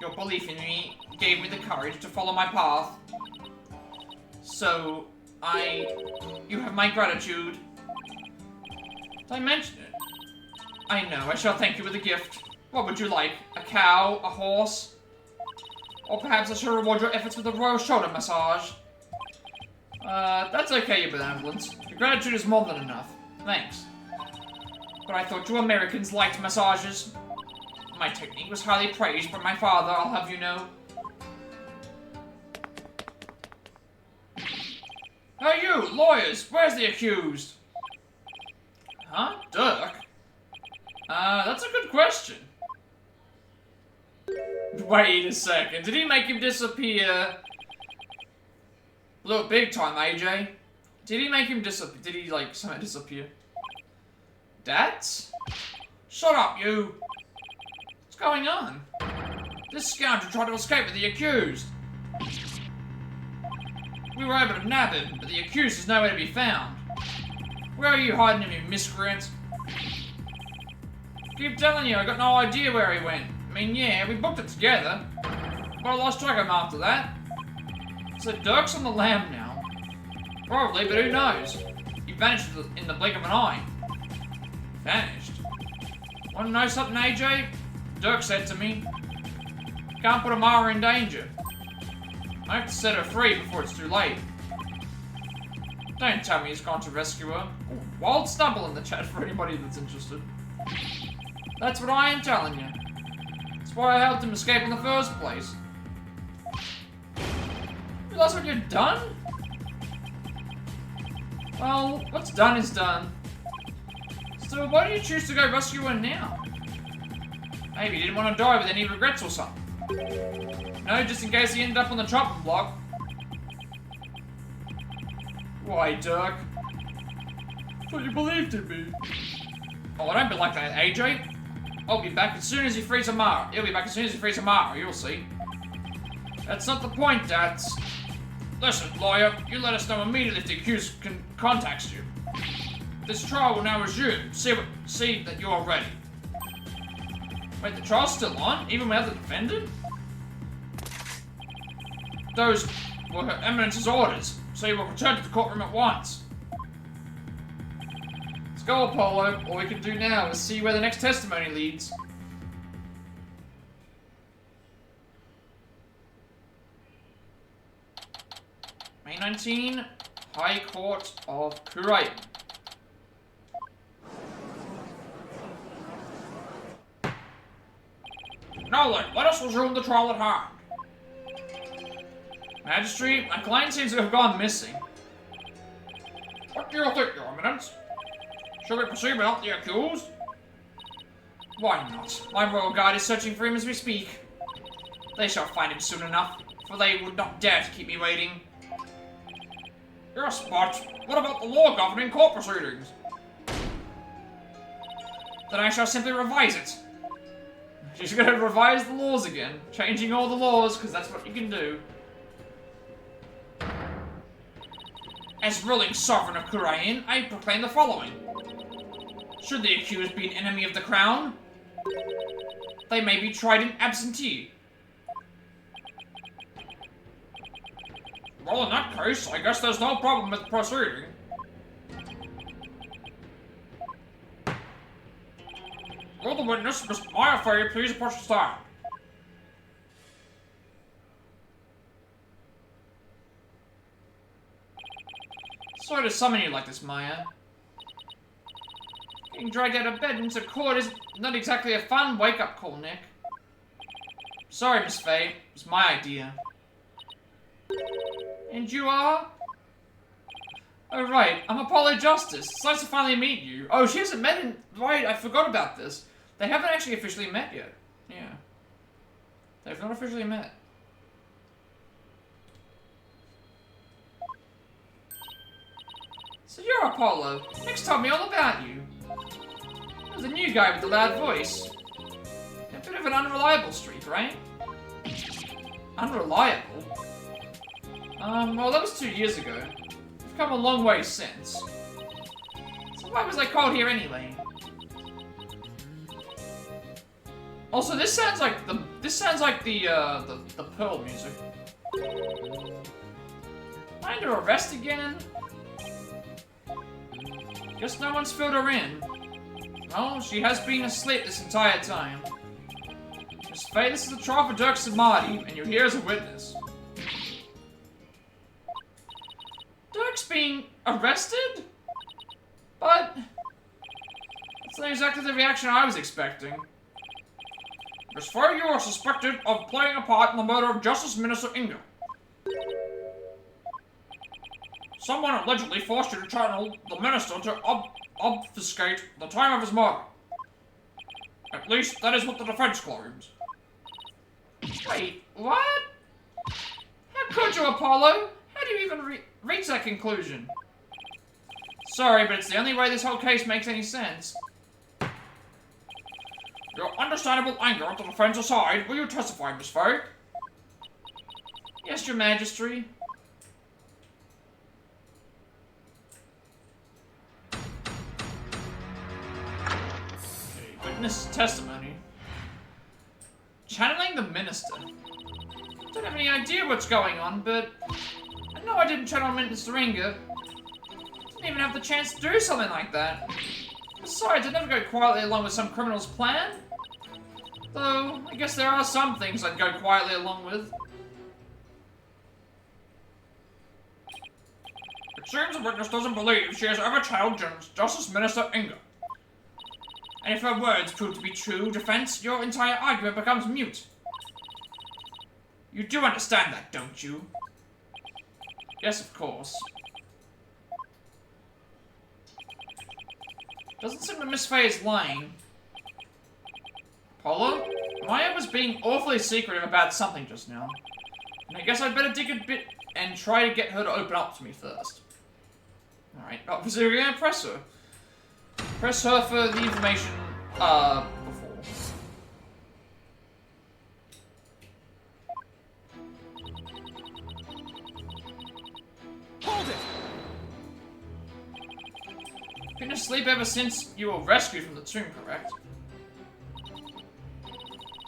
Your belief in me gave me the courage to follow my path. So, you have my gratitude. Did I mention it? I know, I shall thank you with a gift. What would you like? A cow? A horse? Or perhaps I shall reward your efforts with a royal shoulder massage. That's okay, your benevolence. Your gratitude is more than enough. Thanks. But I thought you Americans liked massages. My technique was highly praised by my father, I'll have you know. Hey you, lawyers, where's the accused? Huh? Dirk? That's a good question. Wait a second, did he make him disappear? Look, big time, AJ. Did he make him disappear? Did he, like, somehow disappear? Dads? Shut up, you! What's going on? This scoundrel tried to escape with the accused. We were able to nab him, but the accused is nowhere to be found. Where are you hiding him, you miscreant? Keep telling you, I got no idea where he went. I mean, yeah, we booked it together, but I lost track of him after that. So Dirk's on the lam now. Probably, but who knows? He vanished in the blink of an eye. Vanished? Wanna know something, AJ? Dirk said to me, can't put Amara in danger. I have to set her free before it's too late. Don't tell me he's gone to rescue her. Ooh, wild stumble in the chat for anybody that's interested. That's what I am telling you. That's why I helped him escape in the first place. Realize what you've done? Well, what's done is done. So why do you choose to go rescue her now? Maybe you didn't want to die with any regrets or something. No, just in case he ended up on the chopping block. Why, Dirk? Thought you believed in me. Oh, I don't be like that, AJ. I'll be back as soon as he frees Amara. He'll be back as soon as he frees Amara, you'll see. That's not the point, Dads. Listen, lawyer, you let us know immediately if the accused contacts you. This trial will now resume. See that you're ready. Wait, the trial's still on? Even without the defendant? Those were Her Eminence's orders, so you will return to the courtroom at once. Let's go, Apollo. All we can do now is see where the next testimony leads. May 19, High Court of Kurai. Now then, let us resume the trial at hand. Magistrate, my client seems to have gone missing. What do you think, Your Eminence? Should we proceed without the accused? Why not? My royal guard is searching for him as we speak. They shall find him soon enough, for they would not dare to keep me waiting. Yes, but what about the law governing court proceedings? Then I shall simply revise it. She's gonna revise the laws again, changing all the laws, because that's what you can do. As ruling sovereign of Kurain, I proclaim the following. Should the accused be an enemy of the crown, they may be tried in absentee. Well, in that case, I guess there's no problem with proceeding. Will the witness, Miss Maya Fey, please approach the stand? Sorry to summon you like this, Maya. Getting dragged out of bed into court is not exactly a fun wake-up call, Nick. Sorry, Miss Fey. It was my idea. And you are? Oh, right. I'm Apollo Justice. It's nice to finally meet you. Oh, she hasn't met in... Right, I forgot about this. They haven't actually officially met yet. Yeah. They've not officially met. So you're Apollo. Nick's told me all about you. You're the new guy with the loud voice. A bit of an unreliable streak, right? Unreliable? Well, that was 2 years ago. We've come a long way since. So why was I called here anyway? Also, this sounds like the Pearl music. Am I under arrest again? Guess no one's filled her in. Well, she has been asleep this entire time. Miss Fey, this is a trial for Dirk Samadhi, and you're here as a witness. arrested? But that's not exactly the reaction I was expecting. As far as you are suspected of playing a part in the murder of Justice Minister Inga. Someone allegedly forced you to channel the minister to obfuscate the time of his murder. At least, that is what the defense claims. Wait, what? How could you, Apollo? How do you even reach that conclusion? Sorry, but it's the only way this whole case makes any sense. Your understandable anger at the defense aside, will you testify, Miss Faye? Yes, Your Majesty. Witness testimony. Channeling the minister. Don't have any idea what's going on, but I know I didn't channel Minister Inga. Didn't even have the chance to do something like that. Besides, I'd never go quietly along with some criminal's plan. Though, I guess there are some things I'd go quietly along with. It seems the witness doesn't believe she has ever channeled Justice Minister Inga. And if her words prove to be true, defense, your entire argument becomes mute. You do understand that, don't you? Yes, of course. Doesn't seem that Miss Faye is lying. Apollo? Maya was being awfully secretive about something just now. And I guess I'd better dig a bit and try to get her to open up to me first. Alright, obviously we're gonna press her. Press her for the information, before. Hold it! Been asleep ever since you were rescued from the tomb, correct?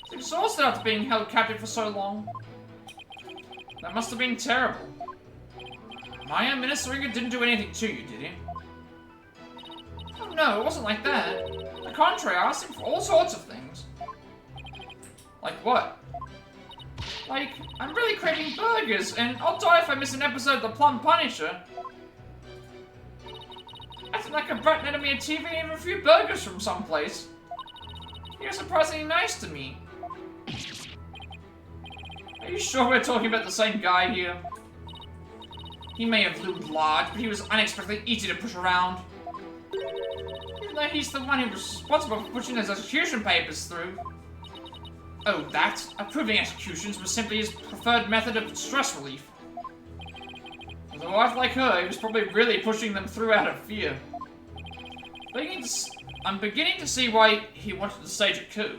It's exhausted after being held captive for so long. That must have been terrible. Maya, Minister Inga didn't do anything to you, did he? Oh no, it wasn't like that. On the contrary, I asked him for all sorts of things. Like what? Like, I'm really craving burgers, and I'll die if I miss an episode of The Plum Punisher. Acting like a brat netted me a TV and even a few burgers from someplace. He was surprisingly nice to me. Are you sure we're talking about the same guy here? He may have loomed large, but he was unexpectedly easy to push around. Even though he's the one who was responsible for pushing those execution papers through. Oh, that? Approving executions was simply his preferred method of stress relief. With a wife like her, he was probably really pushing them through out of fear. I'm beginning to see why he wanted to stage a coup.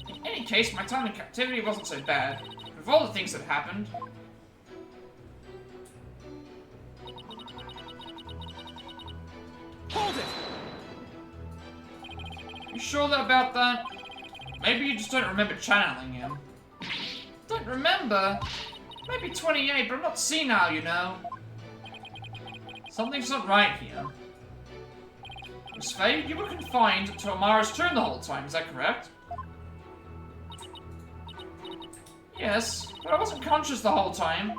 In any case, my time in captivity wasn't so bad. With all the things that happened. Hold it! You sure about that? Maybe you just don't remember channeling him. Don't remember? Maybe 28, but I'm not senile, you know. Something's not right here. Miss Faye, you were confined to Amara's tomb the whole time, is that correct? Yes, but I wasn't conscious the whole time.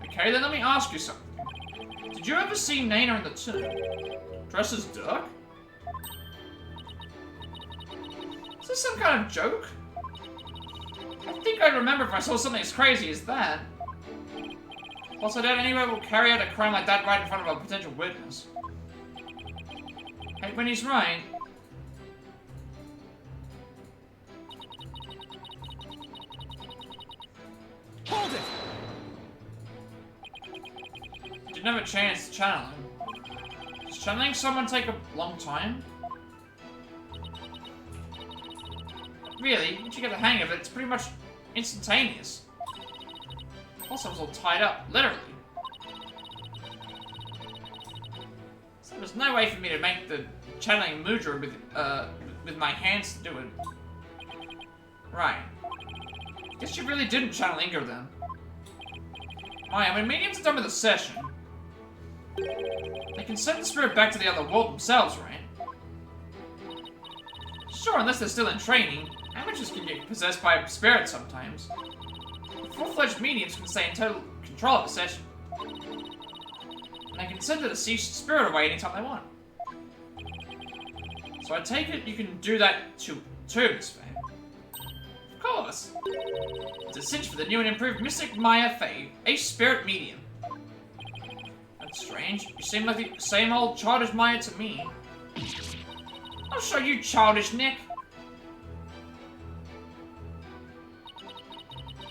Okay, then let me ask you something. Did you ever see Naina in the tomb? Dressed as Dirk? Is this some kind of joke? I think I'd remember if I saw something as crazy as that. Plus, I doubt anyone will carry out a crime like that right in front of a potential witness. Hey, when he's right. Hold it! Didn't have a chance to channel him. Does channeling someone take a long time? Really, once you get the hang of it, it's pretty much instantaneous. Plus, I was all tied up, literally. So there's no way for me to make the channeling mudra with my hands to do it. Right. Guess you really didn't channel Inga then. Maya, when mediums are done with a session, they can send the spirit back to the other world themselves, right? Sure, unless they're still in training. Amateurs can get possessed by a spirit sometimes. But full-fledged mediums can stay in total control of the session. And they can send a deceased spirit away anytime they want. So I take it you can do that too, Miss Faye. Of course. It's a cinch for the new and improved Mystic Maya Faye, a spirit medium. That's strange. You seem like the same old childish Maya to me. I'll show you, childish Nick.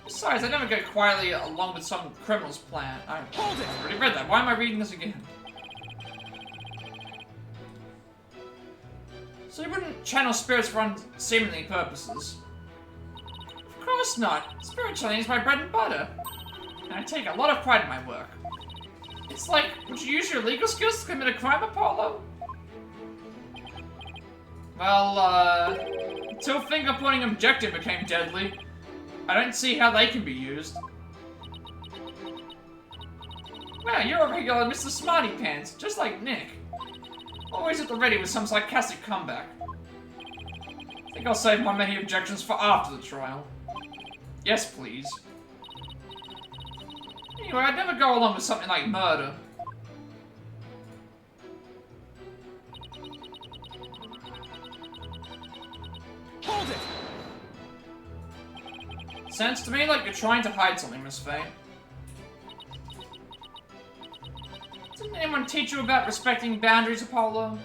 Besides, I never go quietly along with some criminal's plan. I've already read that. Why am I reading this again? So you wouldn't channel spirits for unseemly purposes? Of course not. Spirit channeling is my bread and butter. And I take a lot of pride in my work. It's like, would you use your legal skills to commit a crime, Apollo? Well, until finger-pointing objective became deadly, I don't see how they can be used. Wow, you're a regular Mr. Smarty Pants, just like Nick. Always at the ready with some sarcastic comeback. I think I'll save my many objections for after the trial. Yes, please. Anyway, I'd never go along with something like murder. Hold it! Sounds to me like you're trying to hide something, Miss Faye. Didn't anyone teach you about respecting boundaries, Apollo?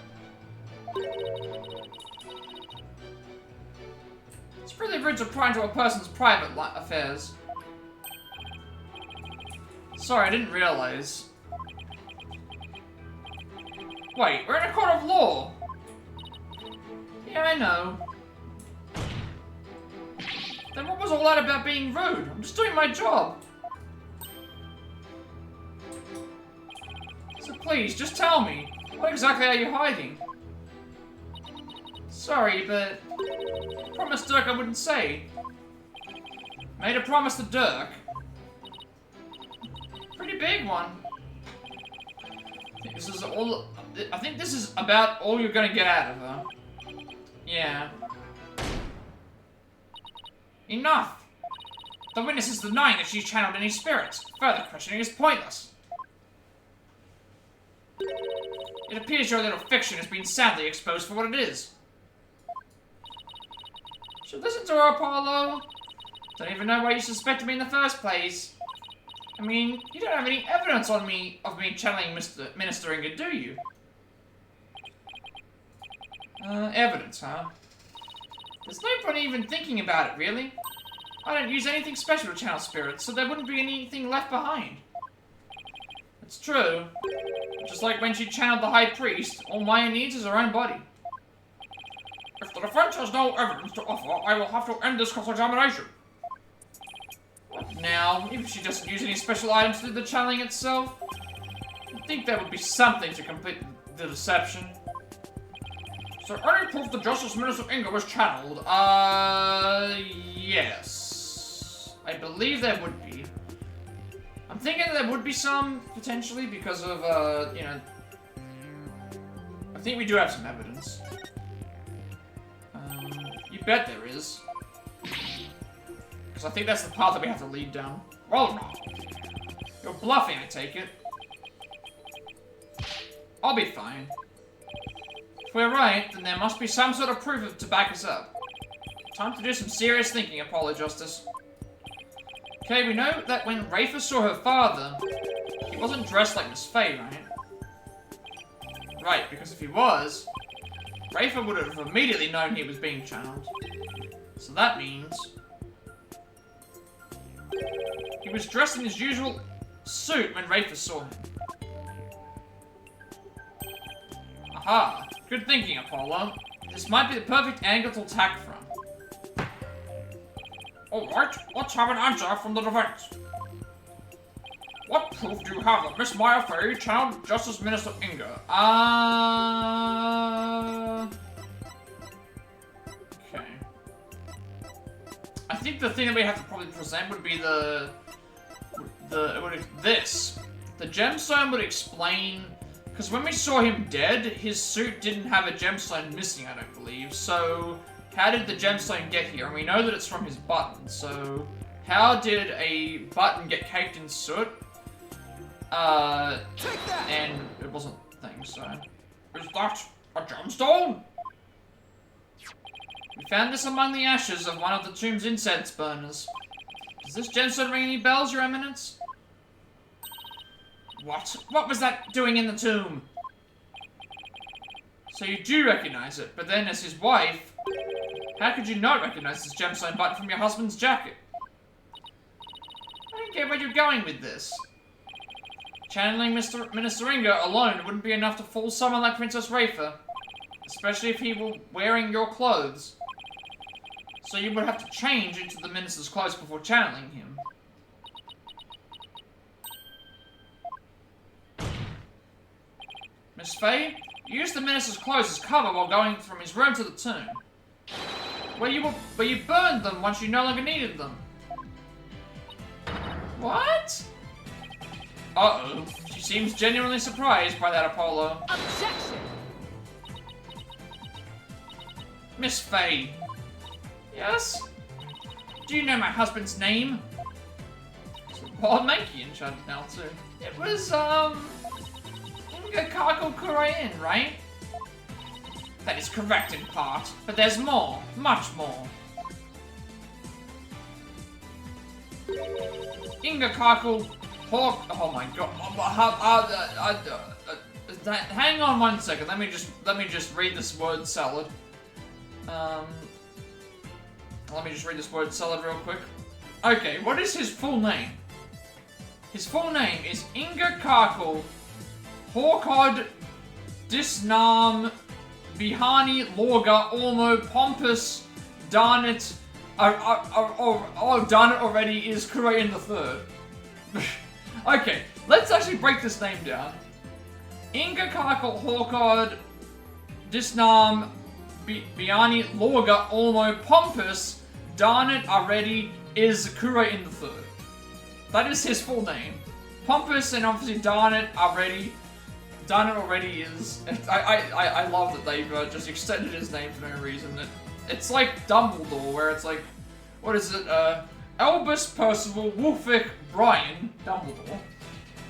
It's really rude to pry into a person's private affairs. Sorry, I didn't realize. Wait, we're in a court of law! Yeah, I know. Then what was all that about being rude? I'm just doing my job. So please, just tell me. What exactly are you hiding? Sorry, but I promised Dirk I wouldn't say. Made a promise to Dirk. Pretty big one. I think this is about all you're gonna get out of her. Yeah. Enough! The witness is denying that she's channeled any spirits. Further questioning is pointless. It appears your little fiction has been sadly exposed for what it is. Should listen to her, Apollo. Don't even know why you suspected me in the first place. I mean, you don't have any evidence of me channeling Minister Inga, do you? Evidence, huh? There's no point even thinking about it, really. I don't use anything special to channel spirits, so there wouldn't be anything left behind. It's true. Just like when she channeled the High Priest, all Maya needs is her own body. If the defense has no evidence to offer, I will have to end this cross-examination. What now? If she doesn't use any special items to do the channeling itself? You'd think there would be something to complete the deception. Is there any proof the Justice Minister Inga was channeled? Yes. I believe there would be. I'm thinking there would be some, potentially, because of, you know... I think we do have some evidence. You bet there is. Because I think that's the path that we have to lead down. Well, no. You're bluffing, I take it. I'll be fine. If we're right, then there must be some sort of proof to back us up. Time to do some serious thinking, Apollo Justice. Okay, we know that when Rafa saw her father, he wasn't dressed like Miss Faye, right? Right, because if he was, Rafa would have immediately known he was being channeled. So that means... he was dressed in his usual suit when Rafa saw him. Aha! Good thinking, Apollo. This might be the perfect angle to attack from. Alright, let's have an answer from the defense. What proof do you have that Miss Maya Faye channeled Justice Minister Inga? Okay. I think the thing that we have to probably present would be this. The gemstone would explain... because when we saw him dead, his suit didn't have a gemstone missing, I don't believe. So, how did the gemstone get here? And we know that it's from his button, so... how did a button get caked in soot? Take that! And it wasn't a thing, so... Is that a gemstone? We found this among the ashes of one of the tomb's incense burners. Does this gemstone ring any bells, Your Eminence? What? What was that doing in the tomb? So you do recognize it, but then as his wife, how could you not recognize this gemstone button from your husband's jacket? I don't get where you're going with this. Channeling Minister Inga alone wouldn't be enough to fool someone like Princess Rafer, especially if he were wearing your clothes. So you would have to change into the minister's clothes before channeling him. Miss Faye, you used the minister's clothes as cover while going from his room to the tomb, where you burned them once you no longer needed them. What? Uh-oh. She seems genuinely surprised by that, Apollo. Objection! Miss Faye. Yes? Do you know my husband's name? Well, Mankey in charge now, too. It was, Inga Kako Kurain, right? That is correct in part, but there's more. Much more. Inga Kako Hawk. Oh my god. Hang on one second. Let me just read this word salad. Let me just read this word salad real quick. Okay, what is his full name? His full name is Inga Kako Hawkod Disnam Bihani Lorga Ormo Pompous Darnit. Darn it already is Korean the Third. Okay, let's actually break this name down. Inga Kako Hawkod Disnam Bihani Lorga Ormo Pompous Darn it already is Korean the Third. That is his full name. Pompous and obviously darn it already is. I love that they've just extended his name for no reason. It's like Dumbledore, where it's like, what is it? Albus Percival Wulfric Brian Dumbledore.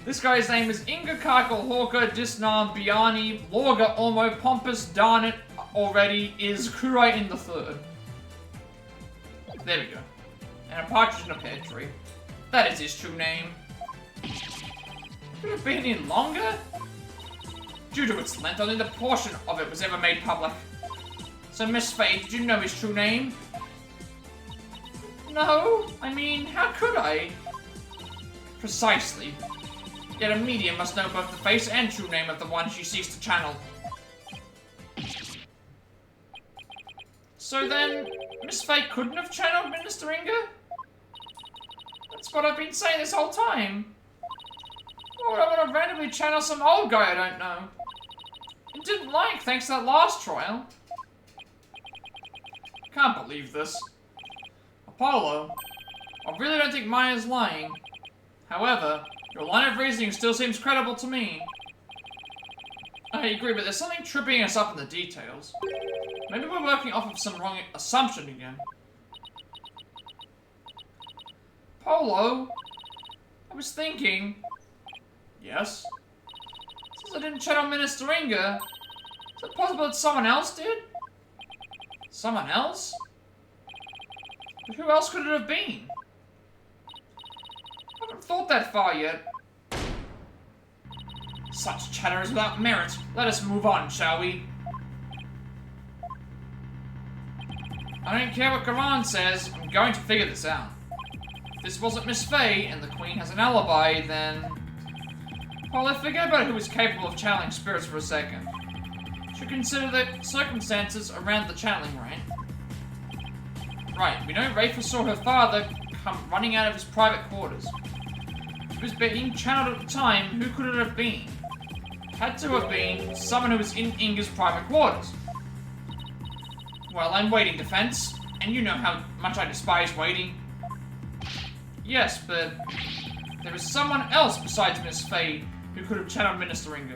This guy's name is Inga Kako Hawker Disnam Biani Lorga Ormo Pompous Darn it already is Korean the Third. There we go. And a partridge in a pear tree. That is his true name. Could it have been any longer? Due to its length, only the portion of it was ever made public. So, Miss Faye, did you know his true name? No, I mean, how could I? Precisely. Yet a medium must know both the face and true name of the one she seeks to channel. So then, Miss Faye couldn't have channeled Minister Inga? That's what I've been saying this whole time. Why would I want to randomly channel some old guy I don't know? And didn't like, thanks to that last trial. Can't believe this. Apollo, I really don't think Maya's lying. However, your line of reasoning still seems credible to me. I agree, but there's something tripping us up in the details. Maybe we're working off of some wrong assumption again. Polo, I was thinking... Yes? Since I didn't channel Minister Inga, is it possible that someone else did? Someone else? But who else could it have been? I haven't thought that far yet. Such chatter is without merit. Let us move on, shall we? I don't care what Garan says, I'm going to figure this out. If this wasn't Miss Faye, and the Queen has an alibi, then... Well, let's forget about who is capable of channeling spirits for a second. Should consider the circumstances around the channeling, right? Right, we know Rafer saw her father come running out of his private quarters. He was being channeled at the time, who could it have been? Had to have been someone who was in Inga's private quarters. Well, I'm waiting, Defense, and you know how much I despise waiting. Yes, but there is someone else besides Miss Faye who could have channeled Minister Inga.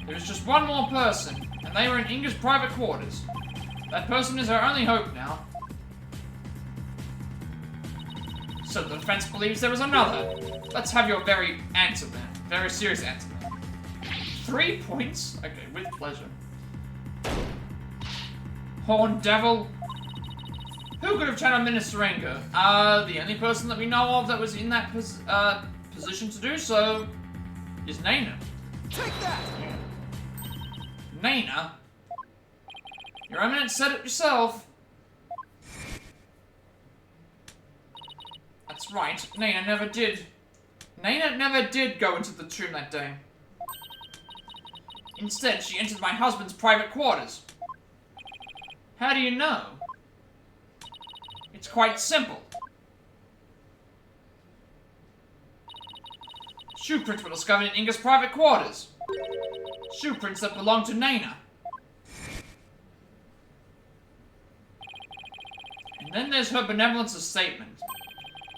There is just one more person, and they were in Inga's private quarters. That person is our only hope now. So the defense believes there was another. Let's have your very answer then. Very serious answer. 3 points? Okay, with pleasure. Horn Devil. Who could have channeled Minister Anger? The only person that we know of that was in that position to do so is Naina. Take that! Naina? Your Eminence said it yourself. That's right, Naina never did. Naina never did go into the tomb that day. Instead, she entered my husband's private quarters. How do you know? It's quite simple. Shoe prints were discovered in Inga's private quarters. Shoe prints that belonged to Naina. And then there's her benevolence's statement.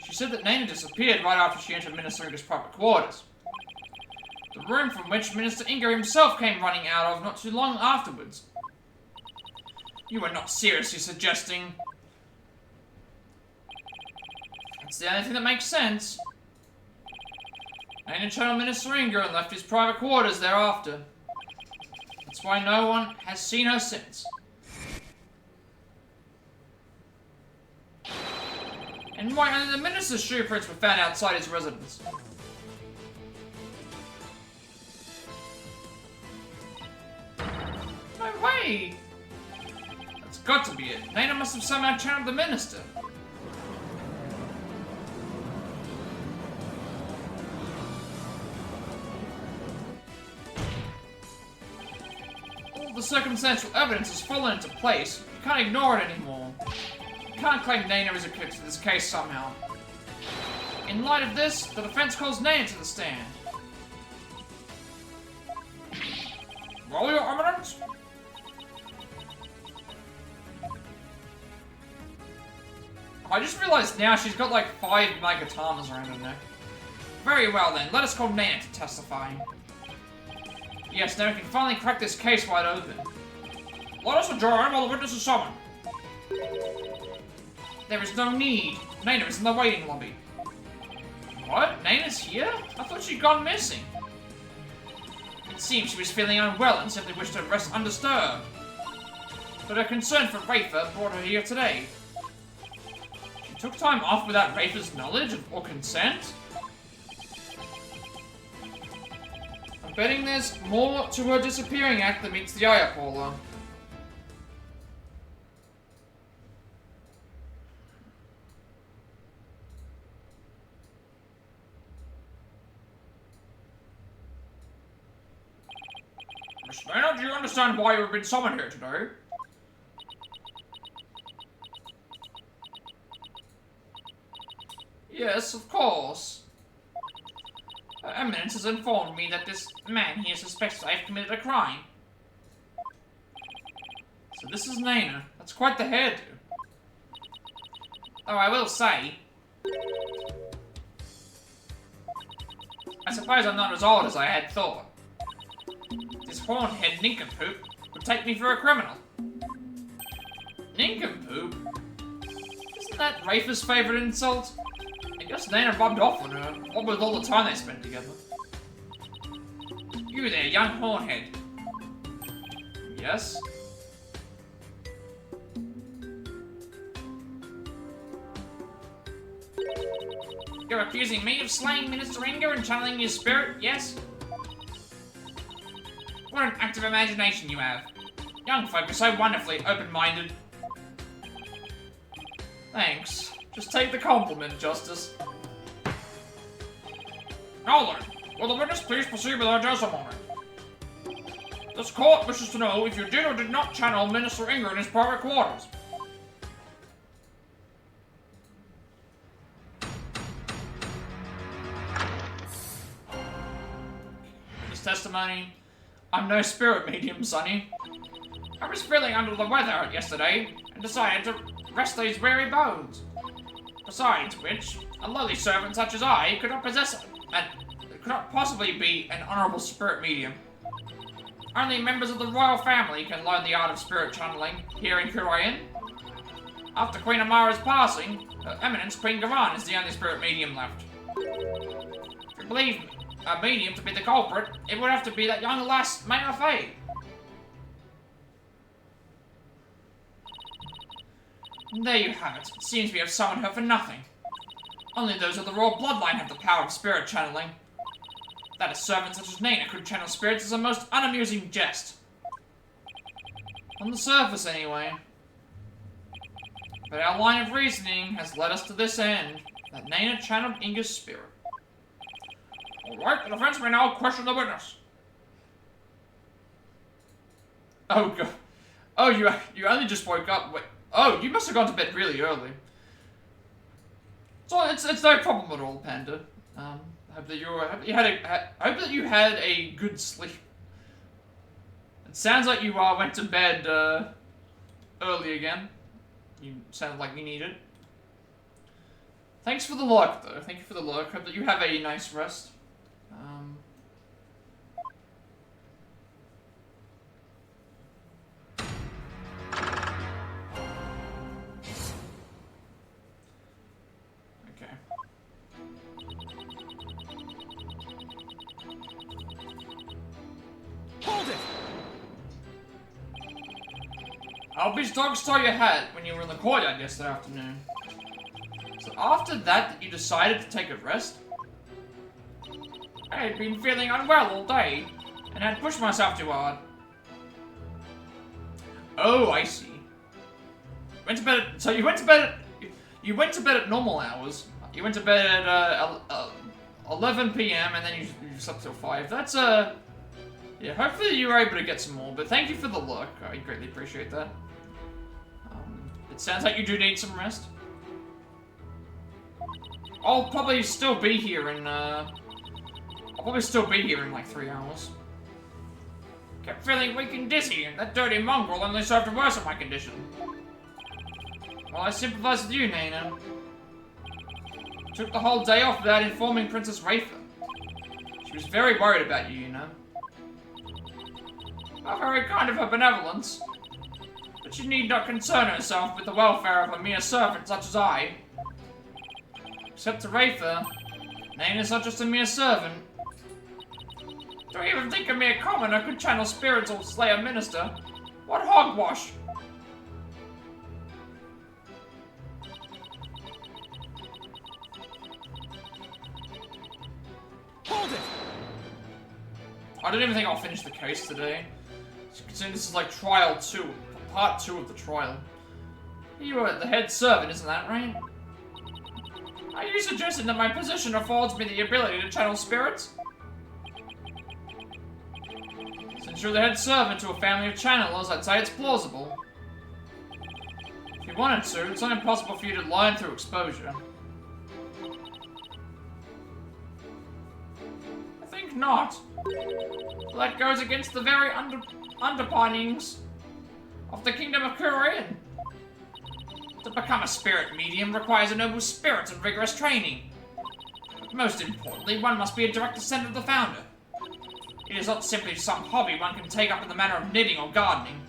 She said that Naina disappeared right after she entered Minister Inga's private quarters. The room from which Minister Inga himself came running out of not too long afterwards. You are not seriously suggesting... That's the only thing that makes sense. Naina channeled Minister Inga and left his private quarters thereafter. That's why no one has seen her since. And why only the Minister's shoe prints were found outside his residence. No way! That's got to be it. Naina must have somehow channeled the Minister. All the circumstantial evidence has fallen into place. You can't ignore it anymore. You can't claim Naina is a kid to this case somehow. In light of this, the defense calls Naina to the stand. Roll your evidence. I just realized now she's got like 5 Megatamas around her neck. Very well then, let us call Naina to testify. Yes, now we can finally crack this case wide open. Let us adjourn while the witness is summoned. There is no need. Naina is in the waiting lobby. What? Naina's here? I thought she'd gone missing. It seems she was feeling unwell and simply wished to rest undisturbed. But her concern for Rafa brought her here today. She took time off without Rafa's knowledge or consent? I'm betting there's more to her disappearing act than meets the eye, Paula. Miss Naina, do you understand why you've been summoned here today? Yes, of course. Her Eminence has informed me that this man here suspects I have committed a crime. So this is Naina. That's quite the hairdo. Though I will say... I suppose I'm not as old as I had thought. This horn-head nincompoop would take me for a criminal. Nincompoop? Isn't that Rafa's favourite insult? I guess Naina rubbed off on her, what with all the time they spent together. You there, young hornhead. Yes? You're accusing me of slaying Minister Inga and channeling his spirit, yes? What an active imagination you have. Young folk are so wonderfully open-minded. Thanks. Just take the compliment, Justice. Now then, will the witness please proceed with her testimony? This court wishes to know if you did or did not channel Minister Inga in his private quarters. This testimony... I'm no spirit medium, Sonny. I was feeling under the weather yesterday and decided to rest these weary bones. Besides which, a lowly servant such as I could not could not possibly be an honorable spirit medium. Only members of the royal family can learn the art of spirit channeling here in Korean. After Queen Amara's passing, Her Eminence Queen Garan is the only spirit medium left. If you believe a medium to be the culprit, it would have to be that young lass, Maya Fey. And there you have it. It seems we have summoned her for nothing. Only those of the royal bloodline have the power of spirit channeling. That a servant such as Nana could channel spirits is a most unamusing jest. On the surface, anyway. But our line of reasoning has led us to this end, that Nana channeled Inga's spirit. Alright, the defense may now question the witness. Oh god. Oh, you only just woke up. Wait. Oh, you must have gone to bed really early. So it's no problem at all, Panda. Hope that you had a good sleep. It sounds like you went to bed early again. You sounded like you need it. Thanks for the lurk, though. Thank you for the lurk. Hope that you have a nice rest. Okay. Hold it! Albie's dog stole your hat when you were in the courtyard yesterday afternoon. So after that you decided to take a rest? I had been feeling unwell all day, and had pushed myself too hard. Oh, I see. Went to bed at, so you went to bed at normal hours. You went to bed at 11 p.m. and then you slept till 5. That's yeah, hopefully you were able to get some more, but thank you for the look. I greatly appreciate that. It sounds like you do need some rest. I'll probably still be here in like 3 hours. Kept feeling weak and dizzy, and that dirty mongrel only served to worsen my condition. Well, I sympathize with you, Nana. Took the whole day off without informing Princess Rafa. She was very worried about you, you know. Not very kind of her benevolence. But she need not concern herself with the welfare of a mere servant such as I. Except to Rafa, Nana's not just a mere servant. Do you even think a mere commoner could channel spirits or slay a minister? What hogwash! Hold it! I don't even think I'll finish the case today. Considering this is like trial 2, part 2 of the trial. You are the head servant, isn't that right? Are you suggesting that my position affords me the ability to channel spirits? Since you're the head servant to a family of channelers, I'd say it's plausible. If you wanted to, it's not impossible for you to learn through exposure. I think not. Well, that goes against the very underpinnings of the Kingdom of Korean. To become a spirit medium requires a noble spirit and rigorous training. But most importantly, one must be a direct descendant of the founder. It is not simply some hobby one can take up in the manner of knitting or gardening.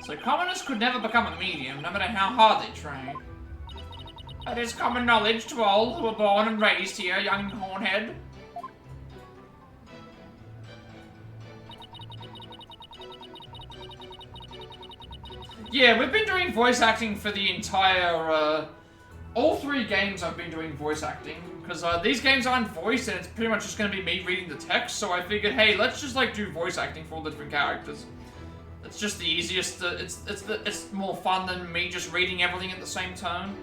So commoners could never become a medium, no matter how hard they train. That is common knowledge to all who were born and raised here, young hornhead. Yeah, we've been doing voice acting for the entire, all 3 games I've been doing voice acting, because these games aren't voiced and it's pretty much just going to be me reading the text, so I figured, hey, let's just like do voice acting for all the different characters. It's just the easiest, it's more fun than me just reading everything at the same tone.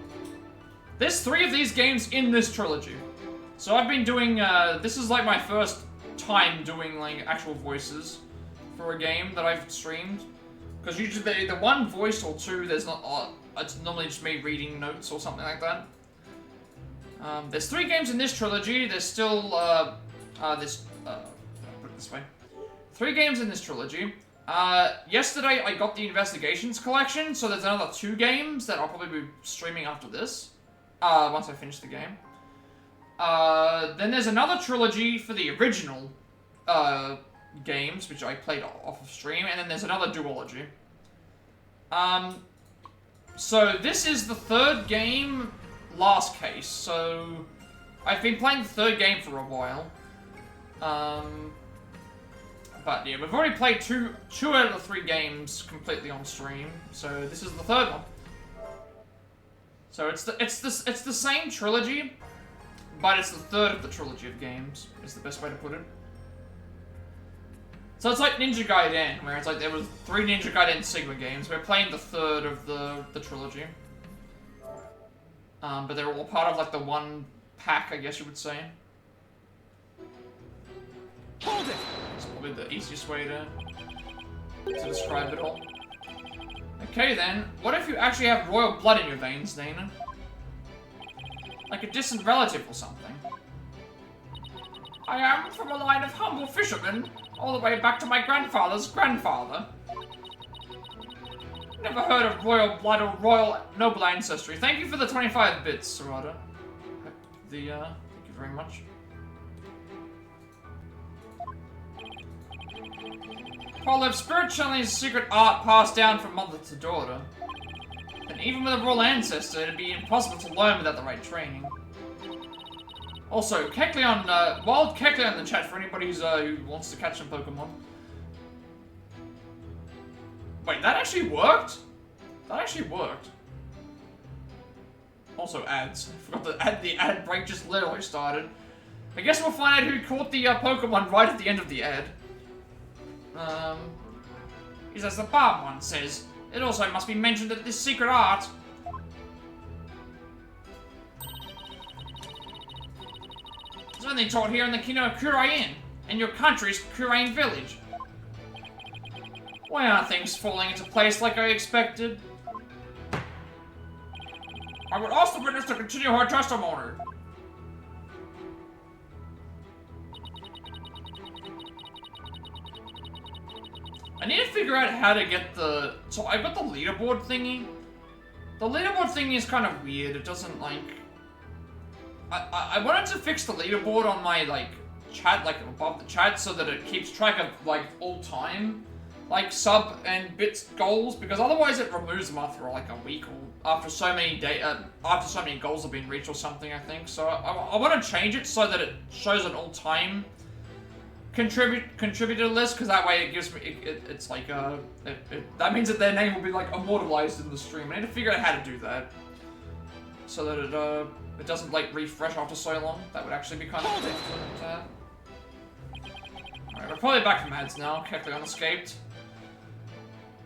There's 3 of these games in this trilogy. So I've been doing, this is like my first time doing like actual voices for a game that I've streamed. Because usually they're either 1 voice or 2, there's not, it's normally just me reading notes or something like that. There's 3 games in this trilogy, there's still, put it this way. 3 games in this trilogy. Yesterday I got the Investigations collection, so there's another 2 games that I'll probably be streaming after this. Once I finish the game. Then there's another trilogy for the original, games, which I played off of stream, and then there's another duology. So this is the third game, last case. So I've been playing the third game for a while. But yeah, we've already played two out of the 3 games completely on stream. So this is the third one. So it's the same trilogy, but it's the third of the trilogy of games. Is the best way to put it. So it's like Ninja Gaiden, where it's like there was 3 Ninja Gaiden Sigma games. We're playing the third of the trilogy. But they're all part of like the one pack, I guess you would say. Hold it! It's probably the easiest way to describe it all. Okay then, what if you actually have royal blood in your veins, Dana? Like a distant relative or something. I am from a line of humble fishermen, all the way back to my grandfather's grandfather. Never heard of royal blood or royal noble ancestry. Thank you for the 25 bits, Sarada. Thank you very much. Paul, if spirit channeling is a secret art passed down from mother to daughter, then even with a royal ancestor, it'd be impossible to learn without the right training. Also, Kekleon, wild Kekleon in the chat for anybody who wants to catch some Pokemon. Wait, that actually worked? That actually worked. Also ads. I forgot the ad break just literally started. I guess we'll find out who caught the Pokemon right at the end of the ad. He says the Bob one says, it also must be mentioned that this secret art is only taught here in the kingdom of Kurain, in your country's Kurain village. Why aren't things falling into place like I expected? I would ask the witness to continue her testimony. I need to figure out how to get the... So I've got the leaderboard thingy. The leaderboard thingy is kind of weird. It doesn't, like... I wanted to fix the leaderboard on my, like, chat, like, above the chat, so that it keeps track of, like, all time, like, sub and bits goals, because otherwise it removes them after, like, a week, or after so many after so many goals have been reached or something, I think. So I want to change it so that it shows an all-time contributor list, because that way it gives me, it's like, that means that their name will be, like, immortalized in the stream. I need to figure out how to do that, so that it doesn't, like, refresh after so long. That would actually be kind of cool to have. Alright, we're probably back from ads now. Kekleon escaped.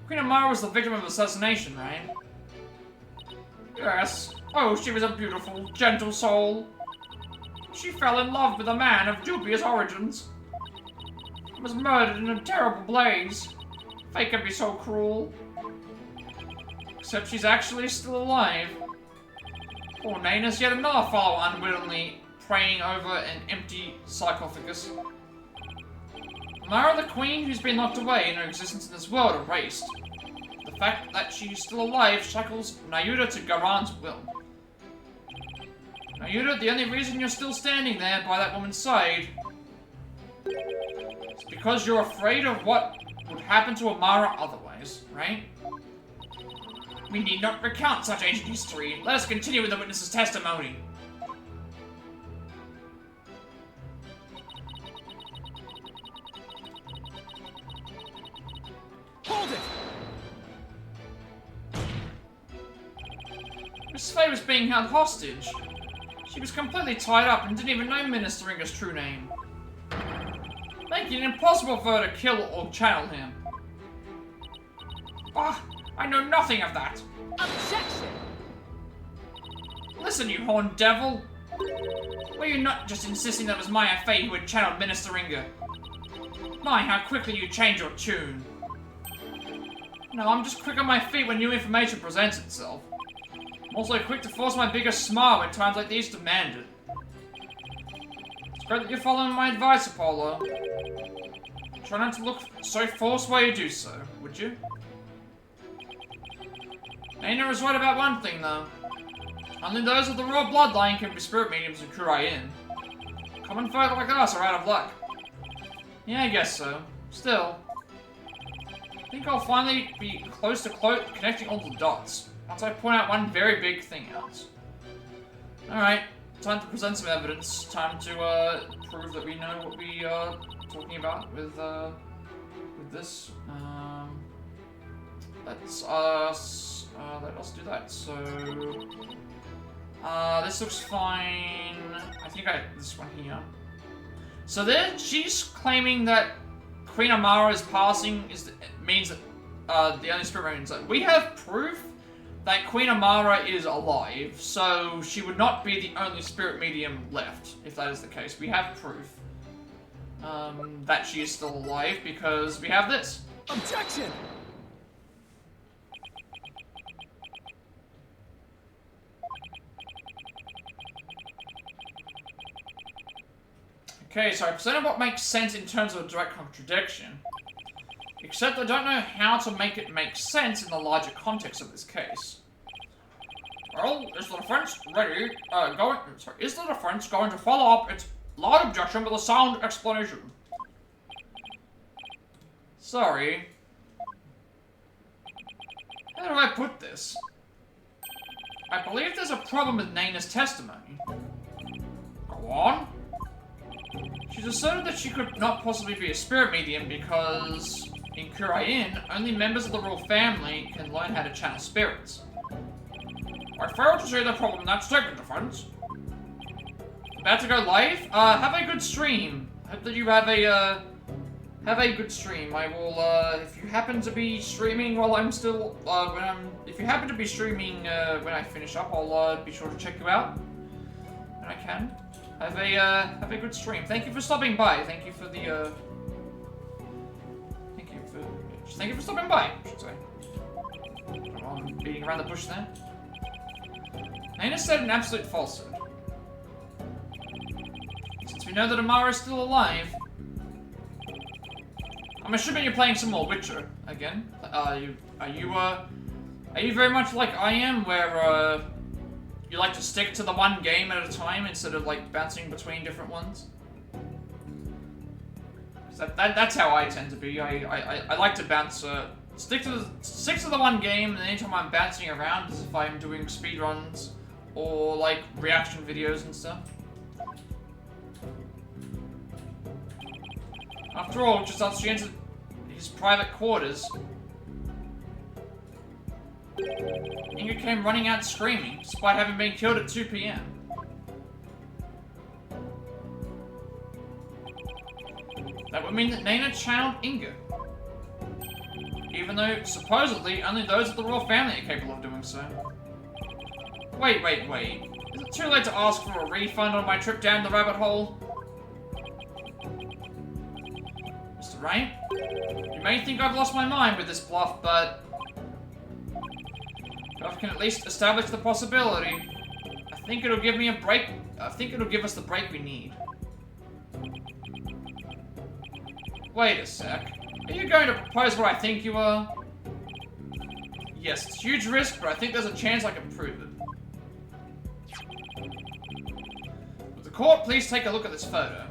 Queen Amara was the victim of assassination, right? Yes. Oh, she was a beautiful, gentle soul. She fell in love with a man of dubious origins. Was murdered in a terrible blaze. Fate can be so cruel. Except she's actually still alive. Poor Nanus, yet another follower unwittingly praying over an empty sarcophagus. Mara the Queen, who's been locked away and her existence in this world erased. The fact that she's still alive shackles Nayuta to Garan's will. Nayuta, the only reason you're still standing there by that woman's side is because you're afraid of what would happen to Amara otherwise, right? We need not recount such ancient history. Let us continue with the witness's testimony. Hold it! Miss Faye was being held hostage. She was completely tied up and didn't even know Minister Ringer's true name, making it impossible for her to kill or channel him. Bah! I know nothing of that! Objection! Listen, you horned devil! Were you not just insisting that it was Maya Fey who had channeled Minister Ringer? My, how quickly you change your tune! No, I'm just quick on my feet when new information presents itself. I'm also quick to force my biggest smile when times like these demand it. It's great that you're following my advice, Apollo. Try not to look so forced while you do so, would you? Aina is right about one thing, though. Only those of the royal bloodline can be spirit mediums in Kurain. Common folk like us are out of luck. Yeah, I guess so. Still, I think I'll finally be close to connecting all the dots. once I point out one very big thing out. Alright, time to present some evidence. Time to prove that we know what we are talking about with this. Let us do that. So, this looks fine. I think this one here. So then she's claiming that Queen Amara's passing means that the only spirit means that we have proof that Queen Amara is alive, so she would not be the only spirit medium left, if that is the case. We have proof that she is still alive because we have this. Objection! Okay, so I presented what makes sense in terms of a direct contradiction. Except I don't know how to make it make sense in the larger context of this case. Well, is the defense ready? Is the defense going to follow up its loud objection with a sound explanation? Sorry. How do I put this? I believe there's a problem with Naina's testimony. Go on. She's asserted that she could not possibly be a spirit medium because, in Kurain, only members of the royal family can learn how to channel spirits. I fail to see the problem in that statement, defense. About to go live? Have a good stream. Hope that you have a good stream. I will, if you happen to be streaming while I'm still, if you happen to be streaming, when I finish up, I'll, be sure to check you out. When I can. Have a good stream. Thank you for stopping by. Thank you for the, Thank you for stopping by, I should say. I'm beating around the bush there. Naina said an absolute falsehood. Since we know that Amara is still alive, I'm assuming you're playing some more Witcher again. Are you very much like I am, where you like to stick to the one game at a time instead of like bouncing between different ones? That's how I tend to be. I like to bounce, stick to the one game, and anytime I'm bouncing around is if I'm doing speedruns or like reaction videos and stuff. After all, just after she entered his private quarters, Inga came running out screaming, despite having been killed at 2 PM. That would mean that Naina channeled Inga. Even though, supposedly, only those of the royal family are capable of doing so. Wait. Is it too late to ask for a refund on my trip down the rabbit hole? Mr. Rain? You may think I've lost my mind with this bluff, but if I can at least establish the possibility, I think it'll give me a break. I think it'll give us the break we need. Wait a sec. Are you going to propose what I think you are? Yes, it's a huge risk, but I think there's a chance I can prove it. Would the court please take a look at this photo?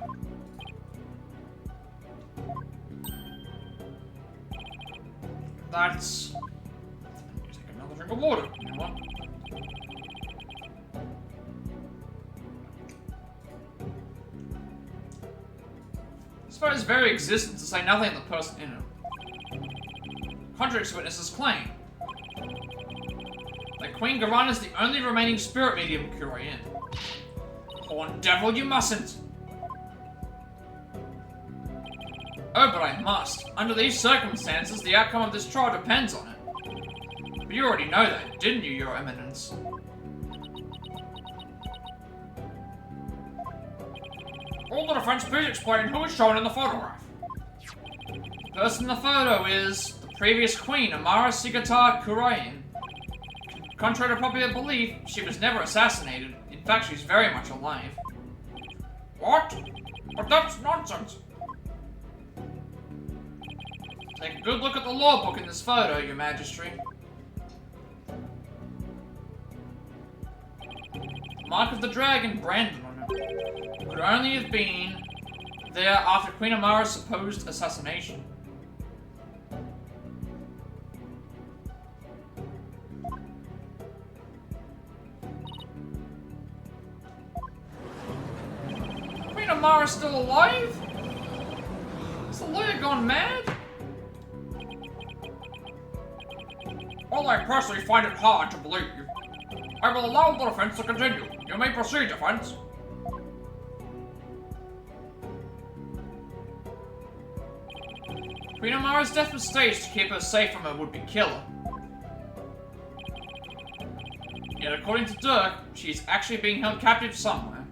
That's... Let me take another drink of water. You know what? This photo's very existence, to say nothing of the person in it, contradicts witnesses' claim that Queen Garana is the only remaining spirit medium in Kurain. Horn devil, you mustn't! Oh, but I must. Under these circumstances, the outcome of this trial depends on it. But you already know that, didn't you, Your Eminence? All the defense, please explain who is shown in the photograph. The person in the photo is the previous queen, Amara Sigata Kurain. Contrary to popular belief, she was never assassinated. In fact, she's very much alive. What? But that's nonsense. Take a good look at the law book in this photo, Your Majesty. Mark of the Dragon branded on it. Could only have been there after Queen Amara's supposed assassination. Amara still alive? Is the lawyer gone mad? While I personally find it hard to believe, I will allow the defense to continue. You may proceed, defense. Queen Amara's death was staged to keep her safe from her would-be killer. Yet according to Dirk, she's actually being held captive somewhere.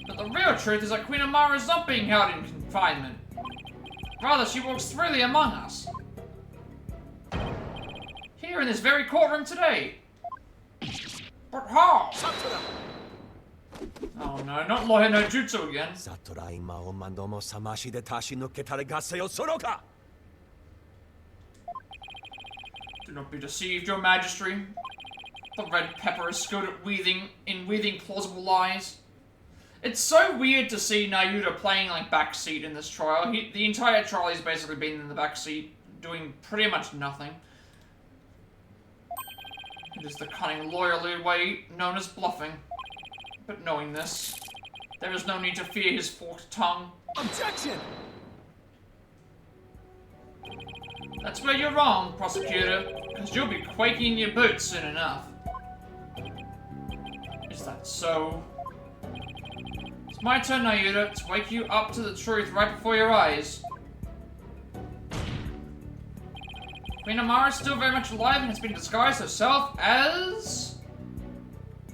But the real truth is that Queen Amara is not being held in confinement. Rather, she walks freely among us. Here in this very courtroom today. But how? Oh no, not lawyer no jutsu again. Do not be deceived, your majesty. The red pepper is skilled at weaving plausible lies. It's so weird to see Nayuta playing like backseat in this trial. The entire trial he's basically been in the backseat, doing pretty much nothing. It is the cunning, lawyerly way known as bluffing. But knowing this, there is no need to fear his forked tongue. Objection! That's where you're wrong, prosecutor, because you'll be quaking in your boots soon enough. Is that so? It's my turn, Nayuta, to wake you up to the truth right before your eyes. Queen Amara is still very much alive and has been disguised herself as...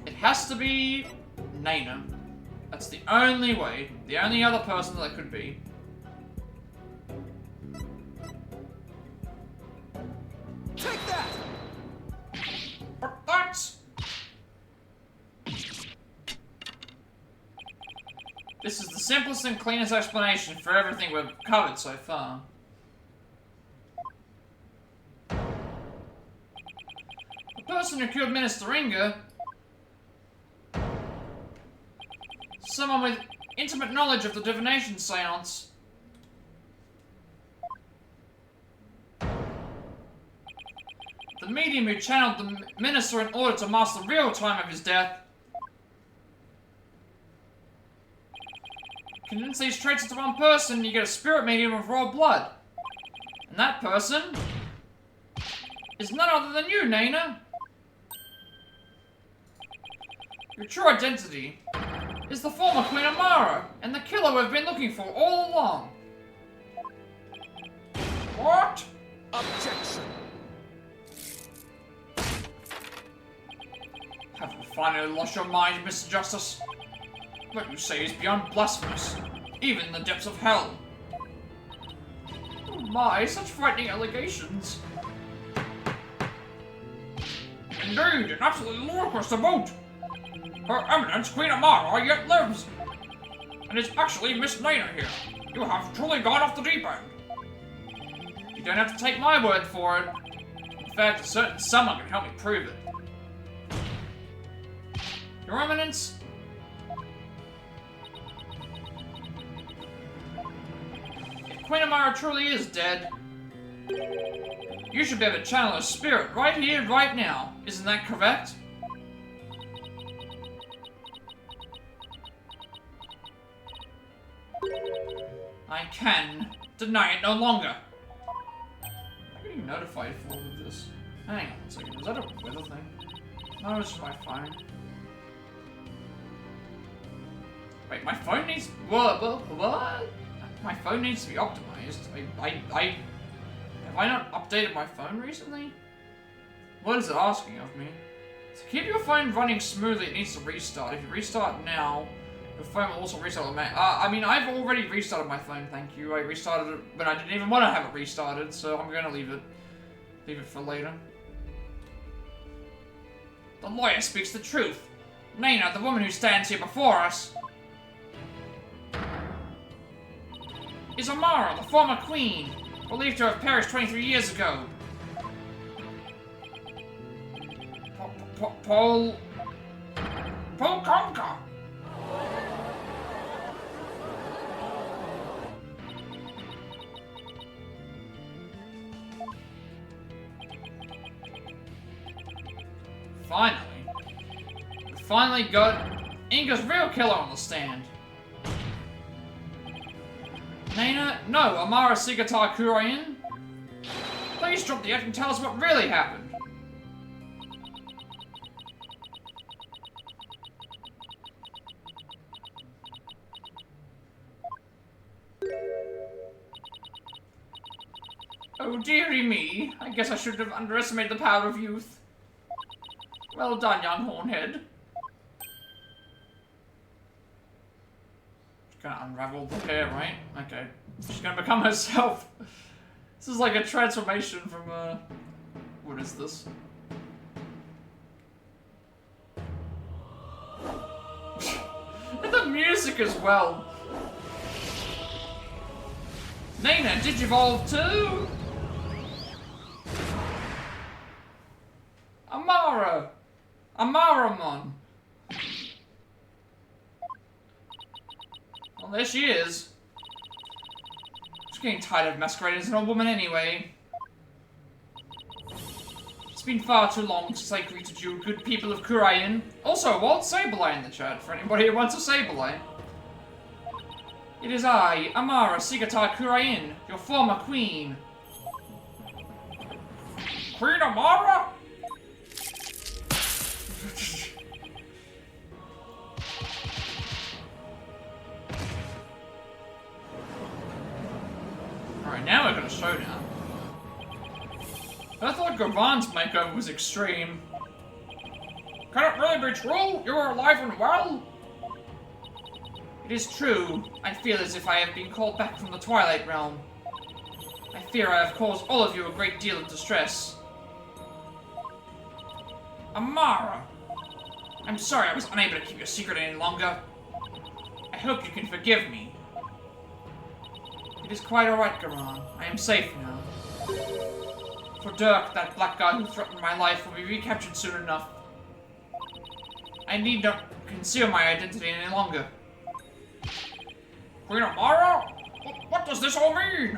It has to be... Naina. That's the only way. The only other person that could be. Take that! But that's... This is the simplest and cleanest explanation for everything we've covered so far. The person who killed Minister Inga... Someone with intimate knowledge of the divination seance. The medium who channeled the minister in order to mask the real time of his death. Condense these traits into one person, you get a spirit medium of raw blood. And that person is none other than you, Naina. Your true identity is the former Queen Amara, and the killer we've been looking for all along. What? Objection! Have you finally lost your mind, Mr. Justice? What you say is beyond blasphemous, even in the depths of hell. Oh my, such frightening allegations. Indeed, and absolutely ludicrous to boot. Her Eminence, Queen Amara, yet lives. And it's actually Miss Naina here. You have truly gone off the deep end. You don't have to take my word for it. In fact, a certain someone can help me prove it. Your Eminence? If Queen Amara truly is dead, you should be able to channel her spirit right here, right now. Isn't that correct? I can deny it no longer. I'm getting notified for all of this. Hang on a second, is that a weather thing? No, it's just my phone. Wait, my phone needs... What? My phone needs to be optimized. Have I not updated my phone recently? What is it asking of me? To keep your phone running smoothly, it needs to restart. If you restart now, your phone will also restart automatically. I mean, I've already restarted my phone, thank you. I restarted it when I didn't even want to have it restarted, so I'm gonna leave it for later. The lawyer speaks the truth. Naina, the woman who stands here before us, is Amara, the former queen, believed to have perished 23 years ago. Paul Conker. Finally. finally got Inga's real killer on the stand. Nana? No, Amara Sigata Kurain? Please drop the act and tell us what really happened. Oh dearie me, I guess I shouldn't have underestimated the power of youth. Well done, young hornhead. She's gonna unravel the hair, right? Okay. She's gonna become herself. This is like a transformation from, what is this? And the music as well. Nana, digivolve too? Amara! Amaramon! Well, there she is. She's getting tired of masquerading as an old woman anyway. It's been far too long since I greeted you, good people of Kurain. Also, Walt Sableye in the chat, for anybody who wants a Sableye. It is I, Amara Sigata Kurain, your former queen. Queen Amara? Alright, now we're gonna showdown. I thought Gavan's makeover was extreme. Can it really be true? You are alive and well? It is true. I feel as if I have been called back from the Twilight Realm. I fear I have caused all of you a great deal of distress. Amara! I'm sorry I was unable to keep your secret any longer. I hope you can forgive me. It is quite alright, Garan. I am safe now. For Dirk, that black god who threatened my life, will be recaptured soon enough. I need not conceal my identity any longer. Queen Amara? What does this all mean?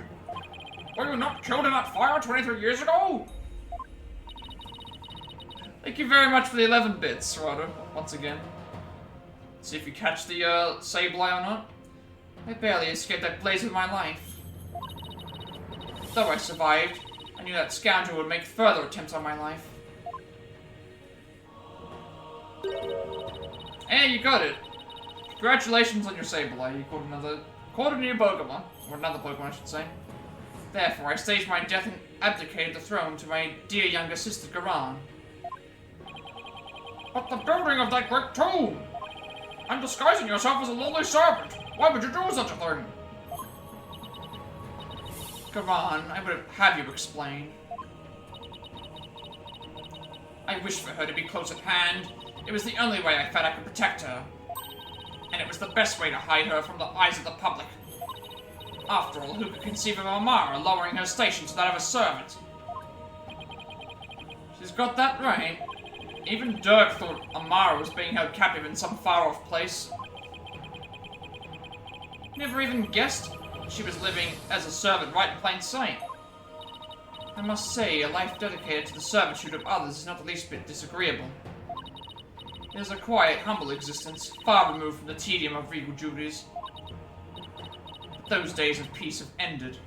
Were you not killed in that fire 23 years ago? Thank you very much for the 11 bits, Rado, once again. See if you catch the Sableye or not. I barely escaped that blaze of my life. Though I survived, I knew that scoundrel would make further attempts on my life. Hey, you got it! Congratulations on your Sableye, you caught a new Pokemon. Or another Pokemon, I should say. Therefore, I staged my death and abdicated the throne to my dear younger sister, Garan. But the building of that great tomb! And disguising yourself as a lowly servant! Why would you do such a thing? Garan, I would have you explain. I wished for her to be close at hand. It was the only way I felt I could protect her. And it was the best way to hide her from the eyes of the public. After all, who could conceive of Amara lowering her station to that of a servant? She's got that right. Even Dirk thought Amara was being held captive in some far-off place. Never even guessed she was living as a servant right in plain sight. I must say, a life dedicated to the servitude of others is not the least bit disagreeable. It is a quiet, humble existence, far removed from the tedium of regal duties. But those days of peace have ended.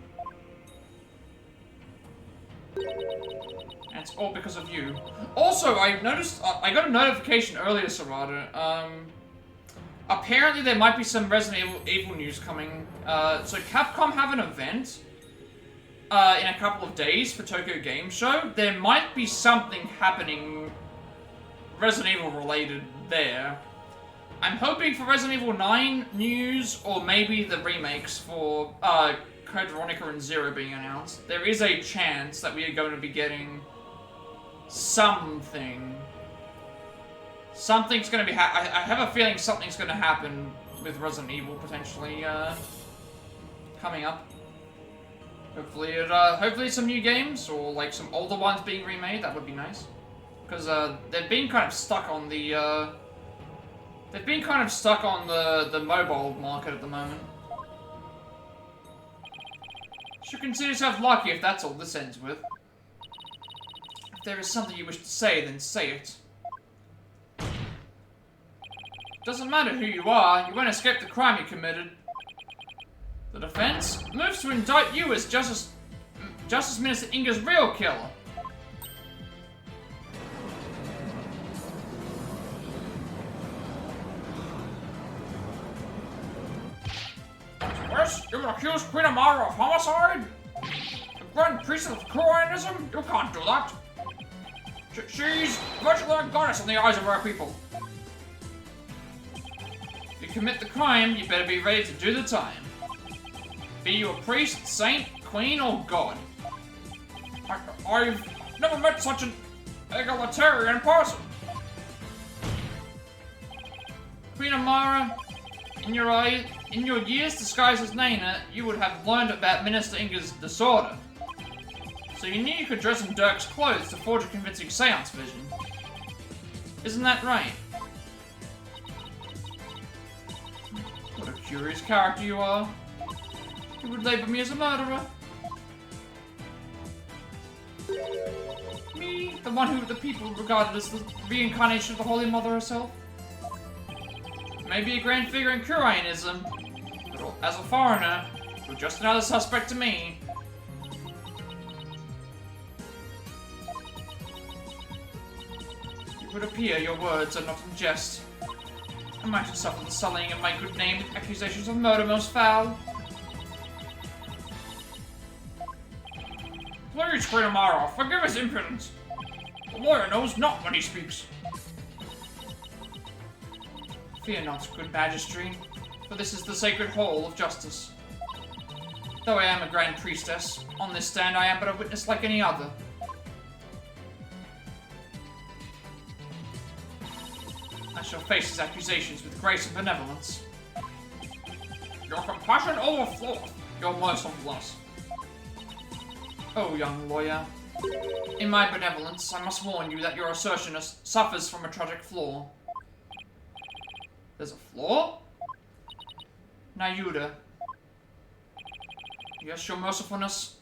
And it's all because of you. Also, I noticed, I got a notification earlier, Sarada. Apparently there might be some Resident Evil news coming. So Capcom have an event in a couple of days for Tokyo Game Show. There might be something happening Resident Evil related there. I'm hoping for Resident Evil 9 news, or maybe the remakes for Code Veronica and Zero being announced. There is a chance that we are going to be getting something. Something's going to be I have a feeling something's going to happen with Resident Evil potentially coming up. Hopefully some new games, or like some older ones being remade. That would be nice. Because they've been kind of stuck on the the mobile market at the moment. Should consider yourself lucky if that's all this ends with. If there is something you wish to say, then say it. Doesn't matter who you are, you won't escape the crime you committed. The defense moves to indict you as Justice Minister Inga's real killer. Yes, you accuse Queen Amara of homicide? The Grand Priest of Koreanism? You can't do that. She's virtually a goddess in the eyes of our people. If you commit the crime, you better be ready to do the time. Be you a priest, saint, queen, or god. I've never met such an egalitarian person. Queen Amara, in your years disguised as Naina, you would have learned about Minister Inga's disorder. So you knew you could dress in Dirk's clothes to forge a convincing seance vision. Isn't that right? What a curious character you are. You would label me as a murderer. Me, the one who the people regarded as the reincarnation of the Holy Mother herself. Maybe a grand figure in Koreanism, but as a foreigner, you're just another suspect to me. It would appear your words are not in jest. I might have suffered the sullying of my good name with accusations of murder most foul. Please, Queen Amara, forgive his impudence. The lawyer knows not when he speaks. Fear not, good Magistry, for this is the sacred hall of justice. Though I am a Grand Priestess, on this stand I am but a witness like any other. I shall face his accusations with grace and benevolence. Your compassion overfloweth, your mercifulness. Oh, young lawyer. In my benevolence, I must warn you that your assertion suffers from a tragic flaw. There's a flaw? Nayuda. Yes, your mercifulness.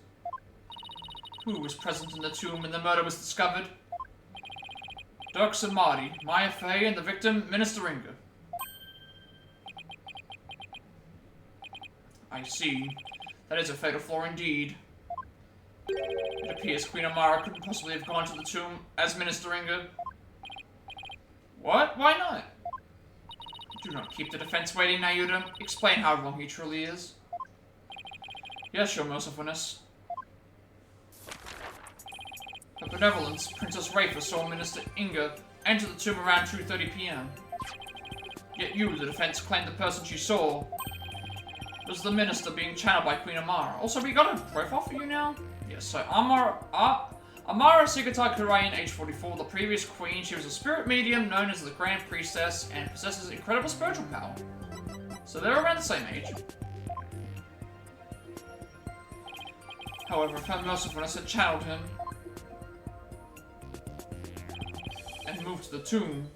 Who was present in the tomb when the murder was discovered? Dirk Samadi, Maya Fey, and the victim, Minister Inga. I see. That is a fatal flaw indeed. It appears Queen Amara couldn't possibly have gone to the tomb as Minister Inga. What? Why not? Do not keep the defense waiting, Nayuda. Explain how wrong he truly is. Yes, your mercifulness. Her benevolence, Princess Rafa saw Minister Inga enter the tomb around 2:30 p.m. Yet you, the defense, claimed the person she saw was the minister being channeled by Queen Amara. Also, we got a profile for you now? Yes, so Amara Sigatai Kurayan, age 44, the previous queen. She was a spirit medium known as the Grand Priestess and possesses incredible spiritual power. So they're around the same age. However, if her mercifulness had channeled him and moved to the tomb,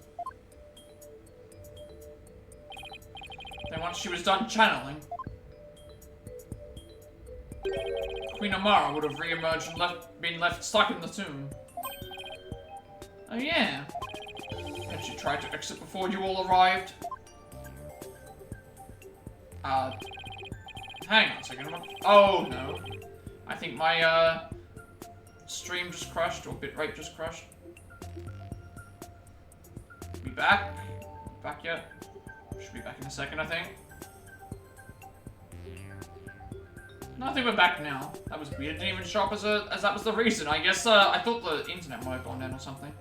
then once she was done channeling, Queen Amara would have re-emerged and been left stuck in the tomb. Oh yeah. Had she tried to exit before you all arrived? Hang on a second. Oh no. I think my stream just crashed, or bitrate just crashed. Be back? Back yet? Should be back in a second, I think. No, I think we're back now. That was weird. It didn't even show up as that was the reason. I guess, I thought the internet might have gone down or something.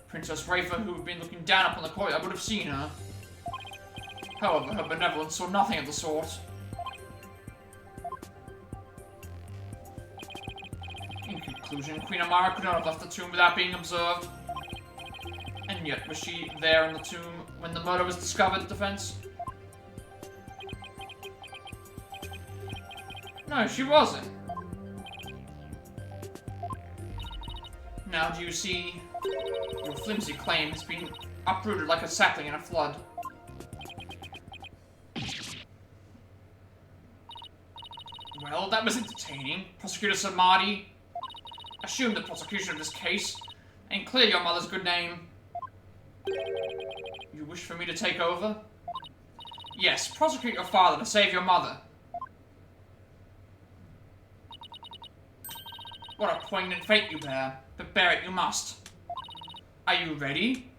Princess Rafa, who had been looking down upon the court, I would have seen her. However, her benevolence saw nothing of the sort. In conclusion, Queen Amara could not have left the tomb without being observed. And yet, was she there in the tomb when the murder was discovered, defense? No, she wasn't. Now, do you see? Your flimsy claim has been uprooted like a sapling in a flood. Well, that was entertaining. Prosecutor Samadi, assume the prosecution of this case and clear your mother's good name. You wish for me to take over? Yes, prosecute your father to save your mother. What a poignant fate you bear, but bear it you must. Are you ready?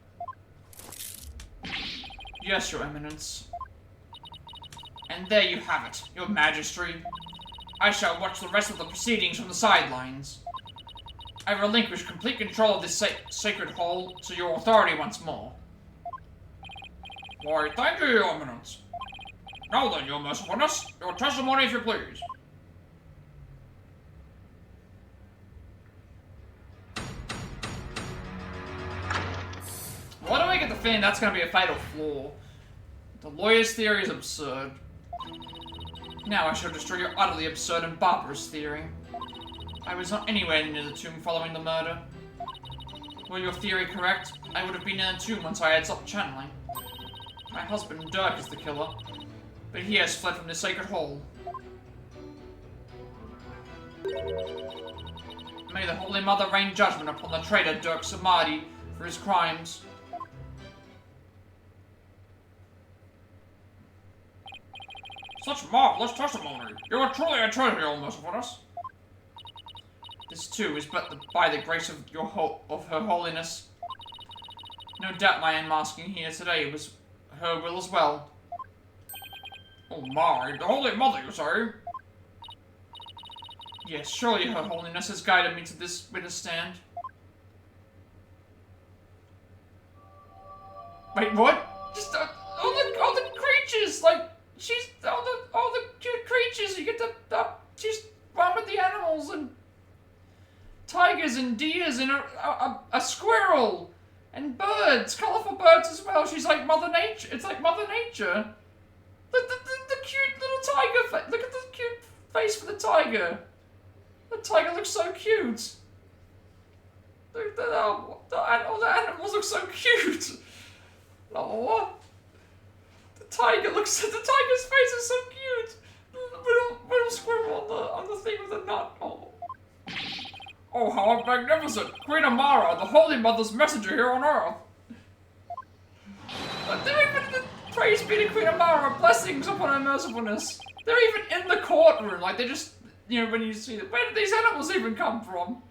Yes, Your Eminence. And there you have it, Your Majesty. I shall watch the rest of the proceedings from the sidelines. I relinquish complete control of this sacred hall to your authority once more. Why, thank you, Your Eminence. Now then, Your Mercifulness, your testimony if you please. Why do I get the feeling that's going to be a fatal flaw? The lawyer's theory is absurd. Now I shall destroy your utterly absurd and barbarous theory. I was not anywhere near the tomb following the murder. Were your theory correct, I would have been in the tomb once I had stopped channeling. My husband, Dirk, is the killer, but he has fled from the sacred hall. May the Holy Mother rain judgment upon the traitor Dirk Samadhi for his crimes. Such marvelous testimony! You are truly a treasure, Your Mercifulness. This too is but by the grace of her holiness. No doubt my unmasking here today was her will as well. Oh my, the Holy Mother, you say? Yes, surely her holiness has guided me to this witness stand. Wait, what? Just all the creatures, like she's all the cute creatures. You get to she's one with the animals and tigers and deers and a squirrel and birds, colorful birds as well. She's like Mother Nature. It's like Mother Nature. The cute little tiger face. Look at the cute face for the tiger. The tiger looks so cute. All the animals look so cute. Oh, the tiger's face is so cute. Little squirrel on the thing with the nut. Oh, how magnificent! Queen Amara, the Holy Mother's messenger here on Earth. Praise be to Queen Amara, blessings upon her mercifulness. They're even in the courtroom, like they just, when you see them. Where did these animals even come from?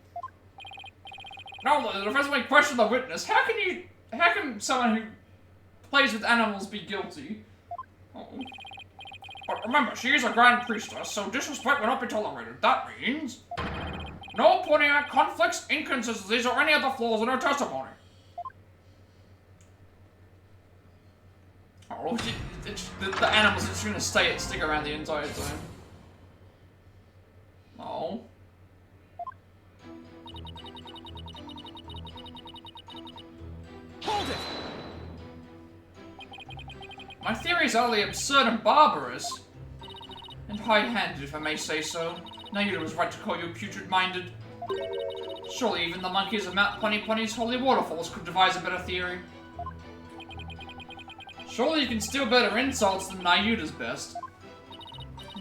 Now, the defense may question the witness. How can someone who plays with animals be guilty? But remember, she is a grand priestess, so disrespect will not be tolerated. That means no pointing out conflicts, inconsistencies, or any other flaws in her testimony. Oh, the animals are just gonna stick around the entire time. Oh. Hold it! My theory is utterly absurd and barbarous. And high-handed, if I may say so. Nayuda was right to call you putrid-minded. Surely even the monkeys of Mount Punny-Punny's holy waterfalls could devise a better theory. Surely you can steal better insults than Nayuda's best.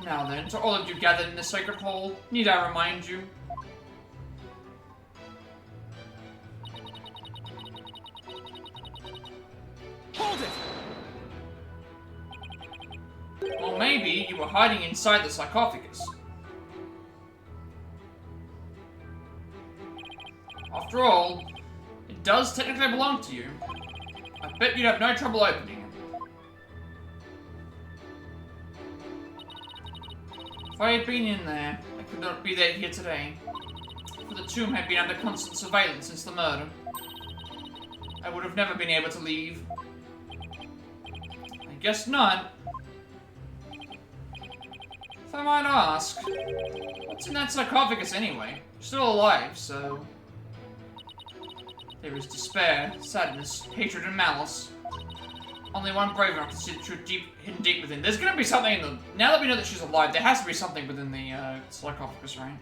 Now then, to all of you gathered in the sacred hall, need I remind you? Hold it! Or maybe you were hiding inside the sarcophagus. After all, it does technically belong to you. I bet you'd have no trouble opening it. If I had been in there, I could not be there here today. For the tomb had been under constant surveillance since the murder. I would have never been able to leave. I guess not. If I might ask, what's in that sarcophagus anyway? Still alive, so... There is despair, sadness, hatred, and malice. Only one brave enough to see the truth hidden deep within. There's gonna be something in the... Now that we know that she's alive, there has to be something within the sarcophagus, right?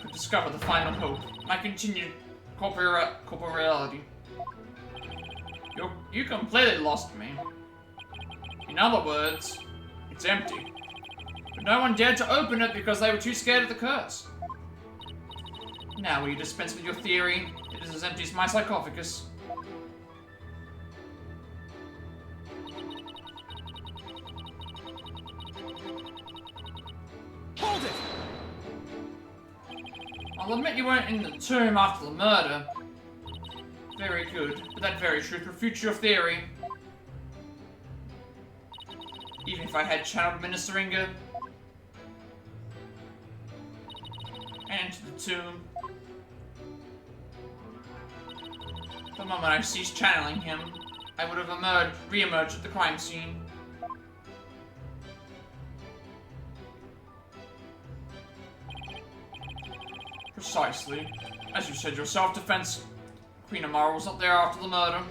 Could discover the final hope. My continued corporeality. You completely lost me. In other words, it's empty. But no one dared to open it because they were too scared of the curse. Now will you dispense with your theory? It is as empty as my sarcophagus. Hold it! I'll admit you weren't in the tomb after the murder. Very good, but that very truth refutes your theory. Even if I had channeled Ministeringa and entered the tomb, the moment I ceased channeling him, I would have re-emerged at the crime scene. Precisely. As you said, your self-defense, Queen Amara was not there after the murder.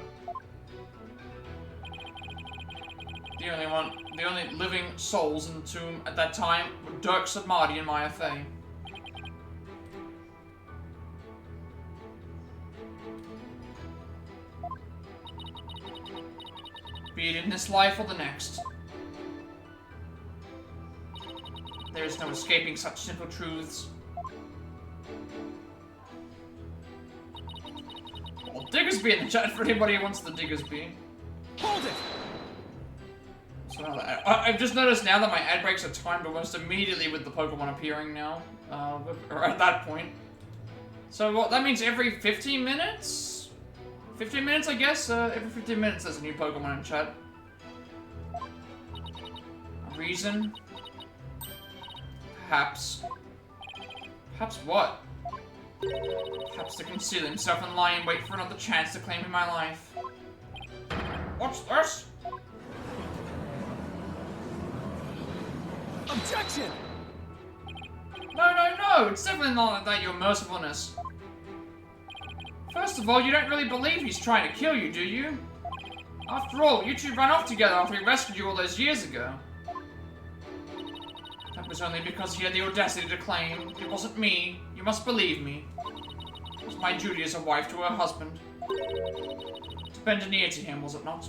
The only living souls in the tomb at that time were Dirk Sadmadi and Maya Fey. Be it in this life or the next. There is no escaping such simple truths. Well, Diggersby in the chat for anybody who wants the Diggersby. Hold it! So I've just noticed now that my ad breaks are timed almost immediately with the Pokemon appearing now. Or at that point. So what, that means every 15 minutes? 15 minutes, I guess? Every 15 minutes there's a new Pokemon in chat. A reason? Perhaps. Perhaps what? Perhaps to conceal himself and lie in wait for another chance to claim my life. What's this? Objection! No, it's definitely not that your mercifulness. First of all, you don't really believe he's trying to kill you, do you? After all, you two ran off together after he rescued you all those years ago. That was only because he had the audacity to claim, it wasn't me, you must believe me. It was my duty as a wife to her husband. To bend an ear to him, was it not?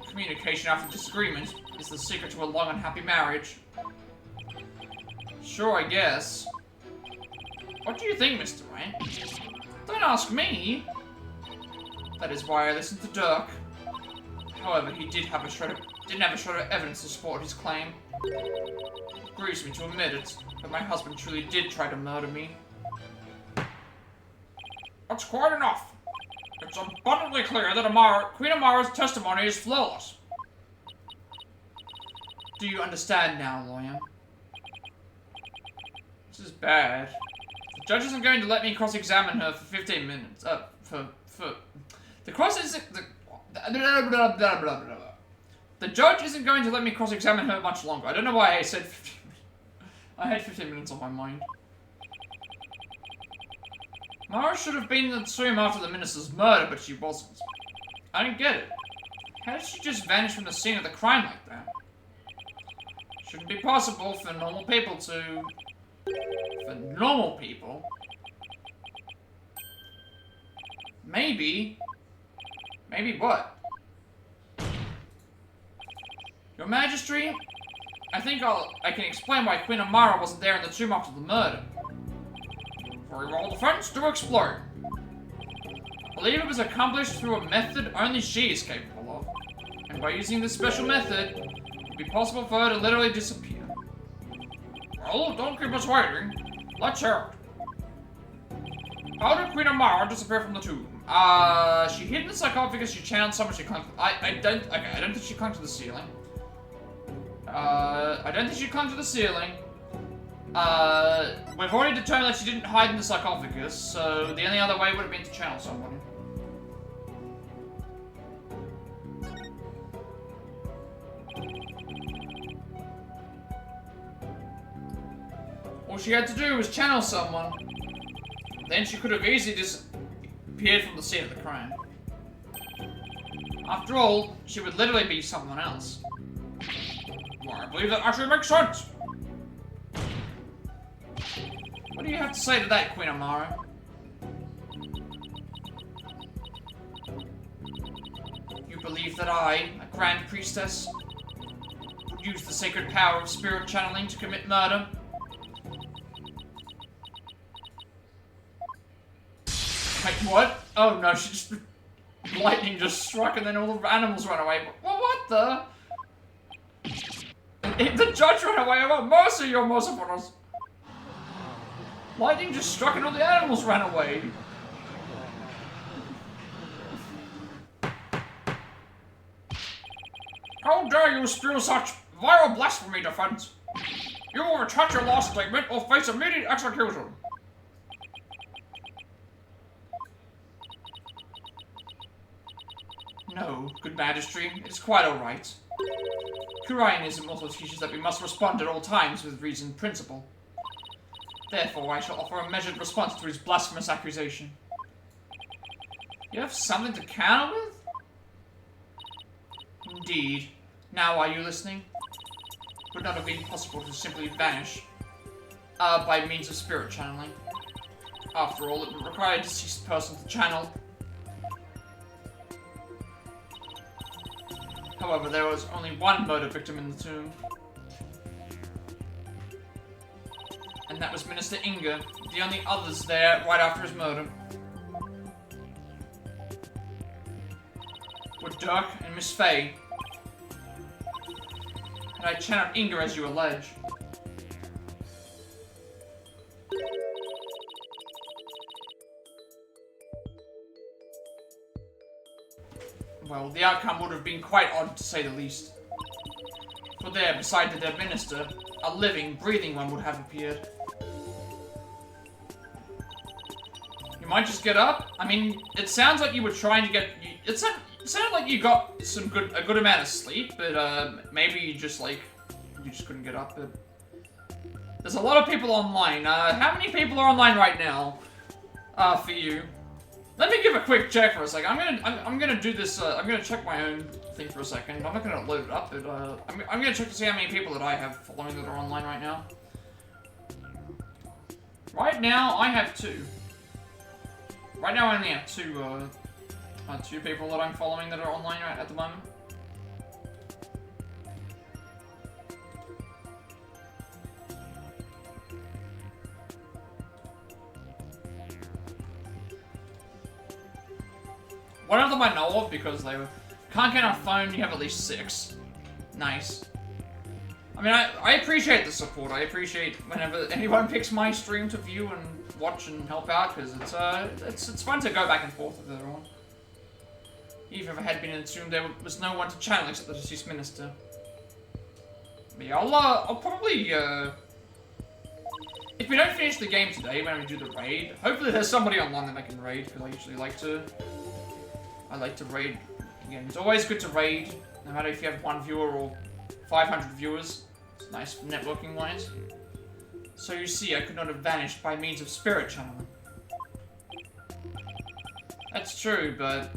Communication after disagreement is the secret to a long and happy marriage. Sure, I guess. What do you think, Mr. Ray? Don't ask me! That is why I listened to Dirk. However, he didn't have a shred of evidence to support his claim. It grieves me to admit it, but my husband truly did try to murder me. That's quite enough. It's abundantly clear that Queen Amara's testimony is flawless. Do you understand now, lawyer? This is bad. The judge isn't going to let me cross-examine her for 15 minutes. The judge isn't going to let me cross-examine her much longer. I don't know why I said 15 minutes. I had 15 minutes on my mind. Mara should have been in the tomb after the minister's murder, but she wasn't. I don't get it. How did she just vanish from the scene of the crime like that? Shouldn't be possible for normal people to... For normal people? Maybe. Maybe what? Your Majesty, I think I can explain why Queen Amara wasn't there in the tomb after the murder. For your defense, to explore. I believe it was accomplished through a method only she is capable of. And by using this special method, it would be possible for her to literally disappear. Well, don't keep us waiting. Let's hear it. How did Queen Amara disappear from the tomb? She hid in the sarcophagus, she channeled someone, she clung to... I don't think she clung to the ceiling. I don't think she clung to the ceiling. We've already determined that she didn't hide in the sarcophagus, so the only other way would have been to channel someone. All she had to do was channel someone. Then she could have easily disappeared from the scene of the crime. After all, she would literally be someone else. Well, I believe that actually makes sense. What do you have to say to that, Queen Amara? You believe that I, a Grand Priestess, would use the sacred power of spirit channeling to commit murder. Wait, what? Oh no, she just... Lightning just struck and then all the animals ran away. Well, what the? The judge ran away. Oh, mercy, your mercifulness. Lightning just struck and all the animals ran away. How dare you spew such vile blasphemy, defense? You will retract your last statement or face immediate execution. No, good Majesty, it's quite alright. Kurain ism also teaches that we must respond at all times with reasoned principle. Therefore, I shall offer a measured response to his blasphemous accusation. You have something to counter with? Indeed. Now are you listening? It would not have been possible to simply vanish by means of spirit channeling. After all, it would require a deceased person to channel. However, there was only one murder victim in the tomb. And that was Minister Inga, the only others there right after his murder. Were Dirk and Miss Faye. And I channeled Inga as you allege. Well, the outcome would have been quite odd, to say the least. For there, beside the dead minister, a living, breathing one would have appeared. You might just get up? I mean, it sounds like you were trying to get... It sounded like you got a good amount of sleep, but maybe you just, like... You just couldn't get up, but... There's a lot of people online. How many people are online right now? For you? Let me give a quick check for a second. I'm gonna do this. I'm gonna check my own thing for a second. I'm not gonna load it up, but I'm gonna check to see how many people that I have following that are online right now. Right now, I have 2. Right now, I only have 2 people that I'm following that are online right at the moment. One of them I know of because they can't get on phone, you have at least 6. Nice. I mean, I appreciate the support. I appreciate whenever anyone picks my stream to view and watch and help out, because it's fun to go back and forth with everyone. Even if I had been in the tomb, there was no one to channel except the deceased minister. But yeah, I'll probably, if we don't finish the game today, when we do the raid, hopefully there's somebody online that I can raid, because I usually like to... I like to raid. Again, it's always good to raid, no matter if you have 1 viewer or 500 viewers. It's nice networking-wise. So you see, I could not have vanished by means of spirit channeling. That's true, but...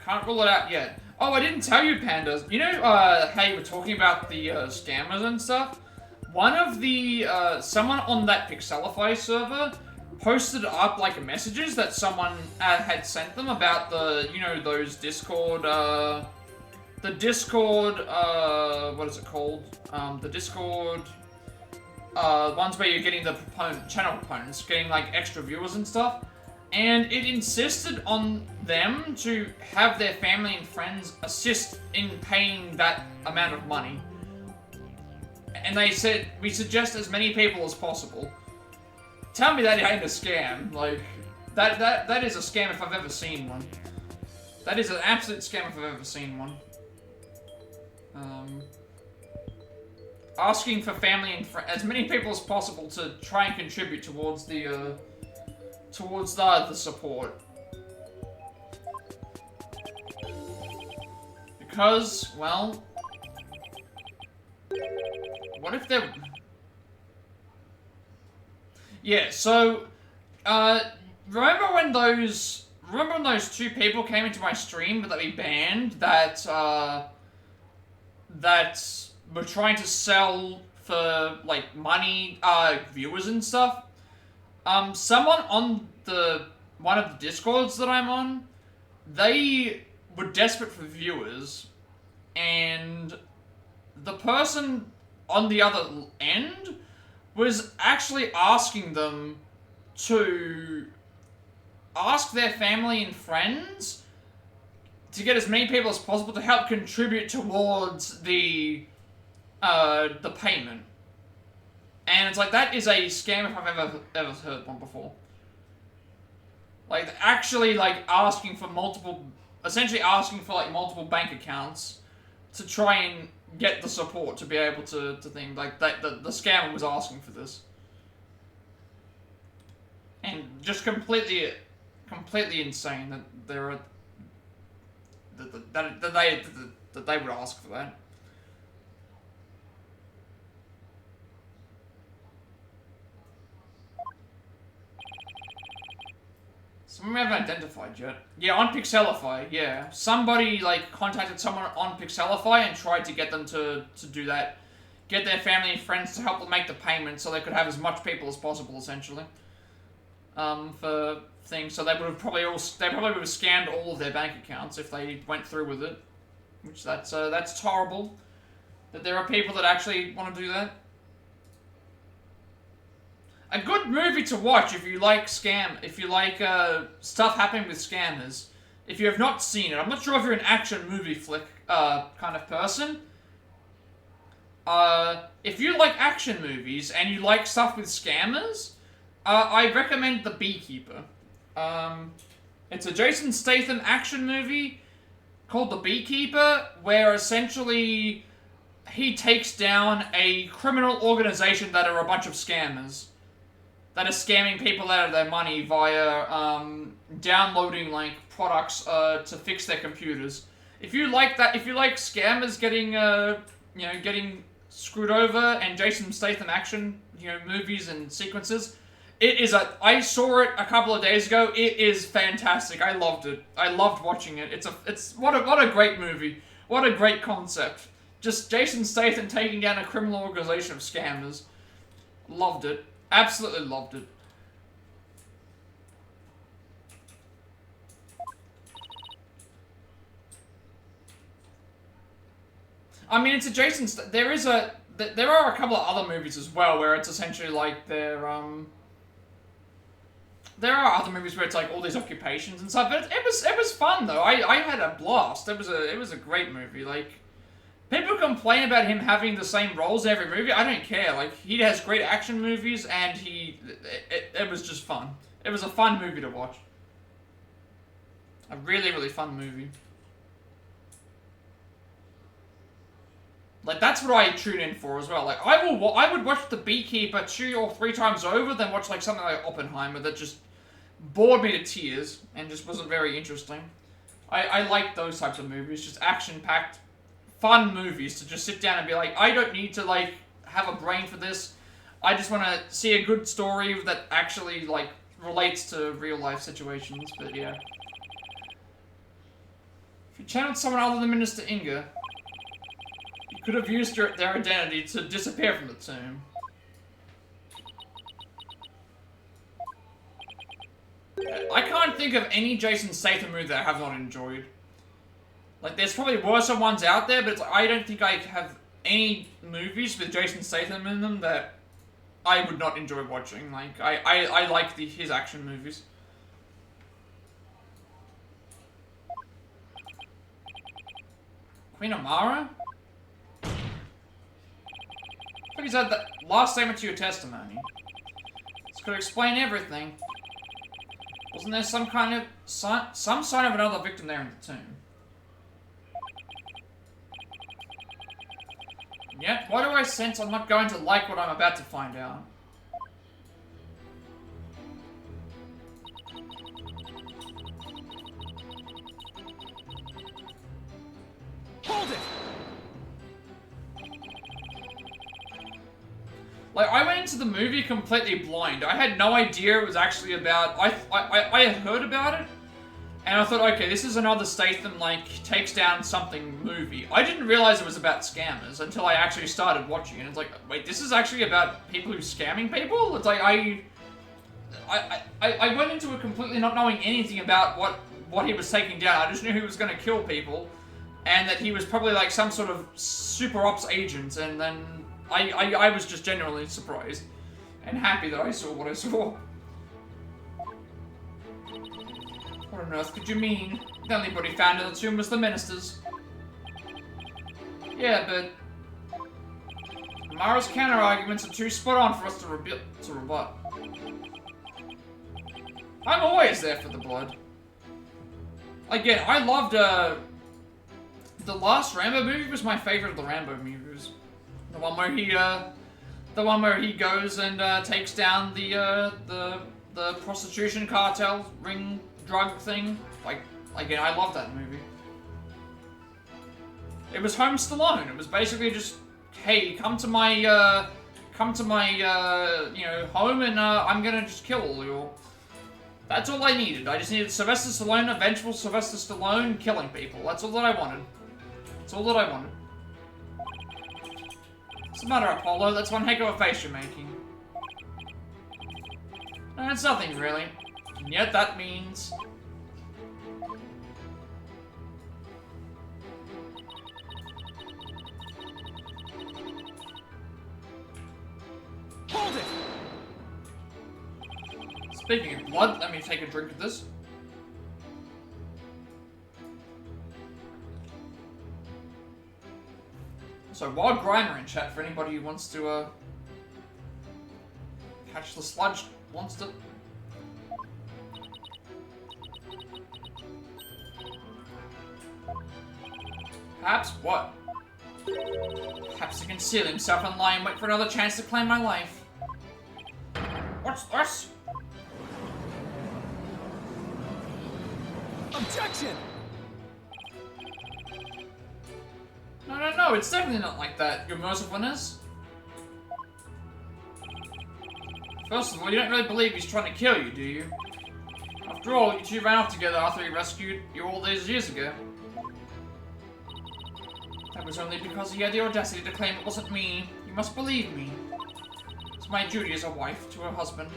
Can't rule it out yet. Oh, I didn't tell you, Pandas. You know how you were talking about the scammers and stuff? One of the, someone on that Pixelify server posted up, like, messages that someone had sent them about the, you know, those Discord, what is it called? The Discord, ones where you're getting the channel proponents, getting, like, extra viewers and stuff. And it insisted on them to have their family and friends assist in paying that amount of money. And they said, we suggest as many people as possible. Tell me that ain't a scam. Like, that is a scam if I've ever seen one. That is an absolute scam if I've ever seen one. Asking for family and as many people as possible to try and contribute towards the support. Because, well... What if they're... Yeah, so, remember when those 2 people came into my stream that we banned that were trying to sell for, like, money, viewers and stuff? Someone on one of the Discords that I'm on, they were desperate for viewers, and the person on the other end was actually asking them to ask their family and friends to get as many people as possible to help contribute towards the payment. And it's like, that is a scam if I've ever heard one before. Like, actually, like, asking for essentially asking for, like, multiple bank accounts to try and get the support to be able to think, like, that the scammer was asking for this. And just completely insane that there are, that they would ask for that. Someone we haven't identified yet. Yeah, on Pixelify, yeah. Somebody, like, contacted someone on Pixelify and tried to get them to do that. Get their family and friends to help them make the payment so they could have as much people as possible, essentially. For things. So they would have probably would have scammed all of their bank accounts if they went through with it. Which, that's horrible. That there are people that actually want to do that. A good movie to watch if you like stuff happening with scammers. If you have not seen it, I'm not sure if you're an action movie flick kind of person. If you like action movies and you like stuff with scammers, I recommend The Beekeeper. It's a Jason Statham action movie called The Beekeeper, where essentially he takes down a criminal organization that are a bunch of scammers. That are scamming people out of their money via downloading, like, products to fix their computers. If you like that, if you like scammers getting getting screwed over and Jason Statham action, movies and sequences, I saw it a couple of days ago. It is fantastic. I loved it. I loved watching it. What a great movie. What a great concept. Just Jason Statham taking down a criminal organization of scammers. Loved it. Absolutely loved it. I mean, it's a Jason. There are a couple of other movies as well where it's essentially like there are other movies where it's like all these occupations and stuff. But it was fun though. I had a blast. It was a great movie. Like, people complain about him having the same roles in every movie. I don't care. Like, he has great action movies, and it was just fun. It was a fun movie to watch. A really, really fun movie. Like, that's what I tune in for as well. Like, I would watch The Beekeeper 2 or 3 times over than watch, like, something like Oppenheimer that just bored me to tears and just wasn't very interesting. I like those types of movies, just action-packed, fun movies to just sit down and be like, I don't need to, like, have a brain for this. I just want to see a good story that actually, like, relates to real-life situations, but yeah. If you channeled someone other than Minister Inga, you could have used their identity to disappear from the tomb. I can't think of any Jason Statham movie that I have not enjoyed. Like, there's probably worse ones out there, but I don't think I have any movies with Jason Statham in them that I would not enjoy watching. Like, I like his action movies. Queen Amara? I think he's had the last statement to your testimony. This could explain everything. Wasn't there some sign of another victim there in the tomb? Yet, why do I sense I'm not going to like what I'm about to find out? Hold it! Like, I went into the movie completely blind. I had no idea it was actually about... I had heard about it, and I thought, okay, this is another Statham, like, takes down something movie. I didn't realize it was about scammers until I actually started watching it. It's like, wait, this is actually about people who's scamming people? It's like, I went into it completely not knowing anything about what he was taking down. I just knew he was going to kill people, and that he was probably like some sort of super ops agent. And then I was just genuinely surprised and happy that I saw what I saw. What on earth could you mean? The only body found in the tomb was the minister's. Yeah, but Mara's counter-arguments are too spot-on for us to rebut. I'm always there for the blood. Again, I loved, the last Rambo movie was my favorite of the Rambo movies. The one where he goes and, takes down the prostitution cartel ring drug thing. Like, again, I love that movie. It was Home Stallone. It was basically just, hey, come to my, you know, home and, I'm gonna just kill all you all. That's all I needed. I just needed Sylvester Stallone, a vengeful Sylvester Stallone, killing people. That's all that I wanted. That's all that I wanted. What's the matter, Apollo? That's one heck of a face you're making. No, it's nothing, really. And yet that means... Hold it! Speaking of blood, let me take a drink of this. So, Wild Grimer in chat for anybody who wants to, catch the sludge monster. Perhaps what? Perhaps to conceal himself and lie and wait for another chance to claim my life. What's this? Objection! No, it's definitely not like that, your mercifulness. First of all, you don't really believe he's trying to kill you, do you? After all, you two ran off together after he rescued you all these years ago. That was only because he had the audacity to claim it wasn't me. You must believe me. It's my duty as a wife to her husband.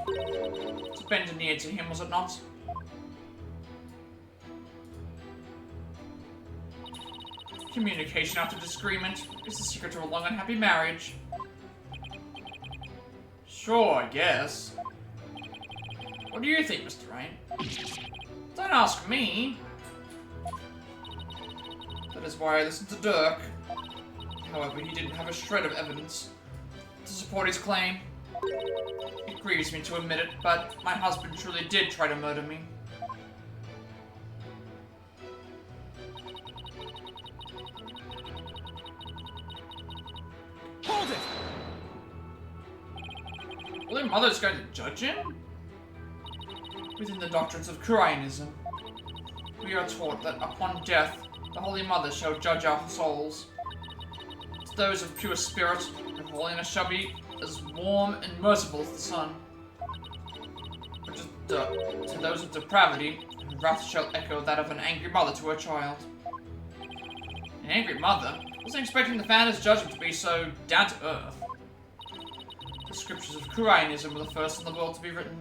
To bend a knee to him, was it not? Communication after disagreement is the secret to a long and happy marriage. Sure, I guess. What do you think, Mr. Rain? Don't ask me. That is why I listened to Dirk. However, he didn't have a shred of evidence to support his claim. It grieves me to admit it, but my husband truly did try to murder me. Hold it! Well, their mother's going to judge him? Within the doctrines of Kurianism, we are taught that upon death, the Holy Mother shall judge our souls. To those of pure spirit, their holiness shall be as warm and merciful as the sun. But to those of depravity, her wrath shall echo that of an angry mother to her child. An angry mother? I wasn't expecting the founder's judgment to be so down to earth. The scriptures of Kurianism were the first in the world to be written,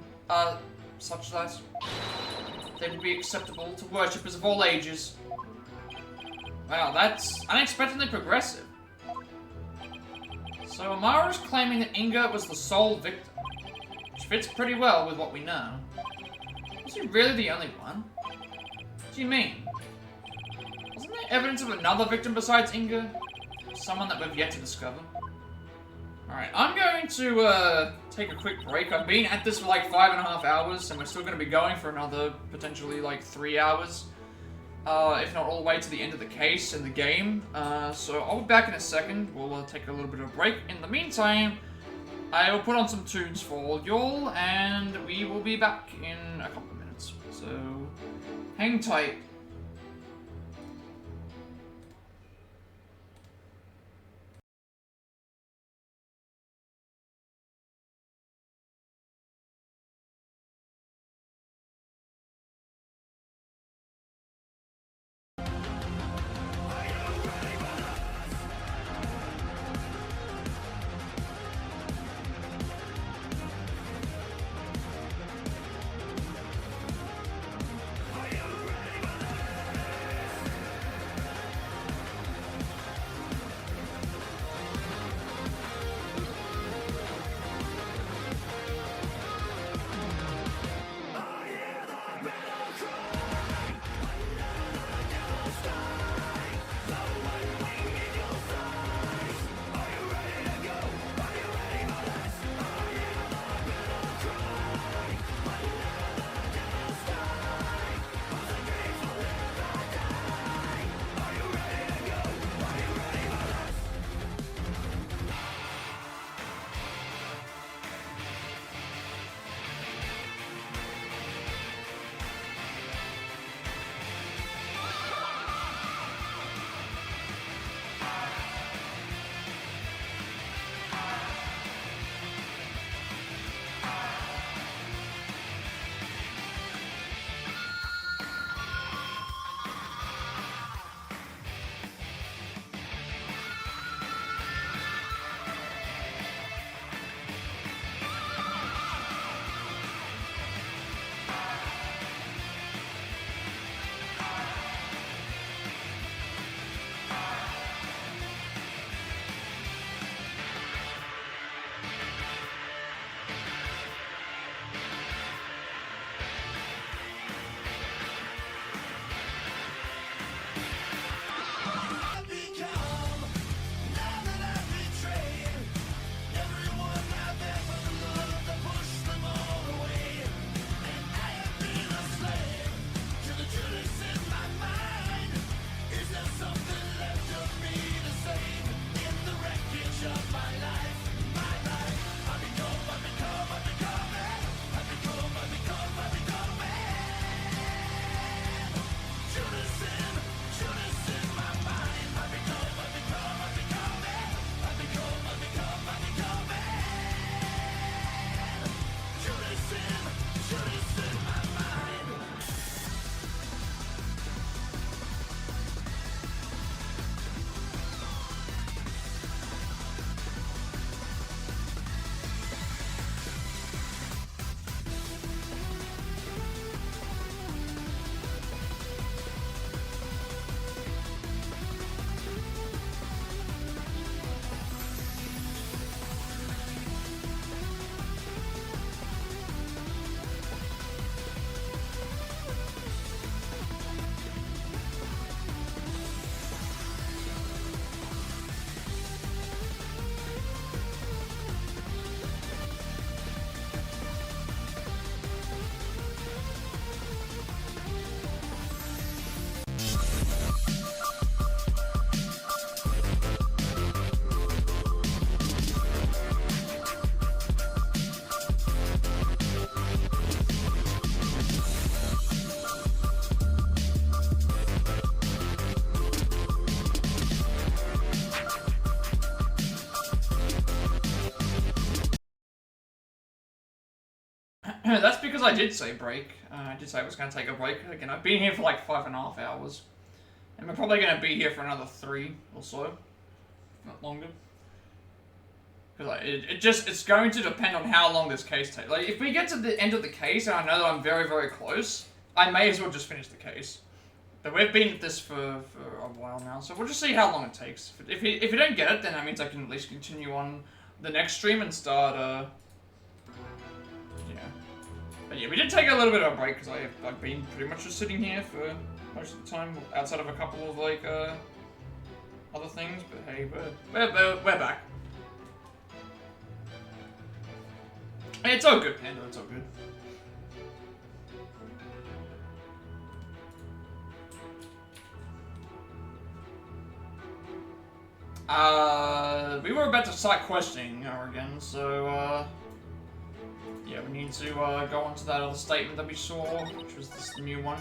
such that they would be acceptable to worshippers of all ages. Wow, that's unexpectedly progressive. So Amara's claiming that Inga was the sole victim, which fits pretty well with what we know. Was he really the only one? What do you mean? Wasn't there evidence of another victim besides Inga? Someone that we've yet to discover? Alright, I'm going to take a quick break. I've been at this for like 5.5 hours, and we're still going to be going for another, potentially like 3 hours. If not all the way to the end of the case in the game. So I'll be back in a second. We'll take a little bit of a break. In the meantime, I will put on some tunes for y'all, and we will be back in a couple of minutes. So, hang tight. That's because I did say break. I did say I was going to take a break. Again, I've been here for like 5.5 hours. And we're probably going to be here for another 3 or so. If not longer. Because it's going to depend on how long this case takes. Like, if we get to the end of the case and I know that I'm very, very close, I may as well just finish the case. But we've been at this for a while now, so we'll just see how long it takes. If you don't get it, then that means I can at least continue on the next stream and start, yeah. But yeah, we did take a little bit of a break, because I've been pretty much just sitting here for most of the time, outside of a couple of, like, other things, but hey, we're back. Hey, it's all good, Panda, it's all good. We were about to start questioning her again, so, yeah, we need to, go on to that other statement that we saw, which was this new one.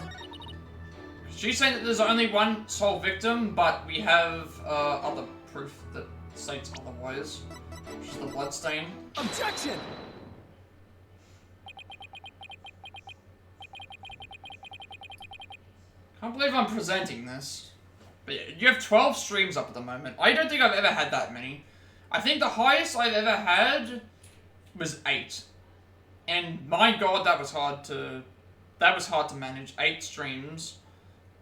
She's saying that there's only one sole victim, but we have, other proof that states otherwise, which is the bloodstain. Objection! Can't believe I'm presenting this. But yeah, you have 12 streams up at the moment. I don't think I've ever had that many. I think the highest I've ever had was 8. And my god, that was hard to manage. 8 streams.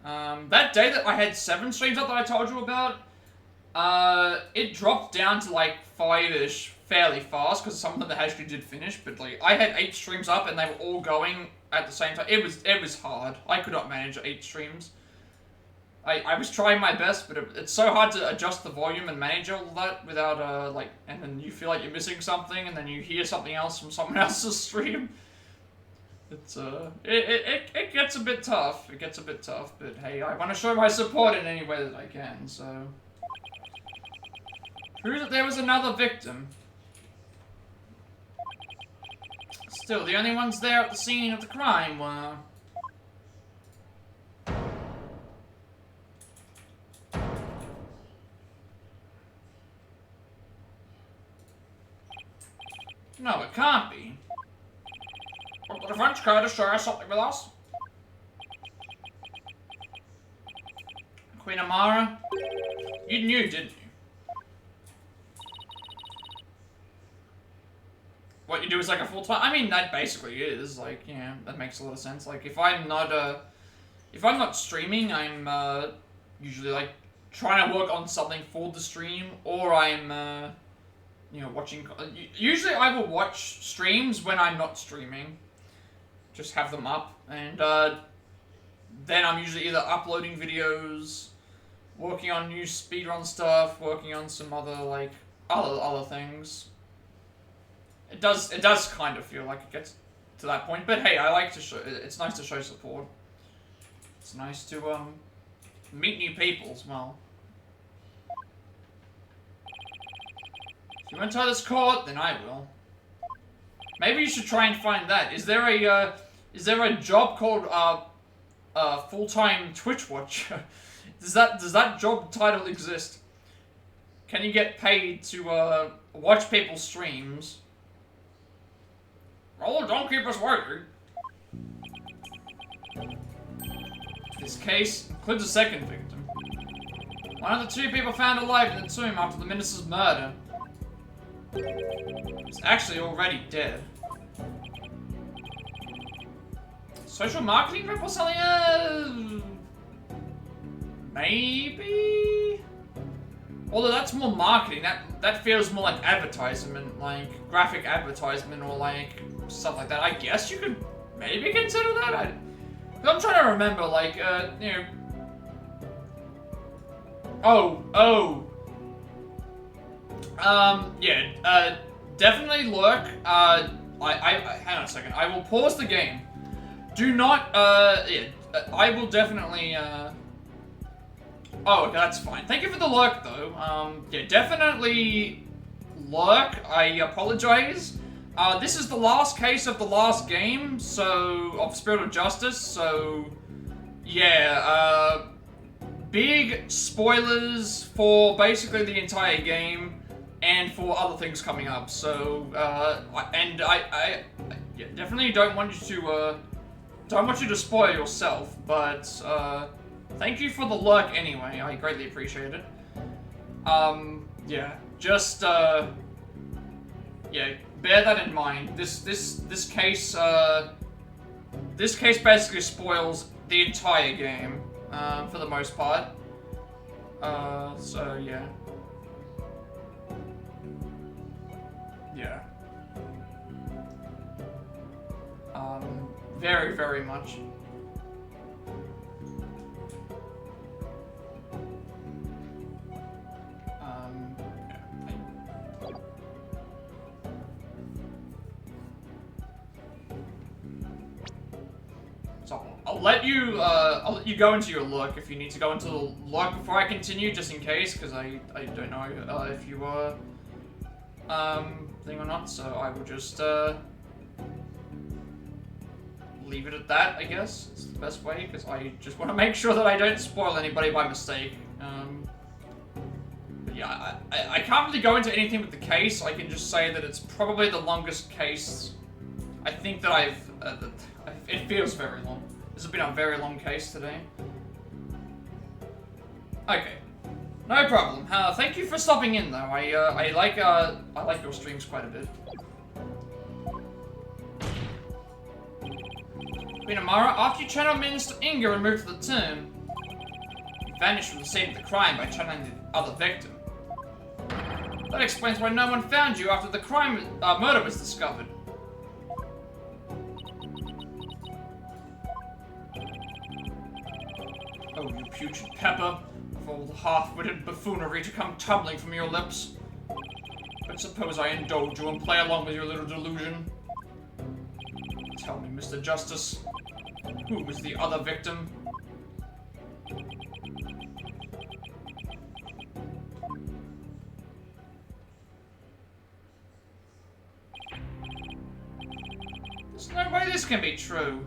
That day that I had 7 streams up that I told you about, it dropped down to like 5-ish fairly fast, because some of them actually did finish, but like, I had 8 streams up and they were all going at the same time. It was hard. I could not manage 8 streams. I was trying my best, but it's so hard to adjust the volume and manage all that without, like, and then you feel like you're missing something, and then you hear something else from someone else's stream. It's, it gets a bit tough. It gets a bit tough, but hey, I want to show my support in any way that I can, so. Prove that there was another victim. Still, the only ones there at the scene of the crime were... No, it can't be. What did the French care to share something with us? Queen Amara? You knew, didn't you? What you do is like a full-time... I mean, that basically is, like, yeah, that makes a lot of sense. Like, if I'm not streaming, I'm, usually, like, trying to work on something for the stream, or I'm, you know, watching... Usually I will watch streams when I'm not streaming. Just have them up, and, then I'm usually either uploading videos, working on new speedrun stuff, working on some other, like, other things. It does kind of feel like it gets to that point, but hey, I like to show, it's nice to show support. It's nice to, meet new people as well. If you won't tell this court, then I will. Maybe you should try and find that. Is there a job called, full-time Twitch watcher? Does that job title exist? Can you get paid to, watch people's streams? Oh, don't keep us waiting. This case includes a second victim. One of the 2 people found alive in the tomb after the minister's murder is actually already dead. Social marketing rep or something? Maybe? Although that's more marketing, that feels more like advertisement, like graphic advertisement or like stuff like that. I guess you could maybe consider that. I'm trying to remember, like, you know. Yeah, definitely lurk. Hang on a second. I will pause the game. Do not, yeah, I will definitely, oh, okay, that's fine. Thank you for the lurk, though. Yeah, definitely lurk. I apologize. This is the last case of the last game, so, of Spirit of Justice, so, yeah, big spoilers for basically the entire game, and for other things coming up, so, yeah, definitely don't want you to spoil yourself, but thank you for the lurk anyway. I greatly appreciate it. Yeah, just yeah, bear that in mind. This case basically spoils the entire game, for the most part. So yeah. Yeah. Very, very much. So I'll let you go into your look if you need to go into the look before I continue, just in case, because I don't know if you were thing or not, so I will just leave it at that, I guess. It's the best way, because I just want to make sure that I don't spoil anybody by mistake. But yeah, I can't really go into anything with the case. I can just say that it's probably the longest case I think that I've... it feels very long. This has been a very long case today. Okay. No problem. Thank you for stopping in, though. I like your streams quite a bit. Queen Amara, after you channeled Minister Inga and moved to the tomb, you vanished from the scene of the crime by channeling the other victim. That explains why no one found you after the murder was discovered. Oh, you putrid pepper. Of all the half-witted buffoonery to come tumbling from your lips. But suppose I indulge you and play along with your little delusion. Tell me, Mr. Justice, who was the other victim? There's no way this can be true.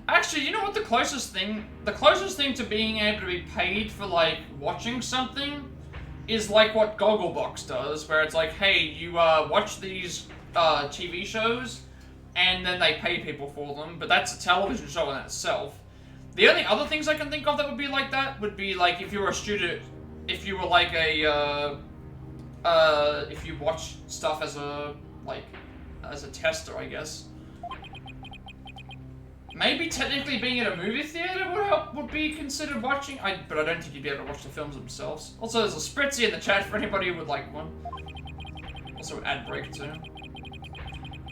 Actually, you know what the closest thing to being able to be paid for, like, watching something is like what Gogglebox does, where it's like, hey, you watch these TV shows, and then they pay people for them, but that's a television show in itself. The only other things I can think of that would be like that would be like if you were a student, if you were like a, if you watch stuff as a tester, I guess. Maybe technically being at a movie theater would be considered watching, but I don't think you'd be able to watch the films themselves. Also, there's a Spritzy in the chat for anybody who would like one. Also, an ad break too.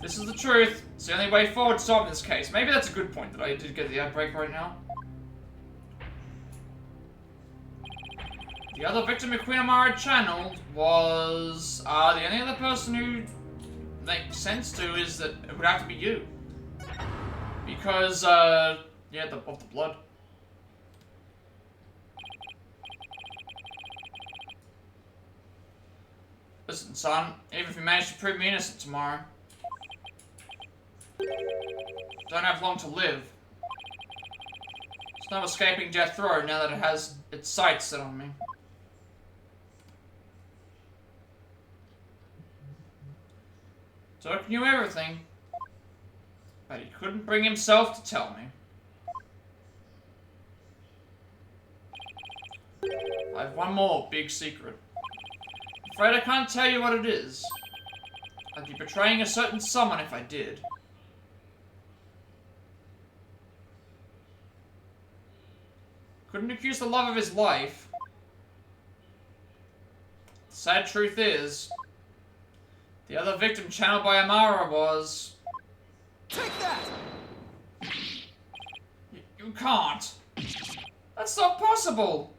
This is the truth. It's the only way forward to solve this case. Maybe that's a good point that I did get the ad break right now. The other victim Queen Amara channeled was the only other person who makes sense to is that it would have to be you. Because, yeah, of the blood. Listen, son, even if you manage to prove me innocent tomorrow, don't have long to live. There's no escaping death row now that it has its sights set on me. Dirk knew everything. But he couldn't bring himself to tell me. I have one more big secret. I'm afraid I can't tell you what it is. I'd be betraying a certain someone if I did. Couldn't accuse the love of his life. The sad truth is, the other victim channeled by Amara was... Take that! You can't. That's not possible.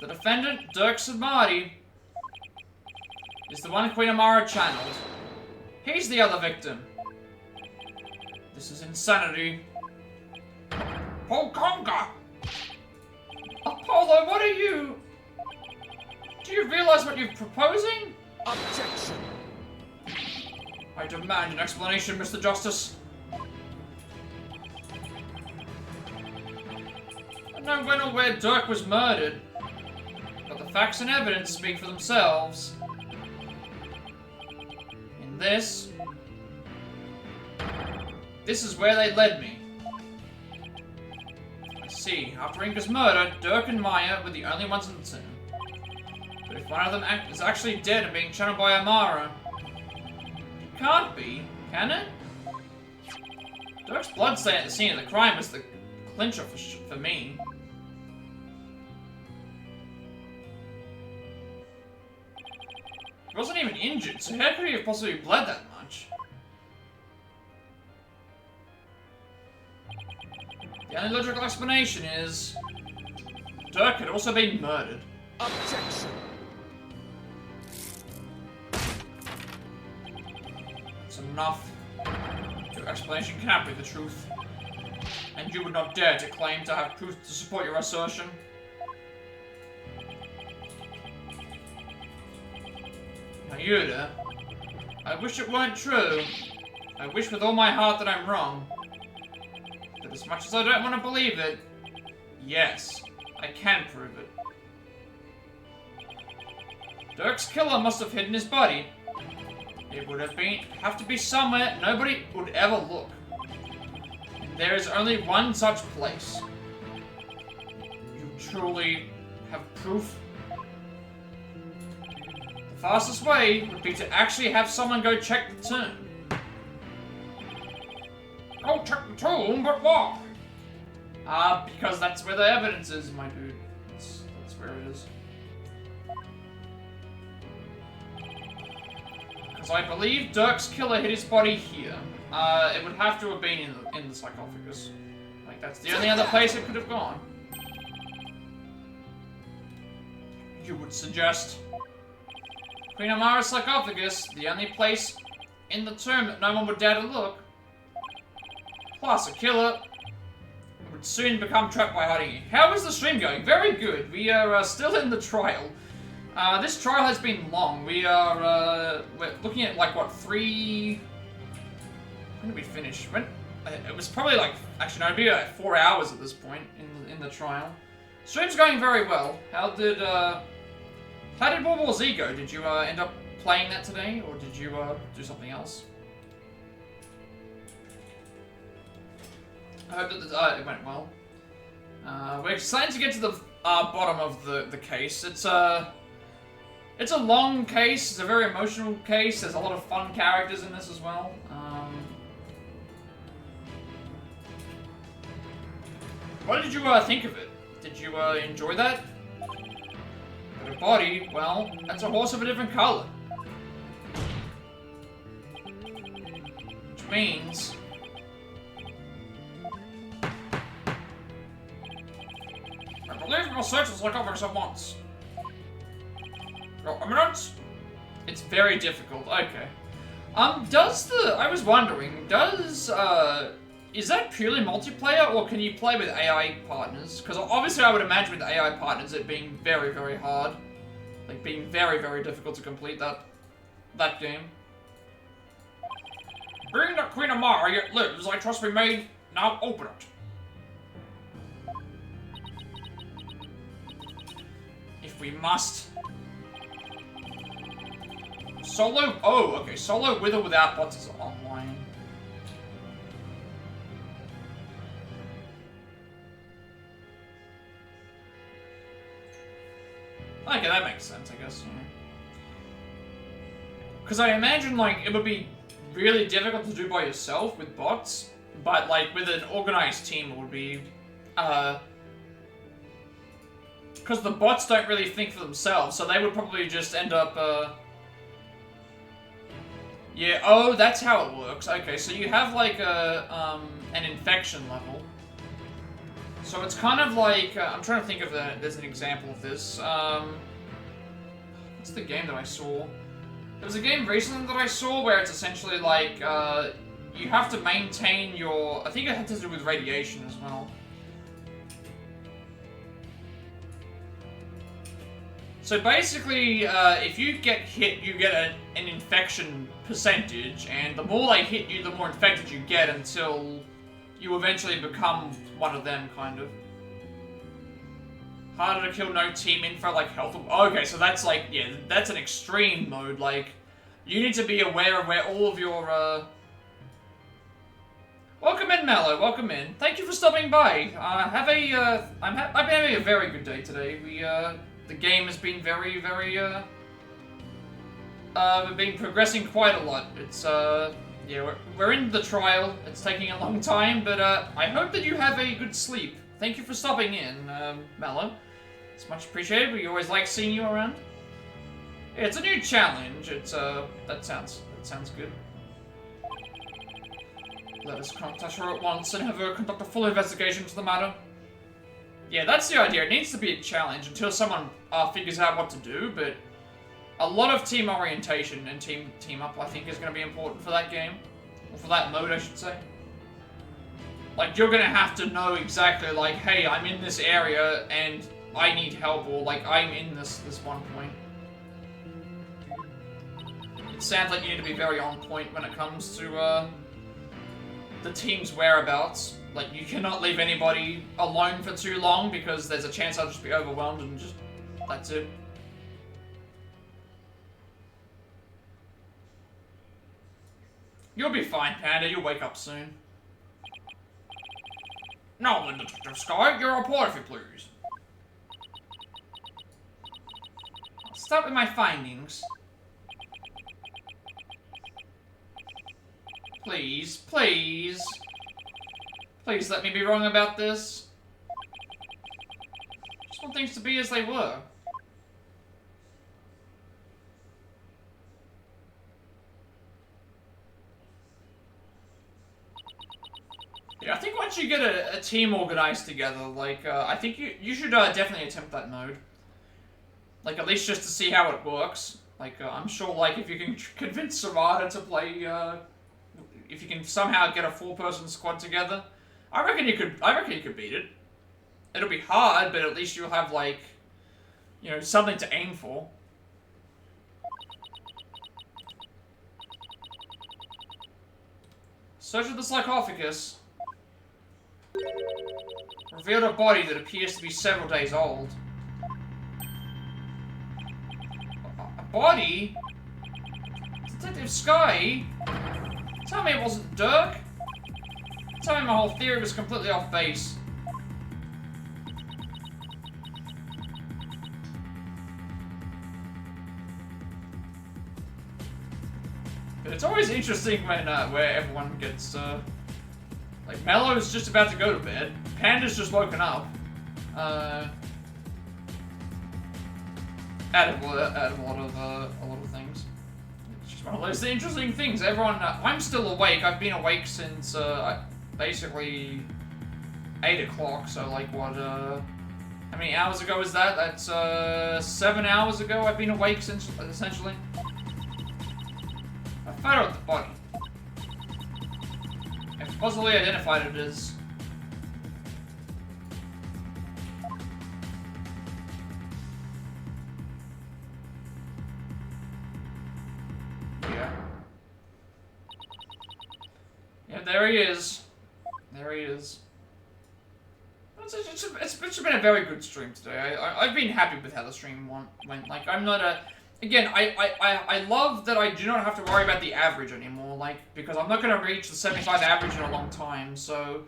The defendant, Dirk Samadhi, is the one Queen Amara channeled. He's the other victim. This is insanity. Polkonga! Apollo, what are you? Do you realize what you're proposing? Objection! I demand an explanation, Mr. Justice. I don't know when or where Dirk was murdered, but the facts and evidence speak for themselves. And this is where they led me. I see. After Inka's murder, Dirk and Maya were the only ones in the tomb. But if one of them is actually dead and being channeled by Amara, it can't be, can it? Dirk's blood stain at the scene of the crime was the clincher for me. He wasn't even injured, so how could he have possibly bled that much? The only logical explanation is Dirk had also been murdered. Objection. That's enough. Your explanation cannot be the truth. And you would not dare to claim to have proof to support your assertion. Mayuda, I wish it weren't true. I wish with all my heart that I'm wrong. But as much as I don't want to believe it, yes, I can prove it. Dirk's killer must have hidden his body. It would have to be somewhere nobody would ever look. And there is only one such place. You truly have proof? The fastest way would be to actually have someone go check the tomb. Go check the tomb, but why? Because that's where the evidence is, my dude. That's where it is. Because I believe Dirk's killer hid his body here. It would have to have been in the sarcophagus. Like, that's the only other place it could have gone. You would suggest Queen Amara's sarcophagus, the only place in the tomb that no one would dare to look. Plus, a killer would soon become trapped by hiding here. How is the stream going? Very good. We are still in the trial. This trial has been long. We're looking at like what, 3... When did we finish? It was probably like, actually no, it'd be like 4 hours at this point in the trial. Stream's going very well. How did World War Z go? Did you end up playing that today, or did you do something else? I hope that it went well. We're starting to get to the bottom of the case. It's a long case. It's a very emotional case. There's a lot of fun characters in this as well. What did you think of it? Did you enjoy that? But a body, well, that's a horse of a different color. Which means I believe we'll search this sarcophagus at once. Your Eminence? It's very difficult. Okay. I was wondering, is that purely multiplayer, or can you play with AI partners? Because obviously I would imagine with AI partners it being very, very hard. Like, being very, very difficult to complete that game. Bring the Queen Amara yet lives, I trust we may now open it. If we must. Solo, oh, okay, solo with or without bots is online. Okay, that makes sense, I guess. Because I imagine, like, it would be really difficult to do by yourself with bots, but, like, with an organized team, it would be, because the bots don't really think for themselves, so they would probably just end up, yeah, oh, that's how it works. Okay, so you have, like, an infection level. So it's kind of like, I'm trying to think of there's an example of this. What's the game that I saw? There was a game recently that I saw where it's essentially like, you have to maintain your, I think it had to do with radiation as well. So basically, if you get hit, you get an infection percentage, and the more they hit you, the more infected you get until you eventually become one of them, kind of. Harder to kill, no team info, like health. Okay, so that's like, yeah, that's an extreme mode. Like, You need to be aware of where all of your, Welcome in, Mallow. Welcome in. Thank you for stopping by. I've been having a very good day today. The game has been very, we've been progressing quite a lot. It's, yeah, we're in the trial. It's taking a long time, but, I hope that you have a good sleep. Thank you for stopping in, Mallow. It's much appreciated. We always like seeing you around. Yeah, it's a new challenge. It's, that sounds good. Let us contact her at once and have her conduct a full investigation into the matter. Yeah, that's the idea. It needs to be a challenge until someone figures out what to do, but a lot of team orientation and team up, I think, is going to be important for that game. Or for that mode, I should say. Like, you're going to have to know exactly, like, hey, I'm in this area and I need help, or, like, I'm in this one point. It sounds like you need to be very on point when it comes to, the team's whereabouts. Like, you cannot leave anybody alone for too long because there's a chance I'll just be overwhelmed and just... that's it. You'll be fine, Panda. You'll wake up soon. Now then, Detective Sky, your report if you please. I'll start with my findings. Please, please. Please let me be wrong about this. Just want things to be as they were. Yeah, I think once you get a team organized together, like, I think you should definitely attempt that mode. Like, at least just to see how it works. Like, I'm sure, like, if you can convince Sarada to play, if you can somehow get a 4-person squad together, I reckon you could beat it. It'll be hard, but at least you'll have, like, you know, something to aim for. Search of the sarcophagus. Revealed a body that appears to be several days old. A body? Detective Sky? Tell me it wasn't Dirk? Tell me my whole theory was completely off base. But it's always interesting when, where everyone gets, like, Mellow's just about to go to bed. Panda's just woken up. Out of a lot of things. It's just one of those interesting things. Everyone, I'm still awake. I've been awake since, basically 8 o'clock. So, like, what, how many hours ago is that? That's, 7 hours ago I've been awake since, essentially. A photo of the body. I've possibly identified it as... Yeah, there he is. There he is. It's been a very good stream today. I've been happy with how the stream went. Like, I'm not a... Again, I love that I do not have to worry about the average anymore, like, because I'm not going to reach the 75 average in a long time, so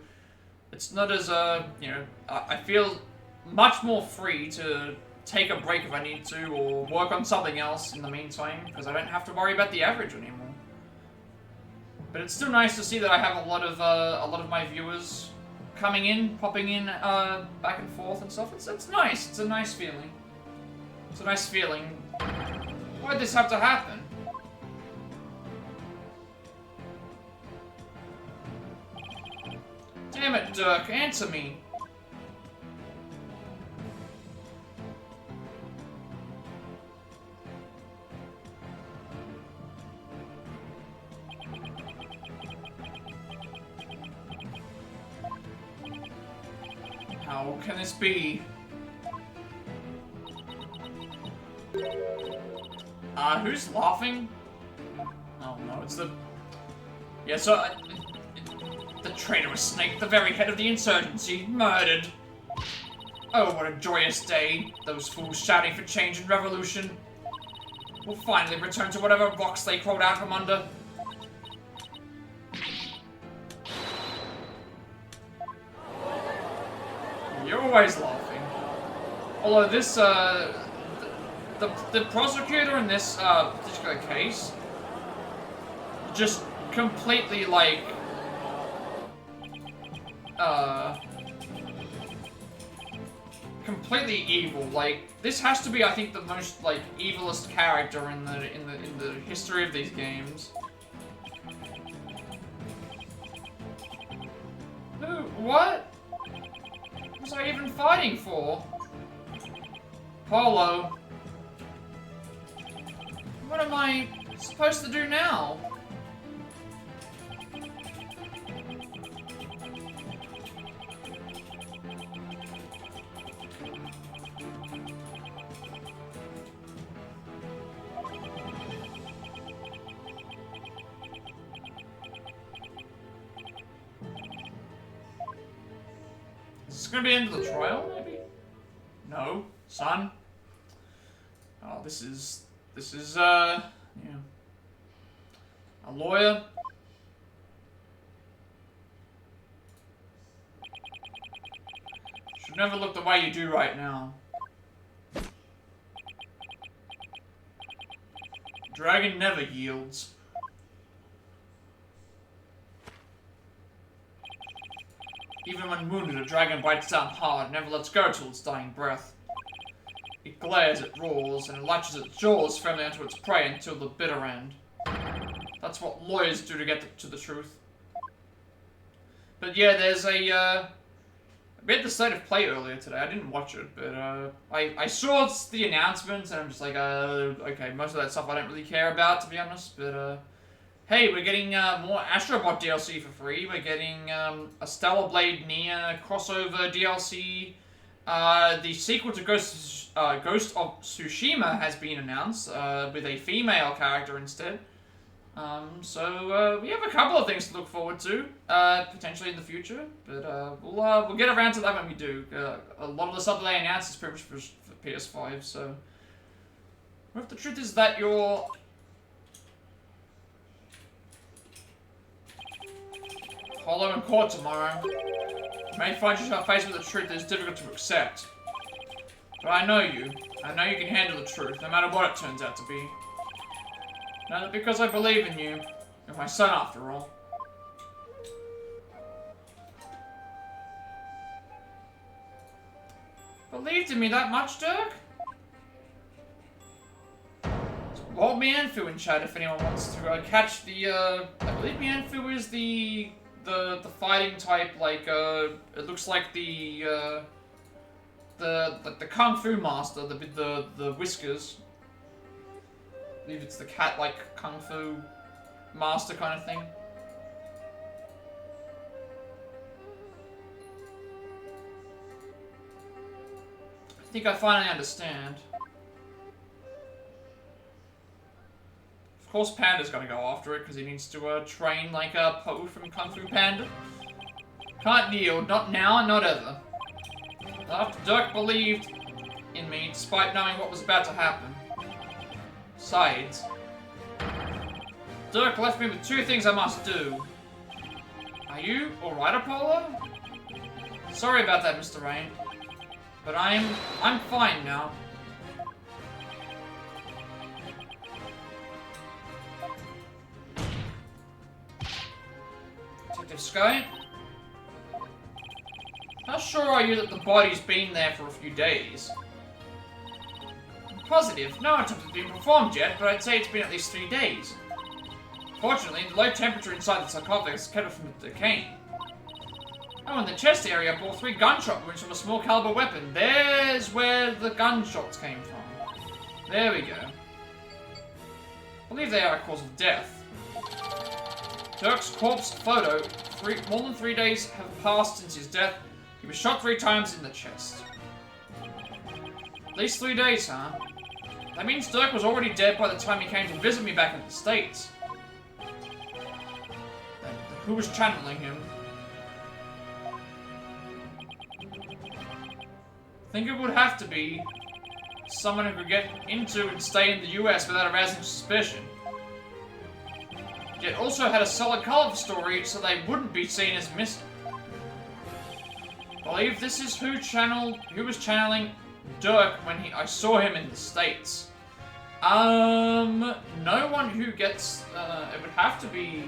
it's not as, you know, I feel much more free to take a break if I need to, or work on something else in the meantime, because I don't have to worry about the average anymore. But it's still nice to see that I have a lot of my viewers coming in, popping in, back and forth and stuff. It's nice. It's a nice feeling. It's a nice feeling. Why'd this have to happen? Damn it, Dirk, answer me. How can this be? Who's laughing? Oh no, it's the... Yeah, so... the traitorous snake, the very head of the insurgency, murdered. Oh, what a joyous day. Those fools shouting for change and revolution. will finally return to whatever rocks they crawled out from under. You're always laughing. Although this, the prosecutor in this particular case just completely, like, completely evil. Like, this has to be, I think, the most, like, evilest character in the history of these games. Who? What? What was I even fighting for? Polo. What am I supposed to do now? Is this gonna be the end of the trial, maybe? No, son. Oh, this is, yeah. A lawyer. Should never look the way you do right now. Dragon never yields. Even when wounded, a dragon bites down hard and never lets go till its dying breath. It glares, it roars, and it latches its jaws firmly onto its prey until the bitter end. That's what lawyers do to get to the truth. But yeah, there's a, we had the state of play earlier today. I didn't watch it, but I saw the announcements, and I'm just like, okay, most of that stuff I don't really care about, to be honest, but hey, we're getting more Astrobot DLC for free. We're getting a Stellar Blade Nier crossover DLC. The sequel to Ghost of Tsushima has been announced with a female character instead. So we have a couple of things to look forward to potentially in the future, but we'll get around to that when we do. A lot of the stuff that they announced is pretty much for PS5. So, well, if the truth is that you're hollow in court tomorrow, you may find yourself faced with a truth that is difficult to accept. But I know you. I know you can handle the truth, no matter what it turns out to be. Now that because I believe in you, you're my son after all. Believed in me that much, Dirk? Hold Mianfu in chat if anyone wants to catch the, I believe Mianfu is the fighting type, like, it looks like the Kung Fu master, the whiskers. I believe it's the cat-like Kung Fu master kind of thing. I think I finally understand. Of course Panda's gonna go after it, because he needs to train like a Po from Kung Fu Panda. Can't yield, not now, not ever. After Dirk believed in me, despite knowing what was about to happen. Besides, Dirk left me with two things I must do. Are you alright, Apollo? Sorry about that, Mr. Rain. But I'm fine now. Detective Sky? How sure are you that the body's been there for a few days? I'm positive. No attempt has been performed yet, but I'd say it's been at least 3 days. Fortunately, the low temperature inside the sarcophagus kept it from decaying. Oh, in the chest area, I bore 3 gunshot wounds from a small caliber weapon. There's where the gunshots came from. There we go. I believe they are a cause of death. Dirk's corpse photo. More than 3 days have passed since his death. He was shot 3 times in the chest. At least 3 days, huh? That means Dirk was already dead by the time he came to visit me back in the States. Then, who was channeling him? I think it would have to be someone who could get into and stay in the US without arousing suspicion. Yet also had a solid cover story so they wouldn't be seen as missing. I believe this is who was channeling Dirk when I saw him in the States. No one who gets, it would have to be...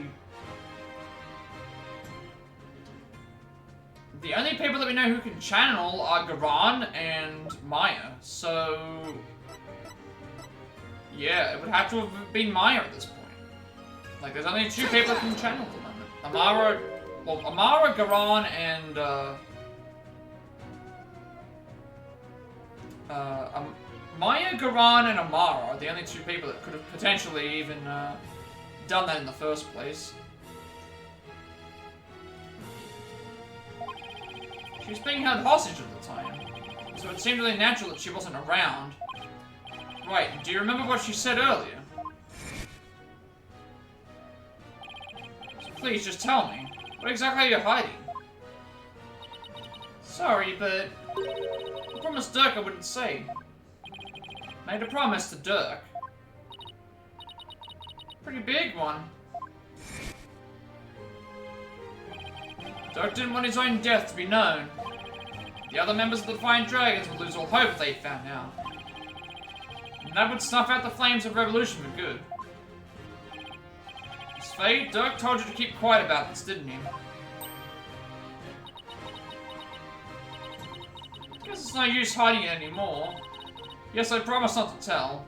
The only people that we know who can channel are Garan and Maya, so... Yeah, it would have to have been Maya at this point. Like, there's only 2 people that can channel at the moment. Amara, Garan, and, Maya, Garan, and Amara are the only 2 people that could have potentially even, done that in the first place. She was being held hostage at the time, so it seemed really natural that she wasn't around. Right, do you remember what she said earlier? So please, just tell me. What exactly are you hiding? Sorry, but... I promised Dirk I wouldn't say. Made a promise to Dirk. Pretty big one. Dirk didn't want his own death to be known. The other members of the Defiant Dragons would lose all hope if they found out. And that would snuff out the flames of revolution for good. Miss Faye, Dirk told you to keep quiet about this, didn't he? Guess it's no use hiding it anymore. Yes, I promised not to tell.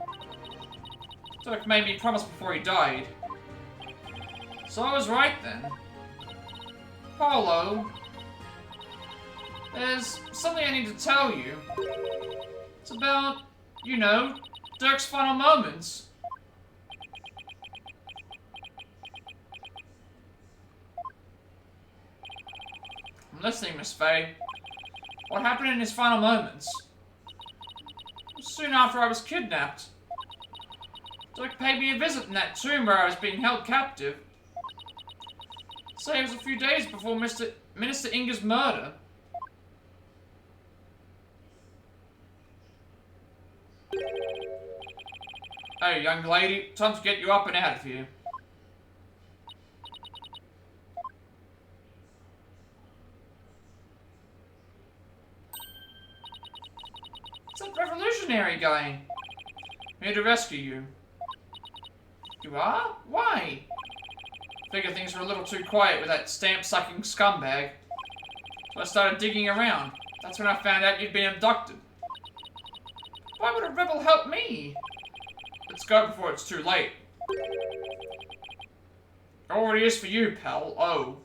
Dirk made me promise before he died. So I was right then. Paulo, there's something I need to tell you. It's about, you know, Dirk's final moments. I'm listening, Miss Faye. What happened in his final moments? Soon after I was kidnapped. Dirk paid me a visit in that tomb where I was being held captive. Say it was a few days before Minister Inger's murder. Hey, young lady, time to get you up and out of here. What's that revolutionary going? I'm here to rescue you. You are? Why? Figured things were a little too quiet with that stamp-sucking scumbag. So I started digging around. That's when I found out you'd been abducted. Why would a rebel help me? Let's go before it's too late. It already is for you, pal. Oh.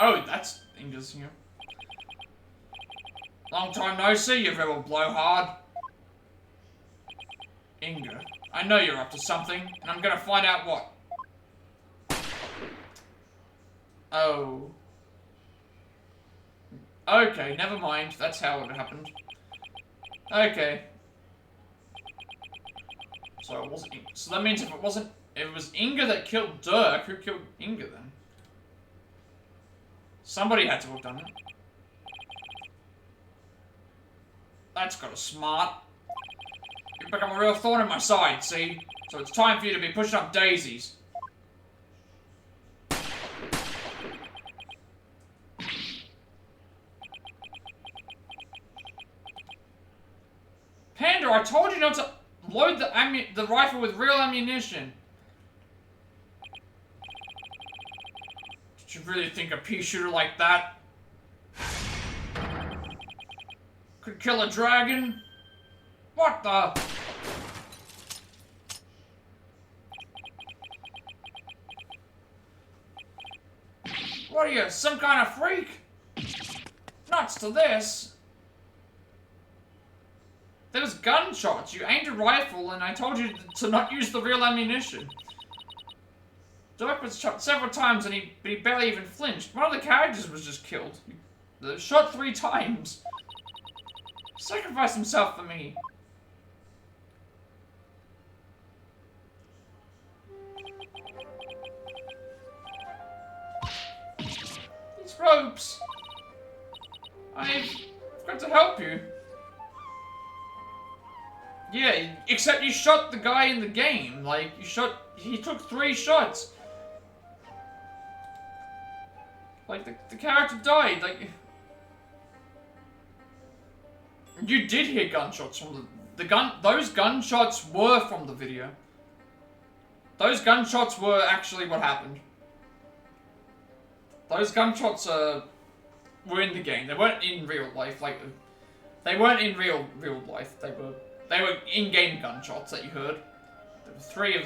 Oh, that's Inger's here. Long time no see, you rebel blowhard. Inger, I know you're up to something, and I'm gonna find out what. Oh. Okay, never mind. That's how it happened. Okay. So it wasn't. So that means if it was Inger that killed Dirk, who killed Inger then? Somebody had to have done it. That's got a smart. You've become a real thorn in my side, see? So it's time for you to be pushing up daisies. Panda, I told you not to load the rifle with real ammunition. Did you really think a pea shooter like that could kill a dragon? What the? What are you, some kind of freak? Nuts to this. There was gunshots. You aimed a rifle, and I told you to not use the real ammunition. Dirk was shot several times, and he barely even flinched. One of the characters was just killed. He shot 3 times. He sacrificed himself for me. These ropes. I've got to help you. Yeah, except you shot the guy in the game. Like, he took 3 shots. Like, the character died, like... You did hear gunshots from those gunshots were from the video. Those gunshots were actually what happened. Those gunshots, were in the game. They weren't in real life, like... They weren't in real life. They were in-game gunshots that you heard. There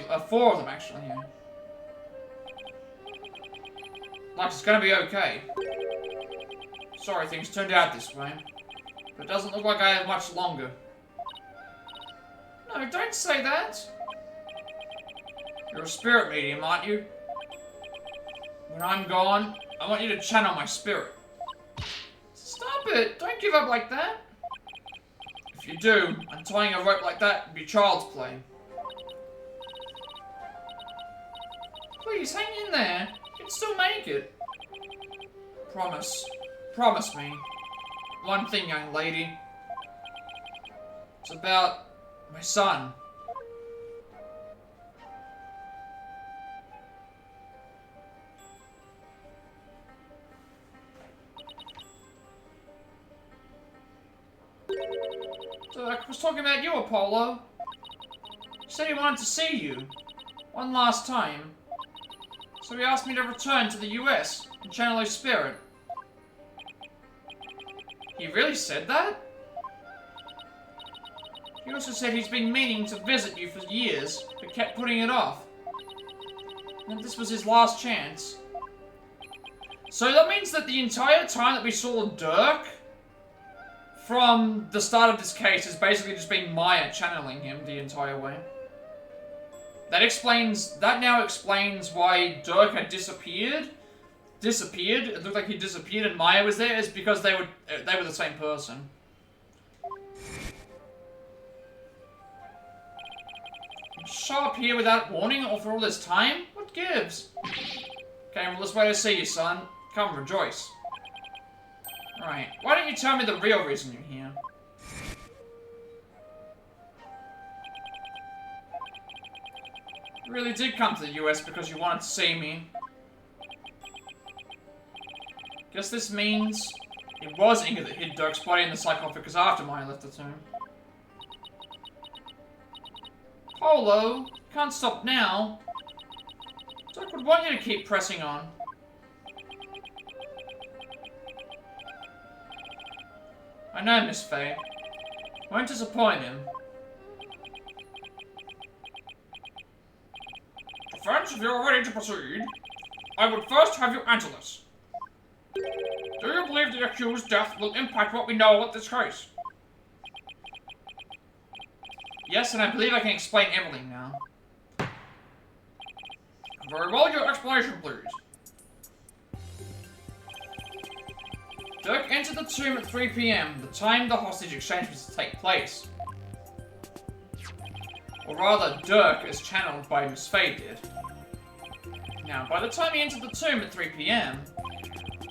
were 4 of them, actually, yeah. Like, it's gonna be okay. Sorry, things turned out this way. But it doesn't look like I have much longer. No, don't say that. You're a spirit medium, aren't you? When I'm gone, I want you to channel my spirit. Stop it! Don't give up like that. If you do, untying a rope like that would be child's play. Please, hang in there. You can still make it. Promise. Promise me. One thing, young lady. It's about my son. So I was talking about you, Apollo. He said he wanted to see you. One last time. So he asked me to return to the US and channel his spirit. He really said that? He also said he's been meaning to visit you for years, but kept putting it off. And this was his last chance. So that means that the entire time that we saw Dirk, from the start of this case, has basically just been Maya channeling him the entire way. That now explains why Dirk had disappeared. It looked like he disappeared and Maya was there, is because they were the same person. Show up here without warning or for all this time? What gives? Okay, well, let's wait to see you, son. Come, rejoice. Alright, why don't you tell me the real reason you're here? You really did come to the US because you wanted to see me. Guess this means it was Inga that hid Dirk's body in the sarcophagus after Maya left the tomb. Polo, can't stop now. Dirk would want you to keep pressing on. I know, Miss Faye. Won't disappoint him. Friends, if you're ready to proceed, I would first have you answer this. Do you believe the accused's death will impact what we know about this case? Yes, and I believe I can explain everything now. Very well, your explanation, please. Dirk entered the tomb at 3 PM, the time the hostage exchange was to take place. Or rather, Dirk, as channeled by Miss Faye, did. Now, by the time he entered the tomb at 3 PM,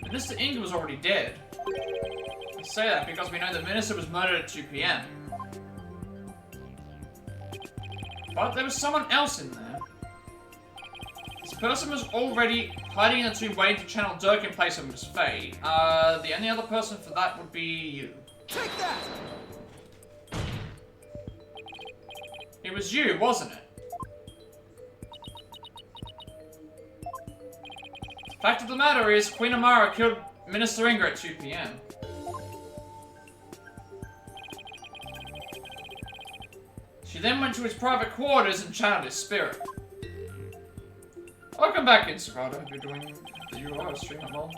Minister Inga was already dead. I say that because we know the Minister was murdered at 2 PM. But there was someone else in there. This person was already hiding in the tomb waiting to channel Dirk in place of Miss Faye. The only other person for that would be you. Take that! It was you, wasn't it? Fact of the matter is, Queen Amara killed Minister Inga at 2 PM. She then went to his private quarters and channeled his spirit. Welcome back, Inspirator. Hope you're doing the UR stream at well.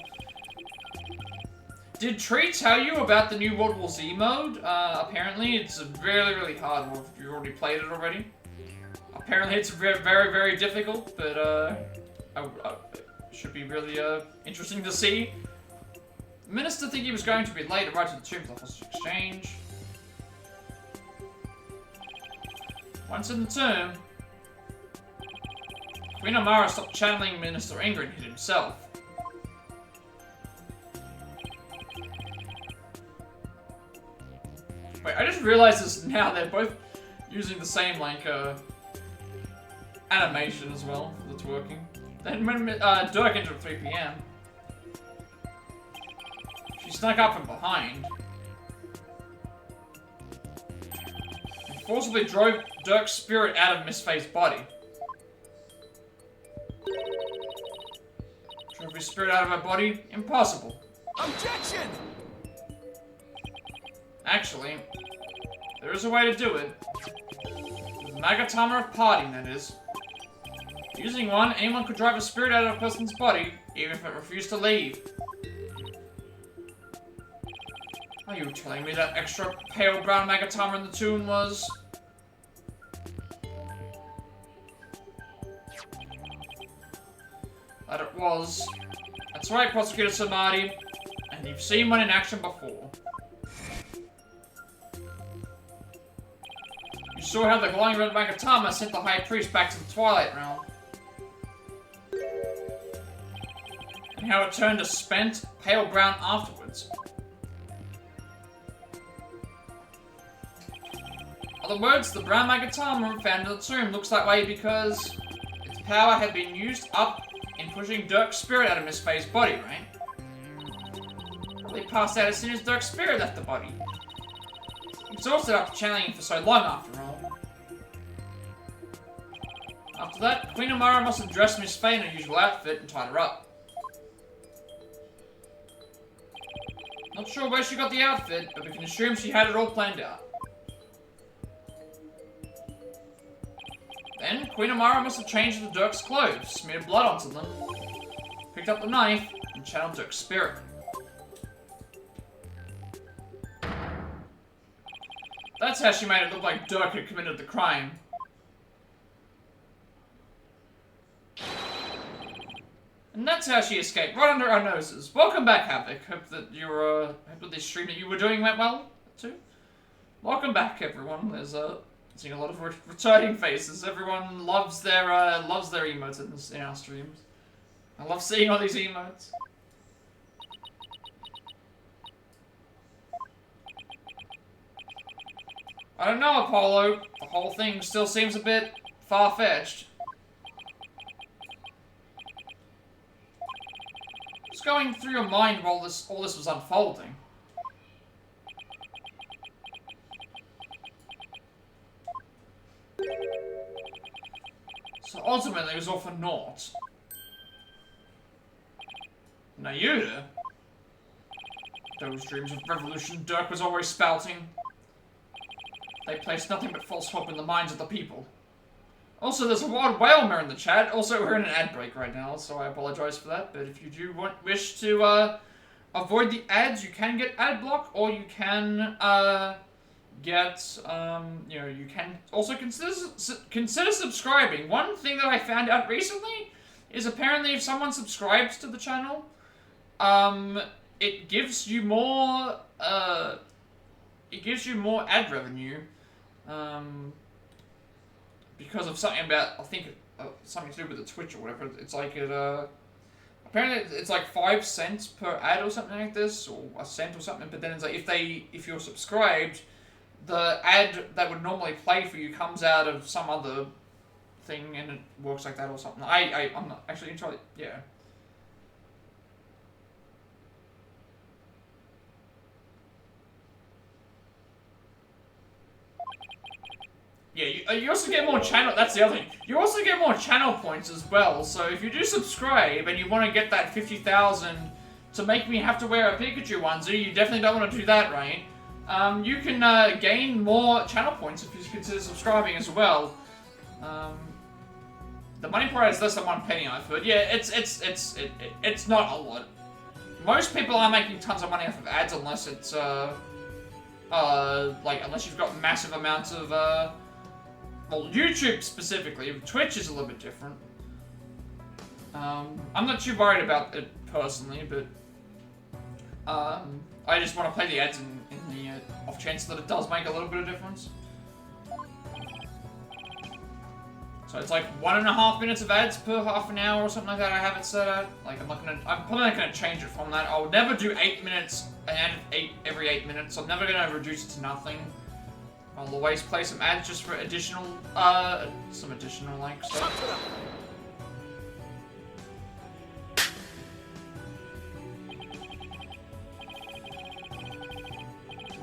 Did Tree tell you about the new World War Z mode? Apparently it's a really, really hard one if you already played it already. Apparently it's very, very, very difficult, but should be really interesting to see. The Minister think he was going to be late right to the tomb for the hostage exchange. Once in the tomb, Queen Amara stopped channeling Minister Inga and hid himself. Wait, I just realized this now, they're both using the same, like, animation as well for the twerking. Then when Dirk entered at 3 PM, she snuck up from behind and forcibly drove Dirk's spirit out of Miss Faye's body. Drove his spirit out of her body? Impossible. Objection! Actually, there is a way to do it. With Magatama of Parting, that is. Using one, anyone could drive a spirit out of a person's body, even if it refused to leave. Are you telling me that extra pale brown Magatama in the tomb was... That it was. That's right, Prosecutor Samadhi. And you've seen one in action before. You saw how the glowing red Magatama sent the High Priest back to the Twilight Realm. And how it turned a spent, pale brown afterwards. In other words, the brown Magatama found in the tomb looks that way because its power had been used up in pushing Dirk's spirit out of Miss Faye's body, right? Probably passed out as soon as Dirk's spirit left the body. Exhausted after channeling for so long, after all. After that, Queen Amara must have dressed Miss Faye in her usual outfit and tied her up. Not sure where she got the outfit, but we can assume she had it all planned out. Then, Queen Amara must have changed into Dirk's clothes, smeared blood onto them, picked up the knife, and channeled Dirk's spirit. That's how she made it look like Dirk had committed the crime. And that's how she escaped, right under our noses. Welcome back, Havoc. Hope that hope that this stream that you were doing went well, too. Welcome back, everyone. There's seeing a lot of returning faces. Everyone loves their emotes in our streams. I love seeing all these emotes. I don't know, Apollo. The whole thing still seems a bit far-fetched. What's going through your mind while all this was unfolding? So ultimately, it was all for naught. Nayuda? Those dreams of revolution Dirk was always spouting. They placed nothing but false hope in the minds of the people. Also, there's a wild whale in the chat. Also, we're in an ad break right now, so I apologize for that. But if you do wish to avoid the ads, you can get ad block, or you can get you can also consider subscribing. One thing that I found out recently is apparently if someone subscribes to the channel, it gives you more ad revenue. Because of something about, I think, something to do with the Twitch or whatever. It's like apparently it's like 5 cents per ad or something like this, or a cent or something. But then it's like if you're subscribed, the ad that would normally play for you comes out of some other thing, and it works like that or something. I'm not actually entirely, yeah. Yeah, you also get more channel, that's the other thing. You also get more channel points as well, so if you do subscribe and you want to get that 50,000 to make me have to wear a Pikachu onesie, you definitely don't want to do that, right? You can gain more channel points if you consider subscribing as well. The money per ad is less than 1 penny, I've heard. Yeah, it's not a lot. Most people are making tons of money off of ads unless it's, unless you've got massive amounts of, well, YouTube specifically. Twitch is a little bit different. I'm not too worried about it personally, but I just want to play the ads in the off chance that it does make a little bit of difference. So it's like 1.5 minutes of ads per half an hour or something like that. I have it set at. Like I'm probably not gonna change it from that. I'll never do 8 minutes, an ad every 8 minutes. I'm never gonna reduce it to nothing. I'll always play some ads just for additional, some additional, like, stuff.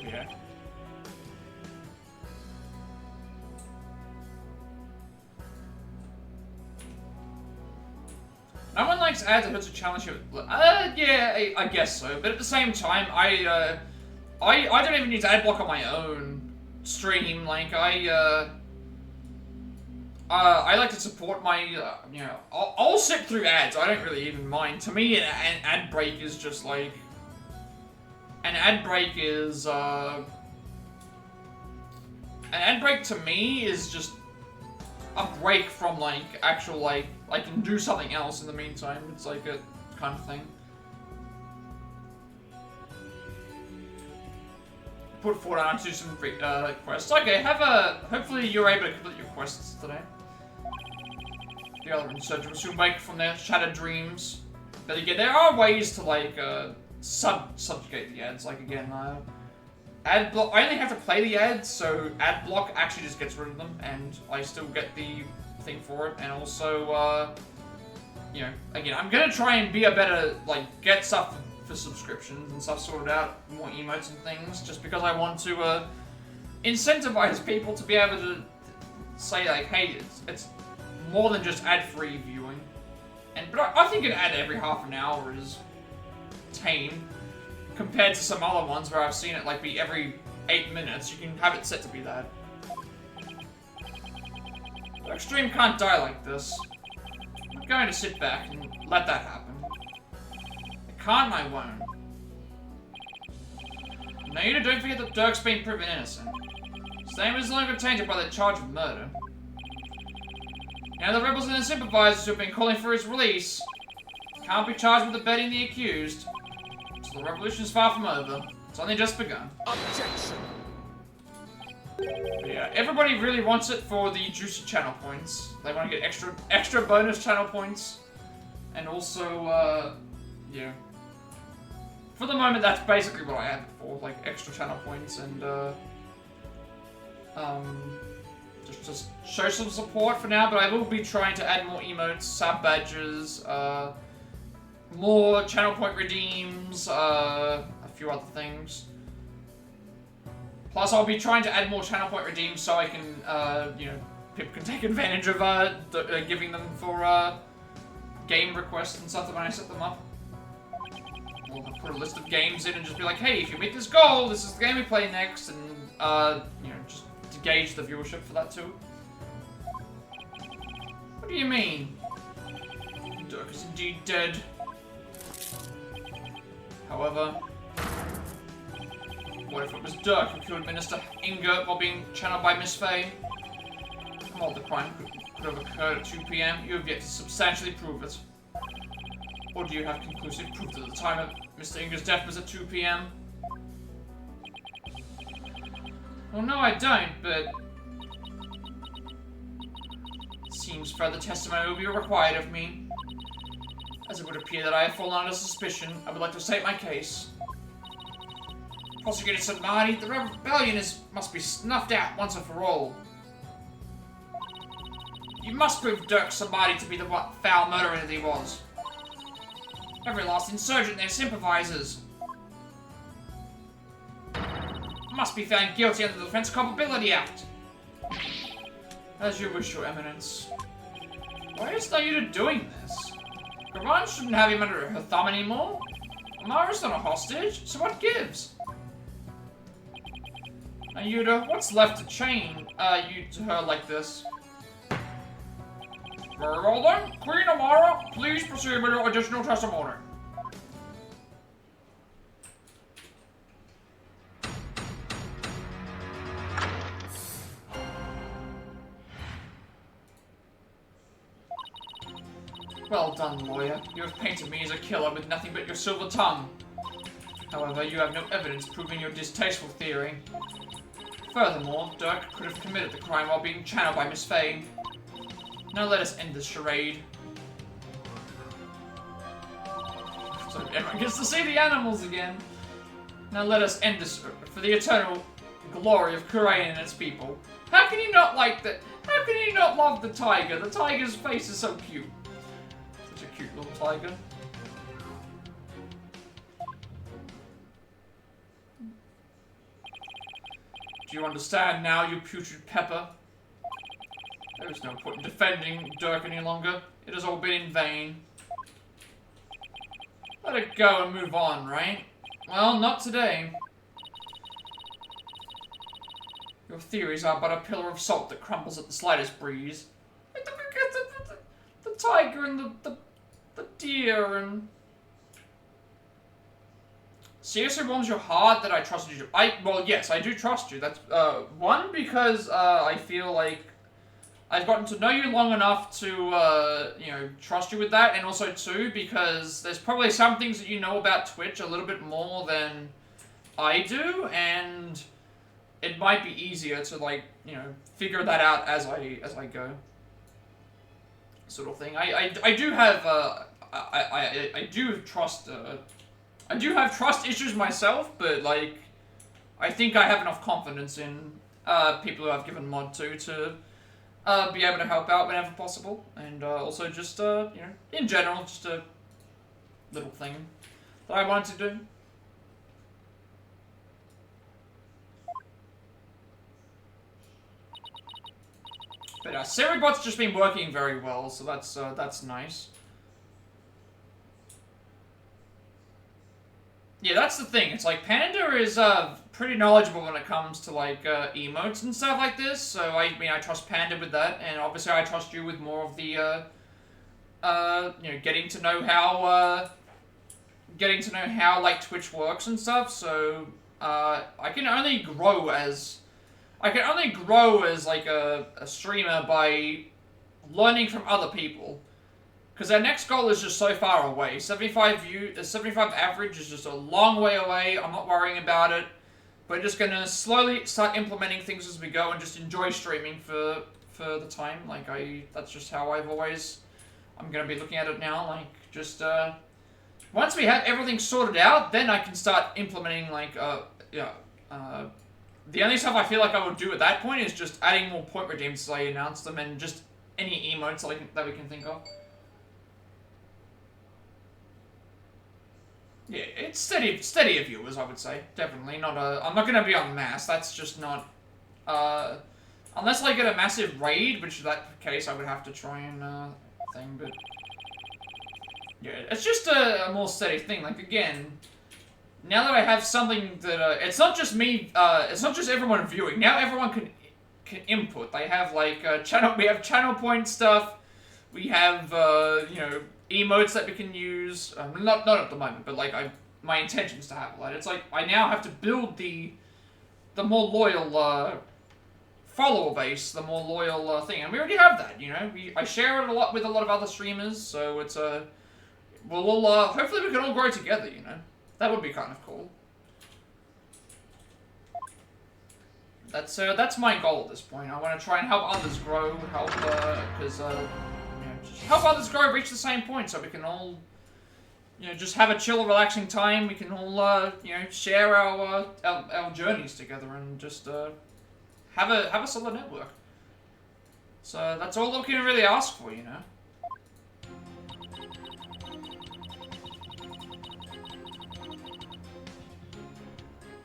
Yeah. No one likes ads that hurts a challenge. Yeah, I guess so. But at the same time, I don't even use ad block on my own stream. Like I like to support my, you know, I'll sit through ads. I don't really even mind. To me, an ad break is just like, an ad break is, an ad break to me is just a break from like actual like I can do something else in the meantime. It's like a kind of thing. Put forward on to some quests. Okay, hopefully you're able to complete your quests today. The other insurgents who wake from their shattered dreams. But again, there are ways to like subjugate the ads. Like again, ad block. I only have to play the ads, so ad block actually just gets rid of them, and I still get the thing for it. And also, you know, again, I'm gonna try and be a better get stuff for subscriptions and stuff sorted out, more emotes and things, just because I want to incentivize people to be able to say like, hey, it's more than just ad-free viewing. But I think an ad every half an hour is tame compared to some other ones where I've seen it like be every 8 minutes. You can have it set to be that. The extreme can't die like this. I'm going to sit back and let that happen. I can't, I won't. Now you don't forget that Dirk's been proven innocent. Same is no longer tainted by the charge of murder. Now the rebels and their sympathizers who have been calling for his release can't be charged with abetting the accused. So the revolution is far from over. It's only just begun. Objection. But yeah, everybody really wants it for the juicy channel points. They want to get extra bonus channel points. And also, yeah. For the moment, that's basically what I have it for, like extra channel points and, just show some support for now, but I will be trying to add more emotes, sub badges, more channel point redeems, a few other things. Plus, I'll be trying to add more channel point redeems so I can, you know, people can take advantage of giving them for game requests and stuff when I set them up. I'll put a list of games in and just be like, hey, if you meet this goal, this is the game we play next, and you know, just to gauge the viewership for that too. What do you mean? Dirk is indeed dead. However, what if it was Dirk who killed Minister Inga while being channeled by Miss Faye? Well, the crime could have occurred at 2 PM. You have yet to substantially prove it. Or do you have conclusive proof that the time of Mr. Inga's death was at 2 PM? Well, no, I don't, but it seems further testimony will be required of me. As it would appear that I have fallen under suspicion, I would like to state my case. Prosecutor Samadi, the rebellion must be snuffed out once and for all. You must prove Dirk Samadi to be the foul murderer that he was. Every last insurgent and their sympathizers must be found guilty under the Defense Culpability Act. As you wish, Your Eminence. Why is Nayuda doing this? Garan shouldn't have him under her thumb anymore. Amara's not a hostage, so what gives? Nayuda, what's left to chain you to her like this? Very well then. Queen Amara, please proceed with your additional testimony. Well done, lawyer. You have painted me as a killer with nothing but your silver tongue. However, you have no evidence proving your distasteful theory. Furthermore, Dirk could have committed the crime while being channeled by Miss Faye. Now let us end this charade. So everyone gets to see the animals again. Now let us end this for the eternal glory of Korea and its people. How can you not like that? How can you not love the tiger? The tiger's face is so cute. Such a cute little tiger. Do you understand now, you putrid pepper? There is no point in defending Dirk any longer. It has all been in vain. Let it go and move on, right? Well, not today. Your theories are but a pillar of salt that crumbles at the slightest breeze. The tiger and the deer and... Seriously warms your heart that I trusted you. Well, yes, I do trust you. That's, one, because, I feel like I've gotten to know you long enough to, you know, trust you with that, and also, two, because there's probably some things that you know about Twitch a little bit more than I do, and it might be easier to, like, you know, figure that out as I go. Sort of thing. I do have, I do trust, I do have trust issues myself, but, like, I think I have enough confidence in, people who I've given mod to be able to help out whenever possible, and, also just, you know, in general, just a little thing that I wanted to do. But, Seribot's just been working very well, so that's nice. Yeah, that's the thing. It's like, Panda is, pretty knowledgeable when it comes to, like, emotes and stuff like this, so, I mean, I trust Panda with that, and obviously I trust you with more of the, you know, getting to know how, like, Twitch works and stuff, so, I can only grow as, like, a streamer by learning from other people. Because our next goal is just so far away. 75 average is just a long way away. I'm not worrying about it. We're just gonna slowly start implementing things as we go and just enjoy streaming for the time. Like, that's just how I'm gonna be looking at it now. Like, just, once we have everything sorted out, then I can start implementing, like, the only stuff I feel like I would do at that point is just adding more point redeems as I announce them, and just any emotes that we can think of. Yeah, it's steadier viewers, I would say. Definitely. I'm not gonna be on mass, that's just not, unless I get a massive raid, which in that case I would have to try and, thing, but... Yeah, it's just a more steady thing, like, again, now that I have something that, it's not just me, it's not just everyone viewing, now everyone can input. They have, like, we have channel point stuff, we have, you know, emotes that we can use, not at the moment, but, like, my intention is to have that. It's like, I now have to build the more loyal, follower base, the more loyal, thing, and we already have that, you know? I share it a lot with a lot of other streamers, so it's, we'll all, hopefully we can all grow together, you know? That would be kind of cool. That's my goal at this point. I want to try and help others grow, because, you know, just help others grow, reach the same point, so we can all, you know, just have a chill, relaxing time. We can all, you know, share our journeys together and just, have a solid network. So that's all we can really ask for, you know?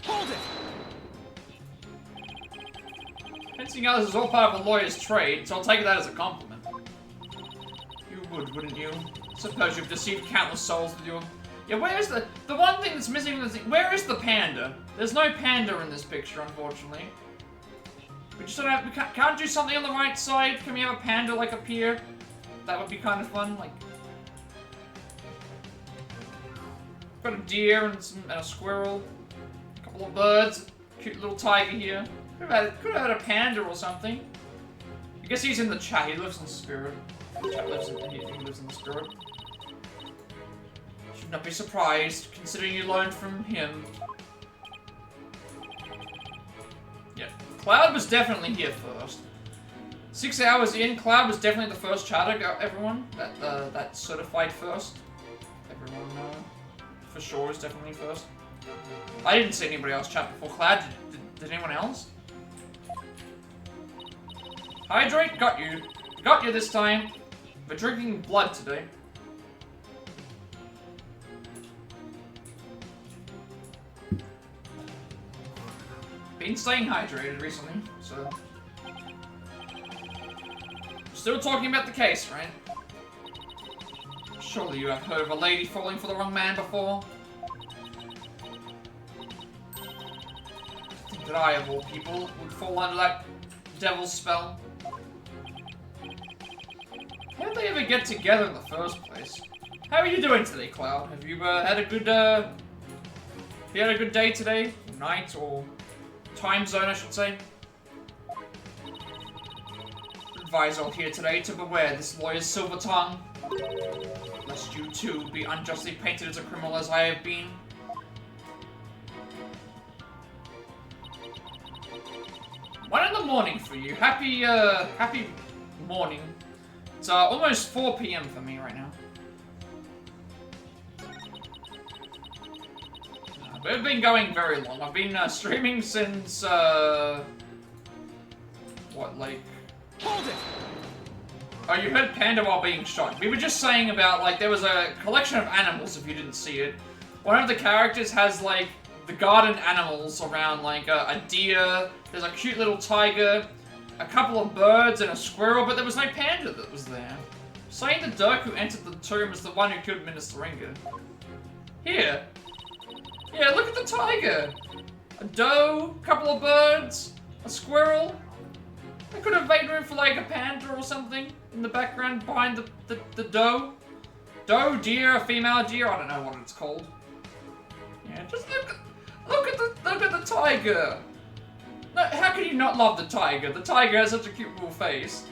Hold it! Fencing others is all part of a lawyer's trade, so I'll take that as a compliment. You would, wouldn't you? Suppose you've deceived countless souls with your... Yeah, where's the one thing that's missing from this thing? Where is the panda? There's no panda in this picture, unfortunately. We just don't have... We can't do something on the right side? Can we have a panda, like, up here? That would be kind of fun, like... Got a deer and a squirrel. A couple of birds. Cute little tiger here. Could have had a panda or something. I guess he's in the chat. He lives in spirit. He lives in the spirit. Should not be surprised, considering you learned from him. Yeah, Cloud was definitely here first. 6 hours in, Cloud was definitely the first chatter, everyone. That certified first. Everyone, for sure, is definitely first. I didn't see anybody else chat before. Cloud Did anyone else? Hydrate, got you. Got you this time. We're drinking blood today. Been staying hydrated recently, so... Still talking about the case, right? Surely you have heard of a lady falling for the wrong man before? I think that I, of all people, would fall under that devil's spell. How did they ever get together in the first place? How are you doing today, Cloud? Have you had a good, have you had a good day today? Night, or time zone, I should say? Advise all here today to beware this lawyer's silver tongue, lest you too be unjustly painted as a criminal as I have been. One in the morning for you. Happy, happy morning. It's almost 4 PM for me right now. But it's been going very long. I've been streaming since, what, like... Hold it! Oh, you heard Panda while being shot. We were just saying about, like, there was a collection of animals, if you didn't see it. One of the characters has, like, the garden animals around, like, a deer, there's a cute little tiger, a couple of birds, and a squirrel, but there was no panda that was there. Saying the Dirk who entered the tomb is the one who killed Minister Ringer. Here. Yeah, look at the tiger! A doe, a couple of birds, a squirrel. I could have made room for like a panda or something in the background behind the doe. Doe, deer, a female deer, I don't know what it's called. Yeah, just look at the tiger. No, how can you not love the tiger? The tiger has such a cute little face.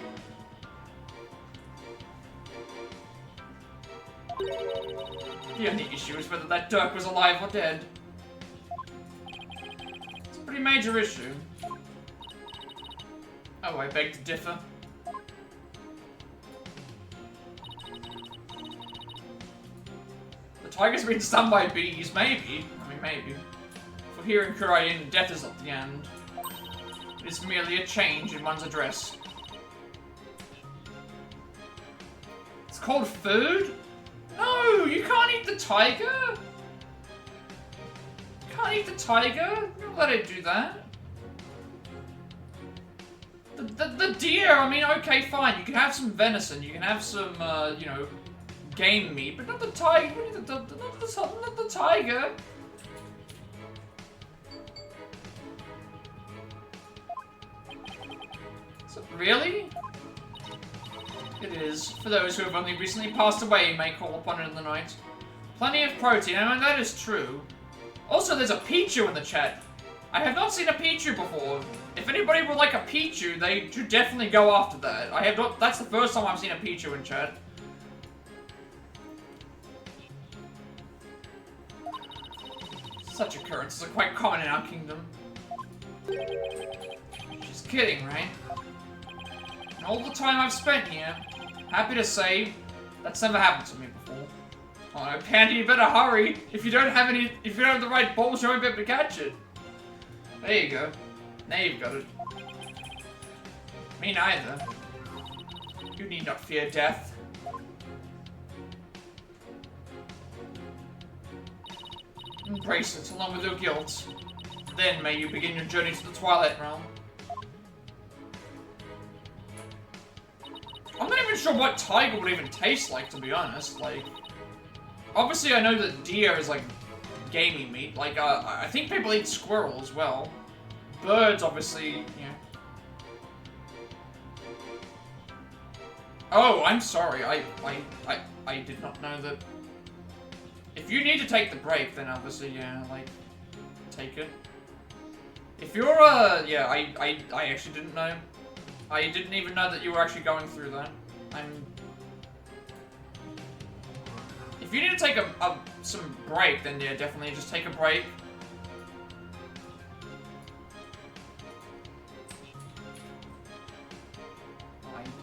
The only issue is whether that Dirk was alive or dead. It's a pretty major issue. Oh, I beg to differ. The tiger's been stung by bees, maybe. I mean, maybe. For hearing Kurain, death is not the end. It is merely a change in one's address. It's called food? No, you can't eat the tiger! You can't eat the tiger? You don't let it do that. The deer, I mean, okay, fine. You can have some venison, you can have some, you know, game meat, but not the tiger. Not the tiger. So, really? It is. For those who have only recently passed away, you may call upon it in the night. Plenty of protein, I mean, that is true. Also, there's a Pichu in the chat. I have not seen a Pichu before. If anybody would like a Pichu, they should definitely go after that. I have not. That's the first time I've seen a Pichu in chat. Such occurrences are quite common in our kingdom. Just kidding, right? And all the time I've spent here, happy to say, that's never happened to me before. Oh no, Panda, you better hurry. If you don't have the right balls, you won't be able to catch it. There you go. Now you've got it. Me neither. You need not fear death. Embrace it along with your guilt. Then may you begin your journey to the Twilight Realm. I'm not even sure what tiger would even taste like, to be honest. Like, obviously I know that deer is like gamey meat. Like, I think people eat squirrel as well. Birds, obviously, yeah. Oh, I'm sorry. I did not know that. If you need to take the break, then obviously, yeah, like, take it. If you're, yeah, I actually didn't know. I didn't even know that you were actually going through that. If you need to take some break, then yeah, definitely just take a break.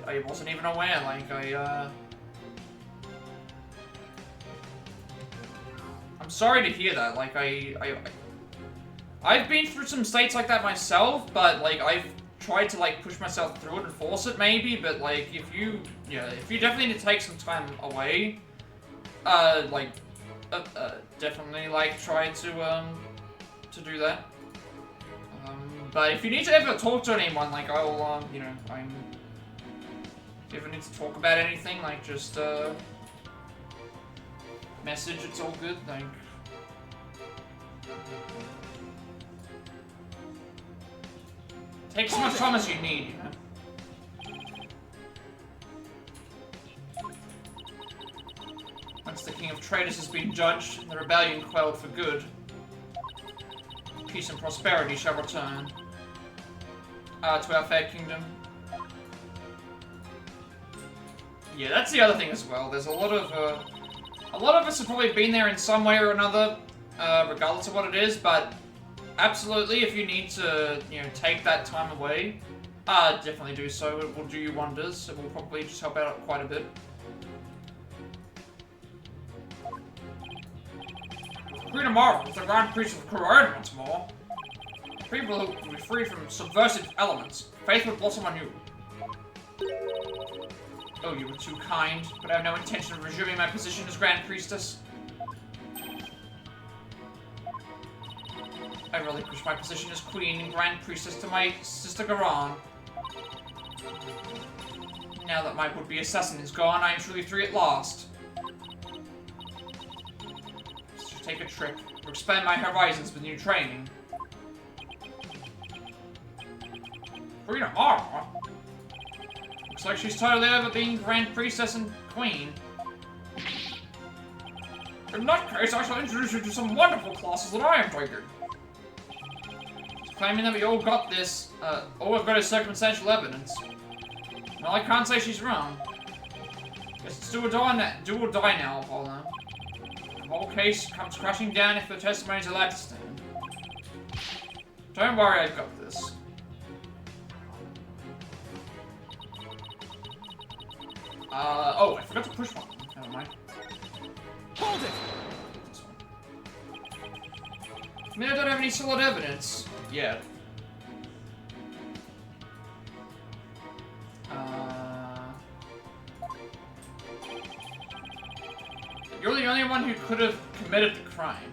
I wasn't even aware, like, I'm sorry to hear that, like, I've been through some states like that myself, but like I've tried to like push myself through it and force it maybe, but like if you definitely need to take some time away, definitely like try to do that. But if you need to ever talk to anyone, like I'll if you ever need to talk about anything, like just message, it's all good, like. Take as much time as you need, you know? Once the King of Traitors has been judged, and the rebellion quelled for good, peace and prosperity shall return to our fair kingdom. Yeah, that's the other thing as well. There's a lot of us have probably been there in some way or another, regardless of what it is, but absolutely, if you need to, take that time away, definitely do so. It will do you wonders. It will probably just help out quite a bit. Queen Amara is the Grand Priest of Koran once more. People who will be free from subversive elements. Faith will blossom on you. Oh, you were too kind, but I have no intention of resuming my position as Grand Priestess. I relinquish my position as Queen and Grand Priestess to my sister Garan. Now that my would-be assassin is gone, I am truly free at last. To take a trip, or expand my horizons with new training. Queen Amara? Looks like she's totally over being Grand Priestess and Queen. In that case, I shall introduce you to some wonderful classes that I am taking. Claiming that we all got this, all we've got is circumstantial evidence. Well, I can't say she's wrong. Guess it's do or die now, Apollo. The whole case comes crashing down if the testimony's allowed to stand. Don't worry, I've got this. Oh, I forgot to push one. Never mind. Hold it! I mean, I don't have any solid evidence yet. You're the only one who could have committed the crime.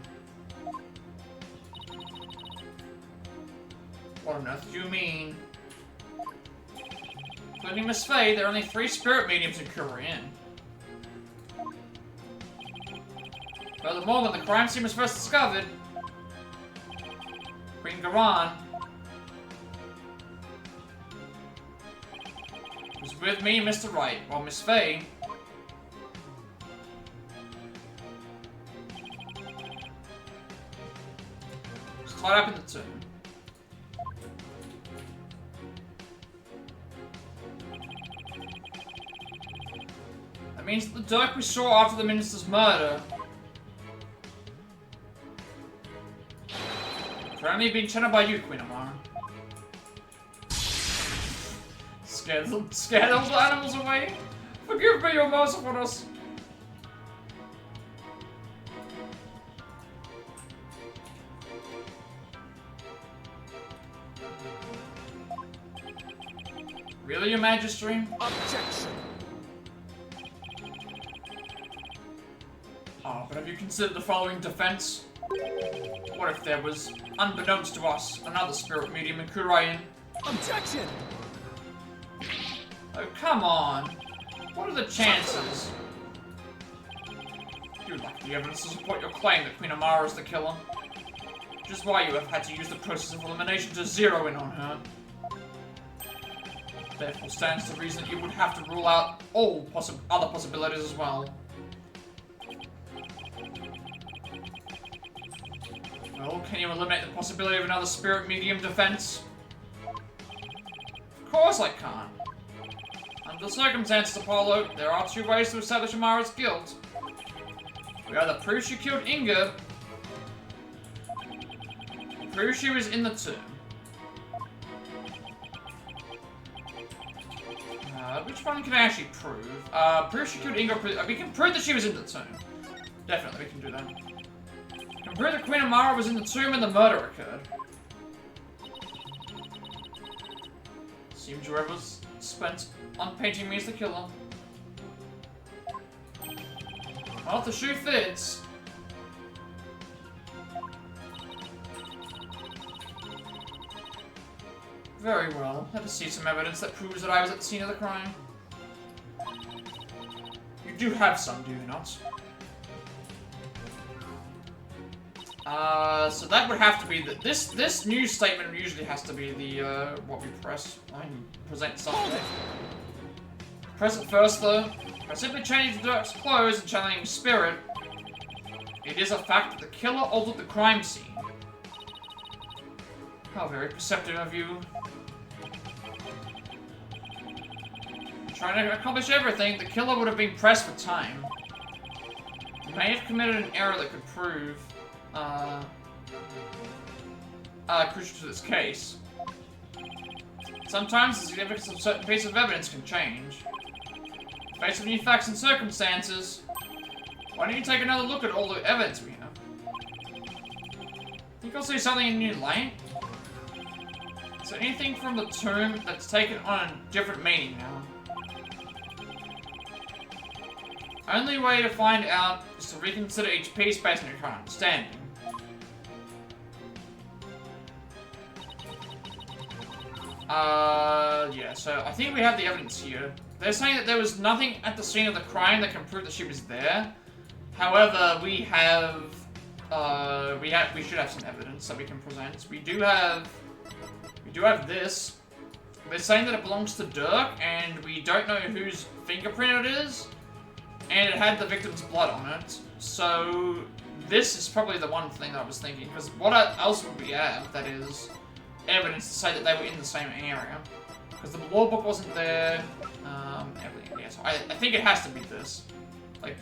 What on earth do you mean? Including Miss Faye, there are only 3 spirit mediums in Korean. Furthermore, when the crime scene was first discovered, Queen Garan was with me and Mr. Wright, while Miss Faye was tied up in the tomb. That means that the dirk we saw after the minister's murder currently being channeled by you, Queen Amara. Scare the little animals away. Forgive me your mercifulness. Really, Your Majesty? Objection! Oh, but have you considered the following defense? What if there was, unbeknownst to us, another spirit medium in Kurayan? Objection! Oh, come on. What are the chances? You lack the evidence to support your claim that Queen Amara is the killer. Which is why you have had to use the process of elimination to zero in on her. Therefore stands to reason that you would have to rule out all other possibilities as well. Well, can you eliminate the possibility of another spirit medium defense? Of course I can't. Under the circumstances, Apollo, there are 2 ways to establish Amara's guilt. We either prove she killed Inga, or prove she was in the tomb. Which one can I actually prove? Prove she killed Inga, we can prove that she was in the tomb. Definitely, we can do that. Can can prove that Queen Amara was in the tomb when the murder occurred. Seems whoever's spent on painting me as the killer. Well, if the shoe fits. Very well. Let us see some evidence that proves that I was at the scene of the crime. You do have some, do you not? So that would have to be the, this news statement usually has to be the, what we press when you present something. Press it first though. By simply changing Dirk's clothes and channeling spirit, it is a fact that the killer altered the crime scene. How very perceptive of you. Trying to accomplish everything, the killer would have been pressed for time. He may have committed an error that could prove, crucial to this case. Sometimes the significance of certain pieces of evidence can change. In the face of new facts and circumstances, why don't you take another look at all the evidence we have? Think I'll see something in a new light? Is there anything from the tomb that's taken on a different meaning now? Only way to find out is to reconsider each piece based on your current understanding. Yeah, so I think we have the evidence here. They're saying that there was nothing at the scene of the crime that can prove that she was there. However, we have, we should have some evidence that we can present. We do have this. They're saying that it belongs to Dirk, and we don't know whose fingerprint it is. And it had the victim's blood on it, so this is probably the one thing that I was thinking, because what else would we have that is evidence to say that they were in the same area? Because the law book wasn't there, everything, yeah, so I think it has to be this. Like,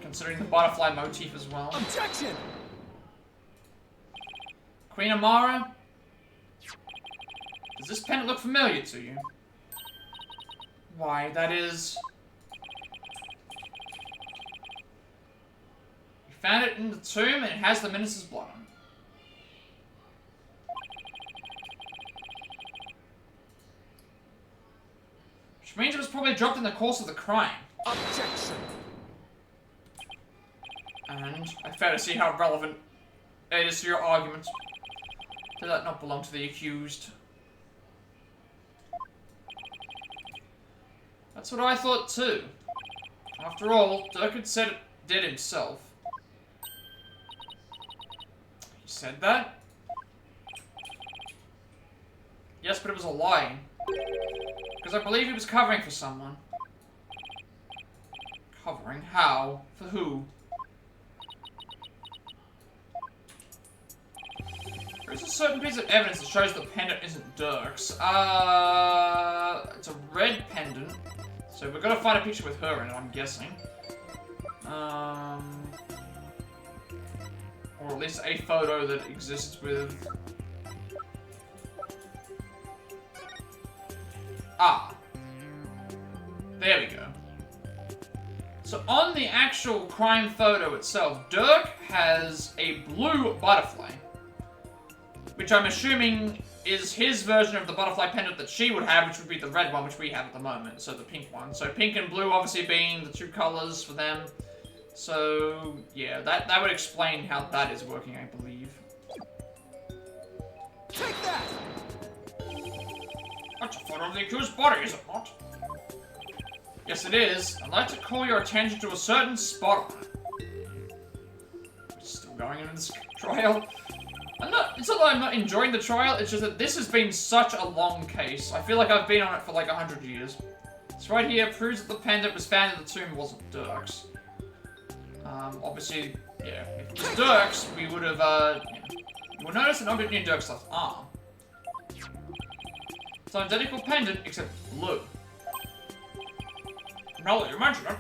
considering the butterfly motif as well. Objection! Queen Amara? Does this pendant look familiar to you? Why, that is... Found it in the tomb, and it has the minister's blood on it. Which means it was probably dropped in the course of the crime. Objection! And I fail to see how relevant it is to your argument. Did that not belong to the accused? That's what I thought too. After all, Dirk had said it did himself. Said that? Yes, but it was a lie. Because I believe he was covering for someone. Covering? How? For who? There's a certain piece of evidence that shows the pendant isn't Dirk's. It's a red pendant. So we're gonna find a picture with her in it, I'm guessing. Or at least a photo that exists with... Ah. There we go. So on the actual crime photo itself, Dirk has a blue butterfly. Which I'm assuming is his version of the butterfly pendant that she would have, which would be the red one, which we have at the moment. So the pink one. So pink and blue obviously being the two colors for them. So, yeah, that would explain how that is working, I believe. Take that! That's a photo of the accused's body, is it not? Yes, it is. I'd like to call your attention to a certain spot on it. Still going into this trial. It's not that I'm not enjoying the trial, it's just that this has been such a long case. I feel like I've been on it for like 100 years. This right here proves that the pendant was found in the tomb wasn't Dirk's. Obviously, yeah, if it was Dirk's, we would have, yeah. You will notice an object near Dirk's left arm. It's an identical pendant, except blue. Now that you mention it.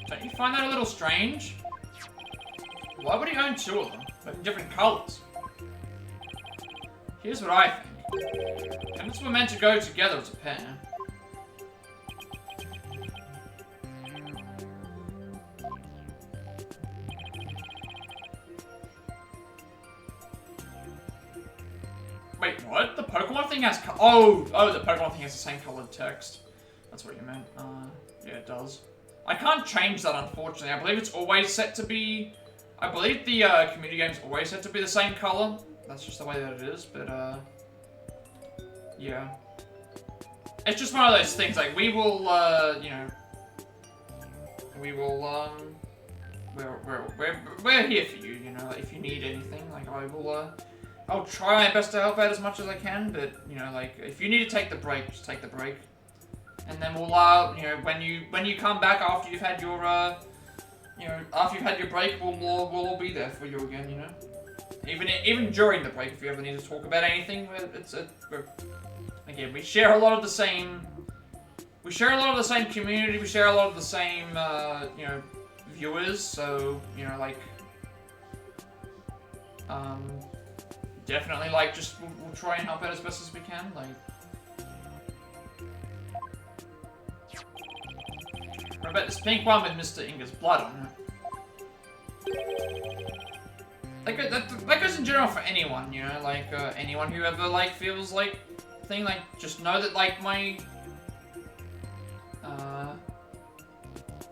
Don't you find that a little strange? Why would he own two of them, but in different colors? Here's what I think. Pendants were meant to go together as a pair. Wait, what? The Pokemon thing has oh, the Pokemon thing has the same colored text. That's what you meant. Yeah, it does. I can't change that, unfortunately. I believe it's always set to be... I believe the community game's always set to be the same color. That's just the way that it is, but, yeah. It's just one of those things, like, we will, you know... We will, we're here for you, you know, like, if you need anything, like, I'll try my best to help out as much as I can, but, you know, like, if you need to take the break, just take the break. And then we'll, you know, when you come back after you've had your, you know, after you've had your break, we'll all be there for you again, you know. Even during the break, if you ever need to talk about anything, again, we share a lot of the same. We share a lot of the same community. We share a lot of the same, you know, viewers. So, you know, like, definitely, like, just we'll try and help out as best as we can, like. What about this pink one with Mr. Inger's blood on it? That goes in general for anyone, you know, like, anyone who ever, like, feels like, thing, like, just know that, like, my,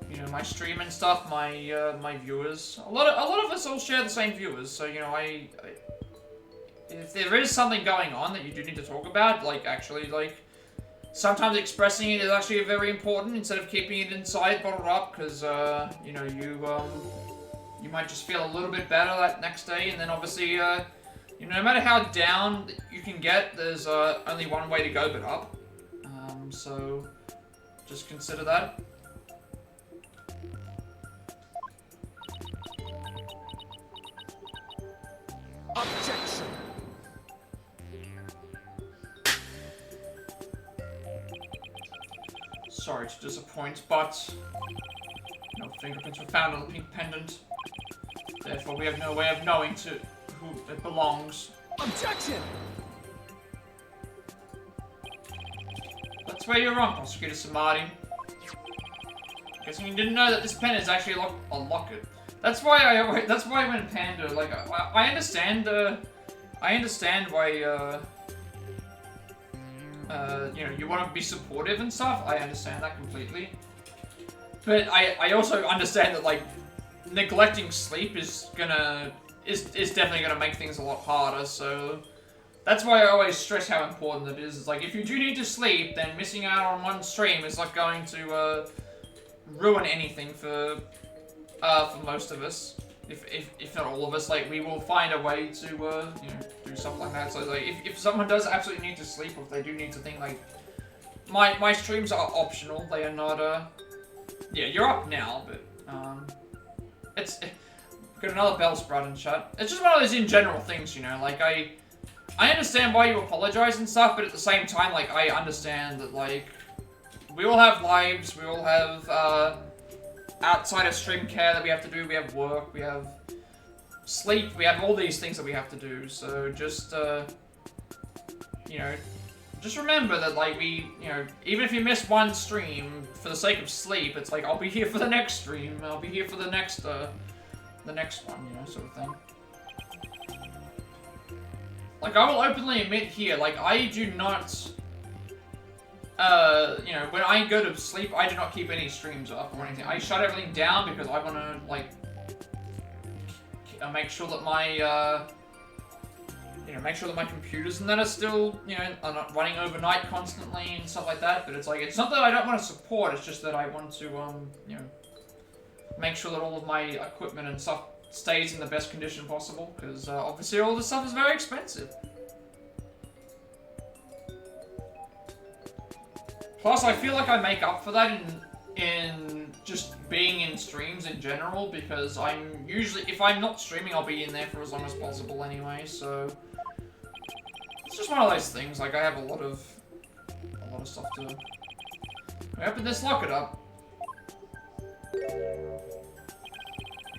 you know, my stream and stuff, my, my viewers, a lot of us all share the same viewers, so, you know, if there is something going on that you do need to talk about, like, actually, like, sometimes expressing it is actually very important instead of keeping it inside, bottled up, because, you know, you might just feel a little bit better that next day, and then obviously, you know, no matter how down you can get, there's only one way to go but up. So, just consider that. Objection! Sorry to disappoint, but no fingerprints were found on the pink pendant. Therefore, we have no way of knowing to who it belongs. Objection! That's where you're wrong, Prosecutor Samadhi. Guessing you didn't know that this pen is actually a locket. That's why I went Panda. Like, I understand why, you know, you want to be supportive and stuff. I understand that completely. But I also understand that, like, neglecting sleep is definitely gonna make things a lot harder, so that's why I always stress how important it is. It's like, if you do need to sleep, then missing out on one stream is not going to ruin anything for most of us. If not all of us, like, we will find a way to, you know, do something like that. So, like, if someone does absolutely need to sleep, or if they do need to think, like, my streams are optional, they are not, yeah, you're up now, but, got another bell sprout in chat. It's just one of those in general things, you know, like, I understand why you apologize and stuff, but at the same time, like, I understand that, like, we all have lives, we all have, outside of stream care that we have to do, we have work, we have sleep, we have all these things that we have to do, so just, you know, just remember that, like, you know, even if you miss one stream, for the sake of sleep, it's like, I'll be here for the next stream, I'll be here for the next one, you know, sort of thing. Like, I will openly admit here, like, I do not, you know, when I go to sleep, I do not keep any streams up or anything. I shut everything down because I want to, like, make sure that my, you know, make sure that my computers and that are still, you know, are not running overnight constantly and stuff like that. But it's like, it's not that I don't want to support, it's just that I want to, you know, make sure that all of my equipment and stuff stays in the best condition possible, because obviously all this stuff is very expensive. Plus, I feel like I make up for that in just being in streams in general, because I'm usually, if I'm not streaming, I'll be in there for as long as possible anyway, so it's just one of those things. Like, I have a lot of stuff to. We open this locket up.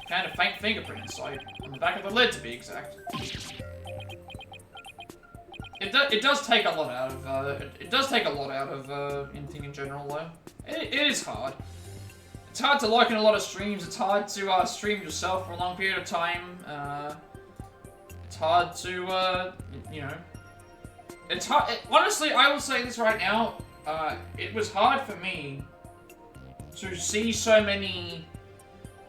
Found a faint fingerprint inside, on the back of the lid to be exact. It does take a lot out of, it does take a lot out of, anything in general, though. It is hard. It's hard to lock in a lot of streams, it's hard to, stream yourself for a long period of time, it's hard to, you know, It's hard. Honestly, I will say this right now. It was hard for me to see so many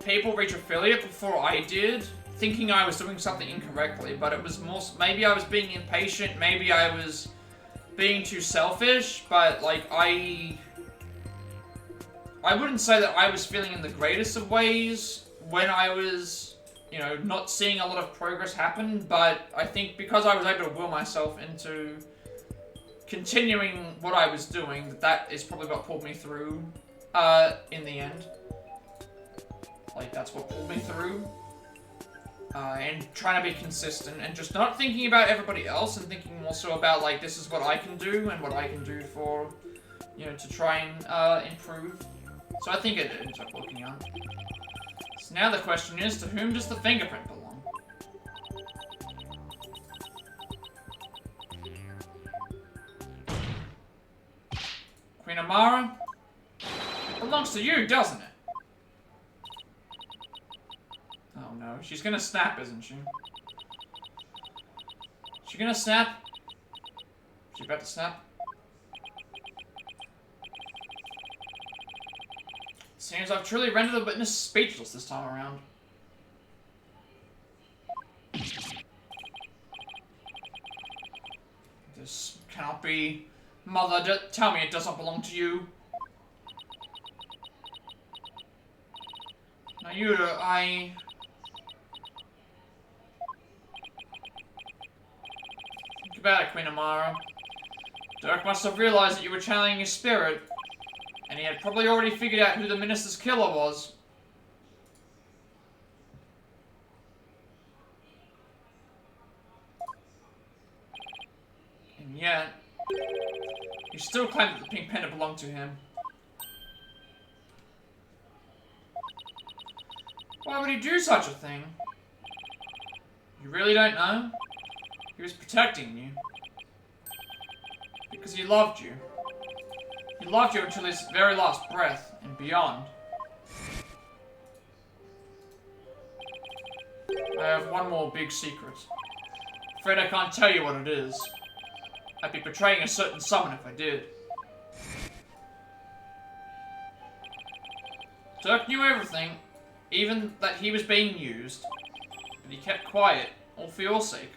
people reach affiliate before I did, thinking I was doing something incorrectly. But it was more. Maybe I was being impatient. Maybe I was being too selfish. But like I wouldn't say that I was feeling in the greatest of ways when I was, you know, not seeing a lot of progress happen, but I think because I was able to will myself into continuing what I was doing, that is probably what pulled me through, in the end. Like, that's what pulled me through. And trying to be consistent, and just not thinking about everybody else, and thinking also about, like, this is what I can do, and what I can do for, you know, to try and, improve. So I think it ends up working out. So now the question is, to whom does the fingerprint belong? Queen Amara? It belongs to you, doesn't it? Oh no, she's gonna snap, isn't she? She gonna snap? She about to snap? Seems I've truly rendered the witness speechless this time around. This cannot be. Mother, tell me it doesn't belong to you. Nayuda, Think about it, Queen Amara. Dirk must have realized that you were channeling his spirit, and he had probably already figured out who the minister's killer was. And yet, he still claimed that the pink pendant belonged to him. Why would he do such a thing? You really don't know? He was protecting you. Because he loved you. He loved you until his very last breath, and beyond. I have one more big secret. Afraid I can't tell you what it is. I'd be betraying a certain summon if I did. Dirk knew everything, even that he was being used, but he kept quiet, all for your sake.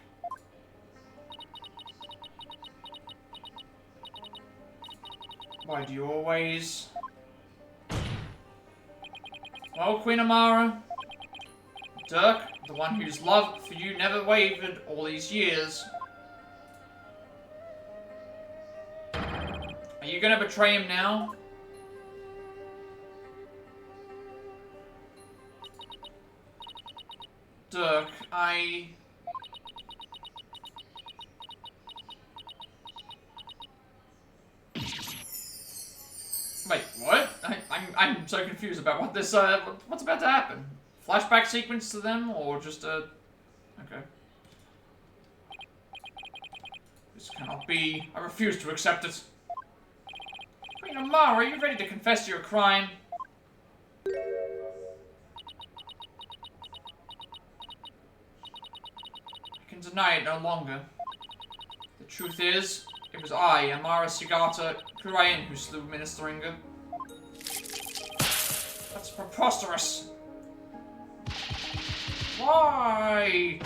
Why do you always... Well, Queen Amara, Dirk, the one whose love for you never wavered all these years, are you gonna betray him now? Dirk, Wait, what? I'm so confused about what this, what's about to happen. Flashback sequence to them, or just a... Okay. This cannot be. I refuse to accept it. Queen Amara, are you ready to confess your crime? I can deny it no longer. The truth is, it was I, Amara Sigata Kurayan, who slew Minister Inga. That's preposterous. Why?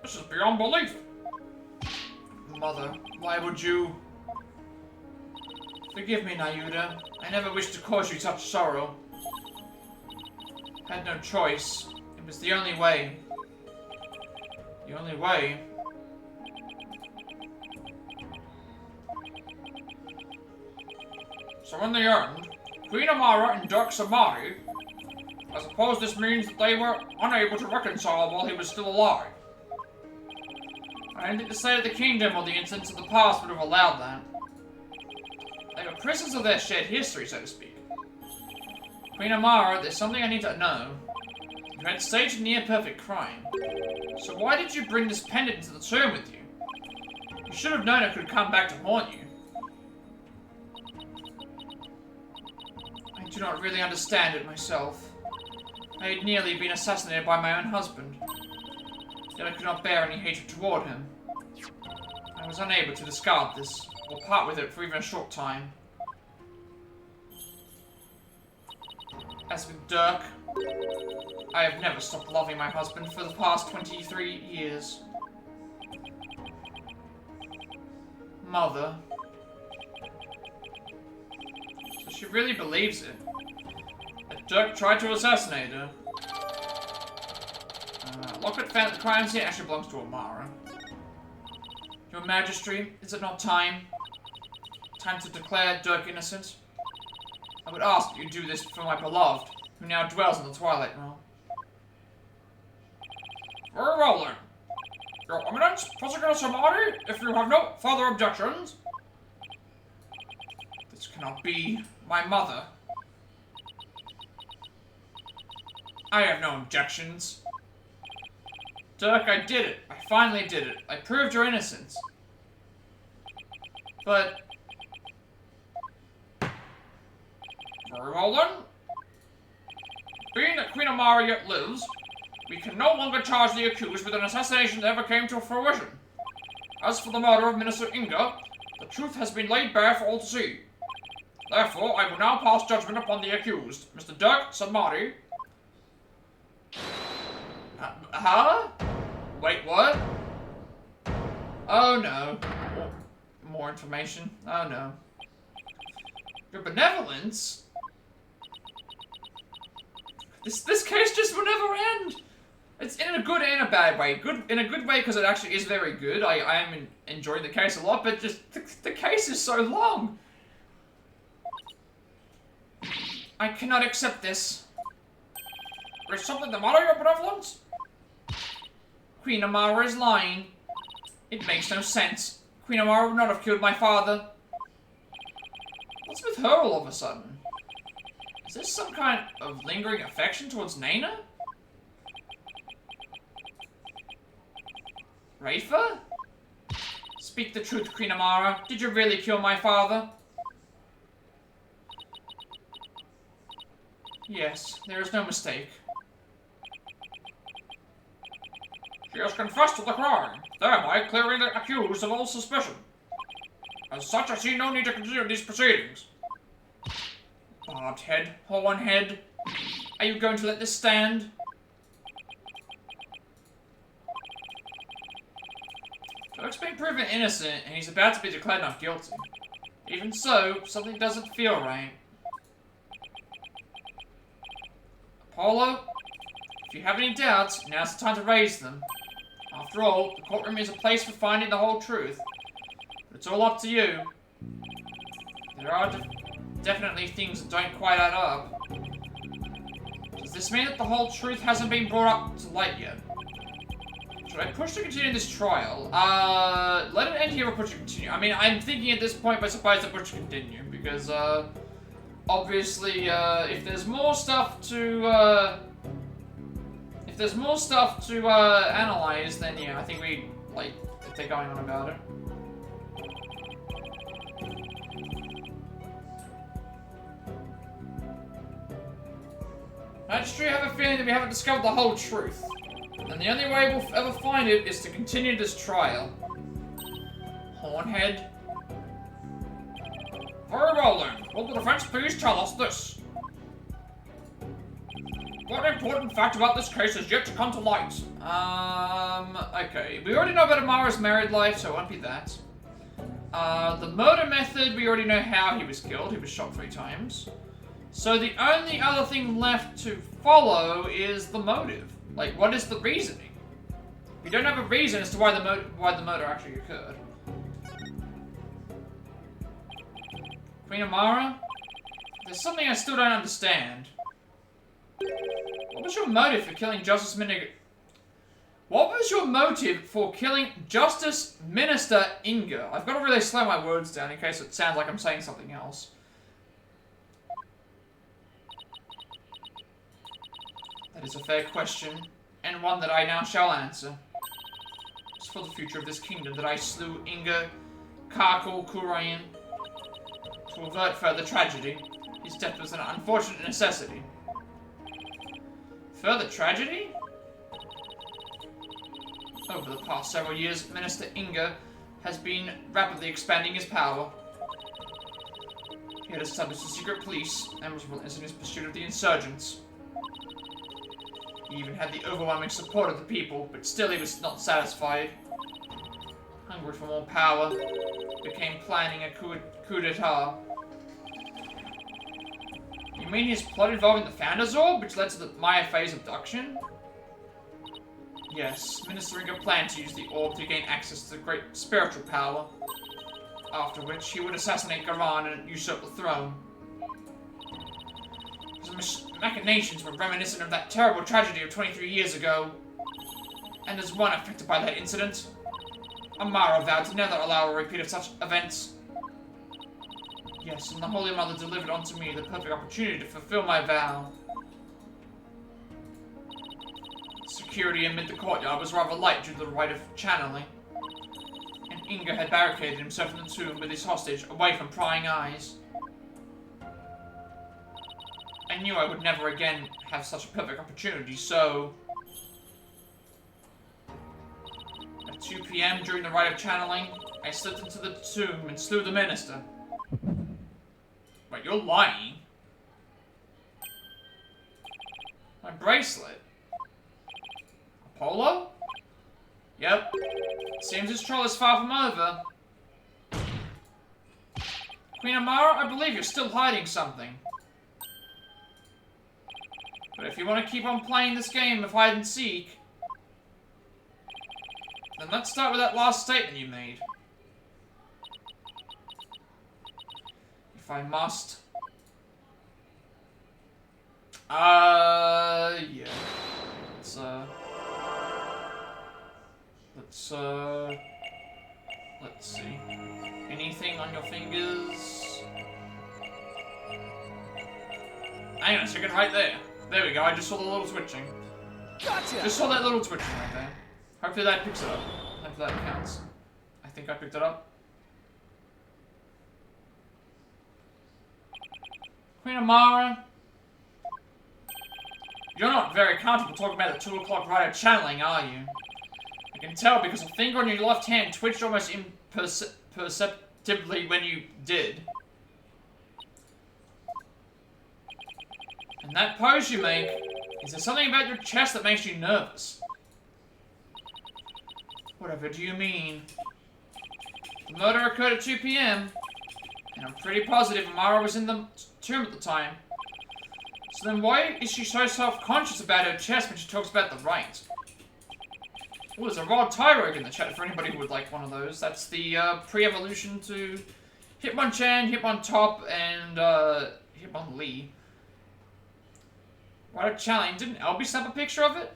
This is beyond belief. Mother, why would you... Forgive me, Nayuda. I never wished to cause you such sorrow. Had no choice. It was the only way. The only way. So in the end, Queen Amara and Dirk Samari, I suppose this means that they were unable to reconcile while he was still alive. I didn't think the state of the kingdom or the incidents of the past would have allowed that. They were prisoners of their shared history, so to speak. Queen Amara, there's something I need to know. You had staged a near-perfect crime. So why did you bring this pendant into the tomb with you? You should have known it could come back to haunt you. I do not really understand it myself. I had nearly been assassinated by my own husband, yet I could not bear any hatred toward him. I was unable to discard this, or part with it for even a short time. As with Dirk, I have never stopped loving my husband for the past 23 years. Mother. So she really believes it. That Dirk tried to assassinate her. Lockhart found that the crime scene actually belongs to Amara. Your Majesty, is it not time? Time to declare Dirk innocent? I would ask that you do this for my beloved, who now dwells in the Twilight Realm. Very well then. Your Eminence, Prosecutor Samadi, if you have no further objections. This cannot be my mother. I have no objections. Dirk, I did it. I finally did it. I proved your innocence. But... very well then. Being that Queen Amara yet lives, we can no longer charge the accused with an assassination that ever came to fruition. As for the murder of Minister Inga, the truth has been laid bare for all to see. Therefore, I will now pass judgment upon the accused, Mr. Dirk Samadi. Huh? Wait, what? Oh no. More information. Oh no. Your benevolence? This case just will never end. It's in a good and a bad way. In a good way because it actually is very good. I am enjoying the case a lot, but just the case is so long. I cannot accept this. Is something the matter, your benevolence? Queen Amara is lying. It makes no sense. Queen Amara would not have killed my father. What's with her all of a sudden? Is this some kind of lingering affection towards Nana? Rafa? Speak the truth, Queen Amara. Did you really kill my father? Yes, there is no mistake. She has confessed to the crime, thereby clearing the accused of all suspicion. As such, I see no need to continue these proceedings. Barbed head, horn head. Are you going to let this stand? Dirk's been proven innocent, and he's about to be declared not guilty. Even so, something doesn't feel right. Apollo, if you have any doubts, now's the time to raise them. After all, the courtroom is a place for finding the whole truth. But it's all up to you. There are definitely things that don't quite add up. Does this mean that the whole truth hasn't been brought up to light yet? Should I push to continue this trial? Let it end here or push to continue? I mean, I'm thinking at this point, I suppose to push to continue, because, obviously, if there's more stuff to, analyze, then yeah, I think we, like, if they're going on about it. Magistrate, I have a feeling that we haven't discovered the whole truth. And the only way we'll ever find it is to continue this trial. Hornhead. Very well then. Will the defense please tell us this? What important fact about this case has yet to come to light? Okay. We already know about Amara's married life, so it won't be that. The murder method, we already know how he was killed. He was shot 3 times. So the only other thing left to follow is the motive. Like, what is the reasoning? We don't have a reason as to why the murder actually occurred. Queen Amara? There's something I still don't understand. What was your motive for killing Justice Minister... What was your motive for killing Justice Minister Inga? I've got to really slow my words down in case it sounds like I'm saying something else. That is a fair question, and one that I now shall answer. It's for the future of this kingdom that I slew Inga Karkal Kurayan to avert further tragedy. His death was an unfortunate necessity. Further tragedy? Over the past several years, Minister Inga has been rapidly expanding his power. He had established a secret police and was relentless in his pursuit of the insurgents. He even had the overwhelming support of the people, but still he was not satisfied. Hungry for more power, he began planning a coup d'etat. You mean his plot involving the Founder's Orb, which led to the Maya Fey's abduction? Yes, Minister Inga planned to use the orb to gain access to the great spiritual power, after which he would assassinate Garan and usurp the throne. His machinations were reminiscent of that terrible tragedy of 23 years ago, and as one affected by that incident, Amara vowed to never allow a repeat of such events. Yes, and the Holy Mother delivered unto me the perfect opportunity to fulfill my vow. Security amid the courtyard was rather light due to the rite of channeling, and Inga had barricaded himself in the tomb with his hostage away from prying eyes. I knew I would never again have such a perfect opportunity, so... At 2 PM during the rite of channeling, I slipped into the tomb and slew the minister. Wait, you're lying? My bracelet? Apollo? Yep. Seems this troll is far from over. Queen Amara, I believe you're still hiding something. But if you want to keep on playing this game of hide and seek, then let's start with that last statement you made. If I must. Yeah. Let's see. Anything on your fingers? Hang on a second, right there. There we go, I just saw the little twitching. Gotcha! Just saw that little twitching right there. Hopefully that picks it up. Hopefully that counts. I think I picked it up. Queen Amara, you're not very comfortable talking about the 2 o'clock rite of channeling, are you? I can tell because a finger on your left hand twitched almost imperceptibly when you did. And that pose you make, is there something about your chest that makes you nervous? Whatever do you mean? The murder occurred at 2 PM, and I'm pretty positive Amara was in the tomb at the time. So then why is she so self-conscious about her chest when she talks about the rite? Oh, there's a raw Tyrogue in the chat for anybody who would like one of those. That's the pre-evolution to Hitmonchan, Hitmontop, and Hitmonlee. Rite of channeling. Didn't Elby snap a picture of it?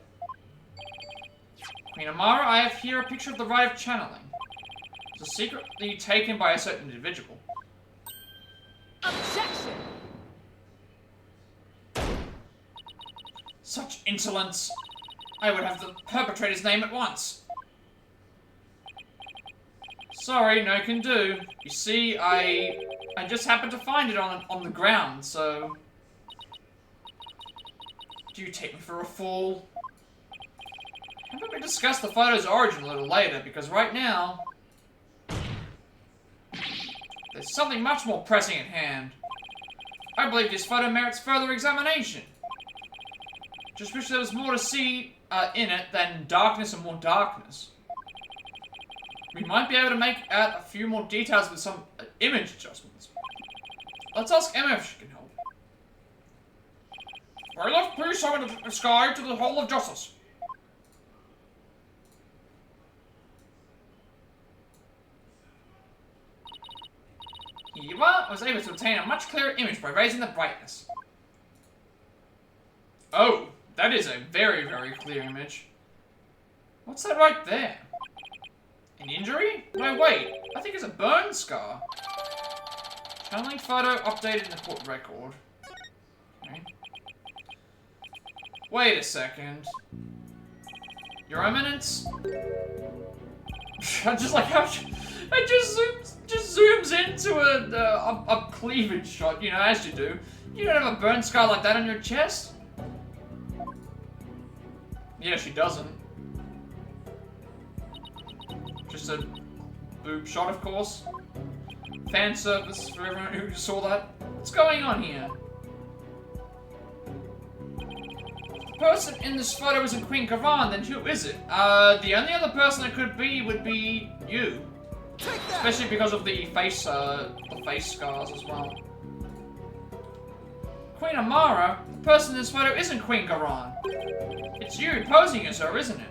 Queen Amara, I have here a picture of the rite of channeling. It was secretly taken by a certain individual. Objection! Such insolence! I would have the perpetrator's name at once. Sorry, no can do. You see, I just happened to find it on the ground, so... Do you take me for a fool? How about we discuss the photo's origin a little later, because right now... There's something much more pressing at hand. I believe this photo merits further examination. Just wish there was more to see in it than darkness and more darkness. We might be able to make out a few more details with some image adjustments. Let's ask Emma if she can help. Where left, please summon the sky to the Hall of Justice. Eva was able to obtain a much clearer image by raising the brightness. Oh, that is a very, very clear image. What's that right there? An injury? No, wait. I think it's a burn scar. Channeling photo updated in the court record. Okay. Wait a second. Your Eminence? I just like how it just zooms into a cleavage shot, you know, as you do. You don't have a burn scar like that on your chest? Yeah, she doesn't. Just a boob shot, of course. Fan service for everyone who saw that. What's going on here? The person in this photo isn't Queen Karan, then who is it? The only other person it could be would be you. Especially because of the face scars as well. Queen Amara, the person in this photo isn't Queen Karan. It's you posing as her, isn't it?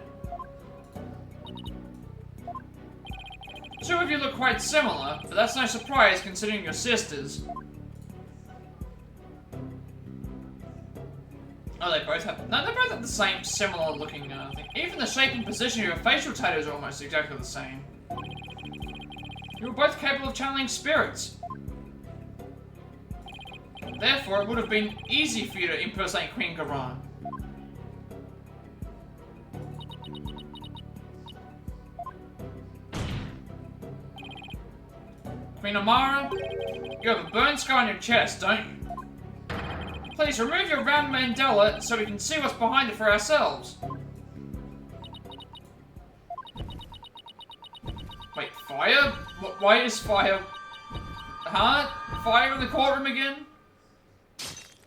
Two of you look quite similar, but that's no surprise considering you're sisters. Oh, they both have... No, they both have the same similar looking thing. Even the shape and position of your facial tattoos are almost exactly the same. You were both capable of channeling spirits. Therefore, it would have been easy for you to impersonate Queen Karan. Queen Amara, you have a burn scar on your chest, don't you? Please remove your round mandala so we can see what's behind it for ourselves. Wait, fire? Why is fire... Huh? Fire in the courtroom again?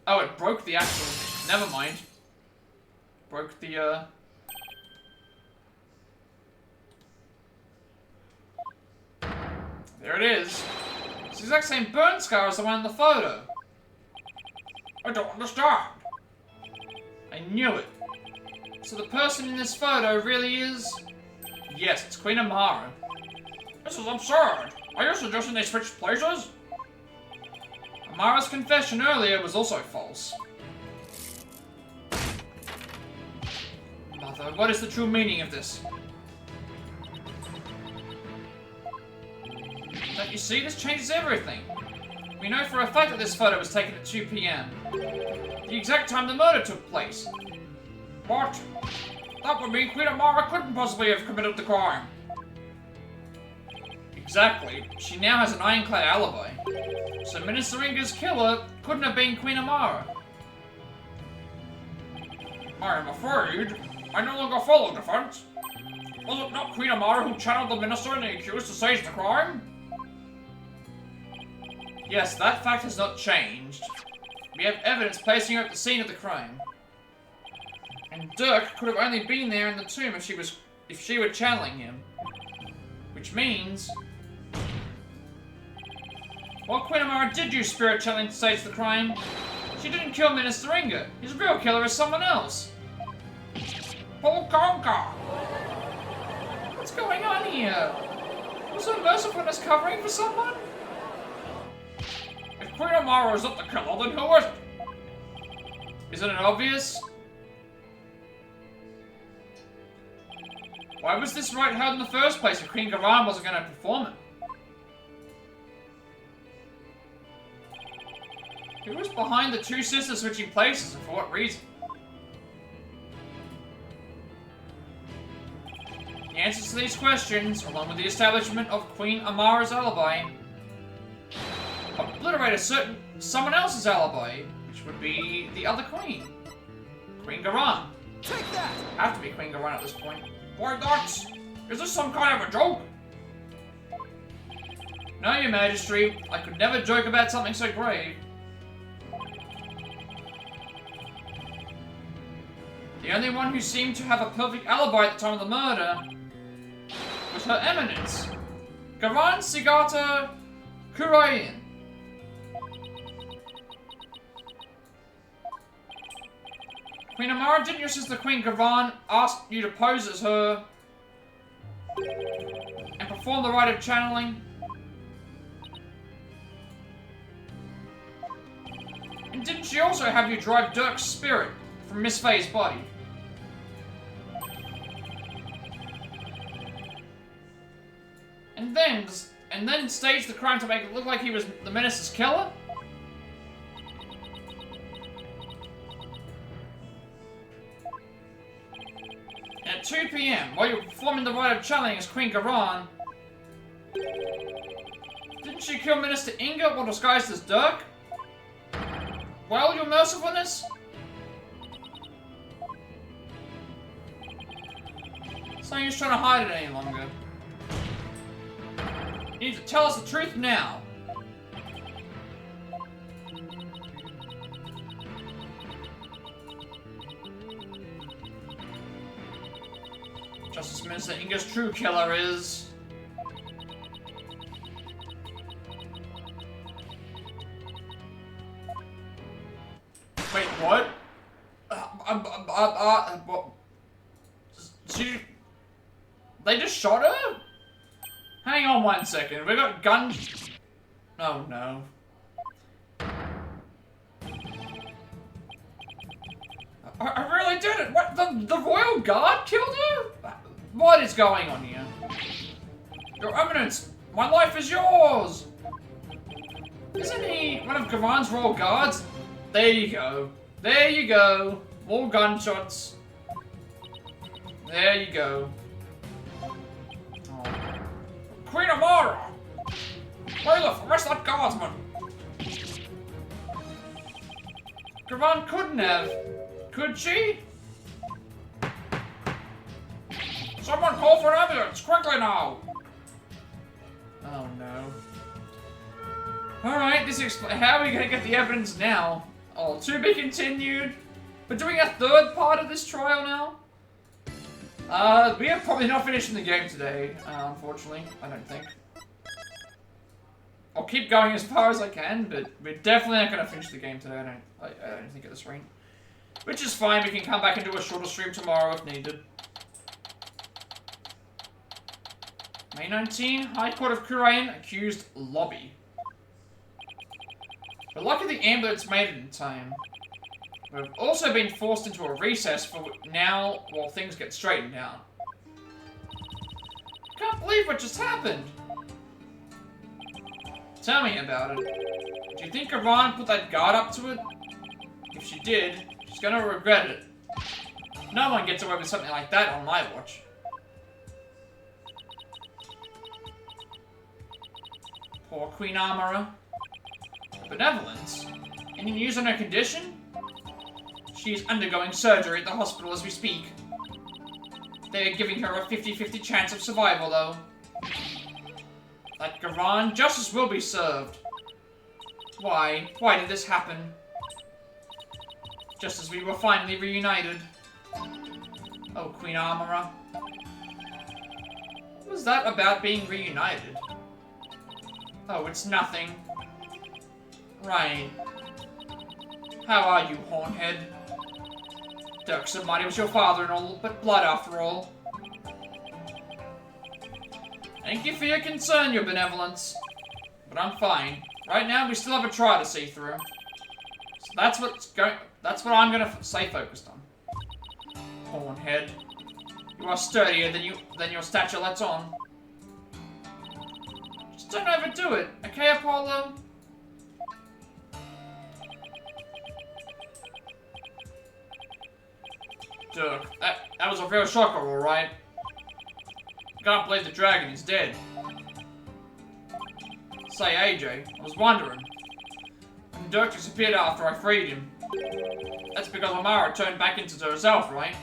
Oh, it broke the actual... Never mind. Broke the, There it is. It's the exact same burn scar as the one in the photo. I don't understand. I knew it. So the person in this photo really is... Yes, it's Queen Amara. This is absurd. Are you suggesting they switched places? Amara's confession earlier was also false. Mother, what is the true meaning of this? Don't you see? This changes everything. We know for a fact that this photo was taken at 2 PM. The exact time the murder took place. What? That would mean Queen Amara couldn't possibly have committed the crime. Exactly. She now has an ironclad alibi. So Minister Inga's killer couldn't have been Queen Amara. I am afraid I no longer follow defense. Was it not Queen Amara who channeled the minister and the accused to stage the crime? Yes, that fact has not changed. We have evidence placing her at the scene of the crime. And Dirk could have only been there in the tomb if she were channeling him. Which means... While Queen Amara did use spirit channeling to stage the crime, she didn't kill Minister Inga. His real killer is someone else. Paul Conker! What's going on here? Was her mercifulness covering for someone? If Queen Amara is not the killer, then who is it? Isn't it obvious? Why was this right held in the first place if Queen Karan wasn't going to perform it? Who was behind the two sisters switching places and for what reason? The answers to these questions, along with the establishment of Queen Amara's alibi, obliterate someone else's alibi, which would be the other queen. Queen Karan. Take that! Have to be Queen Karan at this point. Why not? Is this some kind of a joke? No, Your Majesty. I could never joke about something so grave. The only one who seemed to have a perfect alibi at the time of the murder was Her Eminence, Karan Sigata Kurayan. Queen Amara, didn't your sister Queen Karan ask you to pose as her and perform the rite of channeling? And didn't she also have you drive Dirk's spirit from Miss Faye's body? And then stage the crime to make it look like he was the minister's killer? At 2 PM, while you were performing the rite of channeling as Queen Karan, didn't she kill Minister Inga while disguised as Dirk? well, your mercifulness? It's no use trying to hide it any longer. You need to tell us the truth now. Justice Minister Inga's true killer is... Wait, what? What? She... They just shot her? Hang on 1 second, we got guns... Oh no. I really did it! What? The Royal Guard killed her? What is going on here? Your Eminence, my life is yours! Isn't he one of Gavan's Royal Guards? There you go. There you go. More gunshots. There you go. Oh. Queen Amara! Bailiff, arrest that guardsman! Gavan couldn't have. Could she? Someone call for an ambulance, quickly now! Oh no. Alright, how are we gonna get the evidence now? Oh, to be continued. We're doing a third part of this trial now. We are probably not finishing the game today, unfortunately. I don't think. I'll keep going as far as I can, but we're definitely not gonna finish the game today. I don't think at this rate. Which is fine. We can come back and do a shorter stream tomorrow if needed. May 19, High Court of Kurain, accused lobby. We're lucky the ambulance made it in time. We've also been forced into a recess for now while things get straightened out. Can't believe what just happened. Tell me about it. Do you think Gavan put that guard up to it? If she did, she's gonna regret it. No one gets away with something like that on my watch. Poor Queen Armora. Benevolence? Any news on her condition? She is undergoing surgery at the hospital as we speak. They are giving her a 50-50 chance of survival, though. Like Gavan, justice will be served. Why? Why did this happen? Just as we were finally reunited. Oh, Queen Armora. What was that about being reunited? Oh, it's nothing. Right. How are you, Hornhead? Dirk Somebody was your father and all, but blood after all. Thank you for your concern, your benevolence. But I'm fine. Right now, we still have a trial to see through. So that's what I'm gonna stay focused on. Hornhead. You are sturdier than your stature lets on. Just don't overdo it, okay, Apollo? Dirk, that was a real shocker, alright. Can't believe the dragon is dead. Say, AJ, I was wondering. When Dirk disappeared after I freed him. That's because Amara turned back into herself, right?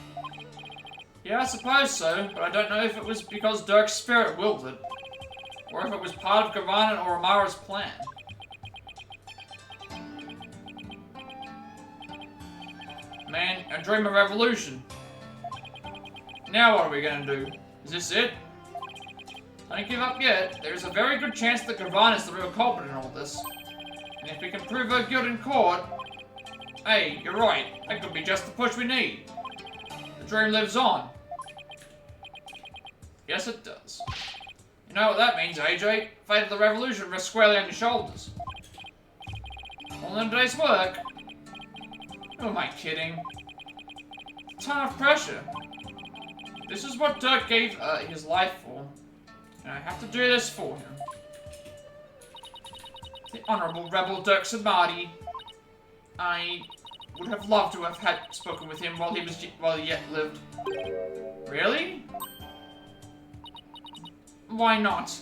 Yeah, I suppose so, but I don't know if it was because Dirk's spirit willed it. Or if it was part of Gavan or Amara's plan. Man, a dream of revolution. Now what are we gonna do? Is this it? Don't give up yet. There is a very good chance that Gavan is the real culprit in all this. And if we can prove her guilt in court... Hey, you're right. That could be just the push we need. The dream lives on. Yes, it does. You know what that means, AJ? Fate of the revolution rests squarely on your shoulders. All in a day's work. Who am I kidding? A ton of pressure. This is what Dirk gave his life for. And I have to do this for him. The Honorable Rebel Dirk Samadhi. I would have loved to have had spoken with him while he yet lived. Really? Why not?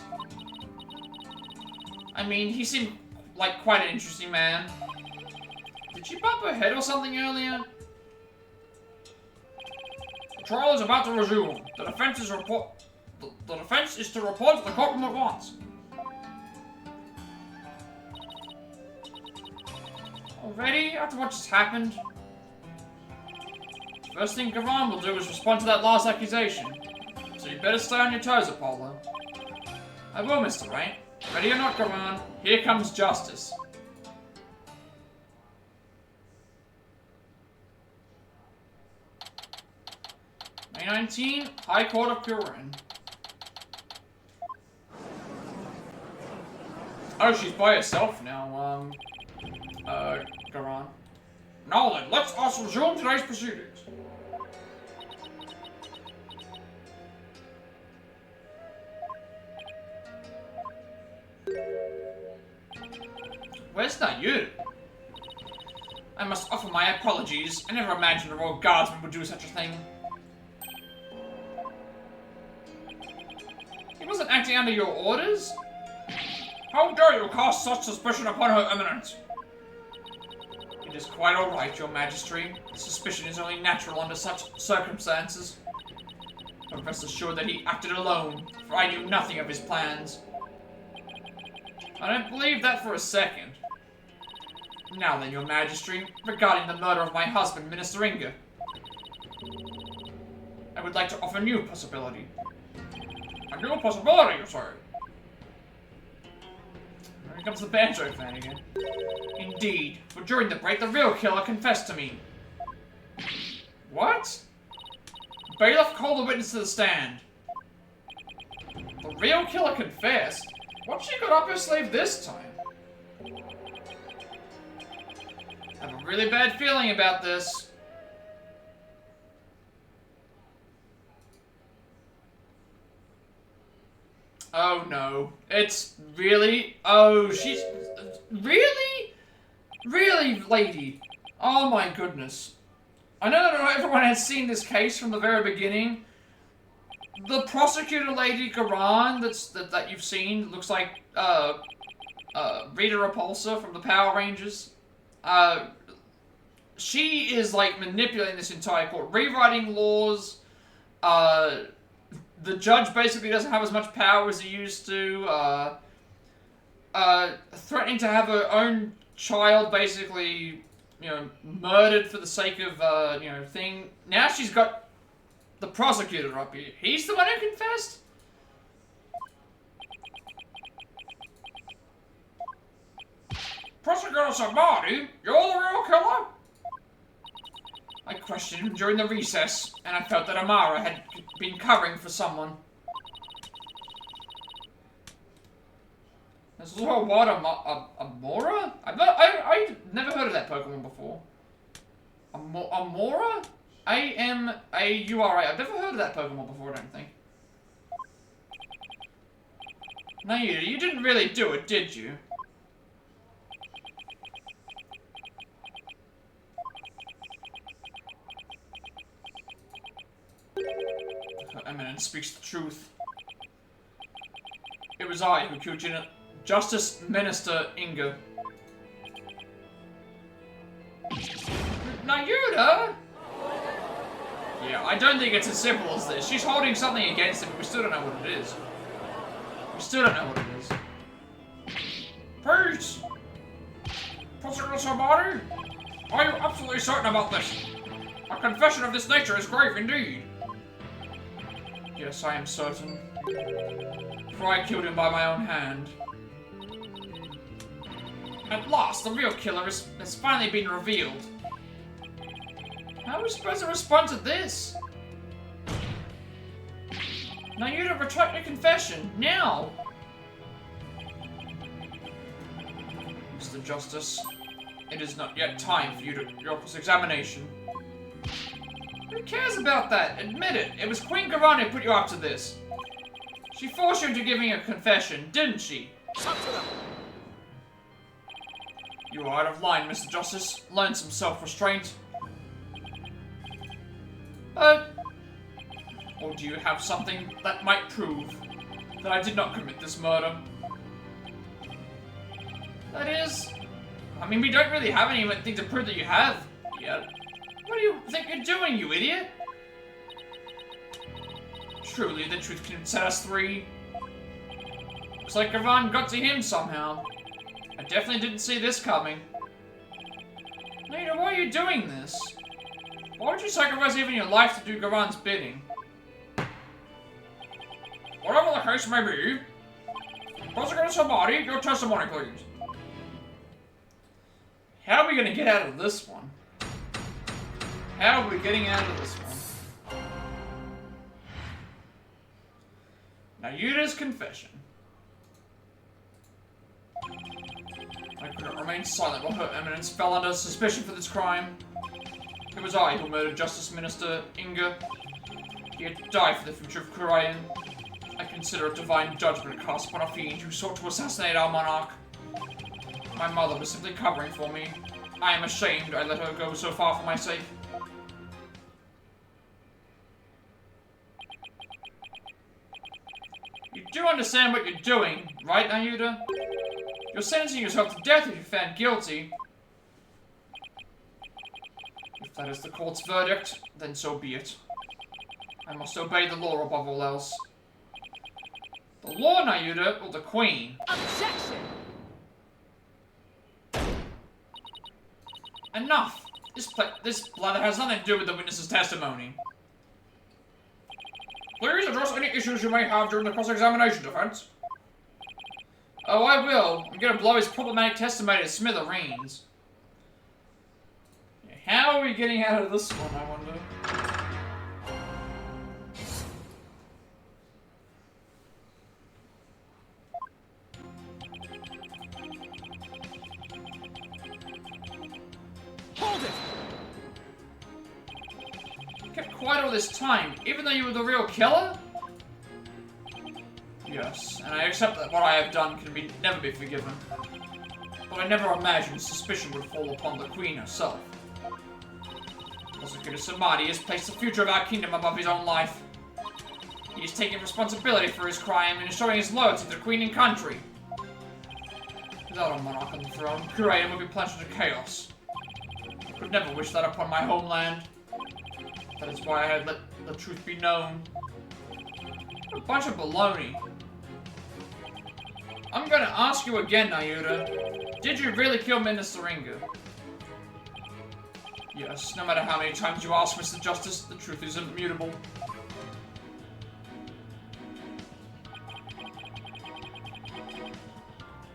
I mean, he seemed like quite an interesting man. Did she bump her head or something earlier? The trial is about to resume. The defense is the defense is to report to the courtroom at once. Already? After what just happened? First thing Gavan will do is respond to that last accusation. So you better stay on your toes, Apollo. I will, Mr. Wright. Ready or not, Gavan, here comes justice. May 19, High Court of Purin. Oh, she's by herself now, Gavan. Now then, let's us resume today's proceedings. Where's Nayur? I must offer my apologies. I never imagined a royal guardsman would do such a thing. He wasn't acting under your orders? How dare you cast such suspicion upon her eminence? It is quite alright, your majesty. Suspicion is only natural under such circumstances. But rest assured that he acted alone, for I knew nothing of his plans. I don't believe that for a second. Now then, your majesty, regarding the murder of my husband, Minister Inga. I would like to offer a new possibility. A new possibility, you say? Here comes the banjo fan again. Indeed, but during the break, the real killer confessed to me. What? Bailiff called the witness to the stand. The real killer confessed? What's she got up her sleeve this time? I have a really bad feeling about this. Oh no. It's really... Oh, she's... Really? Really, lady? Oh my goodness. I know that not everyone has seen this case from the very beginning. The prosecutor lady, Garan, that you've seen, looks like, Rita Repulsa from the Power Rangers. She is, like, manipulating this entire court, rewriting laws. The judge basically doesn't have as much power as he used to. Threatening to have her own child basically, you know, murdered for the sake of, you know, thing. Now she's got the prosecutor up here. He's the one who confessed? Prosecutor Samadi, you're the real killer? I questioned him during the recess, and I felt that Amara had been covering for someone. This is what, Amora? I've never heard of that Pokemon before. Amora? A-M-A-U-R-A. I've never heard of that Pokemon before, I don't think. No, you didn't really do it, did you? Her Eminence speaks the truth. It was I who killed Justice Minister Inga. Nayuda? Yeah, I don't think it's as simple as this. She's holding something against him, but we still don't know what it is. We still don't know what it is. Peace! Prosecutor Samadi? Are you absolutely certain about this? A confession of this nature is grave indeed. Yes, I am certain. For I killed him by my own hand. At last, the real killer has finally been revealed. How are we supposed to respond to this? Now you to retract your confession, now! Mr. Justice, it is not yet time for your cross-examination. Who cares about that? Admit it. It was Queen Garan who put you up to this. She forced you into giving a confession, didn't she? You are out of line, Mr. Justice. Learn some self-restraint. Or do you have something that might prove that I did not commit this murder? That is, I mean, we don't really have anything to prove that you have yet. What do you think you're doing, you idiot? Truly, the truth can set us free. Looks like Gavan got to him somehow. I definitely didn't see this coming. Nita, why are you doing this? Why would you sacrifice even your life to do Gavan's bidding? Whatever the case may be, Prosecutor Sabati, your testimony, please. How are we gonna get out of this one? How are we getting out of this one? Nayuta's confession. I couldn't remain silent while Her Eminence fell under suspicion for this crime. It was I who murdered Justice Minister Inga. He had to die for the future of Korean. I consider it divine judgment cast upon a fiend who sought to assassinate our monarch. My mother was simply covering for me. I am ashamed I let her go so far for my sake. You do understand what you're doing, right, Nayuta? You're sentencing yourself to death if you're found guilty. If that is the court's verdict, then so be it. I must obey the law above all else. The law, Nayuta, or the Queen? Objection! Enough! This blather has nothing to do with the witness's testimony. Please address any issues you may have during the cross-examination, defense. Oh, I will. I'm gonna blow his problematic testimony to smithereens. How are we getting out of this one, I wonder? Hold it! You kept quiet all this time, even though you were the real killer? Yes, and I accept that what I have done can never be forgiven. But I never imagined suspicion would fall upon the Queen herself. Prosecutor Samadhi has placed the future of our kingdom above his own life. He is taking responsibility for his crime and is showing his loyalty to the Queen and country. Without a monarch on the throne, Korea would be plunged into chaos. I could never wish that upon my homeland. That is why I had let the truth be known. A bunch of baloney. I'm gonna ask you again, Nayuta. Did you really kill Minister Inga? Yes, no matter how many times you ask, Mr. Justice, the truth is immutable.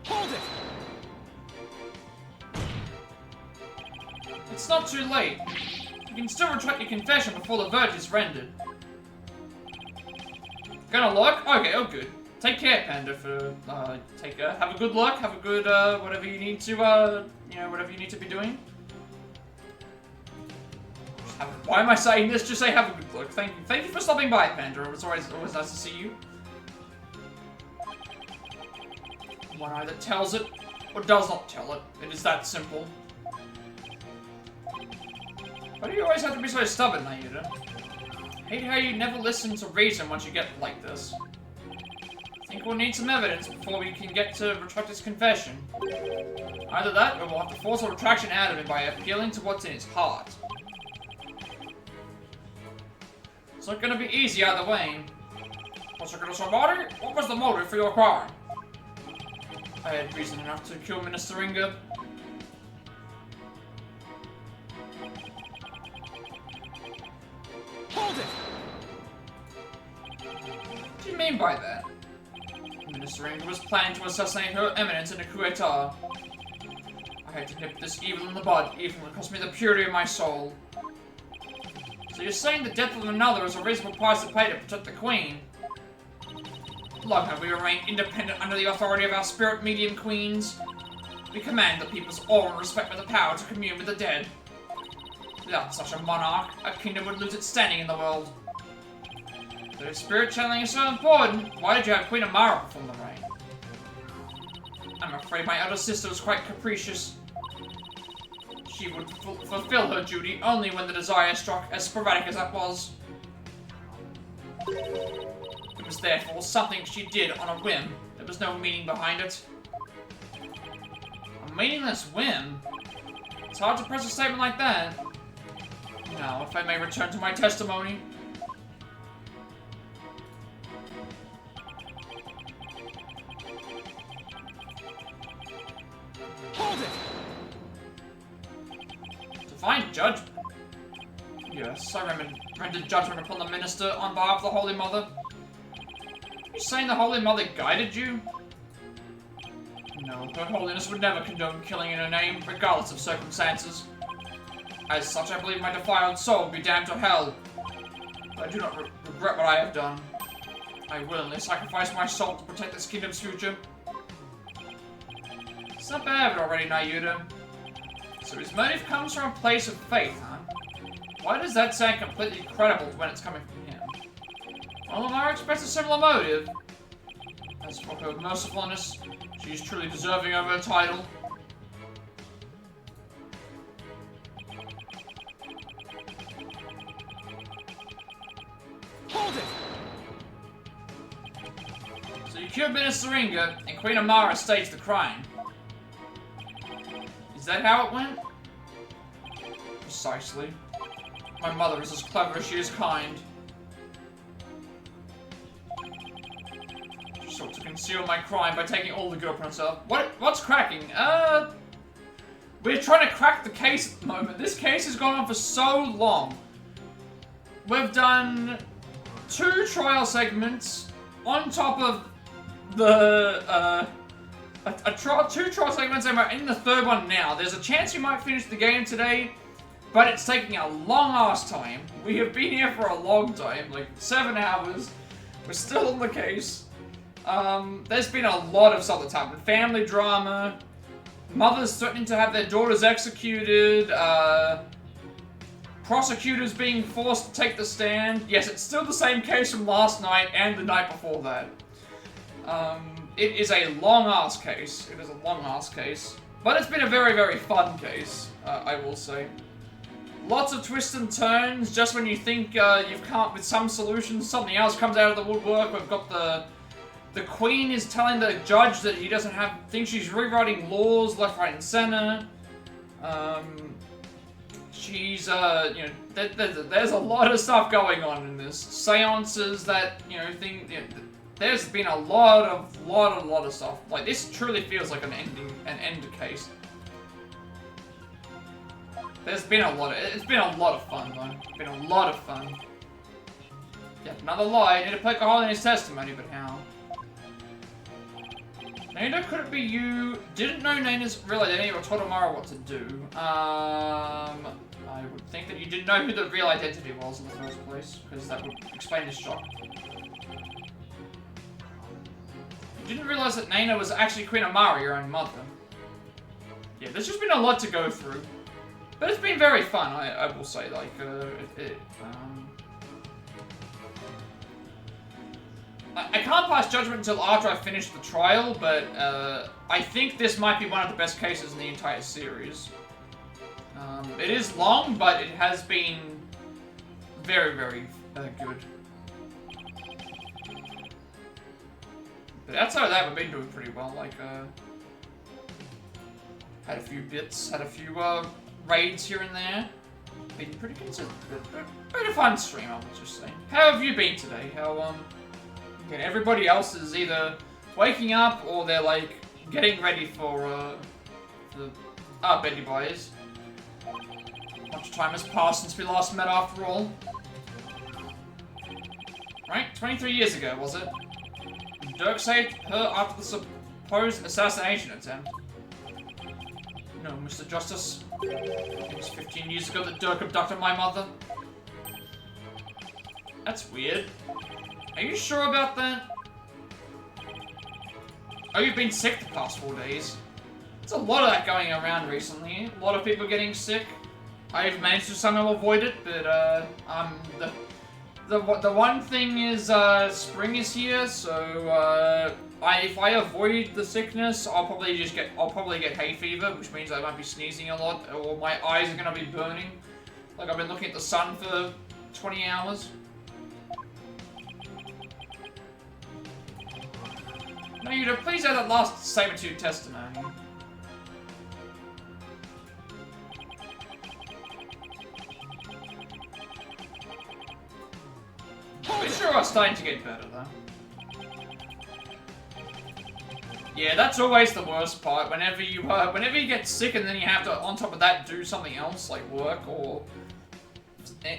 Hold it! It's not too late. You can still retract your confession before the verdict is rendered. Gonna look? Okay, oh good. Take care, Panda, for, have a good luck, have a good, whatever you need to, whatever you need to be doing. Why am I saying this? Just say have a good luck. Thank you for stopping by, Panda. It's always nice to see you. One either tells it, or does not tell it. It is that simple. Why do you always have to be so stubborn, Nayuta? Hate how you never listen to reason once you get like this. I think we'll need some evidence before we can get to retract his confession. Either that, or we'll have to force a retraction out of him by appealing to what's in his heart. It's not gonna be easy either way. Prosecutor Sabati, what was the motive for your crime? I had reason enough to kill Minister Inga. Hold it! What do you mean by that? Minister Inga was planning to assassinate Her Eminence in a coup d'etat. I had to nip this evil in the bud, even if it cost me the purity of my soul. So you're saying the death of another is a reasonable price to pay to protect the Queen? Long have we remained independent under the authority of our spirit medium queens. We command the people's awe and respect with the power to commune with the dead. Without such a monarch, our kingdom would lose its standing in the world. But if spirit channeling is so important, why did you have Queen Amara perform the rite? I'm afraid my elder sister was quite capricious. She would fulfill her duty only when the desire struck, as sporadic as that was. It was therefore something she did on a whim. There was no meaning behind it. A meaningless whim? It's hard to press a statement like that. Now, if I may return to my testimony. Hold it! Divine judgment. Yes, I rendered judgment upon the minister on behalf of the Holy Mother. Are you saying the Holy Mother guided you? No, Her Holiness would never condone killing in her name, regardless of circumstances. As such, I believe my defiled soul will be damned to hell. But I do not regret what I have done. I willingly sacrifice my soul to protect this kingdom's future. It's not bad already, Nayuda. So his motive comes from a place of faith, huh? Why does that sound completely credible when it's coming from him? Well, Amara expressed a similar motive. As for her mercifulness, she is truly deserving of her title. Hold it! So you killed Minister Ringa, and Queen Amara staged the crime. Is that how it went? Precisely. My mother is as clever as she is kind. She sought to conceal my crime by taking all the good upon herself. What's cracking? We're trying to crack the case at the moment. This case has gone on for so long. We've done 2 trial segments on top of the, 2 trial segments, and we're in the 3rd one now. There's a chance we might finish the game today, but it's taking a long-ass time. We have been here for a long time, like 7 hours. We're still on the case. There's been a lot of stuff that's happened. Family drama, mothers threatening to have their daughters executed, prosecutors being forced to take the stand. Yes, it's still the same case from last night and the night before that. It is a long-ass case. It is a long-ass case. But it's been a very, very fun case, I will say. Lots of twists and turns. Just when you think you've come up with some solutions, something else comes out of the woodwork. We've got the Queen is telling the judge that he doesn't thinks she's rewriting laws left, right, and center. She's, you know, there's a lot of stuff going on in this. Seances that, you know, there's been a lot of stuff. Like, this truly feels like an end case. There's been it's been a lot of fun, though. It's been a lot of fun. Yeah, another lie. Need to poke a hole in his testimony, but how? Nana, could it be you didn't know Nana's real identity or told Amara what to do? I would think that you didn't know who the real identity was in the first place, because that would explain this shock. You didn't realize that Nana was actually Queen Amara, your own mother. Yeah, there's just been a lot to go through. But it's been very fun, I will say, like, I can't pass judgment until after I finish the trial, but, I think this might be one of the best cases in the entire series. It is long, but it has been very, very, good. But outside of that, we've been doing pretty well, like, had a few bits, had a few, raids here and there. Been pretty consistent. Been a fun stream, I would just say. How have you been today? How, okay, everybody else is either waking up or they're, like, getting ready for, Bendy Boys. Much time has passed since we last met, after all. Right? 23 years ago, was it? Dirk saved her after the supposed assassination attempt. No, Mr. Justice. It was 15 years ago that Dirk abducted my mother. That's weird. Are you sure about that? Oh, you've been sick the past 4 days. There's a lot of that going around recently. A lot of people getting sick. I've managed to somehow avoid it, but the one thing is spring is here, so if I avoid the sickness, I'll probably get hay fever, which means I might be sneezing a lot, or my eyes are gonna be burning. Like I've been looking at the sun for 20 hours. No, you'd please add that last saber-tooth testimony. starting to get better, though. Yeah, that's always the worst part. Whenever you get sick and then you have to, on top of that, do something else, like work, or...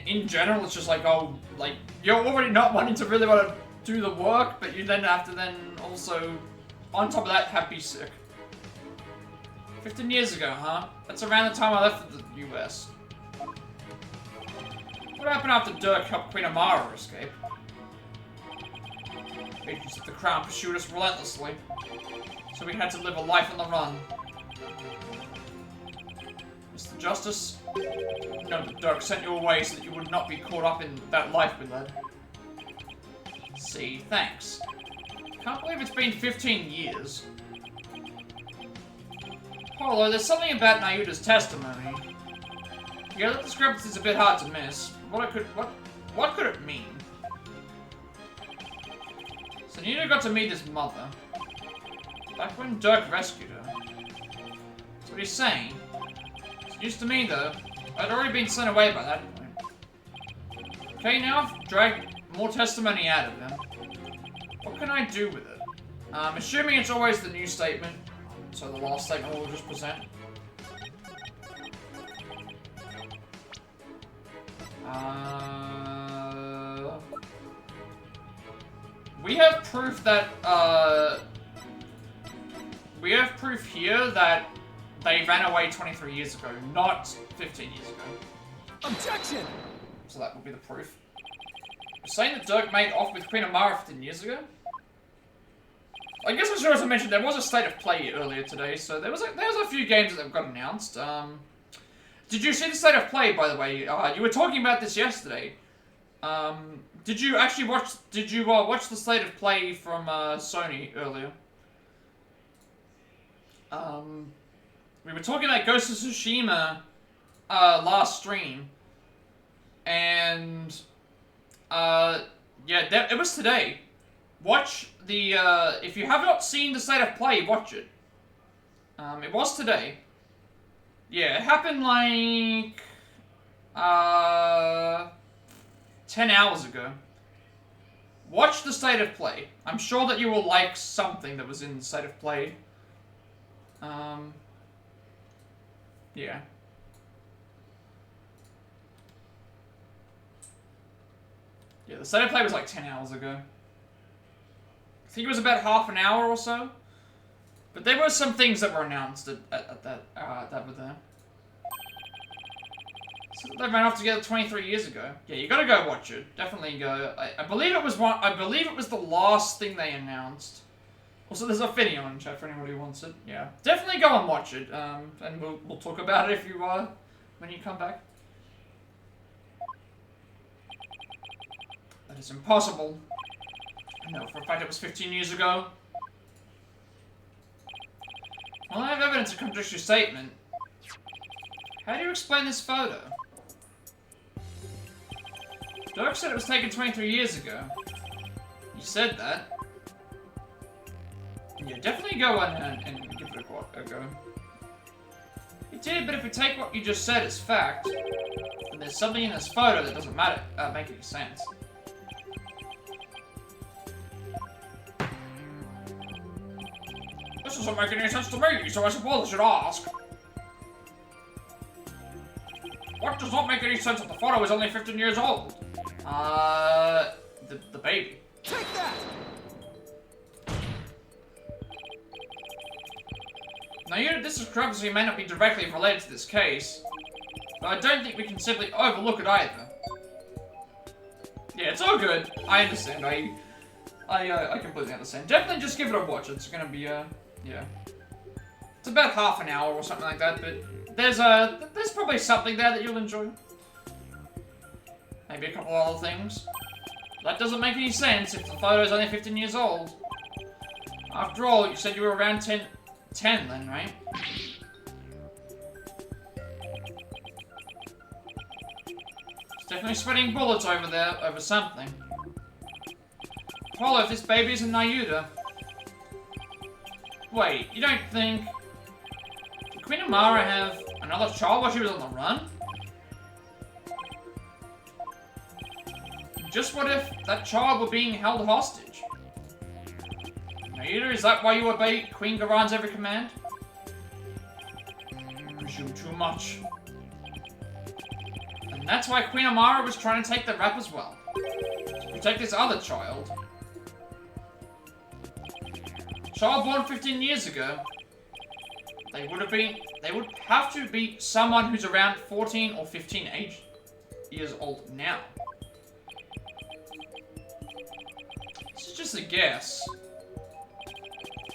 In general, it's just like, oh, like, you're already not wanting to really want to do the work, but you then have to then also, on top of that, be sick. 15 years ago, huh? That's around the time I left for the US. What happened after Dirk helped Queen Amara escape? Agents of the Crown pursued us relentlessly, so we had to live a life on the run. Mr. Justice, know that Dirk sent you away so that you would not be caught up in that life we led. See, thanks. Can't believe it's been 15 years. Paulo, there's something about Nayuta's testimony. Yeah, that discrepancy's a bit hard to miss. What could it mean? So Nayuta got to meet his mother. Back when Dirk rescued her. That's what he's saying. It's news to me, though. I'd already been sent away by that point. Okay, now I've dragged more testimony out of him. What can I do with it? I'm assuming it's always the new statement. So the last statement we'll just present. We have proof that, we have proof here that they ran away 23 years ago, not 15 years ago. Objection! So that would be the proof. You're saying that Dirk made off with Queen Amara 15 years ago? I guess I should also mention there was a state of play earlier today, so there was a few games that got announced. Did you see the state of play, by the way? You were talking about this yesterday. Did you actually watch? Did you watch the state of play from Sony earlier? We were talking about Ghost of Tsushima last stream, and yeah, it was today. Watch the if you have not seen the state of play, watch it. It was today. Yeah, it happened like 10 hours ago. Watch the state of play. I'm sure that you will like something that was in the state of play. Yeah. Yeah, the state of play was like 10 hours ago. I think it was about half an hour or so. But there were some things that were announced at that were there. So they ran off together 23 years ago. Yeah, you gotta go watch it. Definitely go. I believe it was I believe it was the last thing they announced. Also, there's a video in chat for anybody who wants it. Yeah, definitely go and watch it. And we'll talk about it if you when you come back. That is impossible. I know for a fact it was 15 years ago. Well, I have evidence to contradict your statement. How do you explain this photo? Dirk said it was taken 23 years ago. You said that. Yeah, definitely go and give it a go. You did, but if we take what you just said as fact, then there's something in this photo that doesn't make any sense. This doesn't make any sense to me, so I suppose I should ask. What does not make any sense if the photo is only 15 years old? The baby. Take that! Now, this discrepancy may not be directly related to this case, but I don't think we can simply overlook it either. Yeah, it's all good. I understand. I completely understand. Definitely just give it a watch. It's gonna be, yeah. It's about half an hour or something like that, but there's probably something there that you'll enjoy. Maybe a couple other things. That doesn't make any sense if the photo is only 15 years old. After all, you said you were around 10 then, right? It's definitely sweating bullets over there, over something. Apollo, if this baby isn't Nayuta. Wait, you don't think... Did Queen Amara have another child while she was on the run? just what if that child were being held hostage? Maida, is that why you obey Queen Garon's every command? You presume too much. And that's why Queen Amara was trying to take the rap as well. To protect this other child. Child born 15 years ago. They would have to be someone who's around 14 or 15 years old now. This is just a guess.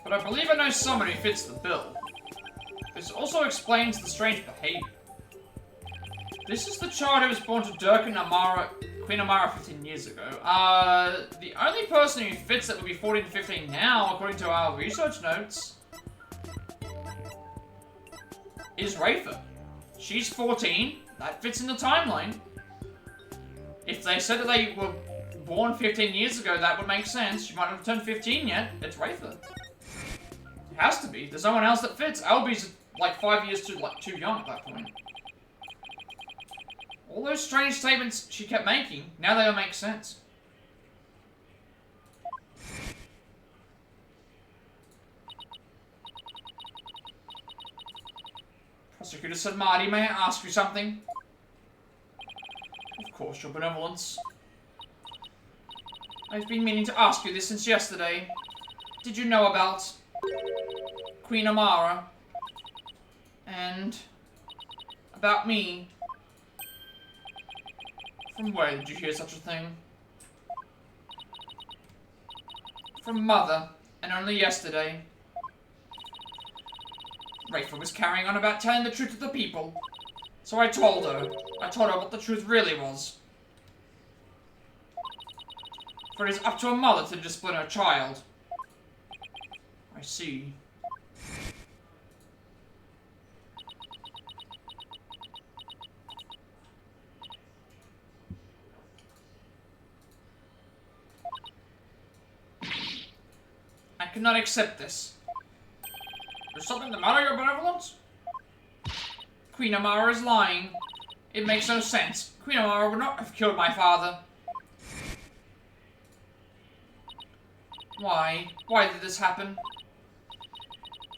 But I believe I know someone who fits the bill. This also explains the strange behavior. This is the child who was born to Dirk and Queen Amara 15 years ago. The only person who fits that would be 14 to 15 now, according to our research notes, is Rafa. She's 14. That fits in the timeline. If they said that they were born 15 years ago, that would make sense. She might not have turned 15 yet. It's Rafa. It has to be. There's no one else that fits. Albie's like 5 years too young at that point. All those strange statements she kept making, now they all make sense. Prosecutor said, Marty, may I ask you something? Of course, your benevolence. I've been meaning to ask you this since yesterday. Did you know about Queen Amara? And about me? From where did you hear such a thing? From Mother, and only yesterday. Rafa was carrying on about telling the truth to the people. So I told her. I told her what the truth really was. For it is up to a mother to discipline her child. I see. I cannot accept this. There's something the matter, your benevolence? Queen Amara is lying. It makes no sense. Queen Amara would not have killed my father. Why? Why did this happen?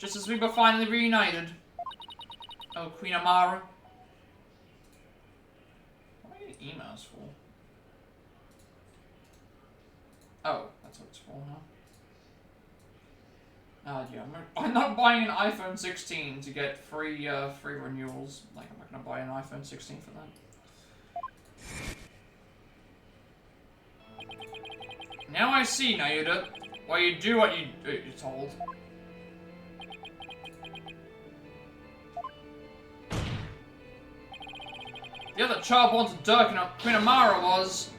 Just as we were finally reunited. Oh, Queen Amara. What am I getting emails for? Oh, that's what it's for, huh? Yeah, I'm not buying an iPhone 16 to get free renewals. Like, I'm not gonna buy an iPhone 16 for that. Now I see, Nayuda, why you do what you're told. The other child born to Dirk and Queen Amara was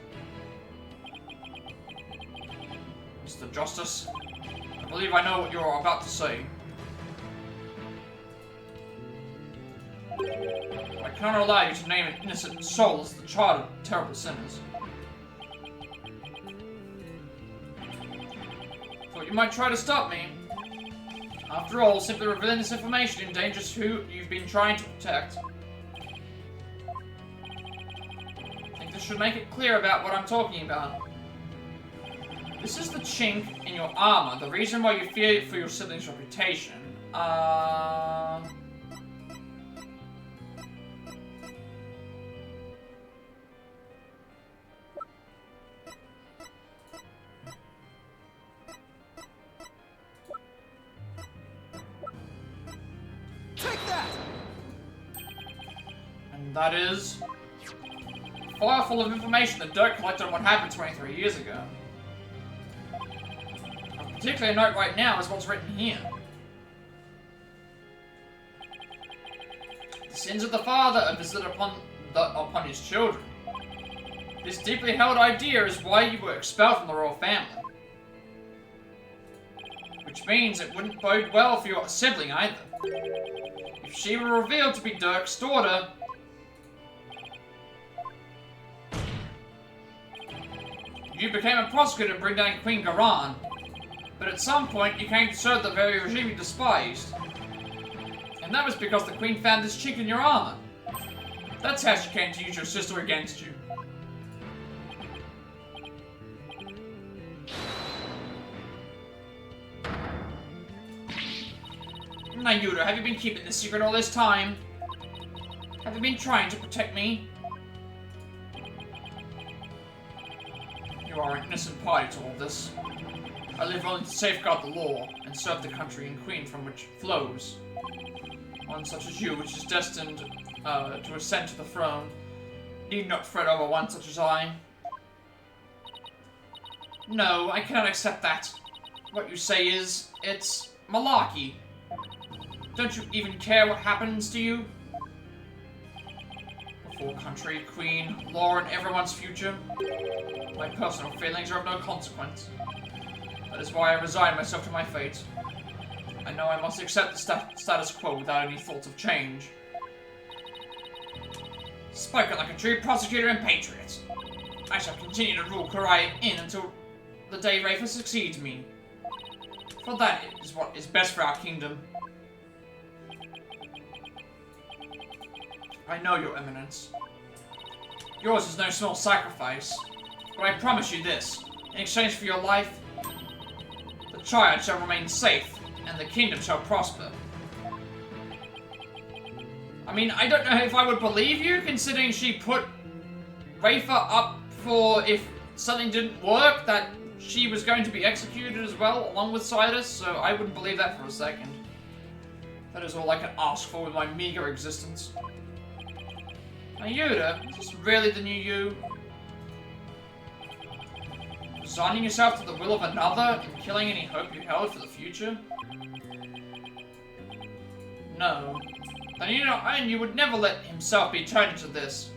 Mr. Justice. I believe I know what you're about to say. I cannot allow you to name an innocent soul as the child of terrible sinners. Thought you might try to stop me. After all, simply revealing this information endangers who you've been trying to protect. I think this should make it clear about what I'm talking about. This is the chink in your armor, the reason why you fear for your sibling's reputation. Take that! And that is a file full of information that Dirk collected on what happened 23 years ago. A particular note right now is what's written here. The sins of the father are visited upon his children. This deeply held idea is why you were expelled from the royal family. Which means it wouldn't bode well for your sibling either. If she were revealed to be Dirk's daughter, you became a prosecutor to bring down Queen Garon. But at some point, you came to serve the very regime you despised. And that was because the Queen found this chink in your armor. That's how she came to use your sister against you. Nayuta, have you been keeping this secret all this time? Have you been trying to protect me? You are an innocent party to all this. I live only to safeguard the law and serve the country and queen from which it flows. One such as you, which is destined to ascend to the throne, need not fret over one such as I. No, I cannot accept that. What you say is, it's malarkey. Don't you even care what happens to you? Before country, queen, law, and everyone's future, my personal feelings are of no consequence. That is why I resign myself to my fate. I know I must accept the status quo without any thoughts of change. Spoken like a true prosecutor and patriot. I shall continue to rule Korea in until the day Rafa succeeds me. For that is what is best for our kingdom. I know, Your Eminence. Yours is no small sacrifice, but I promise you this. In exchange for your life, the child shall remain safe, and the kingdom shall prosper. I mean, I don't know if I would believe you, considering she put Rafa up for if something didn't work, that she was going to be executed as well, along with Sidus, so I wouldn't believe that for a second. That is all I can ask for with my meager existence. Nayuta, is this really the new you? Resigning yourself to the will of another and killing any hope you held for the future? No. Then you know, and you would never let himself be turned into this.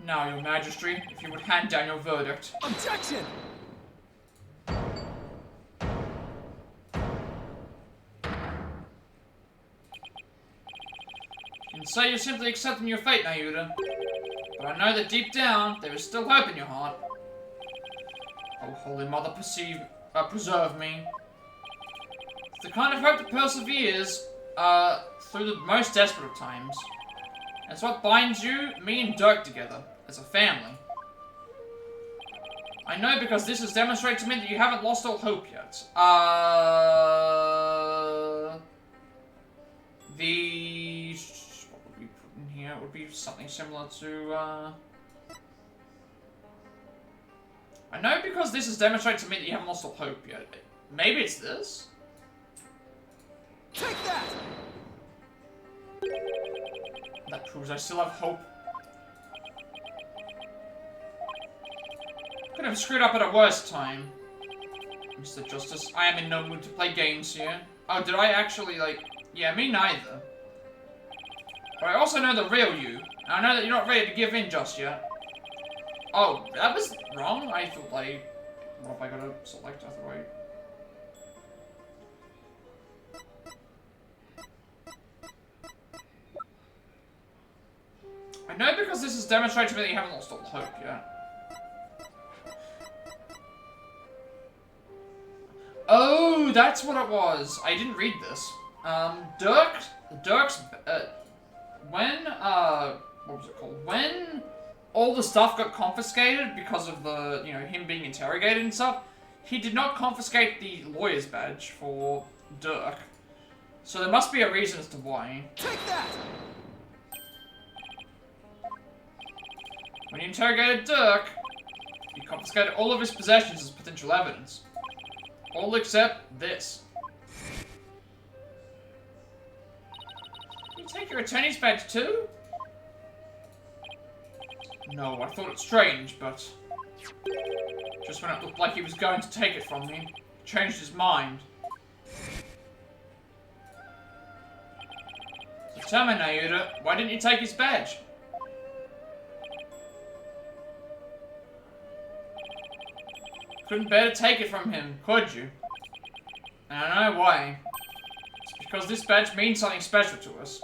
Now, Your Majesty, if you would hand down your verdict. Objection! You can say you're simply accepting your fate, Nayuta. But I know that deep down, there is still hope in your heart. Oh, Holy Mother, preserve me. It's the kind of hope that perseveres through the most desperate of times. It's what binds you, me and Dirk together, as a family. I know because this has demonstrated to me that you haven't lost all hope yet. What would we put in here? It would be something similar to, I know because this has demonstrated to me that you haven't lost all hope yet. Maybe it's this? Take that! That proves I still have hope. Could have screwed up at a worse time. Mr. Justice, I am in no mood to play games here. Oh, did I actually, like... Yeah, me neither. But I also know the real you. And I know that you're not ready to give in just yet. Oh, that was wrong? I thought, like... What have I got to select? I thought I know because this has demonstrated to me that you haven't lost all hope yet. Oh, that's what it was. I didn't read this. Dirk's, when, what was it called? When all the stuff got confiscated because of the, you know, him being interrogated and stuff, he did not confiscate the lawyer's badge for Dirk. So there must be a reason as to why. Take that! When he interrogated Dirk, he confiscated all of his possessions as potential evidence. All except this. You take your attorney's badge too? No, I thought it strange, but... just when it looked like he was going to take it from me, he changed his mind. So tell me, Nayuta, why didn't you take his badge? Couldn't bear to take it from him, could you? And I know why. It's because this badge means something special to us.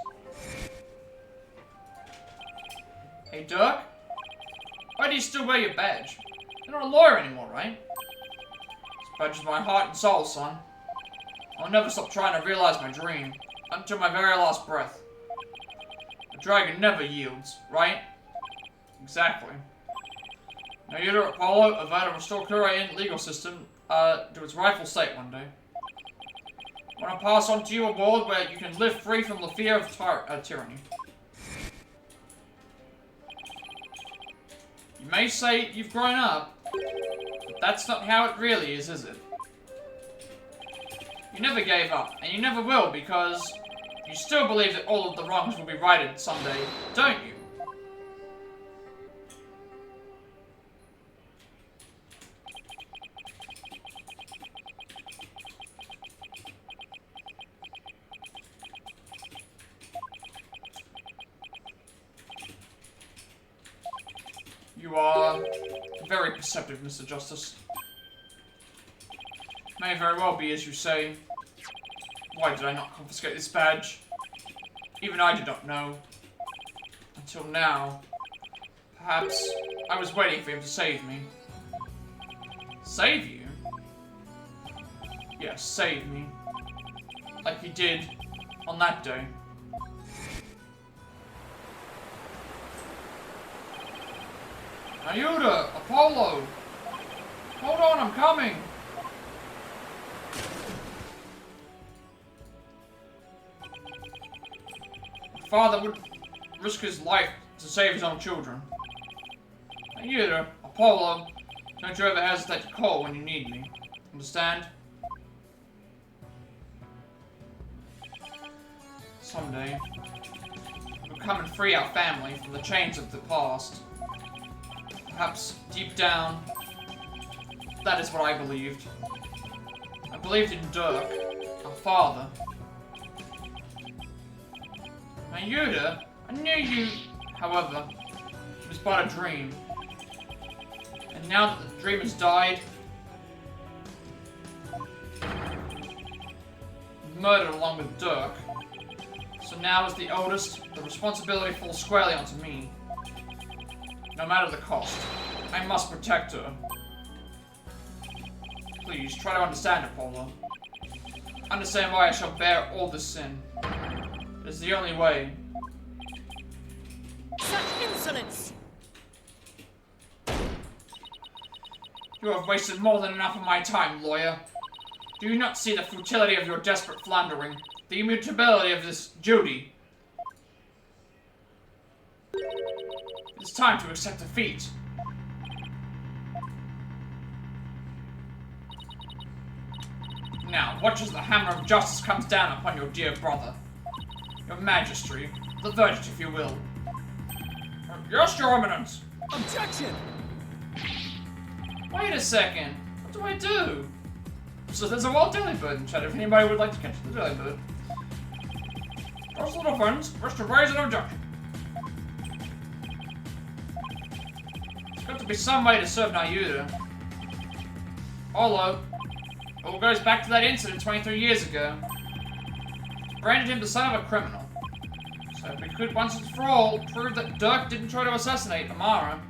Hey, Dirk? Why do you still wear your badge? You're not a lawyer anymore, right? This badge is my heart and soul, son. I'll never stop trying to realize my dream. Until my very last breath. A dragon never yields, right? Exactly. Now you Apollo, a vow to restore Korean legal system to its rightful state one day. I want to pass on to you a world where you can live free from the fear of tyranny. You may say you've grown up, but that's not how it really is it? You never gave up, and you never will, because you still believe that all of the wrongs will be righted someday, don't you? You are very perceptive, Mr. Justice. May very well be as you say. Why did I not confiscate this badge? Even I did not know. Until now. Perhaps I was waiting for him to save me. Save you? Yes, save me. Like he did on that day. Ayuda! Apollo! Hold on, I'm coming! My father would risk his life to save his own children. Ayuda! Apollo! Don't you ever hesitate to call when you need me. Understand? Someday, we'll come and free our family from the chains of the past. Perhaps deep down, that is what I believed. I believed in Dirk, our father. Now Yuda, I knew you, however, it was but a dream. And now that the dream has died, murdered along with Dirk, so now as the oldest, the responsibility falls squarely onto me. No matter the cost, I must protect her. Please, try to understand, Apollo. Understand why I shall bear all this sin. It is the only way. Such insolence! You have wasted more than enough of my time, lawyer. Do you not see the futility of your desperate floundering? The immutability of this Judy? It's time to accept defeat. Now, watch as the hammer of justice comes down upon your dear brother. Your majesty, the verdict, if you will. Yes, your eminence. Objection! Wait a second. What do I do? So there's a wild delibird in chat if anybody would like to catch the delibird. Those little friends wish to raise an objection. There's got to be some way to serve Nayuda. Although, it all goes back to that incident 23 years ago. Branded him the son of a criminal. So if we could once and for all prove that Dirk didn't try to assassinate Amara.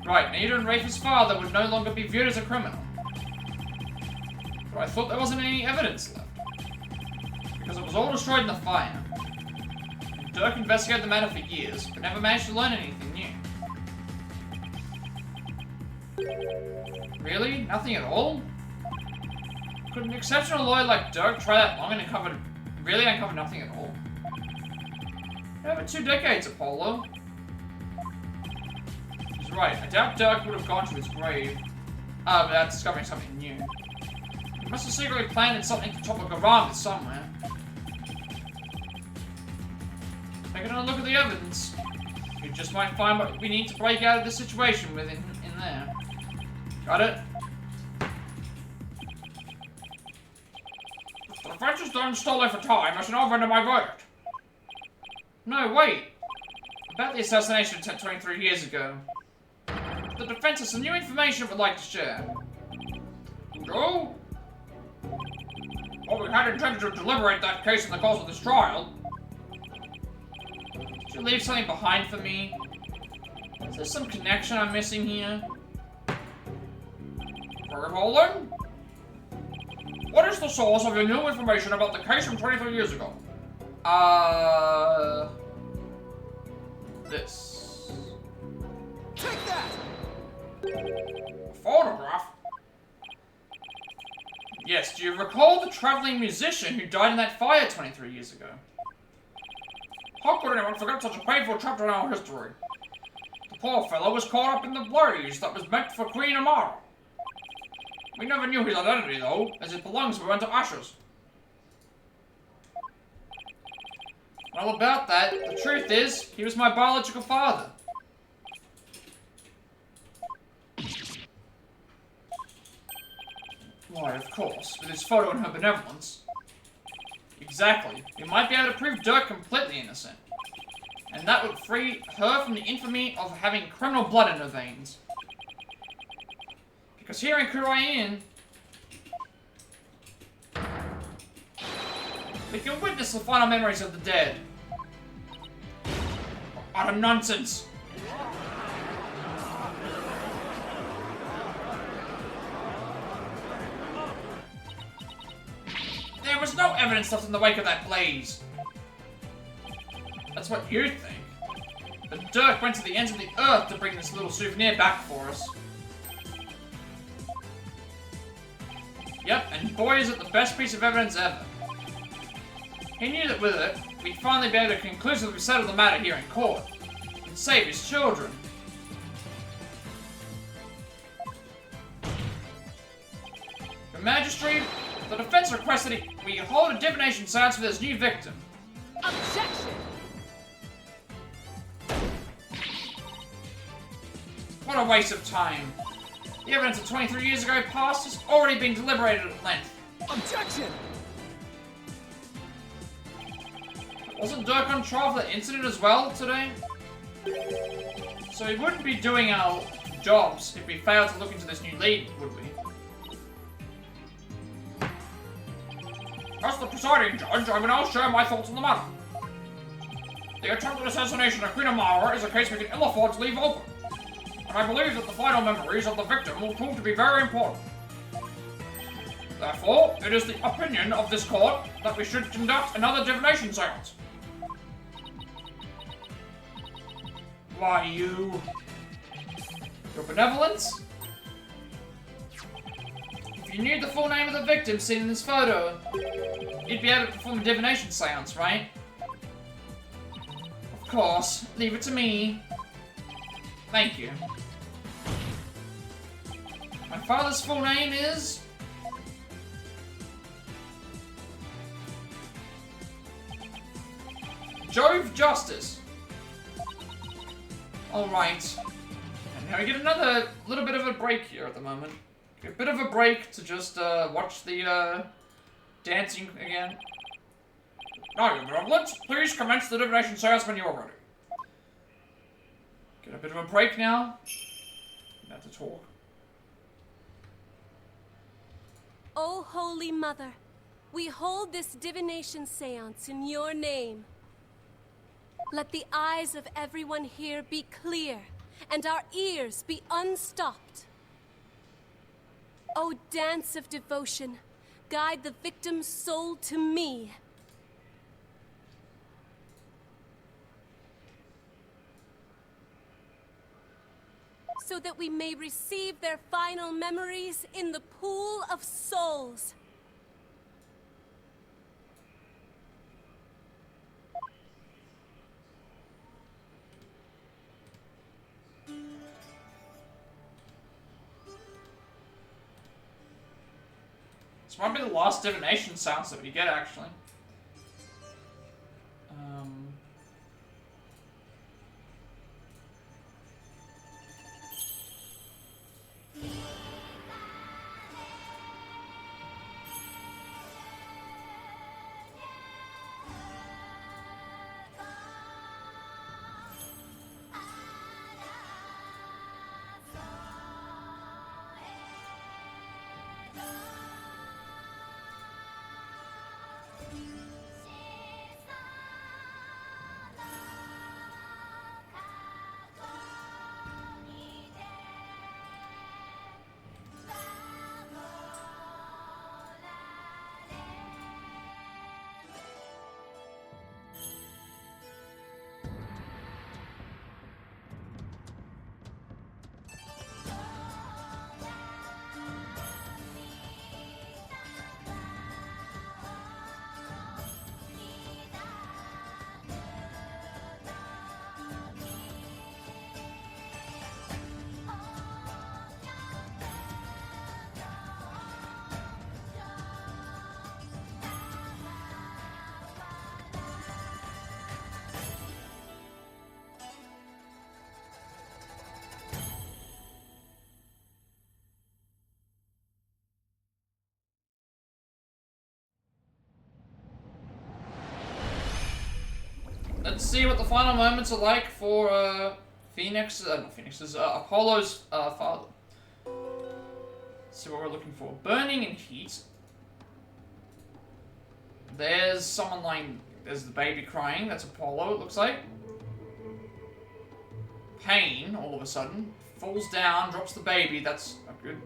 Right, Nayuda and Rafa's father would no longer be viewed as a criminal. But I thought there wasn't any evidence left. Because it was all destroyed in the fire. And Dirk investigated the matter for years, but never managed to learn anything new. Really? Nothing at all? Could an exceptional lawyer like Dirk try that long and uncover nothing at all? Over 2 decades, Apollo. He's right. I doubt Dirk would have gone to his grave without discovering something new. He must have secretly planted something to topple Garand somewhere. Taking a look at the evidence, you just might find what we need to break out of this situation with in there. Got it? The defense has done stole for time. I should now render my verdict. No, wait. About the assassination attempt 23 years ago. The defense has some new information it would like to share. No? Well, we had intended to deliberate that case in the course of this trial. Did you leave something behind for me? Is there some connection I'm missing here? Very well then. What is the source of your new information about the case from 23 years ago? This. Take that! photograph? Yes, do you recall the traveling musician who died in that fire 23 years ago? How could anyone forget such a painful chapter in our history? The poor fellow was caught up in the blaze that was meant for Queen Amara. We never knew his identity, though, as his belongings went to ashes. Well, about that, the truth is, he was my biological father. Why, of course, with his photo and her benevolence. Exactly. We might be able to prove Dirk completely innocent. And that would free her from the infamy of having criminal blood in her veins. Because here in Kurain, we can witness the final memories of the dead. Utter nonsense. There was no evidence left in the wake of that blaze. That's what you think. But Dirk went to the ends of the earth to bring this little souvenir back for us. Yep, and boy is it the best piece of evidence ever. He knew that with it, we'd finally be able to conclusively settle the matter here in court. And save his children. Your Majesty, the defense requested we hold a divination seance for this new victim. Objection! What a waste of time. The evidence of 23 years ago past has already been deliberated at length. Objection! Wasn't Dirk on trial for that incident as well today? So we wouldn't be doing our jobs if we failed to look into this new lead, would we? As the presiding judge, I will now share my thoughts on the matter. The attempted assassination of Queen Amara is a case we can ill afford to leave open. And I believe that the final memories of the victim will prove to be very important. Therefore, it is the opinion of this court that we should conduct another divination seance. Why, your benevolence? If you knew the full name of the victim seen in this photo, you'd be able to perform a divination seance, right? Of course, leave it to me. Thank you. My father's full name is... Jove Justice. Alright. And now we get another little bit of a break here at the moment. A bit of a break to just watch the dancing again. Now, your benevolence, please commence the divination seance when you are ready. Get a bit of a break now. Not to talk. O Holy Mother, we hold this divination seance in your name. Let the eyes of everyone here be clear, and our ears be unstopped. O dance of devotion, guide the victim's soul to me. So that we may receive their final memories in the pool of souls. This might be the last divination sounds that we get, actually. Let's see what the final moments are like for Apollo's father. Let's see what we're looking for. Burning and heat. There's someone lying. There's the baby crying. That's Apollo, it looks like. Pain, all of a sudden. Falls down, drops the baby. That's not good.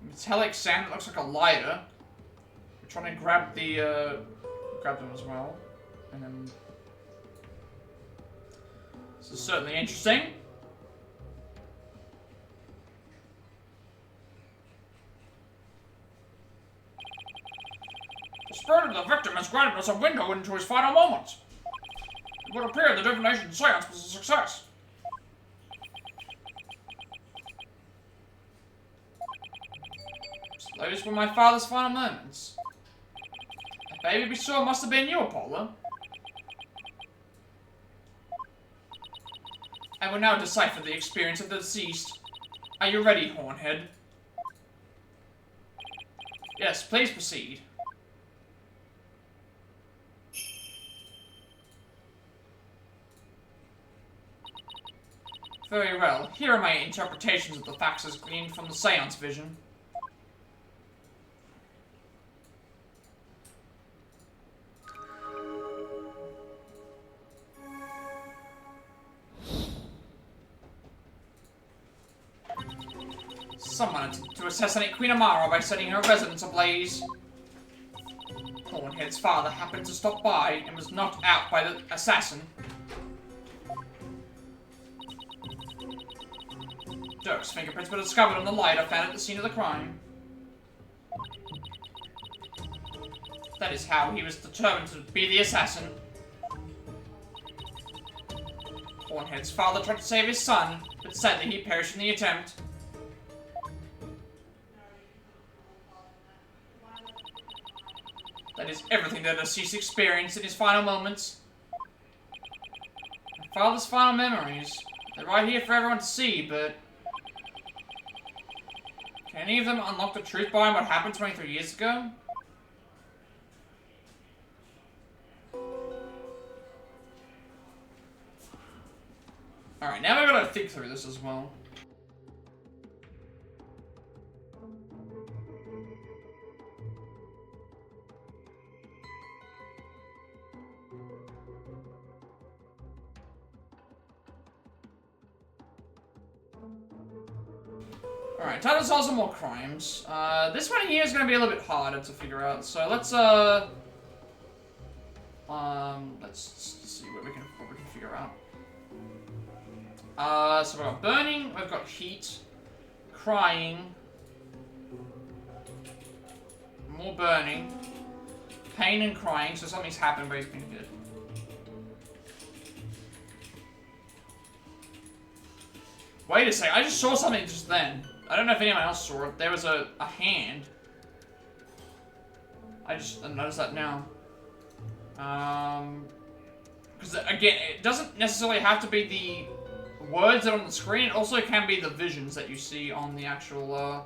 Metallic sand. It looks like a lighter. We're trying to grab the grab them as well, and then this is certainly interesting. The spirit of the victim has granted us a window into his final moments. It would appear the divination seance was a success. So those were my father's final moments. The baby we saw must have been you, Apollo. I will now decipher the experience of the deceased. Are you ready, Hornhead? Yes, please proceed. Very well. Here are my interpretations of the facts as gleaned from the seance vision. Someone attempted to assassinate Queen Amara by setting her residence ablaze. Hornhead's father happened to stop by and was knocked out by the assassin. Dirk's fingerprints were discovered on the lighter found at the scene of the crime. That is how he was determined to be the assassin. Hornhead's father tried to save his son, but sadly he perished in the attempt. That is everything the deceased experienced in his final moments. My father's final memories. They're right here for everyone to see, but... can any of them unlock the truth behind what happened 23 years ago? Alright, now we've got to think through this as well. Alright, time to solve some more crimes. This one here is going to be a little bit harder to figure out, so let's see what we can figure out. So we've got burning, we've got heat, crying, more burning, pain and crying, so something's happened but he's been good. Wait a sec, I just saw something just then. I don't know if anyone else saw it. There was a hand. I just noticed that now. Because again, it doesn't necessarily have to be the words that are on the screen. It also can be the visions that you see on the actual,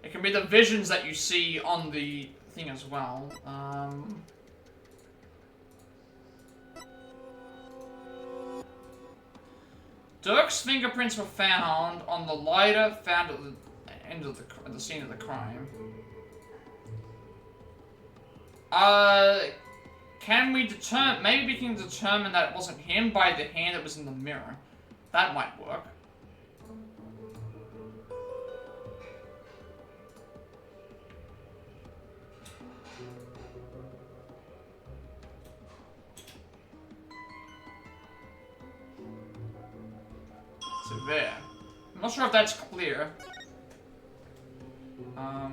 it can be the visions that you see on the thing as well. Dirk's fingerprints were found on the lighter found at the end of the scene of the crime. Can we determine? Maybe we can determine that it wasn't him by the hand that was in the mirror. That might work. So there. I'm not sure if that's clear. Yeah.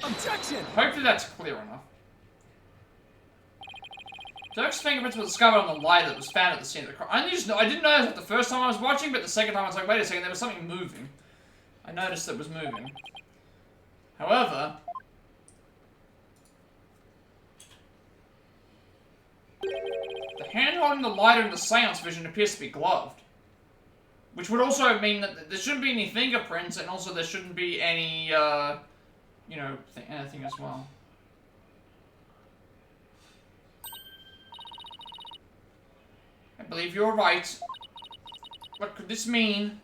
Objection! Hopefully that's clear enough. Dirk's fingerprints were discovered on the lighter that was found at the scene of the crime. I didn't notice it the first time I was watching, but the second time I was like, wait a second, there was something moving. I noticed it was moving. However... the hand holding the lighter in the seance vision appears to be gloved. Which would also mean that there shouldn't be any fingerprints, and also there shouldn't be any, you know, anything as well. I believe you're right. What could this mean?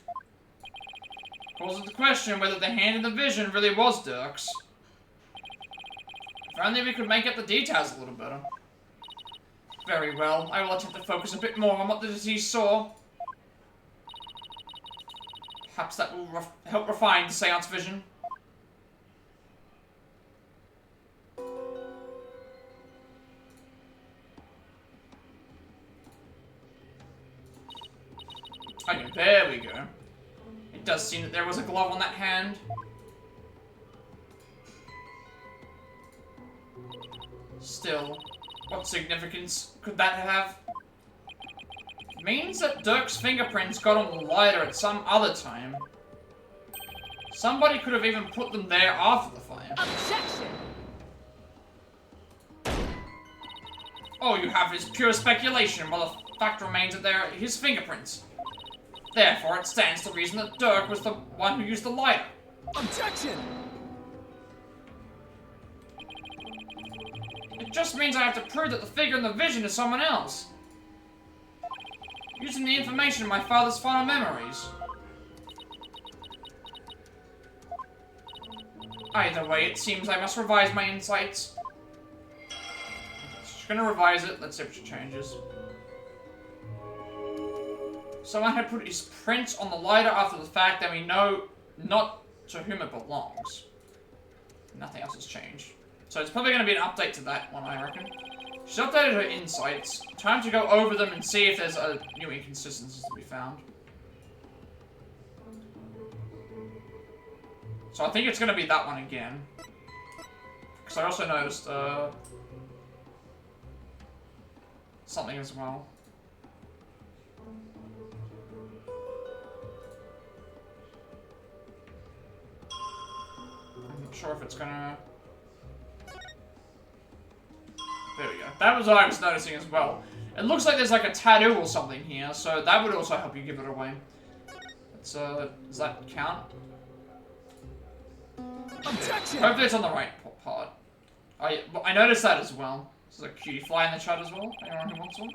Calls into question whether the hand in the vision really was Dirk's. If only we could make out the details a little better. Very well. I will attempt to focus a bit more on what the disease saw. Perhaps that will help refine the seance vision. Okay, there we go. It does seem that there was a glove on that hand. Still, what significance could that have? It means that Dirk's fingerprints got on the lighter at some other time. Somebody could have even put them there after the fire. Objection! All you have is pure speculation, while the fact remains that they are his fingerprints. Therefore, it stands to reason that Dirk was the one who used the lighter. Objection! It just means I have to prove that the figure in the vision is someone else. Using the information in my father's final memories. Either way, it seems I must revise my insights. She's gonna revise it. Let's see if she changes. Someone had put his prints on the lighter after the fact, then we know not to whom it belongs. Nothing else has changed. So it's probably going to be an update to that one, I reckon. She's updated her insights. Time to go over them and see if there's new inconsistencies to be found. So I think it's going to be that one again. Because I also noticed something as well. I'm not sure if it's gonna... There we go. That was what I was noticing as well. It looks like there's like a tattoo or something here, so that would also help you give it away. It's, does that count? Objection! Hopefully it's on the right part. I noticed that as well. There's a cutie fly in the chat as well. Anyone who wants one?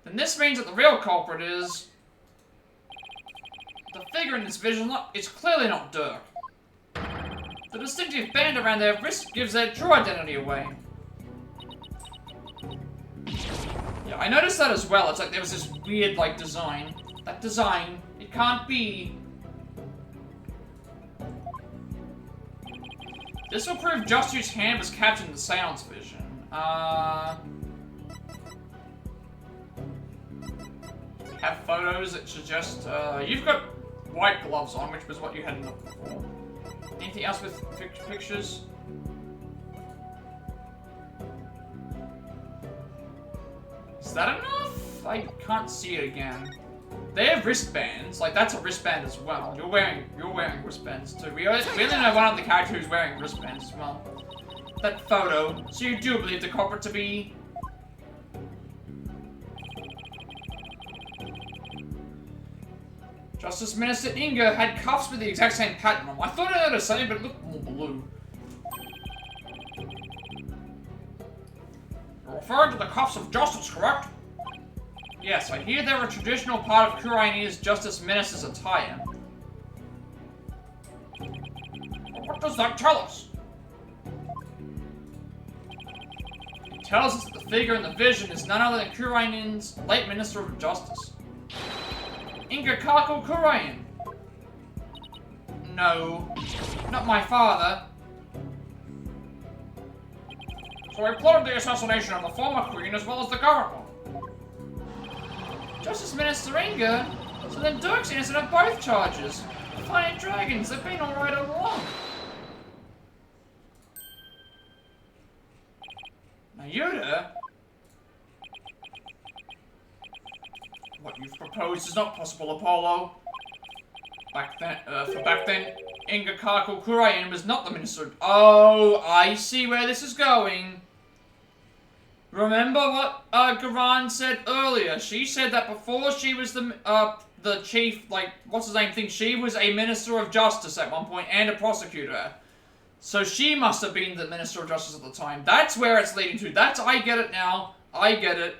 Then this means that the real culprit is... The figure in this vision is clearly not Dirk. The distinctive band around their wrist gives their true identity away. Yeah, I noticed that as well. It's like there was this weird, like, design. That design, it can't be... This will prove just whose hand was captured in the seance vision. Have photos that suggest, you've got white gloves on, which was what you hadn't looked before. Anything else with pictures? Is that enough? I can't see it again. They have wristbands. Like, that's a wristband as well. You're wearing wristbands too. We only know one other character who's wearing wristbands as well. That photo. So you do believe the culprit to be... Justice Minister Inga had cuffs with the exact same pattern on them. I thought I noticed something, but it looked more blue. You're referring to the cuffs of justice, correct? Yes, I hear they're a traditional part of Kuraini's Justice Minister's attire. But what does that tell us? It tells us that the figure in the vision is none other than Kuraini's late Minister of Justice. Inga Kako Kurain. No, not my father. So I plotted the assassination of the former queen as well as the current one. Justice Minister Inga? So then Dirk's innocent of both charges. Defiant dragons, they've been alright all along. Mayuda? What you've proposed is not possible, Apollo. Back then, Inga Kako Kurayan was not the minister. Oh, I see where this is going. Remember what Garan said earlier? She said that before she was the chief, like, what's his name thing, she was a minister of justice at one point and a prosecutor. So she must have been the minister of justice at the time. That's where it's leading to. I get it now. I get it.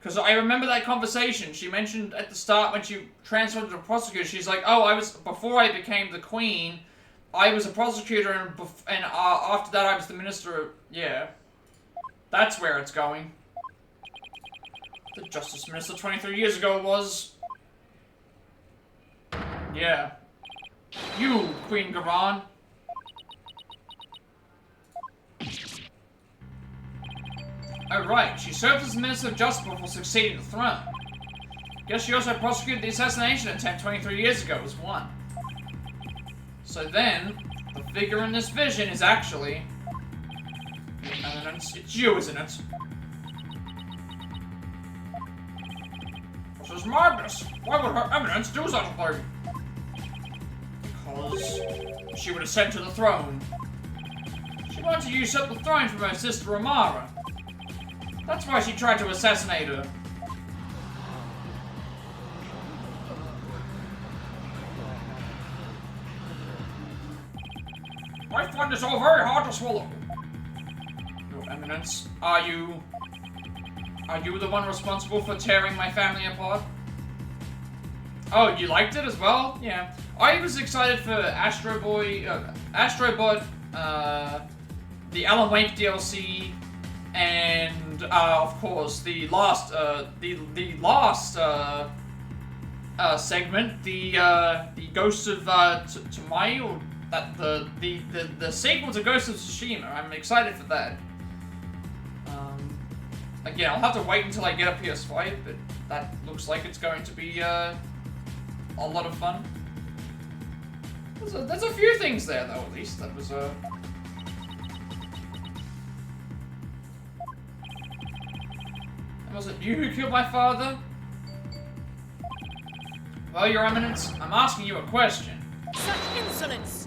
Because I remember that conversation. She mentioned at the start when she transferred to a prosecutor, she's like, oh, before I became the queen, I was a prosecutor, and after that I was the minister. Yeah. That's where it's going. The justice minister 23 years ago was... Yeah. You, Queen Garan. Oh right, she served as Minister of Justice before succeeding the throne. Guess she also prosecuted the assassination attempt 23 years ago as one. So then, the figure in this vision is actually... It's you, isn't it? This is madness. Why would Her Eminence do such a thing? Because she would ascend to the throne. She wanted to usurp the throne from her sister Amara. That's why she tried to assassinate her. I find this all very hard to swallow. Your Eminence, are you the one responsible for tearing my family apart? Oh, you liked it as well? Yeah. I was excited for Astrobot, the Alan Wake DLC, and of course the last segment, the Ghost of Tomai, or that the sequel to Ghost of Tsushima. I'm excited for that. Again, I'll have to wait until I get a PS5, but that looks like it's going to be a lot of fun. There's a few things there, though, at least. That was Was it you who killed my father? Well, Your Eminence, I'm asking you a question. Such insolence!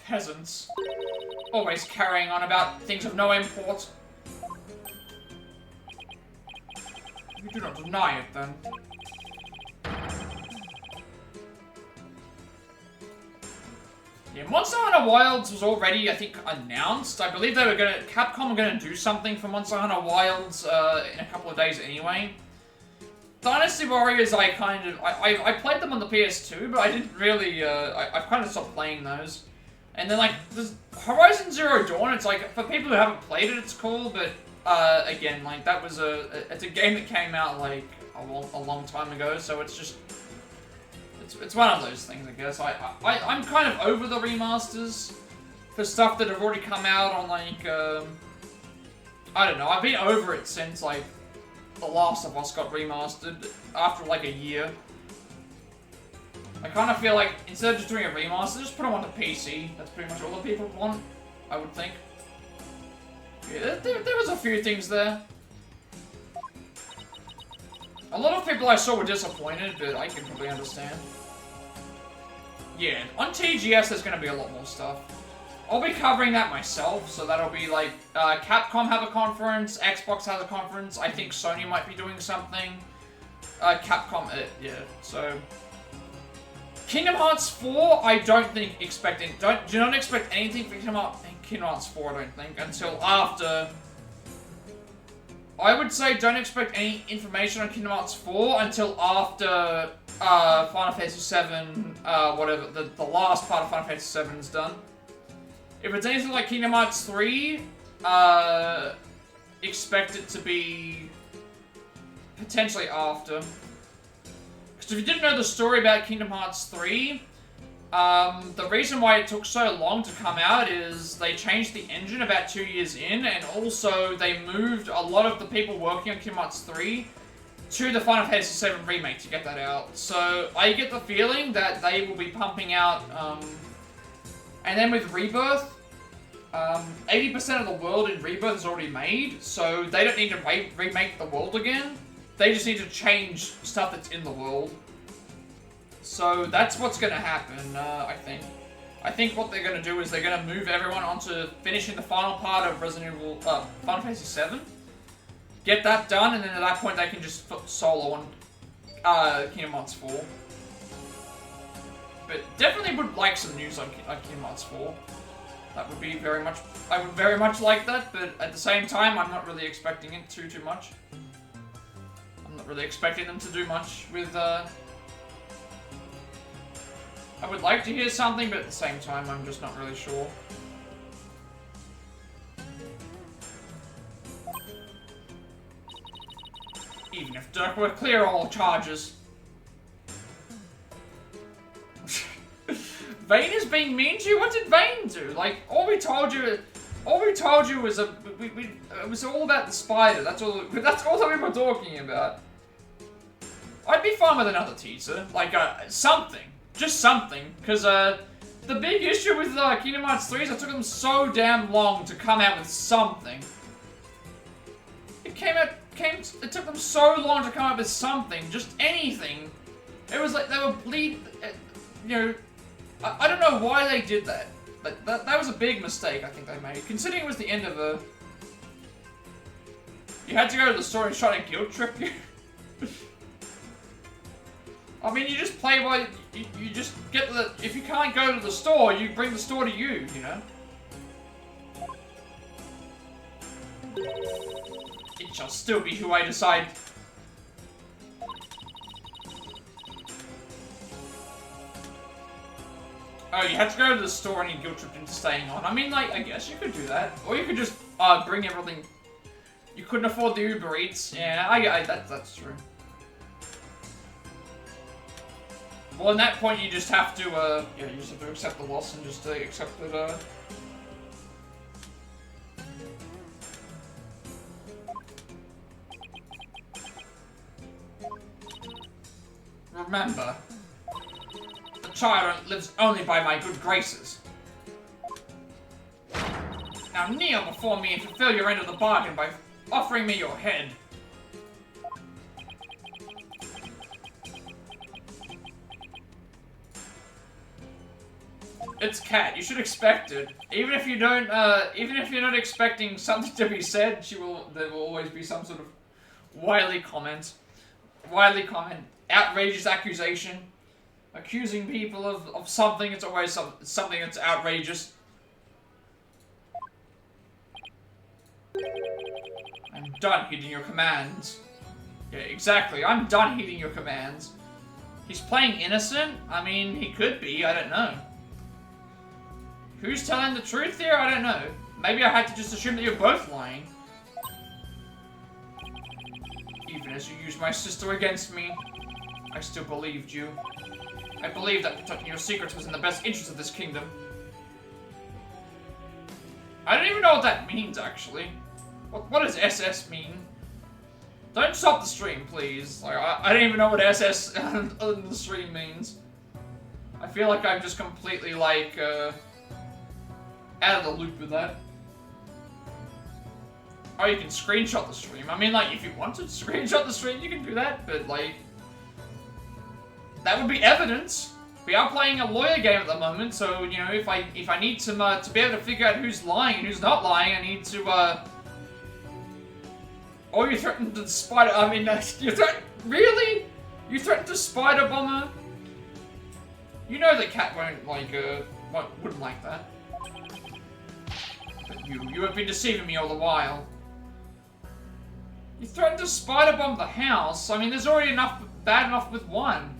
Peasants. Always carrying on about things of no import. You do not deny it, then. Yeah, Monster Hunter Wilds was already, I think, announced. I believe they were Capcom were gonna do something for Monster Hunter Wilds in a couple of days anyway. Dynasty Warriors, I played them on the PS2, but I didn't really, I've kind of stopped playing those. And then, like, there's Horizon Zero Dawn, it's like, for people who haven't played it, it's cool, but, again, like, that was it's a game that came out, like, a long time ago, so it's just, it's one of those things, I guess. I'm kind of over the remasters for stuff that have already come out on, like, I don't know, I've been over it since, like, The Last of Us got remastered after, like, a year. I kind of feel like, instead of just doing a remaster, just put them onto PC. That's pretty much all the people want, I would think. Yeah, there was a few things there. A lot of people I saw were disappointed, but I can probably understand. Yeah, on TGS there's going to be a lot more stuff. I'll be covering that myself, so that'll be like, Capcom have a conference, Xbox has a conference, I think Sony might be doing something. Capcom, yeah, so... Kingdom Hearts 4, I don't think do not expect anything for Kingdom Hearts 4, I don't think, until after... I would say don't expect any information on Kingdom Hearts 4 until after Final Fantasy VII, whatever, the last part of Final Fantasy VII is done. If it's anything like Kingdom Hearts 3, expect it to be potentially after. Because if you didn't know the story about Kingdom Hearts 3, the reason why it took so long to come out is they changed the engine about 2 years in, and also they moved a lot of the people working on Kingdom Hearts 3 to the Final Fantasy VII Remake to get that out. So I get the feeling that they will be pumping out, and then with Rebirth, 80% of the world in Rebirth is already made, so they don't need to remake the world again. They just need to change stuff that's in the world. So that's what's going to happen, I think. I think what they're going to do is they're going to move everyone onto finishing the final part of Final Fantasy VII. Get that done, and then at that point they can just solo on Kingdom Hearts 4. But definitely would like some news on Kingdom Hearts 4. That would be very much... I would very much like that, but at the same time, I'm not really expecting it too much. I'm not really expecting them to do much with, I would like to hear something, but at the same time, I'm just not really sure. Even if Dirk were clear all charges. Vane is being mean to you? What did Vane do? Like, all we told you was it was all about the spider. That's all that we were talking about. I'd be fine with another teaser. Like, something. Just something. Because, the big issue with, Kingdom Hearts 3 is it took them so damn long to come out with something. It took them so long to come up with something. Just anything. It was like they were you know, I don't know why they did that. But that was a big mistake I think they made. Considering it was the end of a... You had to go to the store and try to guilt trip you. I mean, you just play by... You just get the... If you can't go to the store, you bring the store to you, you know? It shall still be who I decide. Oh, you had to go to the store and you guilt tripped into staying on. I mean, like, I guess you could do that. Or you could just, bring everything... You couldn't afford the Uber Eats. Yeah, that's true. Well, in that point, you just have to, yeah, you just have to accept the loss and just accept that, Remember, the child lives only by my good graces. Now kneel before me and fulfill your end of the bargain by offering me your head. It's Cat. You should expect it. Even if you don't, even if you're not expecting something to be said, there will always be some sort of wily comment, outrageous accusation, accusing people of something. It's always something that's outrageous. I'm done heeding your commands. Yeah, exactly. I'm done heeding your commands. He's playing innocent? I mean, he could be. I don't know. Who's telling the truth here? I don't know. Maybe I had to just assume that you're both lying. Even as you used my sister against me, I still believed you. I believed that protecting your secrets was in the best interest of this kingdom. I don't even know what that means, actually. What does SS mean? Don't stop the stream, please. Like, I don't even know what SS other than the stream means. I feel like I'm just completely, like, out of the loop with that. Oh, you can screenshot the stream. I mean, like, if you want to screenshot the stream, you can do that, but, like... That would be evidence. We are playing a lawyer game at the moment, so, you know, if I need to be able to figure out who's lying and who's not lying, I need to, Or you threatened to spider... I mean, you really? You threatened to spider bomb her? You know that Cat won't, like, wouldn't like that. But you have been deceiving me all the while. You threatened to spider bomb the house. I mean, there's already bad enough with one.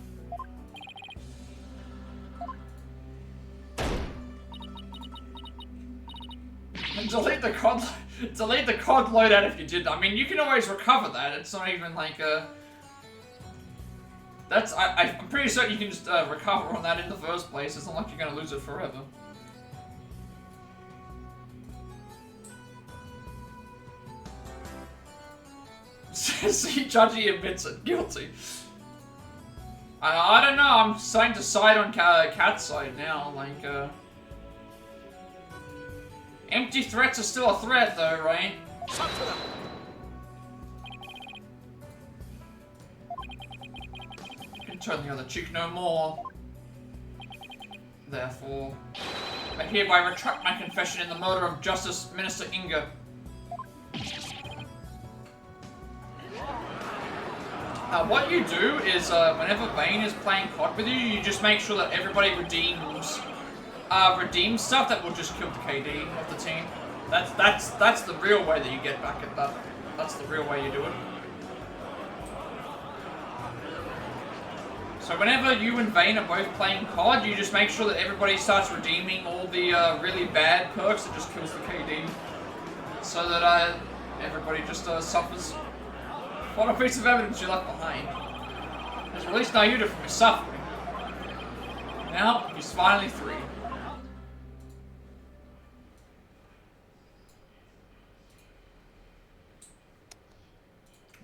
And delete the COD loadout if you did. I mean, you can always recover that. It's not even like a... I'm pretty certain you can just recover on that in the first place. It's not like you're gonna lose it forever. See, Judgy admits it. Guilty. I don't know. I'm starting to side on Cat's side now. Like, empty threats are still a threat, though, right? You can turn the other cheek no more. Therefore, I hereby retract my confession in the murder of Justice Minister Inga. What you do is, whenever Vane is playing COD with you, you just make sure that everybody redeems redeem stuff that will just kill the KD of the team. That's the real way that you get back at that. That's the real way you do it. So whenever you and Vayne are both playing COD, you just make sure that everybody starts redeeming all the really bad perks that just kills the KD. So that everybody just suffers. What a piece of evidence you left behind. Because at least now you're from your suffering. Now, he's finally free.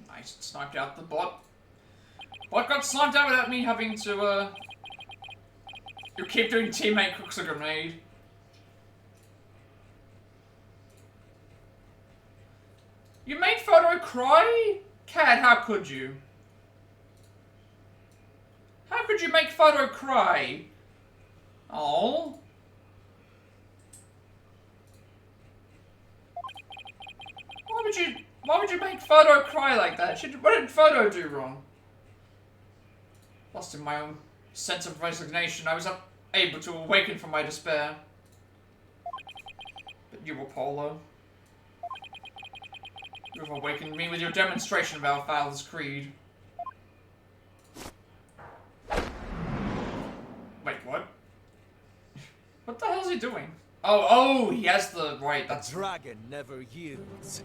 Nice, sniped out the bot. Bot got sniped out without me having to, You keep doing teammate cooks a grenade. You made Photo cry? Cat, how could you? How could you make Photo cry? Oh. Why would you make Photo cry like that? What did Photo do wrong? Lost in my own sense of resignation, I was unable to awaken from my despair. But you, Apollo. You have awakened me with your demonstration of our father's creed. Wait, what? What the hell is he doing? Oh, he has the... Right, that's... Dragon never yields.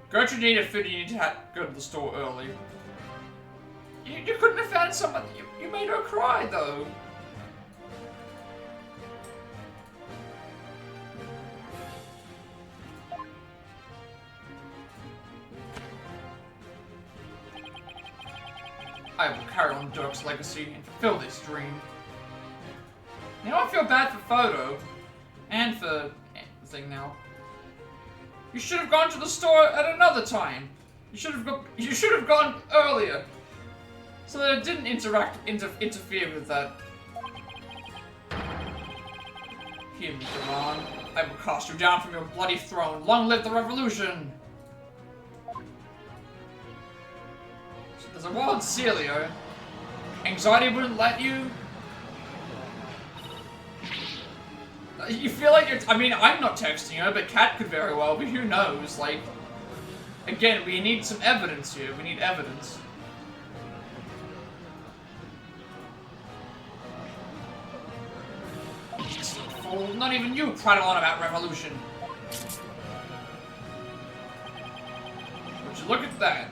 Gertrude needed food, you need to go to the store early. You couldn't have found someone... You made her cry, though. I will carry on Dirk's legacy and fulfill this dream. You know, I feel bad for Photo. And for the thing now. You should have gone to the store at another time. You should have gone earlier. So that it didn't interfere with that. Hear me, Duran. I will cast you down from your bloody throne. Long live the revolution! So there's a wild Celio. Anxiety wouldn't let you? You feel like you're... I mean, I'm not texting her, but Kat could very well, but who knows? Like... Again, we need some evidence here. We need evidence. Fool, not even you prattle on about revolution. Would you look at that?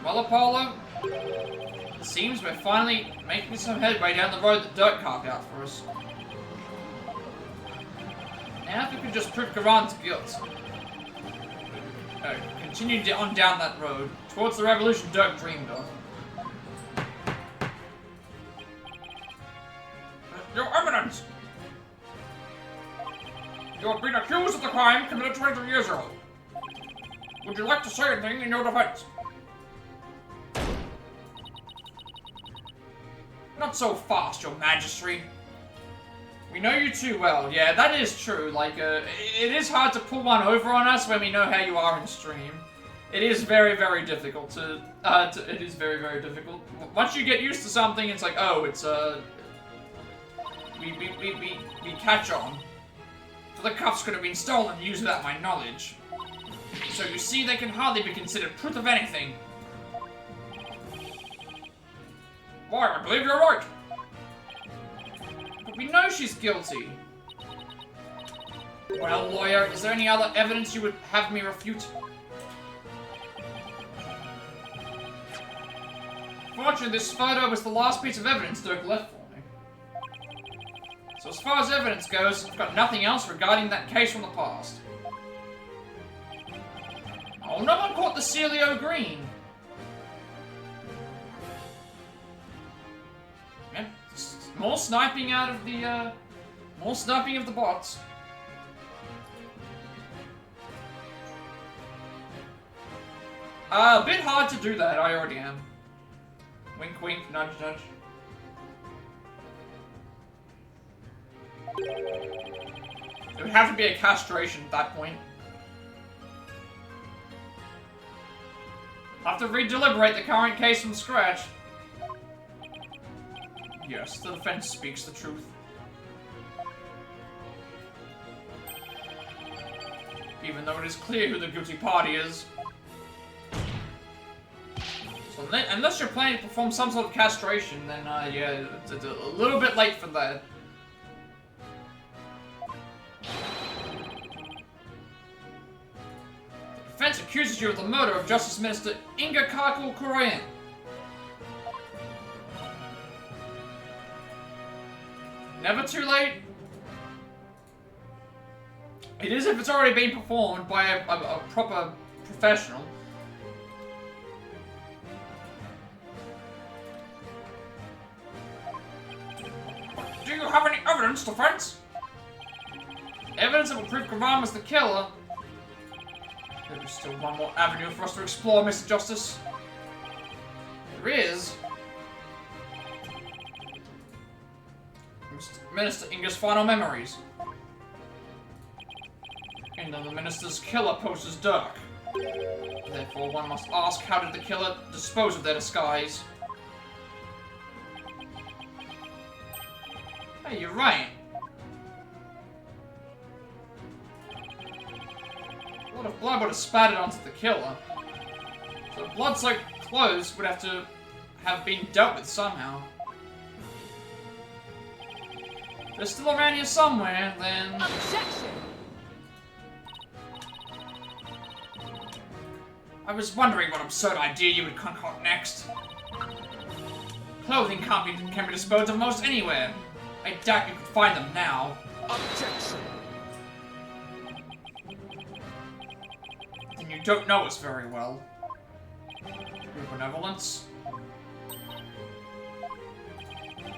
Well, Apollo, it seems we're finally making some headway down the road that Dirk carved out for us. Now if we could just prove Garan's guilt. Continue on down that road, towards the revolution Dirk dreamed of. Your Eminence! You have been accused of the crime committed 20 years ago. Would you like to say anything in your defense? Not so fast, your majesty. We know you too well. Yeah, that is true. Like, it is hard to pull one over on us when we know how you are in stream. It is very, very difficult to it is very, very difficult. Once you get used to something, it's like, oh, it's, we catch on. For the cuffs could have been stolen and used without my knowledge. So you see, they can hardly be considered proof of anything. Why, I believe you're right. But we know she's guilty. Well, lawyer, is there any other evidence you would have me refute? Fortunately, this photo was the last piece of evidence Dirk left for me. So as far as evidence goes, I've got nothing else regarding that case from the past. Oh, no one caught the Celio Green. Yeah, more sniping out of the, more sniping of the bots. A bit hard to do that, I already am. Wink wink, nudge nudge. It would have to be a castration at that point. I'll have to re-deliberate the current case from scratch. Yes, the defense speaks the truth. Even though it is clear who the guilty party is. So unless you're planning to perform some sort of castration, then yeah, it's a little bit late for that. The defense accuses you of the murder of Justice Minister Inga Karayan. Never too late. It is if it's already been performed by a proper professional. Do you have any evidence, defense? Evidence that will prove Karam was the killer? There is still one more avenue for us to explore, Mr. Justice. There is. Minister Inga's final memories. And then the minister's killer poses Dirk. Therefore, one must ask, how did the killer dispose of their disguise? Hey, you're right. A lot of blood would have spattered onto the killer. So blood-soaked clothes would have to have been dealt with somehow. They're still around here somewhere, then... Objection! I was wondering what absurd idea you would concoct next. Clothing can be disposed of most anywhere. I doubt you could find them now. Objection! Then you don't know us very well. Your benevolence?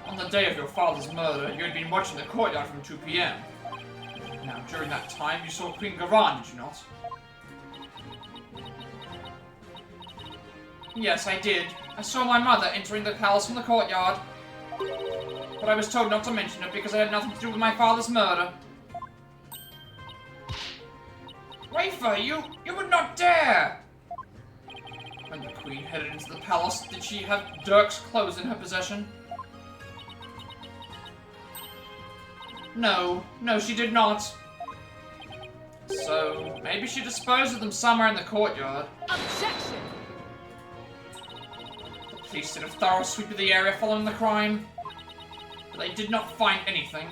On the day of your father's murder, you had been watching the courtyard from 2 PM. Now, during that time, you saw Queen Garan, did you not? Yes, I did. I saw my mother entering the palace from the courtyard. But I was told not to mention it because it had nothing to do with my father's murder. Wafer, you would not dare! When the Queen headed into the palace, did she have Dirk's clothes in her possession? No, she did not. So, maybe she disposed of them somewhere in the courtyard. Objection! The police did a thorough sweep of the area following the crime, but they did not find anything.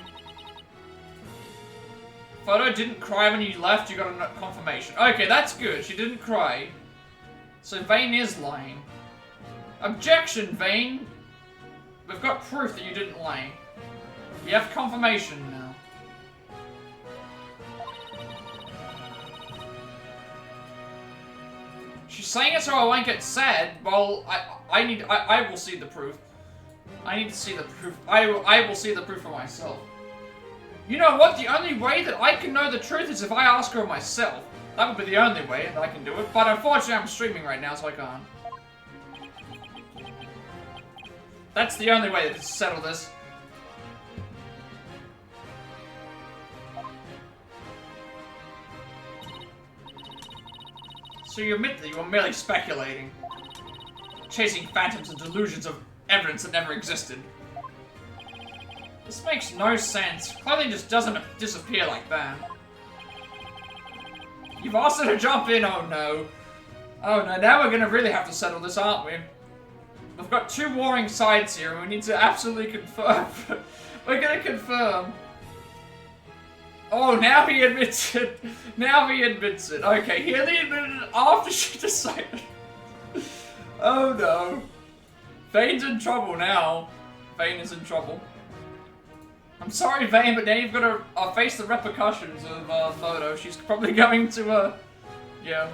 Photo didn't cry when you left, you got a confirmation. Okay, that's good, she didn't cry. So Vane is lying. Objection, Vane! We've got proof that you didn't lie. You have confirmation now. She's saying it so I won't get sad. Well, I will see the proof. I need to see the proof. I will see the proof for myself. You know what? The only way that I can know the truth is if I ask her myself. That would be the only way that I can do it. But unfortunately, I'm streaming right now, so I can't. That's the only way to settle this. So you admit that you were merely speculating, chasing phantoms and delusions of evidence that never existed. This makes no sense. Clothing just doesn't disappear like that. You've asked her to jump in, oh no. Oh no, now we're gonna really have to settle this, aren't we? We've got two warring sides here and we need to absolutely confirm. We're gonna confirm. Oh, now he admits it. Now he admits it. Okay, he only admitted it after she decided. Oh no. Vane's in trouble now. Vane is in trouble. I'm sorry, Vane, but now you've got to face the repercussions of Photo. She's probably going to, yeah.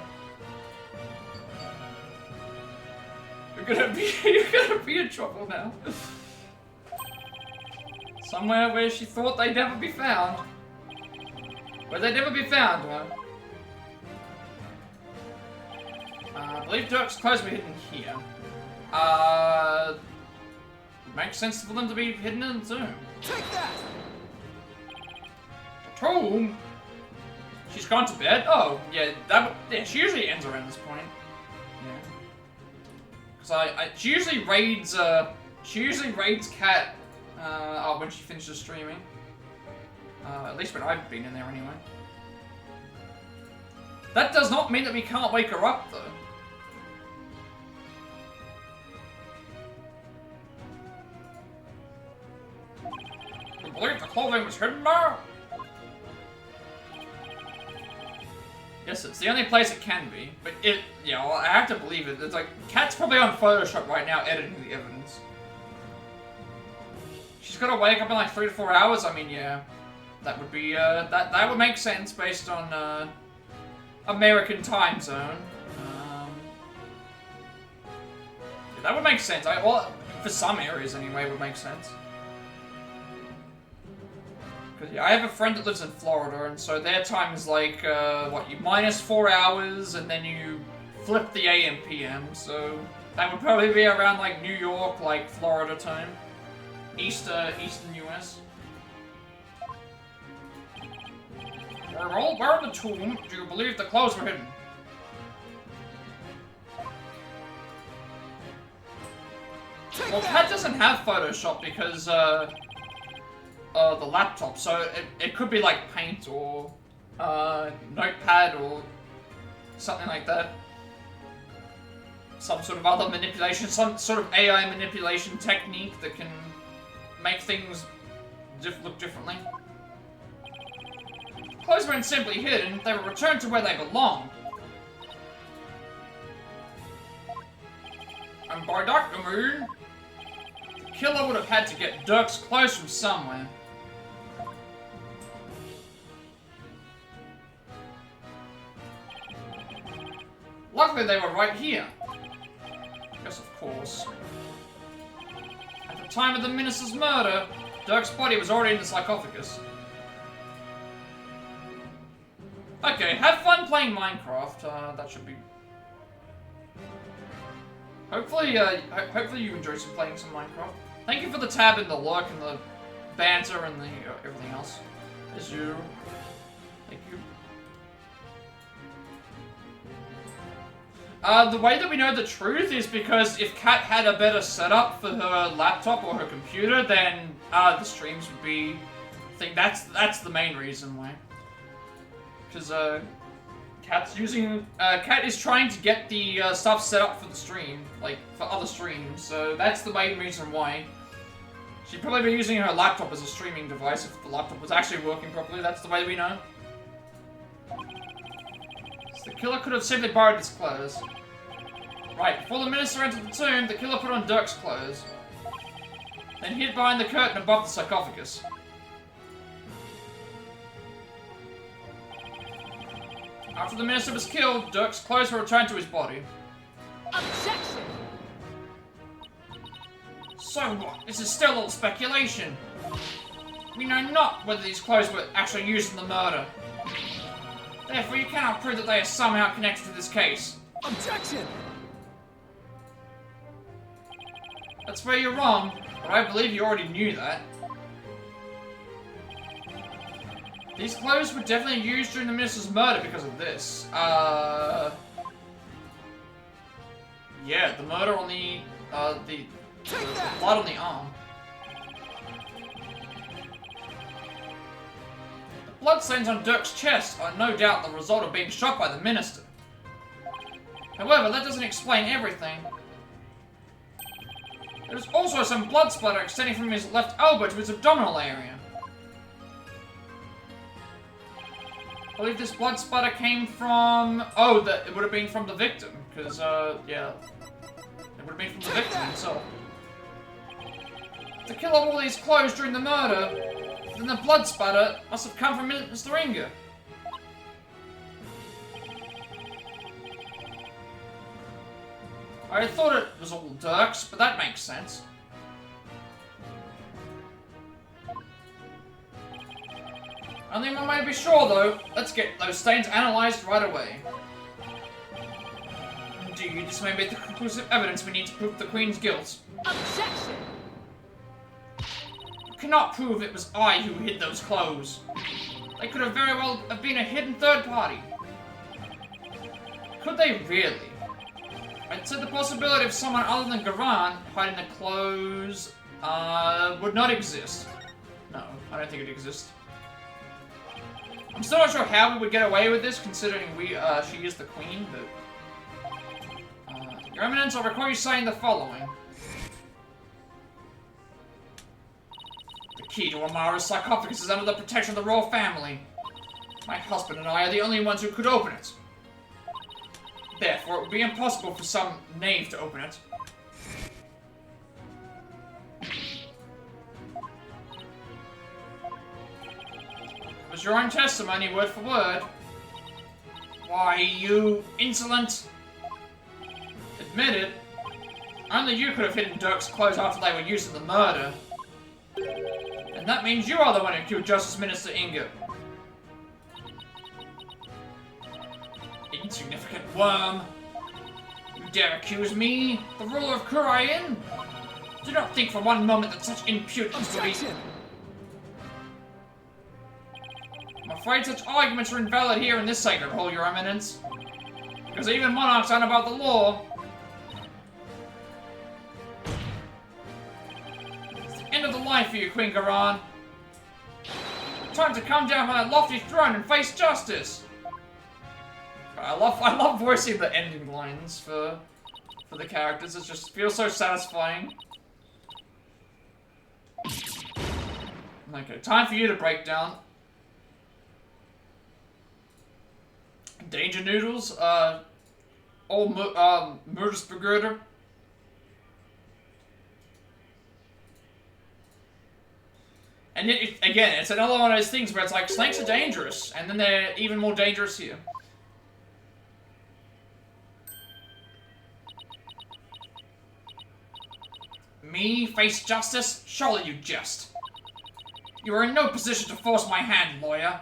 You're gonna be in trouble now. Somewhere where she thought they'd never be found. Where they'd never be found, huh? I believe Dirk's clothes were hidden here. Makes sense for them to be hidden in the tomb. Take that! The tomb? She's gone to bed? Oh, yeah, yeah, she usually ends around this point. Yeah. Because she usually raids, Cat, when she finishes streaming. At least when I've been in there anyway. That does not mean that we can't wake her up, though. You believe the clothing was hidden there? Yes, it's the only place it can be. But yeah, well, I have to believe it. It's like, Kat's probably on Photoshop right now editing the evidence. She's gotta wake up in like 3 to 4 hours? I mean, yeah. That would be, that would make sense based on, American time zone. Yeah, that would make sense. Well, for some areas anyway, it would make sense. Because yeah, I have a friend that lives in Florida, and so their time is like, what, you minus 4 hours, and then you flip the AM PM, so that would probably be around like New York, like Florida time. Eastern US. Well, where in the tomb do you believe the clothes were hidden? Well, Kat doesn't have Photoshop because, the laptop, so it could be like Paint or, Notepad or something like that. Some sort of other manipulation, some sort of AI manipulation technique that can make things look differently. Clothes weren't simply hidden, they were returned to where they belonged. And by Dr. Moon, the killer would have had to get Dirk's clothes from somewhere. Luckily they were right here. Yes, of course. At the time of the minister's murder, Dirk's body was already in the sarcophagus. Okay, have fun playing Minecraft. That should be... Hopefully you enjoy playing some Minecraft. Thank you for the tab and the lurk and the banter and the everything else. As you... Thank you. The way that we know the truth is because if Kat had a better setup for her laptop or her computer, then the streams would be... I think that's the main reason why. Because Kat is trying to get the stuff set up for the stream, like for other streams. So that's the main reason why. She'd probably be using her laptop as a streaming device if the laptop was actually working properly. That's the way we know. The killer could have simply borrowed his clothes. Right, before the minister entered the tomb, the killer put on Dirk's clothes. Then hid behind the curtain above the sarcophagus. After the minister was killed, Dirk's clothes were returned to his body. Objection! So what? This is still all speculation. We know not whether these clothes were actually used in the murder. Therefore, you cannot prove that they are somehow connected to this case. Objection! That's where you're wrong, but I believe you already knew that. These clothes were definitely used during the minister's murder because of this. Yeah, the murder on the blood on the arm. The bloodstains on Dirk's chest are no doubt the result of being shot by the minister. However, that doesn't explain everything. There's also some blood splatter extending from his left elbow to his abdominal area. I believe this blood splatter came from... Oh, it would have been from the victim, because, yeah. It would have been from the victim himself. If the killer wore these clothes during the murder, then the blood spatter must have come from Mr. Inga. I thought it was all Dirk's, but that makes sense. Only one way to be sure, though. Let's get those stains analyzed right away. Indeed, this may be the conclusive evidence we need to prove the Queen's guilt. Objection! You cannot prove it was I who hid those clothes. They could have very well have been a hidden third party. Could they really? I'd say the possibility of someone other than Garan hiding the clothes would not exist. No, I don't think it exists. I'm still not sure how we would get away with this, considering she is the queen, but... Your Eminence, I recall you saying the following. The key to Amara's sarcophagus is under the protection of the royal family. My husband and I are the only ones who could open it. Therefore, it would be impossible for some knave to open it. It was your own testimony, word for word. Why, you insolent... Admit it. Only you could have hidden Dirk's clothes after they were used in the murder. And that means you are the one who killed Justice Minister Inga. Insignificant worm. You dare accuse me, the ruler of Kurayan? Do not think for one moment that such impudence would be... I'm afraid such arguments are invalid here in this sacred hall, Your Eminence. Because even monarchs aren't above the law. It's the end of the line for you, Queen Garan. Time to come down from that lofty throne and face justice. I love voicing the ending lines for the characters. It just feels so satisfying. Okay, time for you to break down. Danger Noodles, old Murdersburger. And yet, again, it's another one of those things where it's like, snakes are dangerous, and then they're even more dangerous here. Me face justice? Surely you jest. You are in no position to force my hand, lawyer.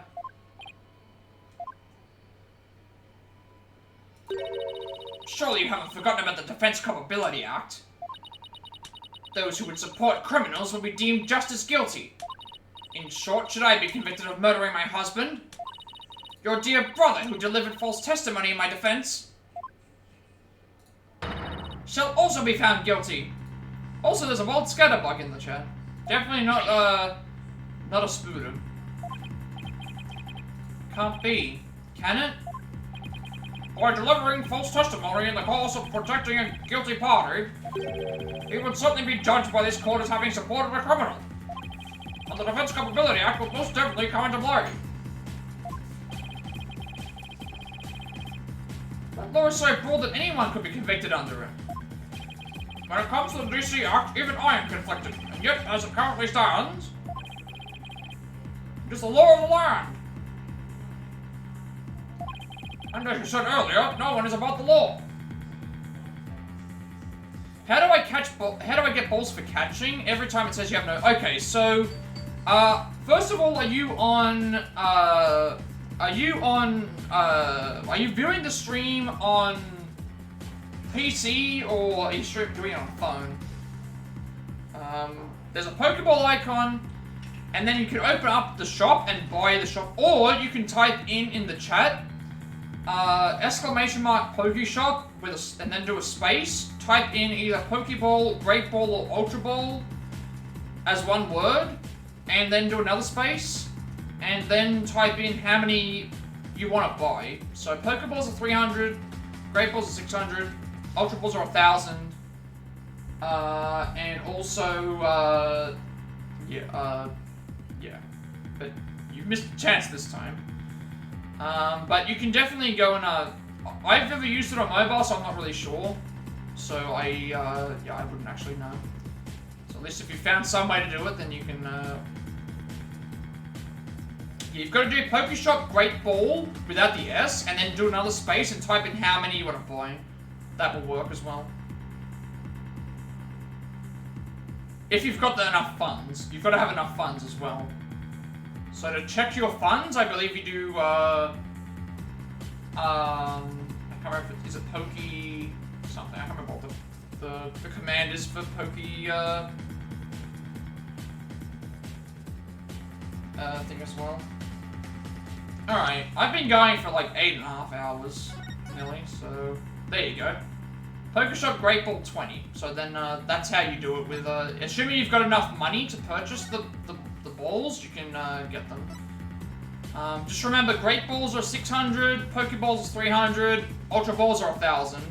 Surely you haven't forgotten about the Defense Culpability Act. Those who would support criminals will be deemed just as guilty. In short, should I be convicted of murdering my husband? Your dear brother, who delivered false testimony in my defense, shall also be found guilty. Also, there's a wild scatterbug in the chat. Definitely not a spooder. Can't be. Can it? By delivering false testimony in the cause of protecting a guilty party, he would certainly be judged by this court as having supported a criminal. And the Defense Culpability Act would most definitely come into play. That law is so broad that anyone could be convicted under it. When it comes to the DC Act, even I am conflicted, and yet, as it currently stands, it is the law of the land. And as you said earlier, no one is above the law. How do I get balls for catching? Every time it says you have no... Okay, so... first of all, are you viewing the stream on PC, or are you doing it on phone? There's a Pokeball icon, and then you can open up the shop and buy the shop, or you can type in the chat, !Pokeshop with and then do a space, type in either Pokeball, Great Ball, or Ultra Ball as one word, and then do another space, and then type in how many you want to buy. So Pokeballs are 300, Great Balls are 600, Ultra Balls are 1,000, and also, yeah, but you missed a chance this time. But you can definitely go and, I've never used it on mobile, so I'm not really sure. So yeah, I wouldn't actually know. So at least if you found some way to do it, then you can, you've got to do Pokeshop Great Ball without the S, and then do another space and type in how many you want to buy. That will work as well. If you've got enough funds. You've got to have enough funds as well. So to check your funds, I believe you do, I can't remember, is it Poke something? I can't remember what the command is for Poke, thing as well. Alright, I've been going for like 8.5 hours, nearly, so there you go. Pokeshop Great Ball 20, so then that's how you do it with, assuming you've got enough money to purchase the balls, you can get them. Just remember, Great Balls are 600, Pokeballs are 300, Ultra Balls are 1,000.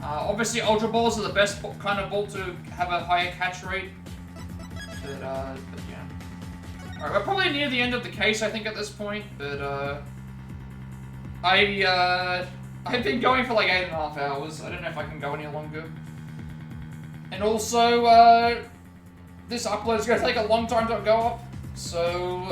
Obviously, Ultra Balls are the best kind of ball to have a higher catch rate. But yeah. Alright, we're probably near the end of the case, I think, at this point. But, I've been going for like 8.5 hours. I don't know if I can go any longer. And also, this upload is going to take a long time to go up. So,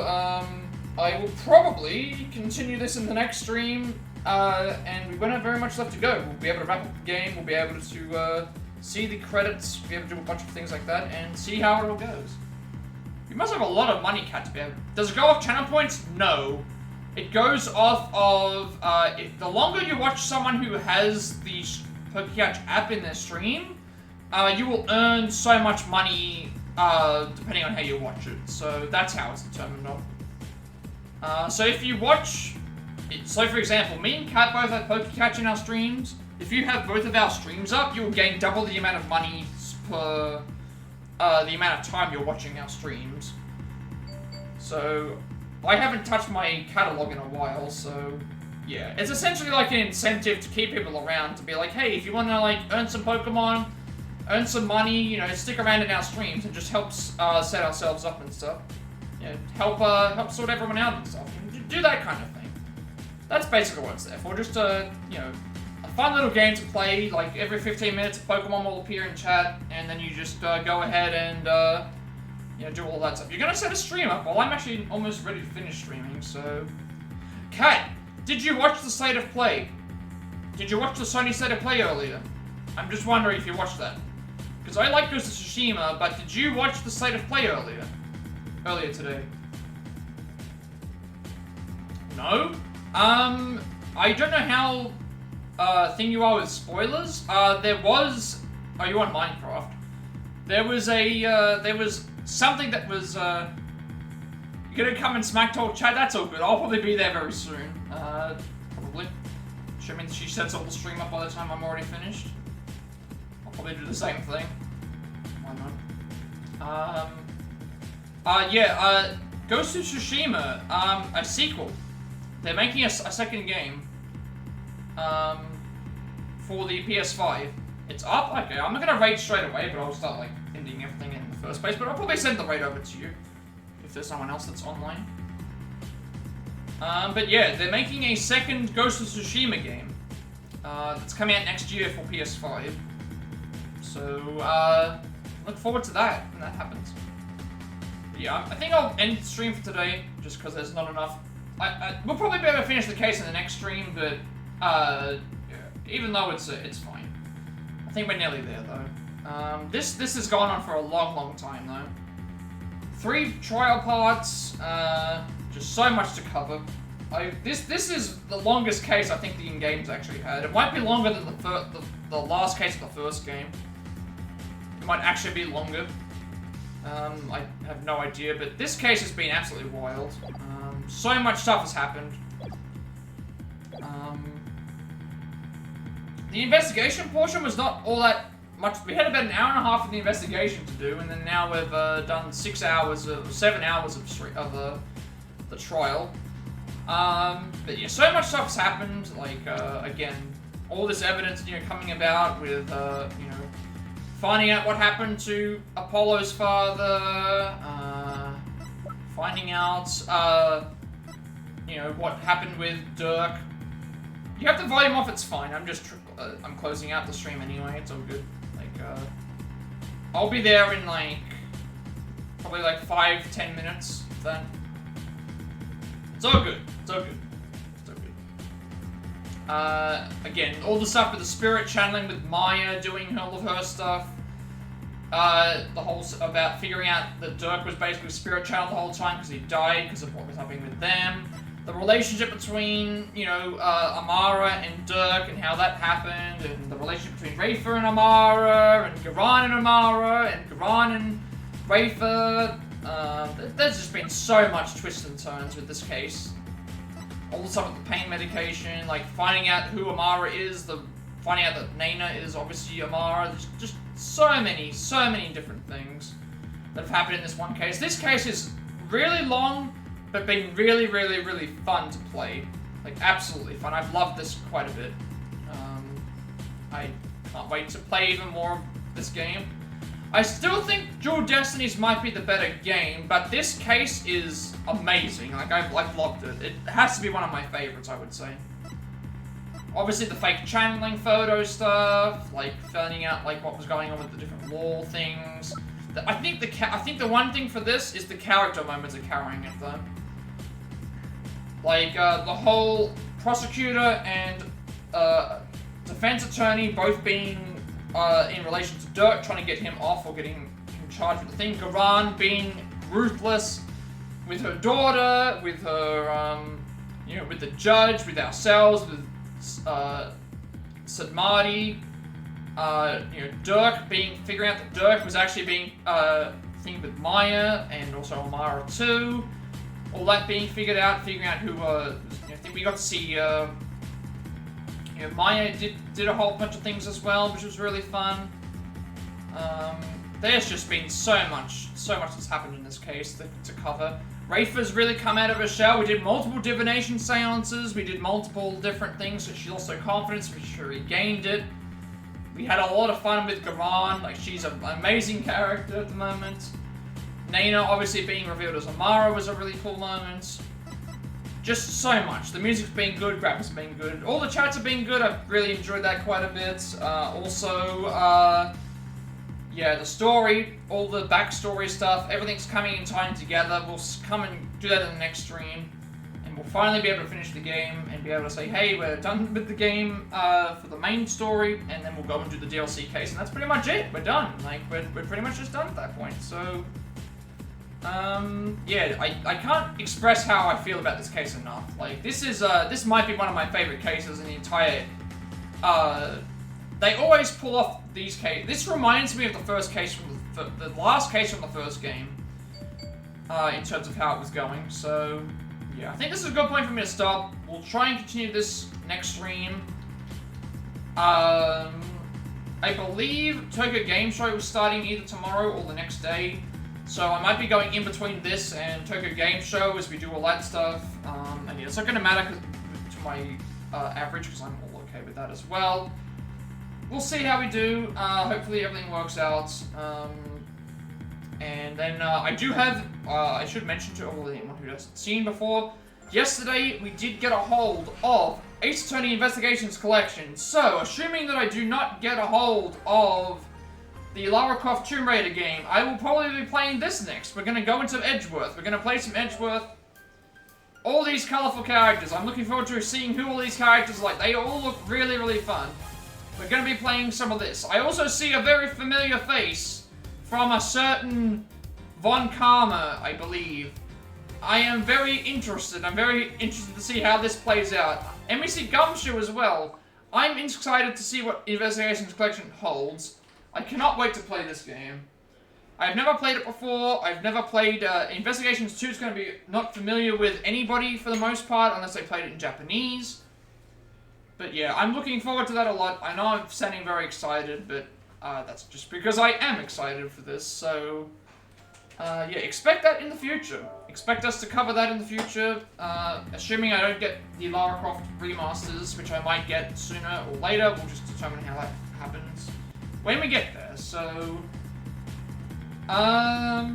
I will probably continue this in the next stream. And we won't have very much left to go. We'll be able to wrap up the game. We'll be able to, see the credits. Be able to do a bunch of things like that. And see how it all goes. You must have a lot of money, Cat, to be able... Does it go off channel points? No. It goes off of, the longer you watch someone who has the PokeCatch app in their stream, you will earn so much money, depending on how you watch it. So that's how it's determined on. So if you watch, so for example, me and Kat both have PokeCatch in our streams. If you have both of our streams up, you will gain double the amount of money per, the amount of time you're watching our streams. So... I haven't touched my catalog in a while, so yeah. It's essentially like an incentive to keep people around, to be like, hey, if you want to like earn some Pokemon, earn some money, you know, stick around in our streams and just help set ourselves up and stuff. You know, help sort everyone out and stuff. And do that kind of thing. That's basically what it's there for. Just you know, a fun little game to play. Like every 15 minutes, a Pokemon will appear in chat, and then you just go ahead and you know, do all that stuff. You're gonna set a stream up. Well, I'm actually almost ready to finish streaming, so... Kat, did you watch the State of Play? Did you watch the Sony State of Play earlier? I'm just wondering if you watched that. Because I like Ghost of Tsushima, but did you watch the State of Play earlier? Earlier today? No? I don't know how, thing you are with spoilers. There was... Oh, you want Minecraft? There was something that was, you're gonna come and smack talk chat, that's all good. I'll probably be there very soon. Probably. Which means she sets all the stream up by the time I'm already finished. I'll probably do the same thing. Why not? Yeah, Ghost of Tsushima, a sequel. They're making a second game, for the PS5. It's up? Okay, I'm not gonna raid straight away, but I'll start, like, ending everything in the first place. But I'll probably send the raid over to you, if there's someone else that's online. But yeah, they're making a second Ghost of Tsushima game. That's coming out next year for PS5. So, look forward to that, when that happens. But yeah, I think I'll end the stream for today, just because there's not enough. We'll probably be able to finish the case in the next stream, but, yeah, even though it's fine. I think we're nearly there, though. This has gone on for a long time, though. 3 trial parts, just so much to cover. This is the longest case I think the in-game's actually had. It might be longer than the last case of the first game. It might actually be longer. I have no idea, but this case has been absolutely wild. So much stuff has happened. The investigation portion was not all that much. We had about an hour and a half of the investigation to do, and then now we've done 7 hours of the trial. But yeah, so much stuff has happened. Like again, all this evidence, you know, coming about with you know, finding out what happened to Apollo's father, finding out you know, what happened with Dirk. You have the volume off, it's fine. I'm closing out the stream anyway, it's all good. Like, I'll be there in like, probably like 5-10 minutes then. It's all good, it's all good. It's all good. Again, all the stuff with the spirit channeling with Maya doing all of her stuff. The whole about figuring out that Dirk was basically spirit channeled the whole time because he died because of what was happening with them. The relationship between, you know, Amara and Dirk and how that happened, and the relationship between Rafa and Amara, and Garan and Amara, and Garan and Rafa. There's just been so much twists and turns with this case. All the stuff with the pain medication, like finding out who Amara is, finding out that Nana is obviously Amara. There's just so many different things that have happened in this one case. This case is really long, but been really, really, really fun to play. Like, absolutely fun. I've loved this quite a bit. I can't wait to play even more of this game. I still think Dual Destinies might be the better game, but this case is amazing. Like, I've loved it. It has to be one of my favorites, I would say. Obviously, the fake channeling photo stuff, like finding out like what was going on with the different wall things. I think the one thing for this is the character moments are carrying it though. Like the whole prosecutor and defense attorney both being in relation to Dirk, trying to get him off or getting him charged with the thing. Garan being ruthless with her daughter, with her, you know, with the judge, with ourselves, with Sadmati. You know, Dirk figuring out that Dirk was actually being thinking with Maya and also Amara too. All that being figured out, figuring out who. I think we got to see. You know, Maya did a whole bunch of things as well, which was really fun. There's just been so much that's happened in this case to cover. Rafa's really come out of her shell. We did multiple divination seances. We did multiple different things, so she lost her confidence, but she regained it. We had a lot of fun with Garan. Like, she's an amazing character at the moment. Naina obviously being revealed as Amara was a really cool moment. Just so much. The music's been good, graphics have been good. All the chats have been good. I've really enjoyed that quite a bit. Yeah, the story, all the backstory stuff, everything's coming in time together. We'll come and do that in the next stream. And we'll finally be able to finish the game and be able to say, hey, we're done with the game for the main story. And then we'll go and do the DLC case. And that's pretty much it. We're done. Like, we're pretty much just done at that point. So, yeah, I can't express how I feel about this case enough. Like, this might be one of my favorite cases in the entire, they always pull off these cases. This reminds me of the first case from the last case from the first game, in terms of how it was going. So, yeah, I think this is a good point for me to stop. We'll try and continue this next stream. I believe Tokyo Game Show was starting either tomorrow or the next day. So I might be going in between this and Tokyo Game Show as we do all that stuff. And yeah, it's not going to matter to my average because I'm all okay with that as well. We'll see how we do. Hopefully everything works out. And then I do have, I should mention to anyone who hasn't seen before, yesterday we did get a hold of Ace Attorney Investigations Collection. So, assuming that I do not get a hold of the Lara Croft Tomb Raider game, I will probably be playing this next. We're going to go into Edgeworth. We're going to play some Edgeworth. All these colourful characters. I'm looking forward to seeing who all these characters are like. They all look really, really fun. We're going to be playing some of this. I also see a very familiar face from a certain Von Karma, I believe. I am very interested. I'm very interested to see how this plays out. MEC Gumshoe as well. I'm excited to see what Investigations Collection holds. I cannot wait to play this game. I've never played it before. I've never played... Investigations 2 is going to be not familiar with anybody for the most part, unless they played it in Japanese. But yeah, I'm looking forward to that a lot. I know I'm sounding very excited, but that's just because I am excited for this. So, yeah, expect that in the future. Expect us to cover that in the future. Assuming I don't get the Lara Croft remasters, which I might get sooner or later. We'll just determine how that happens when we get there. So, I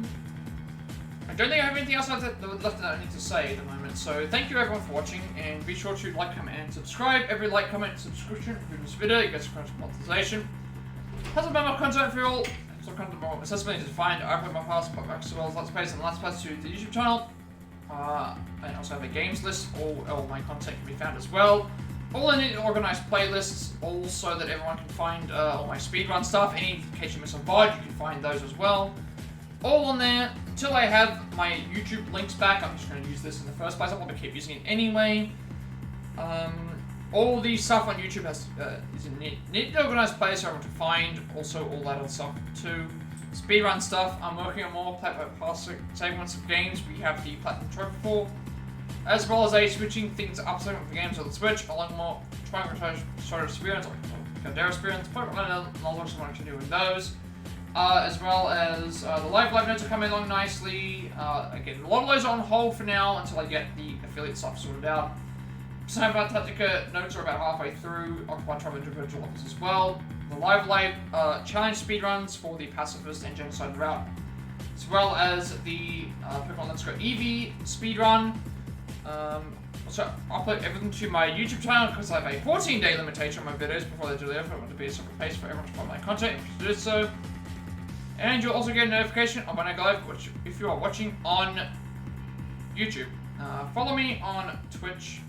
don't think I have anything else left that I need to say at the moment. So thank you everyone for watching, and be sure to like, comment, and subscribe. Every like, comment, and subscription for this video, you get monetization. Has a bit more content for you all. Some content more accessibility to find. I put my past as well as Let's Plays and Let's Plays to the YouTube channel. I also have a games list. All my content can be found as well. All in neat organized playlists, also that everyone can find all my speedrun stuff. In case you miss a VOD, you can find those as well. All on there. Until I have my YouTube links back, I'm just going to use this in the first place. I'll probably keep using it anyway. All the stuff on YouTube is in neatly organized place for everyone to find. Also, all that other stuff too. Speedrun stuff. I'm working on more past segments of games. We have the Platinum Trophy for, as well as switching things up segment for games on the Switch, along with more trying to sort of experience, like Caldera experience, Pokemon, and all sorts of what I can do with those. as well as the live notes are coming along nicely. Again, a lot of those are on hold for now until I get the affiliate stuff sorted out. Some of our Tactica notes are about halfway through. Occupy Travel individual offers as well. The live challenge speedruns for the Pacifist and Genocide route, as well as the Pokemon Let's Go Eevee speedrun. So I'll put everything to my YouTube channel because I have a 14-day limitation on my videos before they do the effort. I want to be a separate pace for everyone to follow my content if you do so. And you'll also get a notification on when I go live, which if you are watching on YouTube. Follow me on Twitch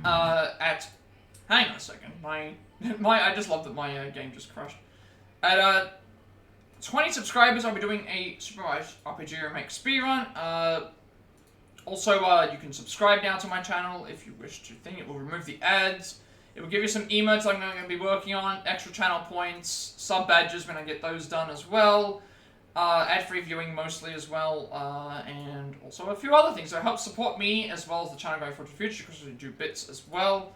at... Hang on a second. I just love that my game just crashed. At 20 subscribers, I'll be doing a Super Mario RPG Remake speedrun. Also, you can subscribe now to my channel if you wish to think. It will remove the ads. It will give you some emotes I'm going to be working on, extra channel points, sub badges when I get those done as well, ad-free viewing mostly as well, and also a few other things that help support me as well as the channel going forward to the future because we do bits as well.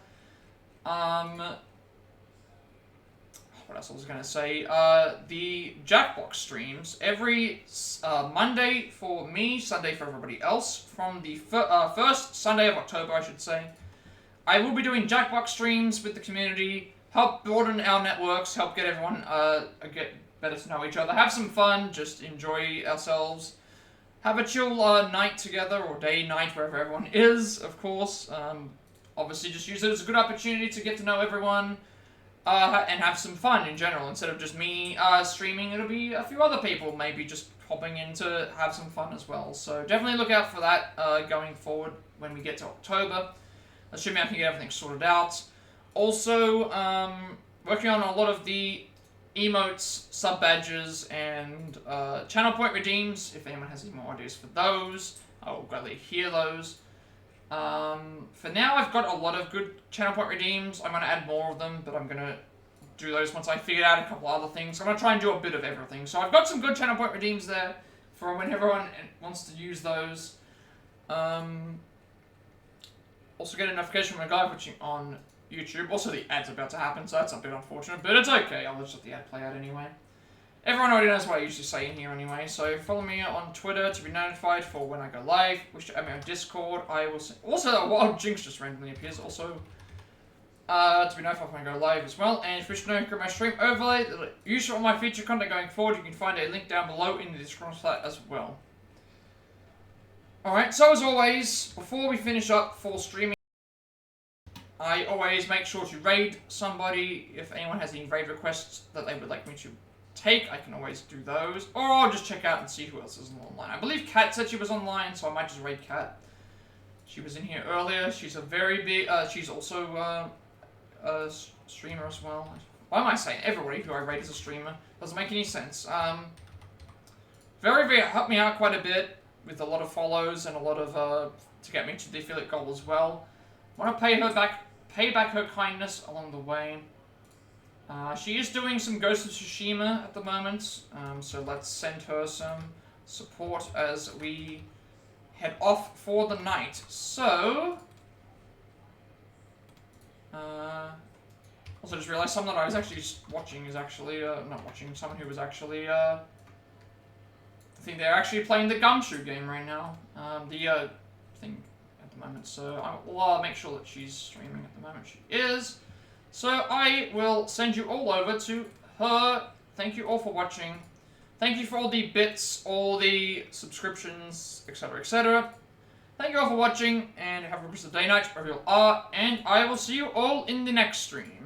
What else was I going to say? The Jackbox streams every Monday for me, Sunday for everybody else. From the first Sunday of October, I should say. I will be doing Jackbox streams with the community, help broaden our networks, help get everyone get better to know each other, have some fun, just enjoy ourselves, have a chill night together, or day, night, wherever everyone is, of course. Obviously, just use it as a good opportunity to get to know everyone. And have some fun in general. Instead of just me streaming, it'll be a few other people maybe just popping in to have some fun as well. So definitely look out for that going forward when we get to October. Assuming I can get everything sorted out. Also, working on a lot of the emotes, sub badges, and channel point redeems. If anyone has any more ideas for those, I will gladly hear those. For now, I've got a lot of good channel point redeems. I'm going to add more of them, but I'm going to do those once I figure out a couple other things. I'm going to try and do a bit of everything. So I've got some good channel point redeems there for when everyone wants to use those. Also get a notification when I go watching on YouTube. Also, the ad's about to happen, so that's a bit unfortunate, but it's okay. I'll just let the ad play out anyway. Everyone already knows what I usually say in here anyway, so follow me on Twitter to be notified for when I go live. Wish to add me on Discord. I will also, a Wild Jinx just randomly appears also to be notified when I go live as well. And if you wish to know my stream overlay, use all my feature content going forward, you can find a link down below in the description for that as well. Alright, so as always, before we finish up for streaming, I always make sure to raid somebody. If anyone has any raid requests that they would like me to take, I can always do those. Or I'll just check out and see who else is online. I believe Kat said she was online, so I might just raid Kat. She was in here earlier. She's a very big, she's also a streamer as well. Why am I saying everybody who I rate is a streamer? Doesn't make any sense. Very, helped me out quite a bit with a lot of follows and a lot of, to get me to the affiliate goal as well. Want to pay back her kindness along the way. She is doing some Ghost of Tsushima at the moment, so let's send her some support as we head off for the night. So, also just realized something that I was actually watching is actually, not watching, someone who was actually, I think they're actually playing the Gumshoe game right now, the thing at the moment, so I will make sure that she's streaming at the moment. She is. So I will send you all over to her. Thank you all for watching. Thank you for all the bits, all the subscriptions, etc, etc. Thank you all for watching, and have a good day, night, wherever you are, and I will see you all in the next stream.